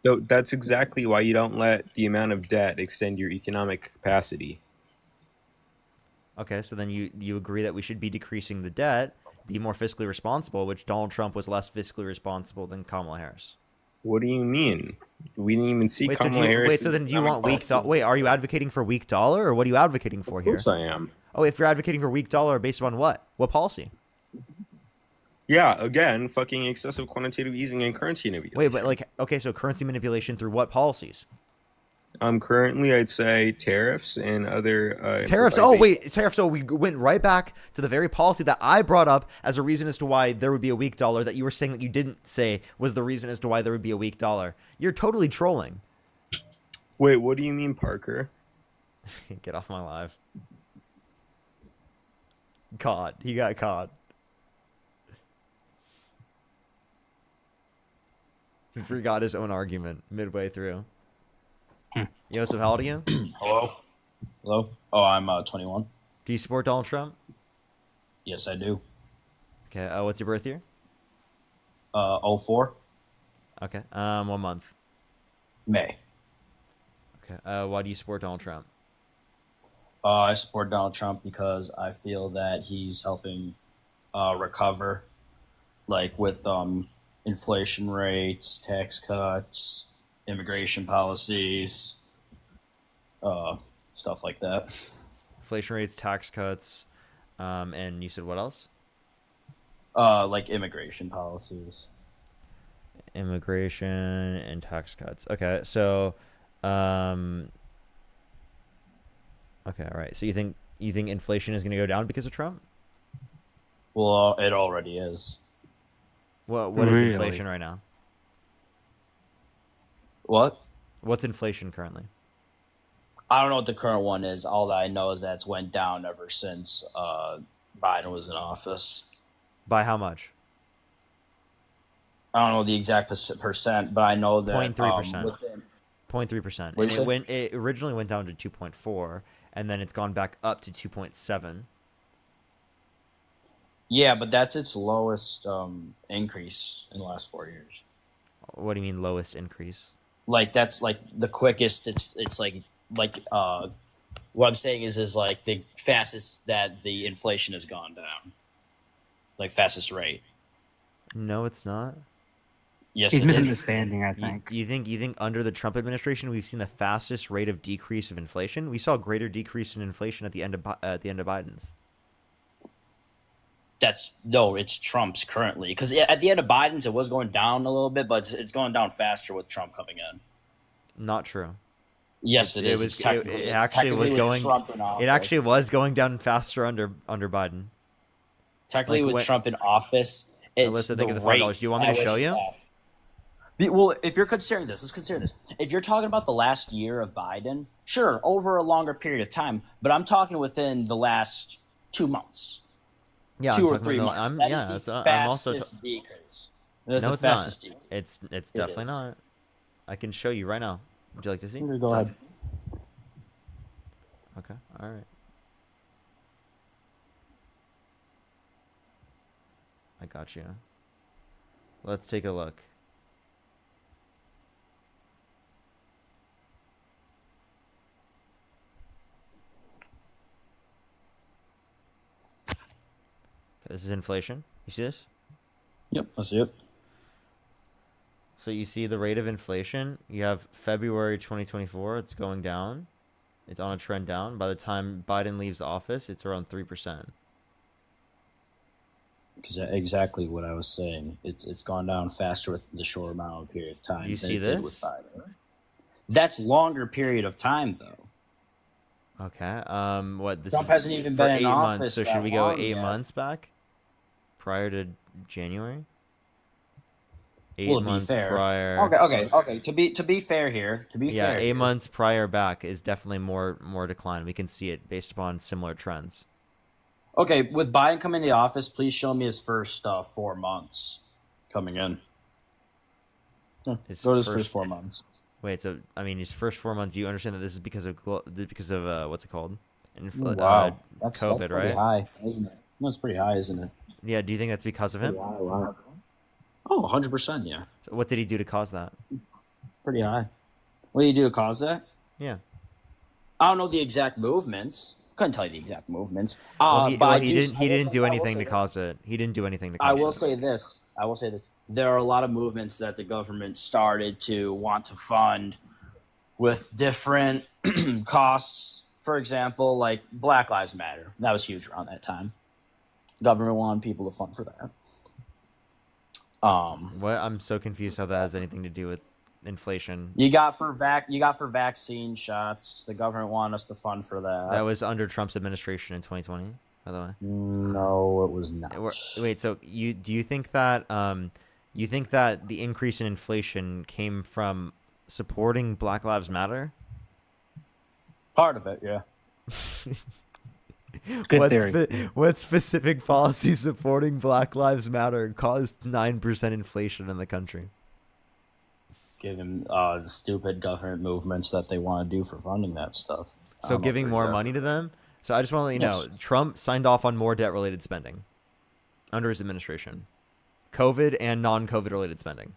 So that's exactly why you don't let the amount of debt extend your economic capacity. Okay, so then you agree that we should be decreasing the debt, be more fiscally responsible, which Donald Trump was less fiscally responsible than Kamala Harris. What do you mean? We didn't even see Wait, so Kamala Harris. then do you want weak dollar? Wait, are you advocating for weak dollar, or what are you advocating for here? Of course I am. Oh, if you're advocating for weak dollar, based on what? What policy? Yeah, again, fucking excessive quantitative easing and currency manipulation. Wait, but okay, so currency manipulation through what policies? Currently, I'd say tariffs and other Tariffs. Oh, wait, tariffs. So we went right back to the very policy that I brought up as a reason as to why there would be a weak dollar that you were saying that you didn't say was the reason as to why there would be a weak dollar. You're totally trolling. Wait, what do you mean, Parker? Get off my live. Caught. He got caught. He forgot his own argument midway through. Joseph, how old are you? Hello? Hello? Oh, I'm 21. Do you support Donald Trump? Yes, I do. Okay, what's your birth year? 04. Okay, what month? May. Okay, why do you support Donald Trump? I support Donald Trump because I feel that he's helping recover, like with inflation rates, tax cuts, immigration policies, stuff like that. Inflation rates, tax cuts, and you said what else? Like immigration policies. Immigration and tax cuts. Okay, so, okay, all right. So you think inflation is going to go down because of Trump? Well, it already is. What is inflation right now? What? What's inflation currently? I don't know what the current one is. All that I know is that it's went down ever since Biden was in office. By how much? I don't know the exact percent, but I know that 0.3%. within 0.3%. What'd you And say? it originally went down to 2.4, and then it's gone back up to 2.7. Yeah, but that's its lowest increase in the last 4 years. What do you mean lowest increase? Like that's like the quickest. It's like what I'm saying is like the fastest that the inflation has gone down. Like fastest rate. No, it's not. Yes, He's it is. misunderstanding, I think. You think under the Trump administration we've seen the fastest rate of decrease of inflation? We saw a greater decrease in inflation at the end of Biden's. It's Trump's currently because at the end of Biden's it was going down a little bit, but it's going down faster with Trump coming in. Not true. Yes, it is. It It's actually was technically with going. Trump in office. It actually was going down faster under Biden. Technically, Like with when- Trump in office, it's Alyssa, think of the rate $5. Do you want me to at which show it's you? at. Well, if you're considering this, let's consider this. If you're talking about the last year of Biden, sure, over a longer period of time, but I'm talking within the last 2 months. Yeah, 2 I'm or 3 talking about months. the- That yeah, is that's- the I'm also fastest decrease. That No, is the it's not. fastest decrease. It's It definitely is. not. I can show you right now. Would you like to see? Go ahead. Okay. All right. I got you. Let's take a look. This is inflation. You see this? Yep, I see it. So you see the rate of inflation. You have February 2024. It's going down. It's on a trend down. By the time Biden leaves office, it's around 3%. Exactly what I was saying. It's gone down faster with the short amount of period of time. You than see it did this? with Biden. That's longer period of time though. Okay. What this Trump is hasn't even for been in 8 months. office So that should we go long 8 yet. months back? Prior to January? 8 Well, to be months fair. prior. Okay. To be fair here. To be Yeah, fair. 8 here, months prior back is definitely more decline. We can see it based upon similar trends. Okay, with Biden coming into office, please show me his first 4 months coming in. Yeah, His go to his first- first 4 months. Wait, so I mean, his first 4 months. You understand that this is because of what's it called? Wow, that's COVID, pretty right? high, isn't it? No, it's pretty high, isn't it? Yeah. Do you think that's because of him? Pretty high, wow. Oh, 100%, yeah. So what did he do to cause that? Pretty high. What do you do to cause that? Yeah. I don't know the exact movements. Couldn't tell you the exact movements. Well, But he didn't do anything to cause it. He didn't do anything to cause it. I will say this. There are a lot of movements that the government started to want to fund with different costs. For example, like Black Lives Matter. That was huge around that time. Government wanted people to fund for that. What? I'm so confused how that has anything to do with inflation. You got for vaccine shots. The government wanted us to fund for that. That was under Trump's administration in 2020, by the way. No, it was not. Wait, so do you think that the increase in inflation came from supporting Black Lives Matter? Part of it, yeah. Good theory. What specific policy supporting Black Lives Matter caused 9% inflation in the country? Given the stupid government movements that they want to do for funding that stuff. So giving more money to them? So I just want to let you know, Trump signed off on more debt-related spending under his administration. COVID and non-COVID related spending.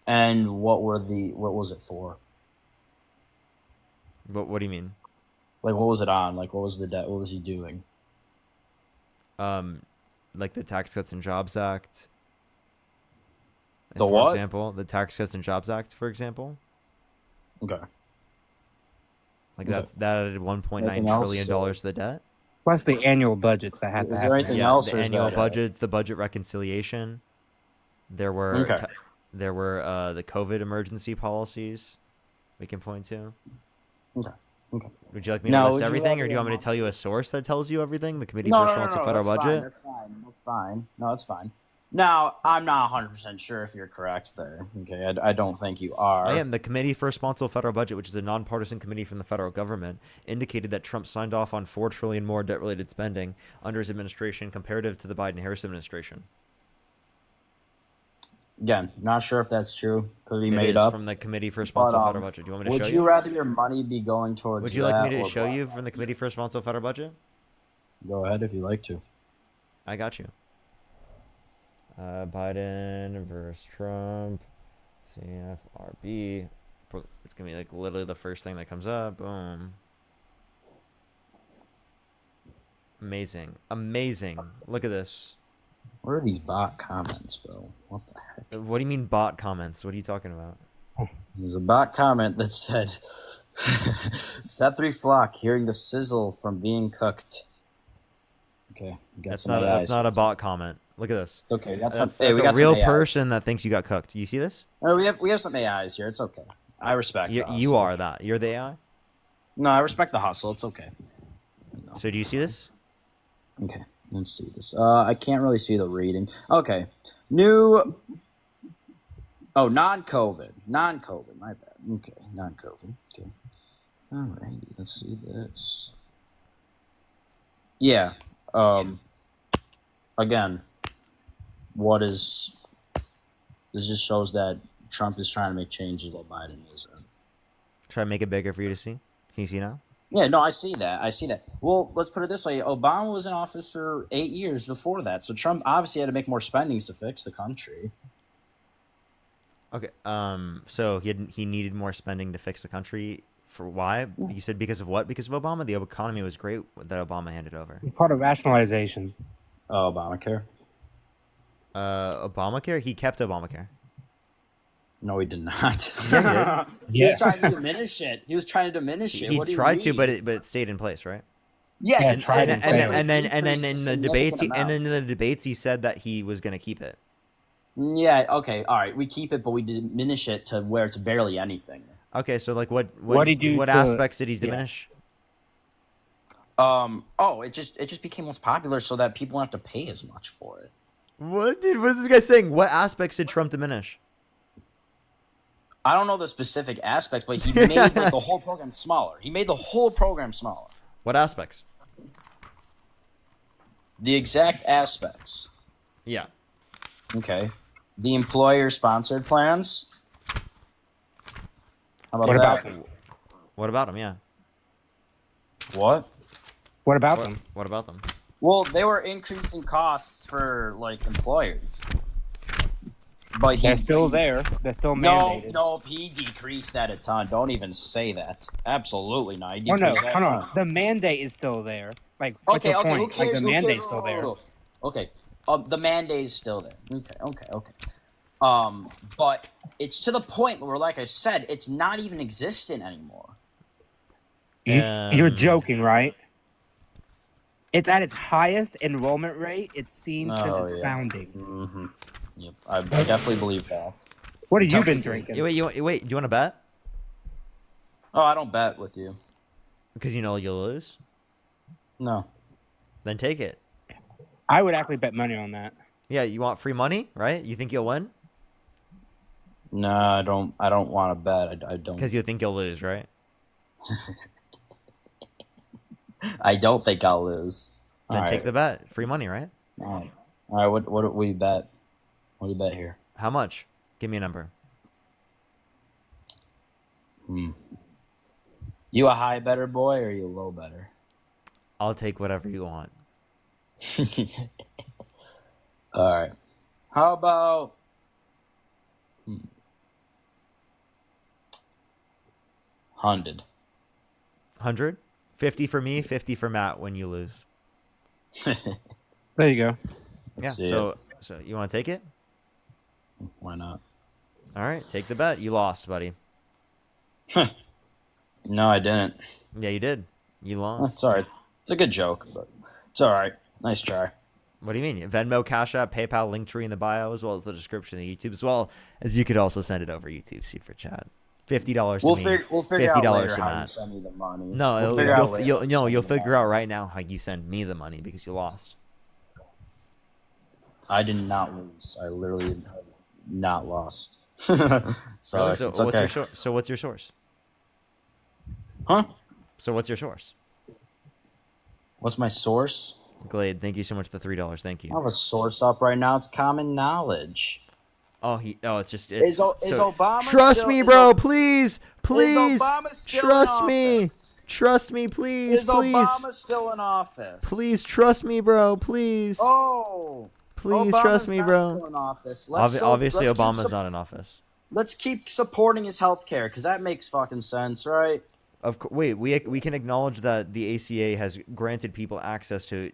And what was it for? What do you mean? Like, what was it on? Like, what was the debt? What was he doing? Like the Tax Cuts and Jobs Act. The what? For example, the Tax Cuts and Jobs Act, for example. Okay. Like that added $1.9 trillion to the debt. Plus the annual budgets that have to happen. Is there anything else? The annual budgets, the budget reconciliation. There were the COVID emergency policies we can point to. Okay. Would you like me to list everything, or do you want me to tell you a source that tells you everything? The Committee for Responsive Federal Budget? That's fine. No, it's fine. Now, I'm not 100% sure if you're correct there. Okay, I don't think you are. I am. The Committee for Responsible Federal Budget, which is a nonpartisan committee from the federal government, indicated that Trump signed off on $4 trillion more debt-related spending under his administration comparative to the Biden-Harris administration. Again, not sure if that's true. Could be It made is up. from the Committee for Responsible Federal Budget. Do you want me to show you? Would you rather your money be going towards Would you like me to or show what? you from the Committee for Responsible Federal Budget? Go ahead if you like to. I got you. Biden versus Trump. CFRB. It's going to be like literally the first thing that comes up. Boom. Amazing. Look at this. What are these bot comments, bro? What the heck? What do you mean bot comments? What are you talking about? There's a bot comment that said, Seth Flock hearing the sizzle from being cooked. Okay, we got That's some not AIs. a bot comment. Look at this. Okay, That's we a got real some AIs. person that thinks you got cooked. You see this? No, we have some AIs here. It's okay. I respect the hustle. You are that. You're the AI? No, I respect the hustle. It's okay. So do you see this? Okay, let's see this. I can't really see the reading. Okay, new. Oh, non-COVID. Non-COVID. My bad. Okay, non-COVID. Okay. All right. Let's see this. Yeah. Again, this just shows that Trump is trying to make changes while Biden is. Try to make it bigger for you to see. Can you see now? Yeah, no, I see that. Well, let's put it this way. Obama was in office for 8 years before that. So Trump obviously had to make more spendings to fix the country. Okay. So he needed more spending to fix the country. For why? You said because of what? Because of Obama? The economy was great that Obama handed over. It's part of rationalization. Obamacare. Obamacare? He kept Obamacare. No, he did not. Yeah, He was trying to diminish it. He He tried to, but it stayed in place, right? Yes, and then in the debates, he said that he was going to keep it. Yeah. Okay. All right. We keep it, but we diminish it to where it's barely anything. Okay. So like, what aspects did he diminish? It just became less popular, so that people don't have to pay as much for it. What, dude? What is this guy saying? What aspects did Trump diminish? I don't know the specific aspects, but he made like, the whole program smaller. What aspects? The exact aspects. Yeah. Okay. The employer-sponsored plans. How about What that? about them? What about them? Yeah. What? What about them? What about them? Well, they were increasing costs for like employers. But They're still there. They're still mandated. No, he decreased that a ton. Don't even say that. Absolutely not. He Oh no, decreased that hold a on. ton. The mandate is still there. Like, what's Okay, the okay, who point? Like, cares? the Who cares? mandate's still there. Okay, the mandate is still there. Okay. But it's to the point where, like I said, it's not even existent anymore. You're joking, right? It's at its highest enrollment rate it's seen since its founding. Mm-hmm. Yep, I definitely believe that. What have you been drinking? Wait, do you want to bet? Oh, I don't bet with you. Because you know you'll lose? No. Then take it. I would actually bet money on that. Yeah, you want free money, right? You think you'll win? No, I don't want to bet. I don't. Because you think you'll lose, right? I don't think I'll lose. Then take the bet. Free money, right? All right. What do we bet? What do you bet here? How much? Give me a number. You a high better boy or you a low better? I'll take whatever you want. All right. How about 100? 100? 50 for me, 50 for Matt when you lose. There you go. Let's see so you want to take it? Why not? All right, take the bet. You lost, buddy. No, I didn't. Yeah, you did. You lost. It's all right. It's a good joke, but it's all right. Nice try. What do you mean? Venmo, Cash App, PayPal, Linktree in the bio, as well as the description of YouTube, as well as you could also send it over YouTube Super Chat. $50 to me. We'll figure out $50 later to how you Matt. send me the money. No, We'll figure out later you'll how you send me the figure money. out right now how you send me the money because you lost. I did not lose. I literally have not lost. so Really? it's What's okay. what's your source? Huh? So what's your source? What's my source? Glade, thank you so much for the $3. Thank I you. have a source up right now. It's common knowledge. It's just Is Obama trust still- me, is bro. O- please, Obama still in trust me. office? Trust me, please, Is please. Obama still in office? Please trust me, bro. Please. Oh. Please Obama's trust me, not bro. Still in office. Obviously, let's keep Obama's not in office. Let's keep supporting his health care because that makes fucking sense, right? Wait, we can acknowledge that the ACA has granted people access to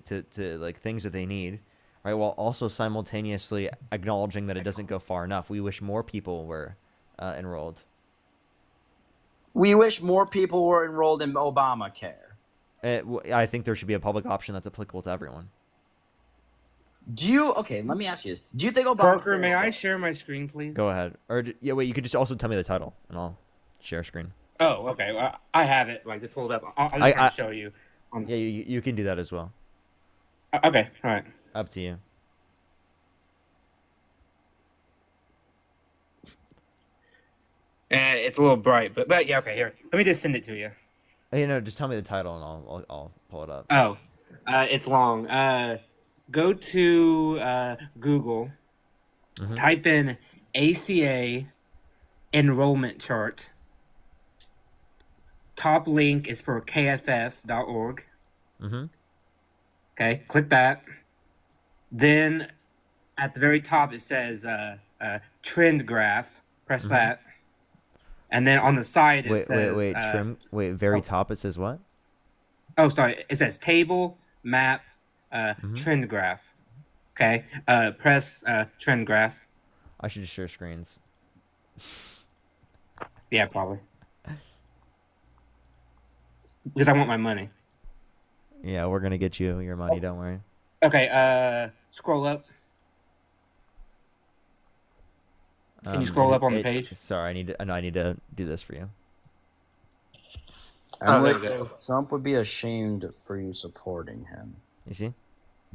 like things that they need, right? While also simultaneously acknowledging that it doesn't go far enough. We wish more people were enrolled. We wish more people were enrolled in Obamacare. I think there should be a public option that's applicable to everyone. Okay, let me ask you this. Do you think Obamacare Parker, may is I good? share my screen, please? Go ahead. Or wait, you could just also tell me the title, and I'll share screen. Oh, okay. Well, I have it like pulled up. I'll just try to show you. Yeah, you can do that as well. Okay, all right. Up to you. It's a little bright, but yeah, okay. Here, let me just send it to you. Just tell me the title, and I'll pull it up. Oh, it's long. Go to Google. Mm-hmm. Type in ACA enrollment chart. Top link is for kff.org. Mm-hmm. Okay, click that. Then at the very top it says trend graph. Press Mhm. that. And then on the side it says trim. Very top it says what? Oh, sorry. It says table, map, Mm-hmm. trend graph. Okay. Press trend graph. I should just share screens. Yeah, probably. Because I want my money. Yeah, we're gonna get you your money. Don't worry. Okay. Scroll up. Can you scroll up on the page? Sorry, I need to do this for you. There Trump would be ashamed for you supporting him. You see?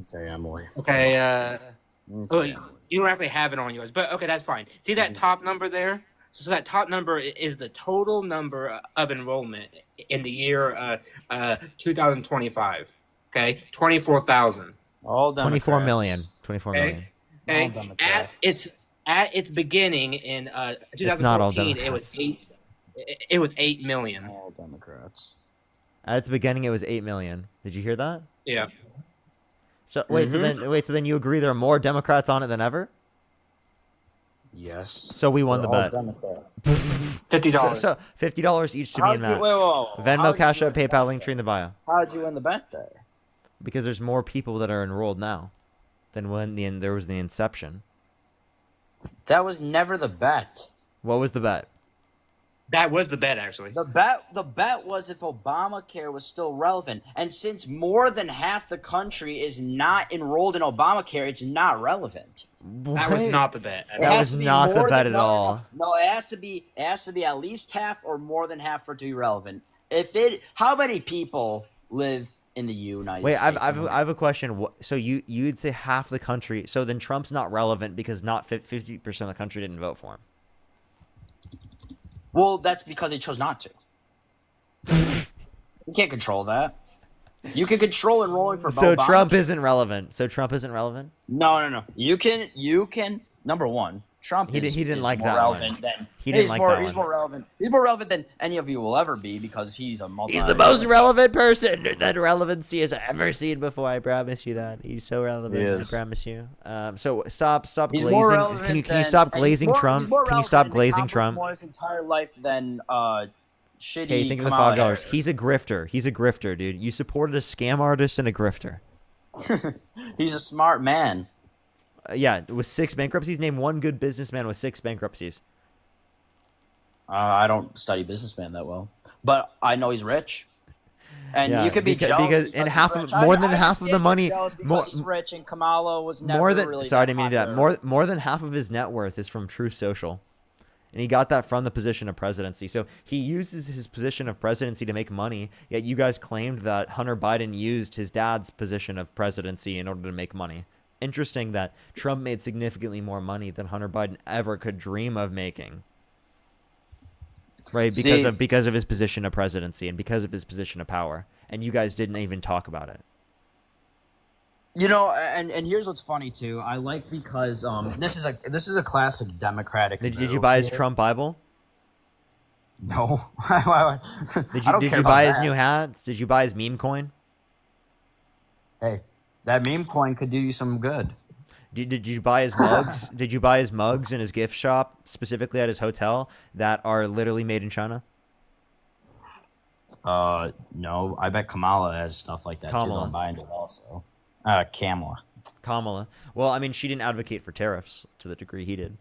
Okay, Emily. Okay. Okay. You don't actually have it on yours, but okay, that's fine. See that top number there? So that top number is the total number of enrollment in the year 2025. Okay, 24,000. All 24 million. 24 Okay. million. Okay. At its beginning in It's not all 2014, it was Democrats. It was 8 million. All Democrats. At the beginning, it was 8 million. Did you hear that? Yeah. So wait, so then you agree there are more Democrats on it than ever? Yes. So we won the bet. $50. So $50 each to me and Matt. How'd Venmo, you Cash win App, the PayPal, link tree in the bio. How did you win the bet there? Because there's more people that are enrolled now than when there was the inception. That was never the bet. What was the bet? That was the bet, actually. The bet was if Obamacare was still relevant, and since more than half the country is not enrolled in Obamacare, it's not relevant. That was not the bet. That was not the bet at all. No, it has to be at least half or more than half for it to be relevant. How many people live in the United States? Wait, I have a question. So you'd say half the country. So then Trump's not relevant because not 50% of the country didn't vote for him. Well, that's because they chose not to. You can't control that. You can control enrolling for So Obama. Trump isn't relevant. No. You can. Number one, Trump. He didn't is like more that relevant one. Than, He didn't he's like more, that He's one. more relevant. He's more relevant than any of you will ever be because he's a multi. He's the most relevant person that relevancy has ever seen before. I promise you that. He's so relevant. He I is. promise you. So stop He's more glazing. relevant Can you than- stop and he's glazing more- Trump? he's more Can you stop relevant and glazing accomplished Trump? More his entire life than shitty. Hey, think of the Kamala $5. Harris. He's a grifter. He's a grifter, dude. You supported a scam artist and a grifter. He's a smart man. Yeah, with 6 bankruptcies. Name one good businessman with 6 bankruptcies. I don't study businessman that well, but I know he's rich. And Yeah, you could be because- jealous because because in he's half of- rich. more than I half of the understand money- you're jealous because more- he's rich and Kamala was never More than really sorry, I that didn't mean to do that. popular. More than half of his net worth is from Truth Social, and he got that from the position of presidency. So he uses his position of presidency to make money. Yet you guys claimed that Hunter Biden used his dad's position of presidency in order to make money. Interesting that Trump made significantly more money than Hunter Biden ever could dream of making. Right, because of his position of presidency and because of his position of power, and you guys didn't even talk about it. You know, and here's what's funny too. I like because this is a classic Democratic. Did you move buy his here. Trump Bible? No. Did I don't you care buy about his that. new hats? Did you buy his meme coin? Hey, that meme coin could do you some good. Did you buy his mugs? Did you buy his mugs in his gift shop, specifically at his hotel, that are literally made in China? No. I bet Kamala has stuff like that Kamala. too. I'm buying it also. Kamala. Well, I mean, she didn't advocate for tariffs to the degree he did.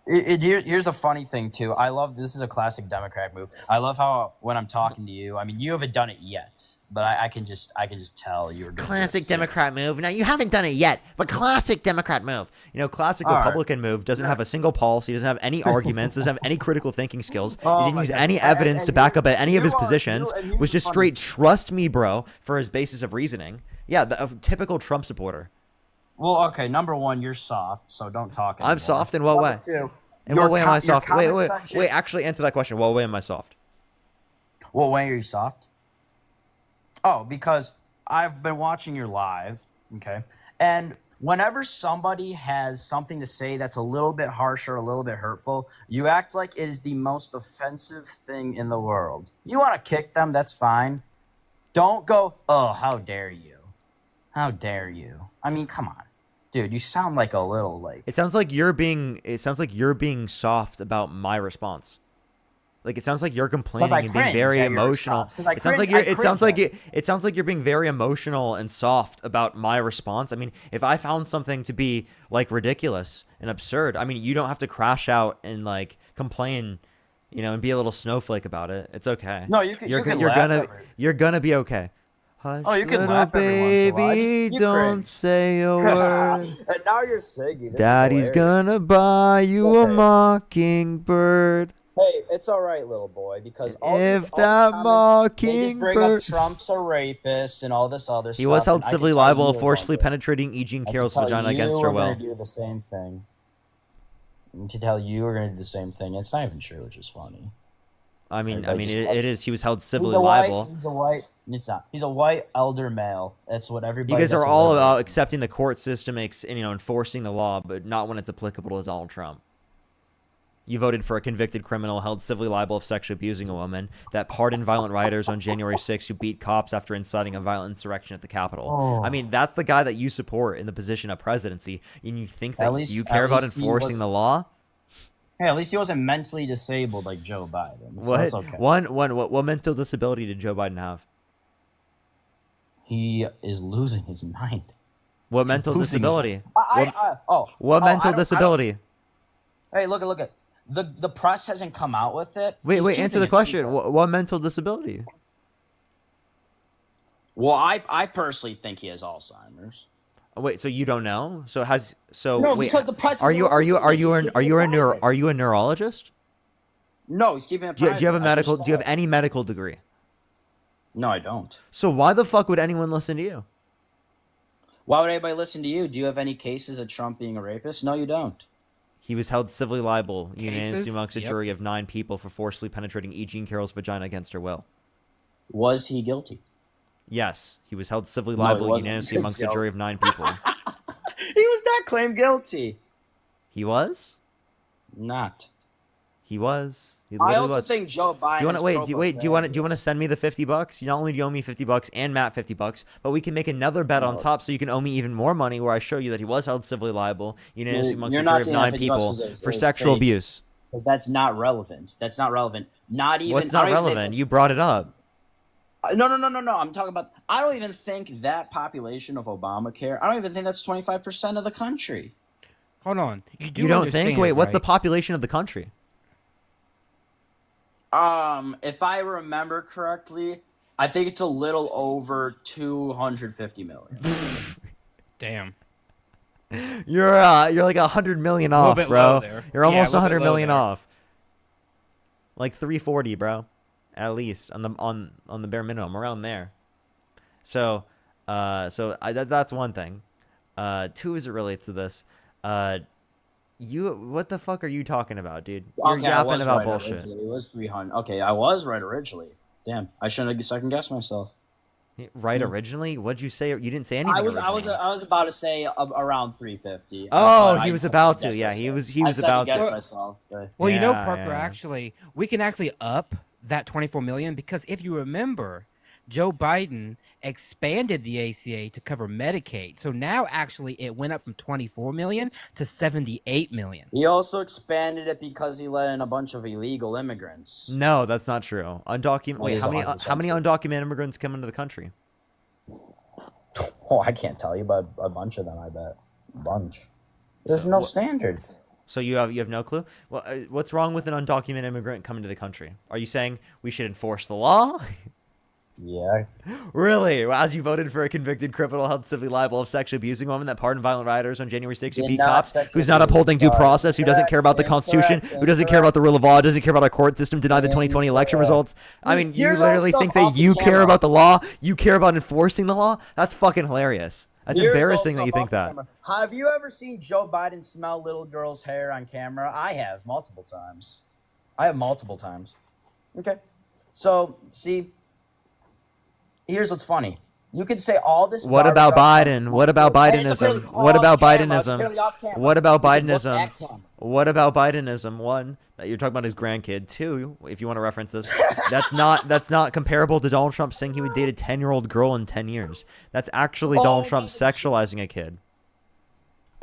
Here's the funny thing too. I love this is a classic Democrat move. I love how when I'm talking to you, I mean you haven't done it yet, but I can just tell you're gonna do it Classic soon. Democrat move. Now, you haven't done it yet, but classic Democrat move. You know, classic All right. Republican move doesn't have a single policy, doesn't have any arguments, doesn't have any critical thinking skills. Oh He didn't my use God. any evidence to back up any of his you are- positions. you know, and Was here's just the straight trust me, bro, for his basis of reasoning. Yeah, a typical Trump supporter. Well, okay, number one, you're soft, so don't talk anymore. I'm soft in what Number way? two, In your what way am com- I your soft? comment section- Wait, actually answer that question. What way am I soft? What way are you soft? Oh, because I've been watching your live, okay? And whenever somebody has something to say that's a little bit harsh or a little bit hurtful, you act like it is the most offensive thing in the world. You want to kick them, that's fine. Don't go, oh, how dare you? How dare you? I mean, come on. Dude, you sound like a little like It sounds like you're being soft about my response. Like it sounds like you're complaining I and being cringe very at your emotional. response, 'cause I It sounds like cringe- you're I cringe it sounds like you're being very emotional and soft about my response. I mean, if I found something to be like ridiculous and absurd, I mean, you don't have to crash out and like complain, you know, and be a little snowflake about it. It's okay. No, you can- you can you're laugh gonna every- you're gonna be okay. Hush, Oh, you can little laugh every once in a while. baby, You don't cringe. say a word. And now you're singing. This Daddy's is hilarious. gonna buy you a Okay. mockingbird. Hey, it's all right, little boy, because If that they just bring up mockingbird. Trump's a rapist and all this other stuff. He was held and I can civilly tell liable you of were forcefully gonna do it. penetrating E. Jean I can Carroll's tell vagina you against were her gonna will. do the same thing. And to tell you we're gonna do the same thing. It's not even true, which is funny. I mean, Everybody just it loves- is. He was held He's civilly a white. liable. He's a white. It's not. He's a white elder male. That's what everybody. You guys that's are a all liberal. about accepting the court system, and, you know, enforcing the law, but not when it's applicable to Donald Trump. You voted for a convicted criminal held civilly liable of sexually abusing a woman, that pardoned violent rioters on January 6th who beat cops after inciting a violent insurrection at the Capitol. Oh. I mean, that's the guy that you support in the position of presidency, and you think that At least- you care at about least he enforcing wasn't- the law? Hey, at least he wasn't mentally disabled like Joe Biden. So What? that's okay. What mental disability did Joe Biden have? He is losing his mind. What mental Losing his disability? mind. What mental disability? Hey, look at the press hasn't come out with it. Wait, He's answer keeping the it question. secret. What mental disability? Well, I personally think he has Alzheimer's. Wait, so you don't know? So No, wait, because the press are isn't you releasing it. He's keeping it are you a neurologist? No, he's keeping it Do you private. have a I medical? just Do you have any medical degree? No, I don't. So why the fuck would anyone listen to you? Why would anybody listen to you? Do you have any cases of Trump being a rapist? No, you don't. He was held civilly liable unanimously Cases? amongst a Yep. jury of 9 people for forcibly penetrating E. Jean Carroll's vagina against her will. Was he guilty? Yes, he was held civilly No, he liable wasn't. unanimously amongst a jury of 9 people. He was not claimed guilty. He was? Not. He was. He I literally also was. think Joe Biden. Do you want is to wait? Do you want to? pro-profanity. Do you want to send me the $50? You not only do you owe me $50 and Matt $50, but we can make another bet on No. top, so you can owe me even more money, where I show you that he was held civilly liable unanimously amongst You're a not jury of getting 9 that $50 people is- for is sexual fake. abuse. Because that's not relevant. That's not relevant. Not even. What's I not don't even think relevant? You brought it up. No. I'm talking about. I don't even think that population of Obamacare. I don't even think that's 25% of the country. Hold on. You don't think? Wait, what's the population of the country? If I remember correctly, I think it's a little over 250 million. Damn. You're like 100 million A little off, bit bro. low there. You're Yeah, almost a little 100 bit low million there. off. Like 340, bro. At least on the bare minimum, around there. So that's one thing. Two, as it relates to this, what the fuck are you talking about, dude? You're Okay, I yapping was about right bullshit. originally. It was 300. Okay, I was right originally. Damn, I shouldn't have second guessed myself. Right originally? What'd you say? You didn't say anything. I originally. was about to say around 350. Oh, but he I was about to. second-guessed Yeah, myself. he was I about second-guessed to. myself. but- Well, you know, Yeah, Parker, yeah. actually, we can actually up that 24 million because if you remember, Joe Biden expanded the ACA to cover Medicaid. So now actually it went up from 24 million to 78 million. He also expanded it because he let in a bunch of illegal immigrants. No, that's not true. Undocumented. That Wait, is how many 100% undocumented immigrants come into the country? Oh, I can't tell you, but a bunch of them, I bet. A bunch. There's no standards. So you have no clue. Well, what's wrong with an undocumented immigrant coming to the country? Are you saying we should enforce the law? Yeah. Really? Well, as you voted for a convicted criminal held civilly liable of sexually abusing a woman that pardoned violent rioters on January 6th who Did beat not cops, sexually who's not abuse. upholding due Sorry. process, who doesn't care about the Incorrect, Constitution, who doesn't care about the rule of law, doesn't care about our court system, denied the 2020 election results. I mean, you Here's all literally stuff think off that the you care camera. about the law? You care about enforcing the law? That's fucking hilarious. That's Here's embarrassing all that you stuff think off the that. camera. Have you ever seen Joe Biden smell little girls' hair on camera? I have multiple times. I have multiple times. Okay. So, see, here's what's funny. You could say all this. What garbage about off- Biden? What about Hey, it's clearly Bidenism? off What about camera. It's clearly Bidenism? off camera. What about You can look Bidenism? at camera. What about Bidenism? One, that you're talking about his grandkid. Two, if you want to reference this, that's not comparable to Donald Trump saying he would date a 10-year-old girl in 10 years. That's actually Donald Trump sexualizing a kid.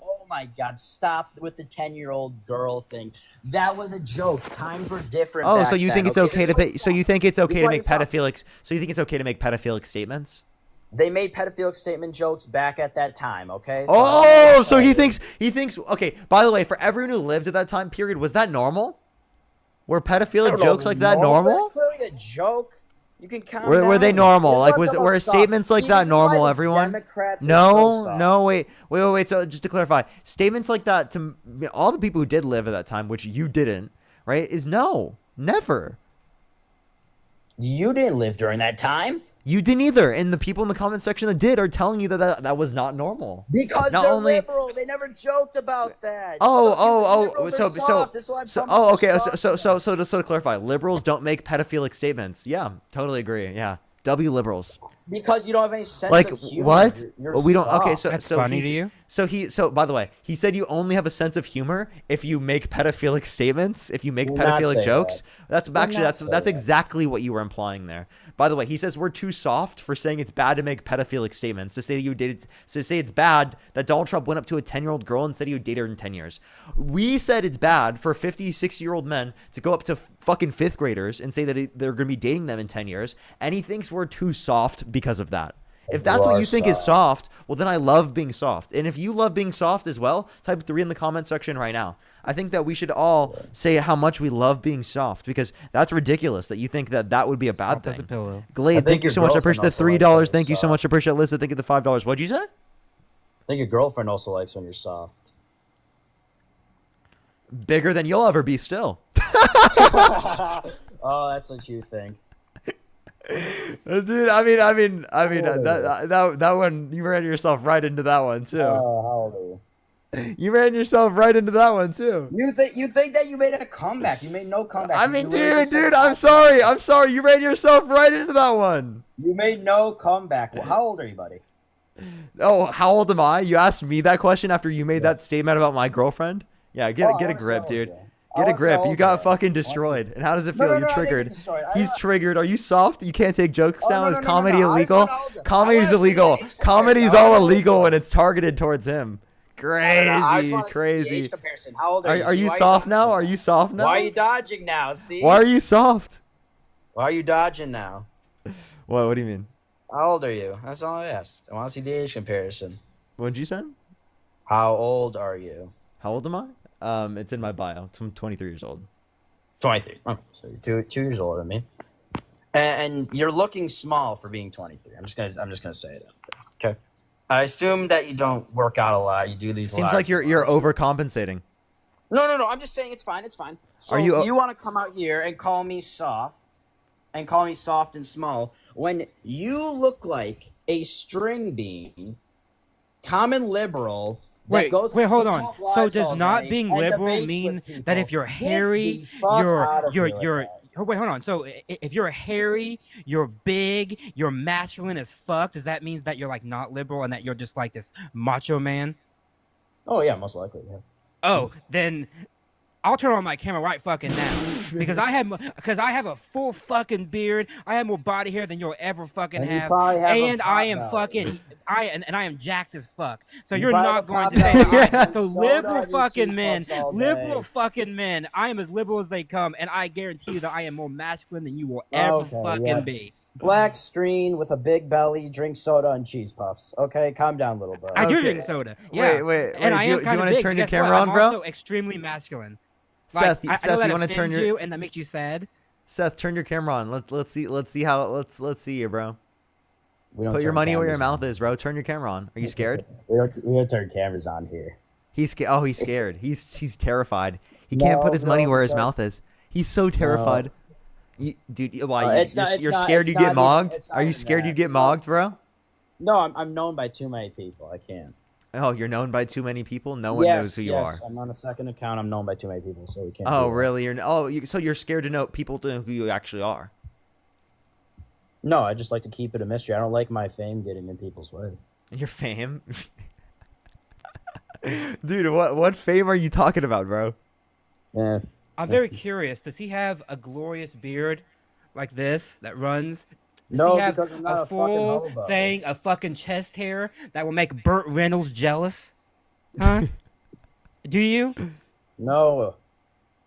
Oh my God! Stop with the 10-year-old girl thing. That was a joke. Times were different. Oh, back so you then, think it's okay? okay to pay, so you think it's okay to Before make you stop. pedophilic so you think it's okay to make pedophilic statements? They made pedophilic statement jokes back at that time. Okay. Oh, so he thinks okay, by the way, for everyone who lived at that time period, was that normal? Were I pedophilic don't know jokes if like it's that but normal? It's clearly a joke. You can calm Were they down. normal? This is Like what I'm were talking about statements soft. like See, that this is why normal, the everyone? Democrats are No, so soft. no, wait. So just to clarify, statements like that to all the people who did live at that time, which you didn't, right? Is no, never. You didn't live during that time. You didn't either, and the people in the comment section that did are telling you that was not normal. Because Not they're only- liberal. They never joked about that. Oh, liberals so are soft. This is why I'm so talking about okay, soft. so just to clarify, liberals don't make pedophilic statements. Yeah, totally agree. Yeah, W liberals. Because you don't have any sense Like of humor. what? You're Well, we don't. Okay, soft. so That's so funny he's, to you? so by the way, he said you only have a sense of humor if you make pedophilic statements, if you make Did not pedophilic say jokes. That's Did actually not say that's that. exactly what you were implying there. By the way, he says we're too soft for saying it's bad to make pedophilic statements. To say you dated, to say it's bad that Donald Trump went up to a 10-year-old girl and said he would date her in 10 years. We said it's bad for 50, 60-year-old men to go up to fucking fifth graders and say that they're going to be dating them in 10 years, and he thinks we're too soft because of that. If that's what you think is soft, well, then I love being soft. And if you love being soft as well, type 3 in the comment section right now. I think that we should all say how much we love being soft, because that's ridiculous that you think that that would be a bad Soft as a thing. pillow. Glade, thank you so much. I appreciate the $3. Thank you so much. I appreciate it. Listen, thank you the $5. What'd you say? I think your girlfriend also likes when you're soft. Bigger than you'll ever be still. Oh, that's what you think. Dude, I mean, that one, you ran yourself right into that one too. Oh, how old are you? You ran yourself right into that one too. You think that you made a comeback? You made no comeback. I You mean, literally just dude, said I'm sorry. You ran yourself right into that one. You made no comeback. Well, how old are you, buddy? Oh, how old am I? You asked me that question after you made that statement about my girlfriend? Yeah, get a grip, dude. Get a grip. You got fucking destroyed. And how does it feel? You're triggered. He's triggered. Are you soft? You can't take jokes now? Is comedy illegal? Comedy's illegal. Comedy's all illegal when it's targeted towards him. Crazy. Age comparison. How old are you? Are you soft now? Are you soft now? Why are you dodging now? See? Why are you soft? Why are you dodging now? What do you mean? How old are you? That's all I asked. I want to see the age comparison. What'd you say? How old are you? How old am I? It's in my bio. I'm 23 years old. 23. Oh, so you're two years older than me. And you're looking small for being 23. I'm just gonna say it. Okay. I assume that you don't work out a lot. You do these. Seems like you're overcompensating. No. I'm just saying it's fine. It's fine. So Are you? You want to come out here and call me soft, and small when you look like a string bean, common liberal. Wait, hold on. So does not being liberal mean that if you're hairy, you're wait, hold on. So if you're hairy, you're big, you're masculine as fuck, does that mean that you're like not liberal and that you're just like this macho man? Oh yeah, most likely, yeah. Oh, then I'll turn on my camera right fucking now because I have a full fucking beard. I have more body hair than you'll ever fucking And you have, probably have a and I am pop fucking I am jacked as fuck. So You you're probably not have a going pop to say belly that and so soda liberal on your fucking cheese men, puffs all liberal day. fucking men. I am as liberal as they come, and I guarantee you that I am more masculine than you will ever fucking be. Black screen with a big belly, drink soda and cheese puffs. Okay, calm down, little bro. I do drink soda. Yeah. Wait. And I Do am you kinda want to big, turn but your guess camera what? on, I'm bro? also extremely masculine. Seth, Like, I Seth, know that you want to turn offends your you, and that makes you sad. Seth, turn your camera on. Let's see let's see you, bro. We don't Put your turn money where your cameras mouth is, bro. Turn your camera on. Are you scared? We don't turn cameras on here. He's scared. He's terrified. He can't put his money where his mouth is. He's so terrified. Dude, why? You're scared you get mogged? Are you scared you get mogged, bro? No, I'm known by too many people. I can't. Oh, you're known by too many people. No one knows who you are. I'm on a second account. I'm known by too many people, so we can't. Oh, do that. really? So you're scared to know people to know who you actually are. No, I just like to keep it a mystery. I don't like my fame getting in people's way. Your fame? Dude, what fame are you talking about, bro? Yeah. I'm very curious. Does he have a glorious beard like this that runs? Does No, he have because I'm not a fucking full hobo. thing, a fucking chest hair that will make Burt Reynolds jealous? Huh? Do you? No,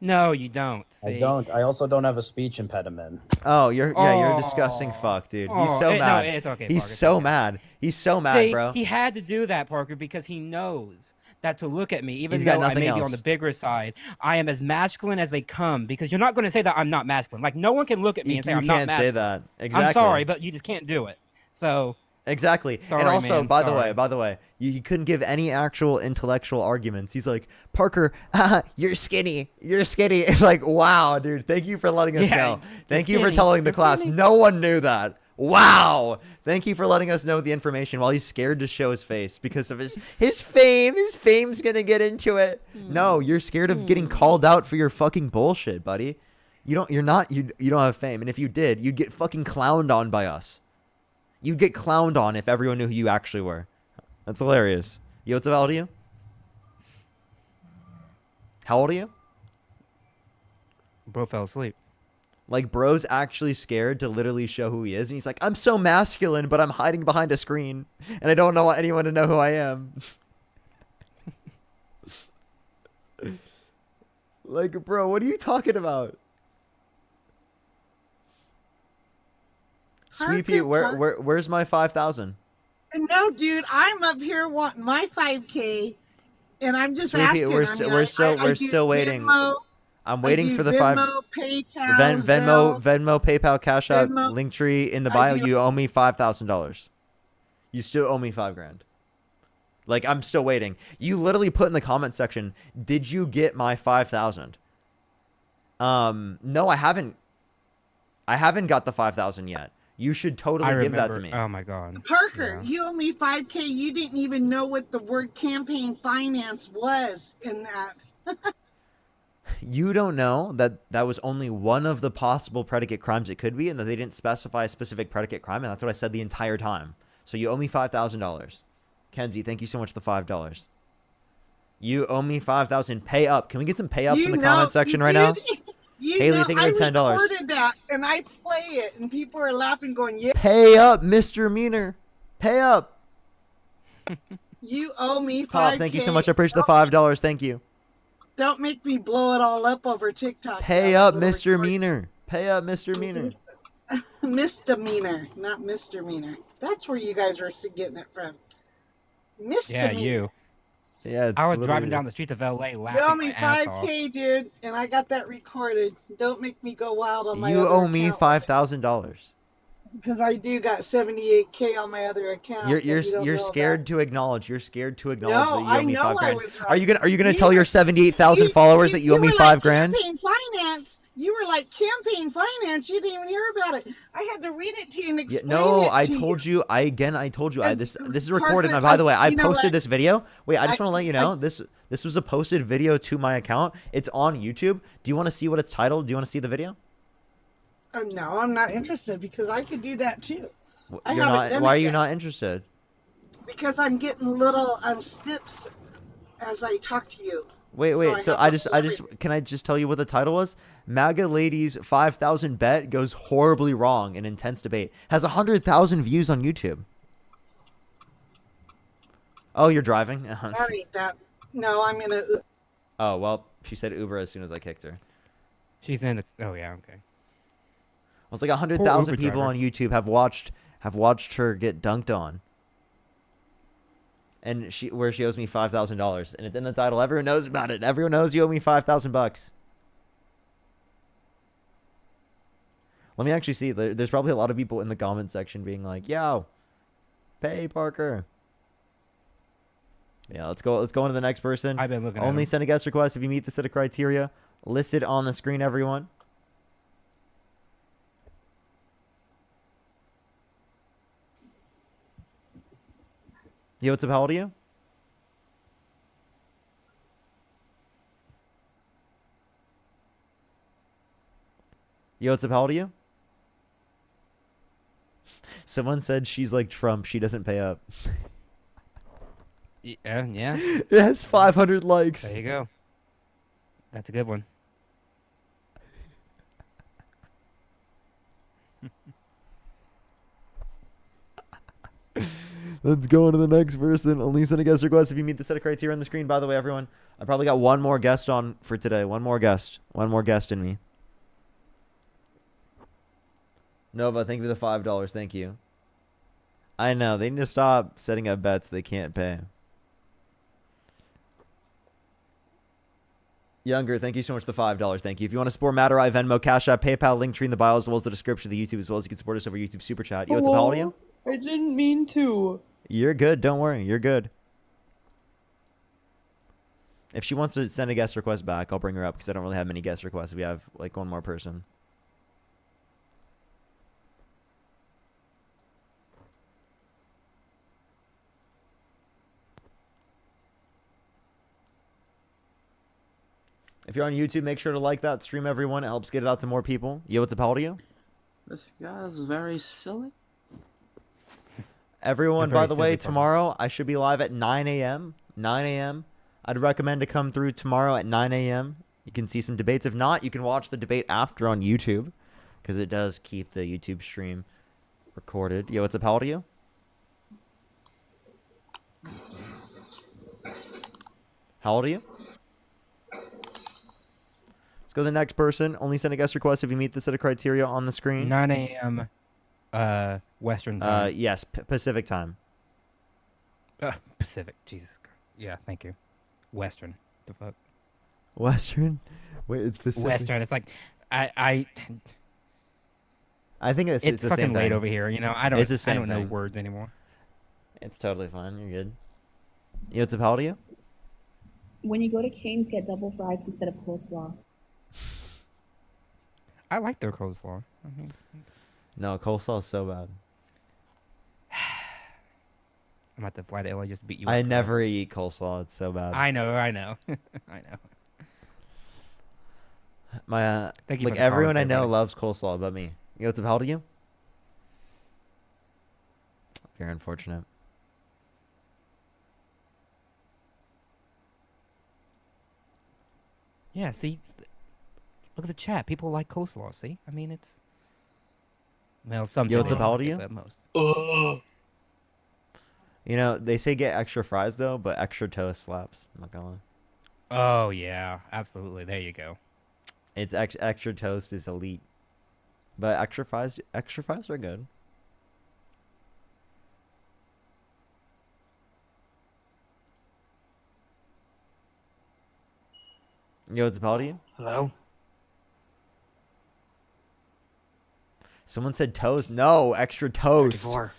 No, you don't. I See? don't. I also don't have a speech impediment. Oh, you're a disgusting fuck, dude. He's so mad. No, it's okay. He's Parker, it's so okay. mad. He's so mad, See, bro. he had to do that, Parker, because he knows that to look at me, even He's got though I nothing may be else. on the bigger side, I am as masculine as they come. Because you're not going to say that I'm not masculine. Like, no one can look at me and say You I'm not can't masculine. say that. Exactly. I'm sorry, but you just can't do it. So Exactly. Sorry, and also, man, by sorry. the way, you couldn't give any actual intellectual arguments. He's like, Parker, you're skinny. You're skinny. It's like, wow, dude. Thank you for letting us Yeah, know. you're Thank you for skinny. telling the You're class. skinny. No one knew that. Wow. Thank you for letting us know the information while he's scared to show his face because of his fame. His fame's going to get into it. No, you're scared of getting called out for your fucking bullshit, buddy. You don't have fame. And if you did, you'd get fucking clowned on by us. You'd get clowned on if everyone knew who you actually were. That's hilarious. Yo, what's up? How old are you? How old are you? Bro fell asleep. Like, bro's actually scared to literally show who he is. And he's like, I'm so masculine, but I'm hiding behind a screen. And I don't want anyone to know who I am. Like, bro, what are you talking about? Sweet Pea, where's my 5,000? No, dude, I'm up here wanting my 5K, and I'm just Sweet Pea, asking. we're still waiting. Venmo, I'm waiting for the Venmo, PayPal, Venmo, PayPal, Cash App, Venmo. Linktree in the bio. You owe me $5,000. You still owe me $5,000. Like, I'm still waiting. You literally put in the comment section, did you get my 5,000? No, I haven't. I haven't got the 5,000 yet. You should totally give that to me. Oh my God. Parker, you owe me 5K. You didn't even know what the word campaign finance was in that. You don't know that that was only one of the possible predicate crimes it could be, and that they didn't specify a specific predicate crime, and that's what I said the entire time. So you owe me $5,000. Kenzie, thank you so much for the $5. You owe me $5,000. Pay up. Can we get some pay ups in the comment section right now? Haley, thank you for $10. I recorded that, and I play it, and people are laughing, going, "Yeah, Pay up, Mr. Meaner. Pay up. you owe me 5K." Pop, thank you so much. I appreciate the $5. Thank you. Don't make me blow it all up over TikTok. Pay up, Mr. Meaner. Pay up, Mr. Meaner. Misdemeanor, not misdemeanor. That's where you guys were getting it from. Misdemeanor. Yeah, you. Yeah, I was driving down the streets of LA laughing. You owe me my ass off. 5K, dude, and I got that recorded. Don't make me go wild on my You other owe me account, $5,000. because I do got 78K on my other account. You're scared to acknowledge. You're scared to acknowledge No, that you I owe me know I $5,000. was Are you gonna You tell your 78,000 followers that you owe me were $5,000? Like campaign finance. You were like campaign finance. You didn't even hear about it. I had to read it to you and Yeah, explain no, it I to told you. I told you. This is Parker, recorded. And by the way, I you know posted what? this video. Wait, I just I- want to let you know this was a posted video to my account. It's on YouTube. Do you want to see what it's titled? Do you want to see the video? No, I'm not interested because I could do that too. I You're haven't not. done Why it are you yet. not interested? Because I'm getting little snips as I talk to you. Wait. So have I just can I just tell you what the title was? MAGA ladies 5,000 bet goes horribly wrong in intense debate. Has 100,000 views on YouTube. Oh, you're driving? That ain't that. No, I'm gonna. Oh well, she said Uber as soon as I kicked her. She's in the. Oh yeah, okay. It's like 100,000 Uber people driver. on YouTube have watched her get dunked on. And she owes me $5,000, and it's in the title. Everyone knows about it. Everyone knows you owe me $5,000. Let me actually see. There's probably a lot of people in the comment section being like, "Yo, pay Parker." Yeah, let's go on to the next person. I've been looking at Only him. send a guest request if you meet the set of criteria listed on the screen, everyone. Yo, what's up? How old are you? Yo, what's up? How old are you? Someone said she's like Trump. She doesn't pay up. Yeah. It has 500 likes. There you go. That's a good one. Let's go on to the next person. Only send a guest request if you meet the set of criteria on the screen. By the way, everyone, I probably got one more guest on for today. One more guest in me. Nova, thank you for the $5. Thank you. I know. They need to stop setting up bets they can't pay. Younger, thank you so much for the $5. Thank you. If you want to support Matter, I Venmo, Cash App, PayPal, Linktree in the bio, as well as the description of the YouTube, as well as you can support us over YouTube Super Chat. Yo, what's up? How old are you? I didn't mean to. You're good. Don't worry. You're good. If she wants to send a guest request back, I'll bring her up because I don't really have many guest requests. We have like one more person. If you're on YouTube, make sure to like that stream, everyone. It helps get it out to more people. Yo, what's up? How old are you? This guy is very silly. Everyone, Very by the way, silly, Parker. tomorrow I should be live at 9 a.m. 9 a.m. I'd recommend to come through tomorrow at 9 a.m. You can see some debates. If not, you can watch the debate after on YouTube because it does keep the YouTube stream recorded. Yo, what's up? How old are you? How old are you? Let's go to the next person. Only send a guest request if you meet the set of criteria on the screen. 9 a.m. Western time. Yes, Pacific time. Pacific. Jesus Christ. Yeah, thank you. Western. The fuck. Western? Wait, it's Pacific. Western. It's like I think it's the fucking same late thing. over here. You know, I don't. It's the same I don't know thing. words anymore. It's totally fine. You're good. Yo, what's up? How old are you? When you go to Cane's, get double fries instead of coleslaw. I like their coleslaw. I mean, No, coleslaw is so bad. I'm about to fly to LA just to beat you. I up for never eat coleslaw. It's so bad. that. I know. I know. My Thank you for like the everyone comments, I know everybody. loves coleslaw but me. Yo, what's up? How old are you? You're unfortunate. Yeah. See, look at the chat. People like coleslaw. See, I mean, it's. Well, some. Yo, what's people up? How old don't are like you? it, but most. You know, they say get extra fries though, but extra toast slaps. I'm not gonna lie. Oh yeah, absolutely. There you go. It's extra toast is elite, but extra fries are good. Yo, what's up? How old are you? Hello? Someone said toast. No, extra toast. 34.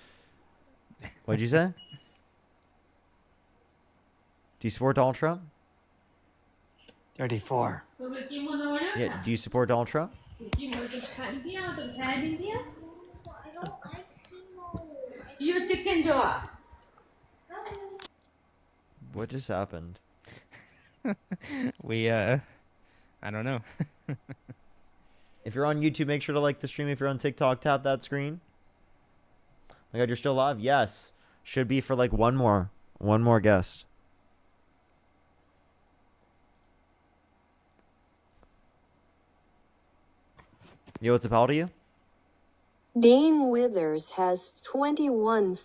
What'd you say? Do you support Donald Trump? 34. Yeah. Do you support Donald Trump? What just happened? We I don't know. If you're on YouTube, make sure to like the stream. If you're on TikTok, tap that screen. Oh my God, you're still live? Yes. Should be for like one more guest. Yo, what's up? How old are you? Dean Withers has 21.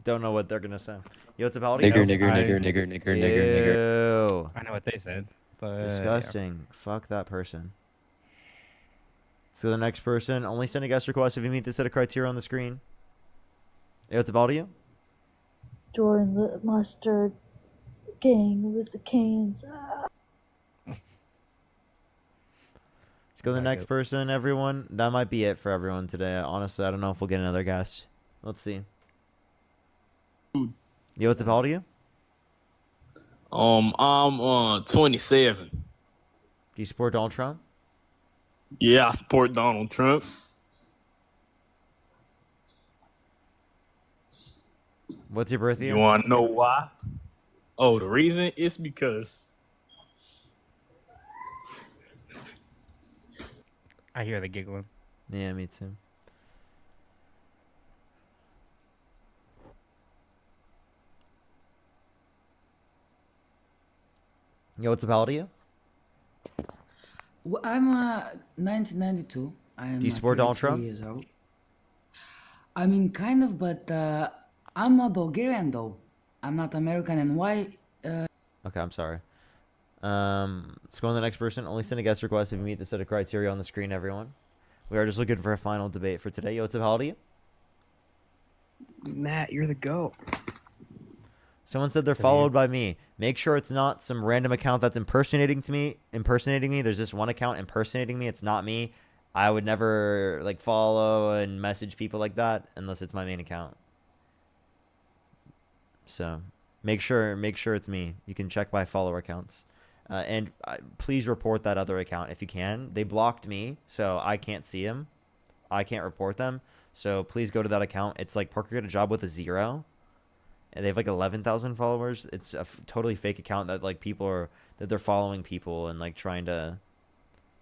Don't know what they're gonna say. Yo, what's up? How old are you? Ew. I know what they said, but yeah. Disgusting. Fuck that person. So the next person, only send a guest request if you meet the set of criteria on the screen. Yo, what's up? How old are you? Jordan the Mustard Gang with the Canes. Let's go to the next person, everyone. That might be it for everyone today. Honestly, I don't know if we'll get another guest. Let's see. Yo, what's up? How old are you? I'm 27. Do you support Donald Trump? Yeah, I support Donald Trump. What's your birthday? You want to know why? Oh, the reason is because I hear the giggling. Yeah, me too. Yo, what's up? How old are you? Well, I'm 1992. I'm Do you support Donald 33 Trump? years old. I mean, kind of, but I'm a Bulgarian though. I'm not American. And why? Okay, I'm sorry. Let's go on to the next person. Only send a guest request if you meet the set of criteria on the screen, everyone. We are just looking for a final debate for today. Yo, what's up? How old are you? Matt, you're the GOAT. Someone said they're followed by me. Make sure it's not some random account that's impersonating me. There's this one account impersonating me. It's not me. I would never like follow and message people like that unless it's my main account. So make sure it's me. You can check my follower accounts. And please report that other account if you can. They blocked me, so I can't see them. I can't report them. So please go to that account. It's like Parker Get a Job with a 0. And they have like 11,000 followers. It's a totally fake account that like that they're following people and like trying to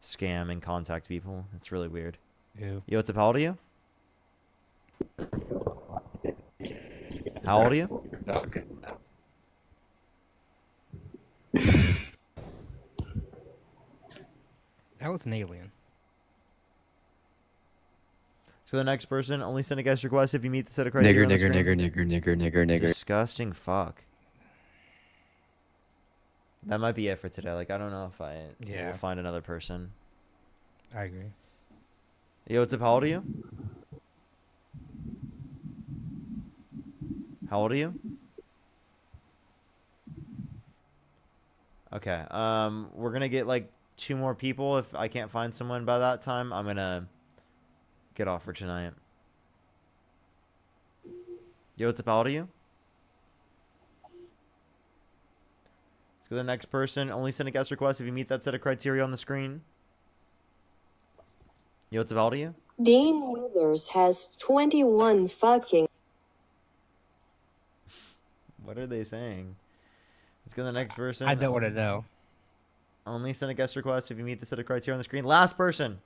scam and contact people. It's really weird. Ew. Yo, what's up? How old are you? How old are you? Okay. That was an alien. So the next person, only send a guest request if you meet the set of criteria. Nigger. Disgusting fuck. That might be it for today. Like, I don't know if I will find another person. I agree. Yo, what's up? How old are you? How old are you? Okay. We're gonna get like 2 more people. If I can't find someone by that time, I'm gonna get off for tonight. Yo, what's up? How old are you? Let's go to the next person. Only send a guest request if you meet that set of criteria on the screen. Yo, what's up? How old are you? Dean Withers has 21 fucking. What are they saying? Let's go to the next person. I don't want to know. Only send a guest request if you meet the set of criteria on the screen. Last person.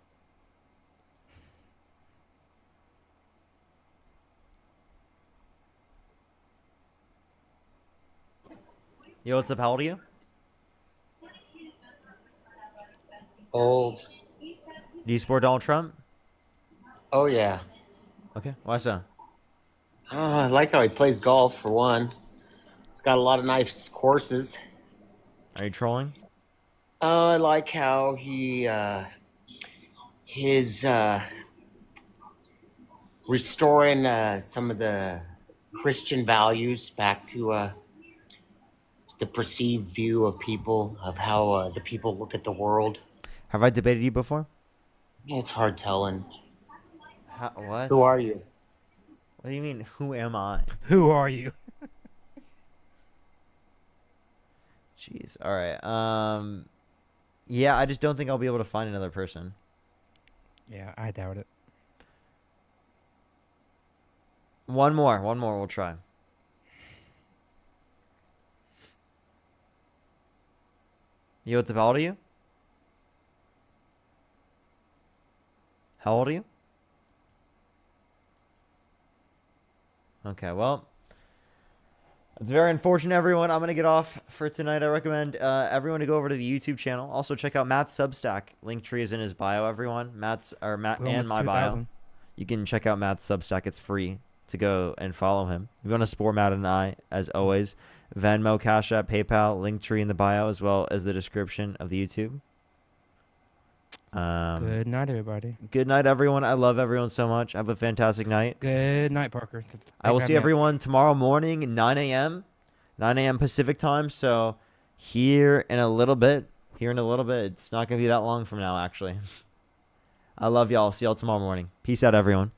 Yo, what's up? How old are you? Old. Do you support Donald Trump? Oh yeah. Okay, why so? I like how he plays golf for one. He's got a lot of nice courses. Are you trolling? I like how he his restoring some of the Christian values back to the perceived view of people, of how the people look at the world. Have I debated you before? It's hard telling. What? Who are you? What do you mean, who am I? Who are you? Jeez. All right. Yeah, I just don't think I'll be able to find another person. Yeah, I doubt it. One more we'll try. Yo, what's up? How old are you? How old are you? Okay, well, it's very unfortunate, everyone. I'm going to get off for tonight. I recommend everyone to go over to the YouTube channel. Also, check out Matt's Substack. Linktree is in his bio, everyone. Matt and my bio. You can check out Matt's Substack. It's free to go and follow him. If you want to support Matt and I, as always, Venmo, Cash App, PayPal, Linktree in the bio, as well as the description of the YouTube. Good night, everybody. Good night, everyone. I love everyone so much. Have a fantastic night. Good night, Parker. I will see everyone tomorrow morning, 9 a.m. 9 a.m. Pacific time. So here in a little bit. It's not going to be that long from now, actually. I love y'all. See y'all tomorrow morning. Peace out, everyone.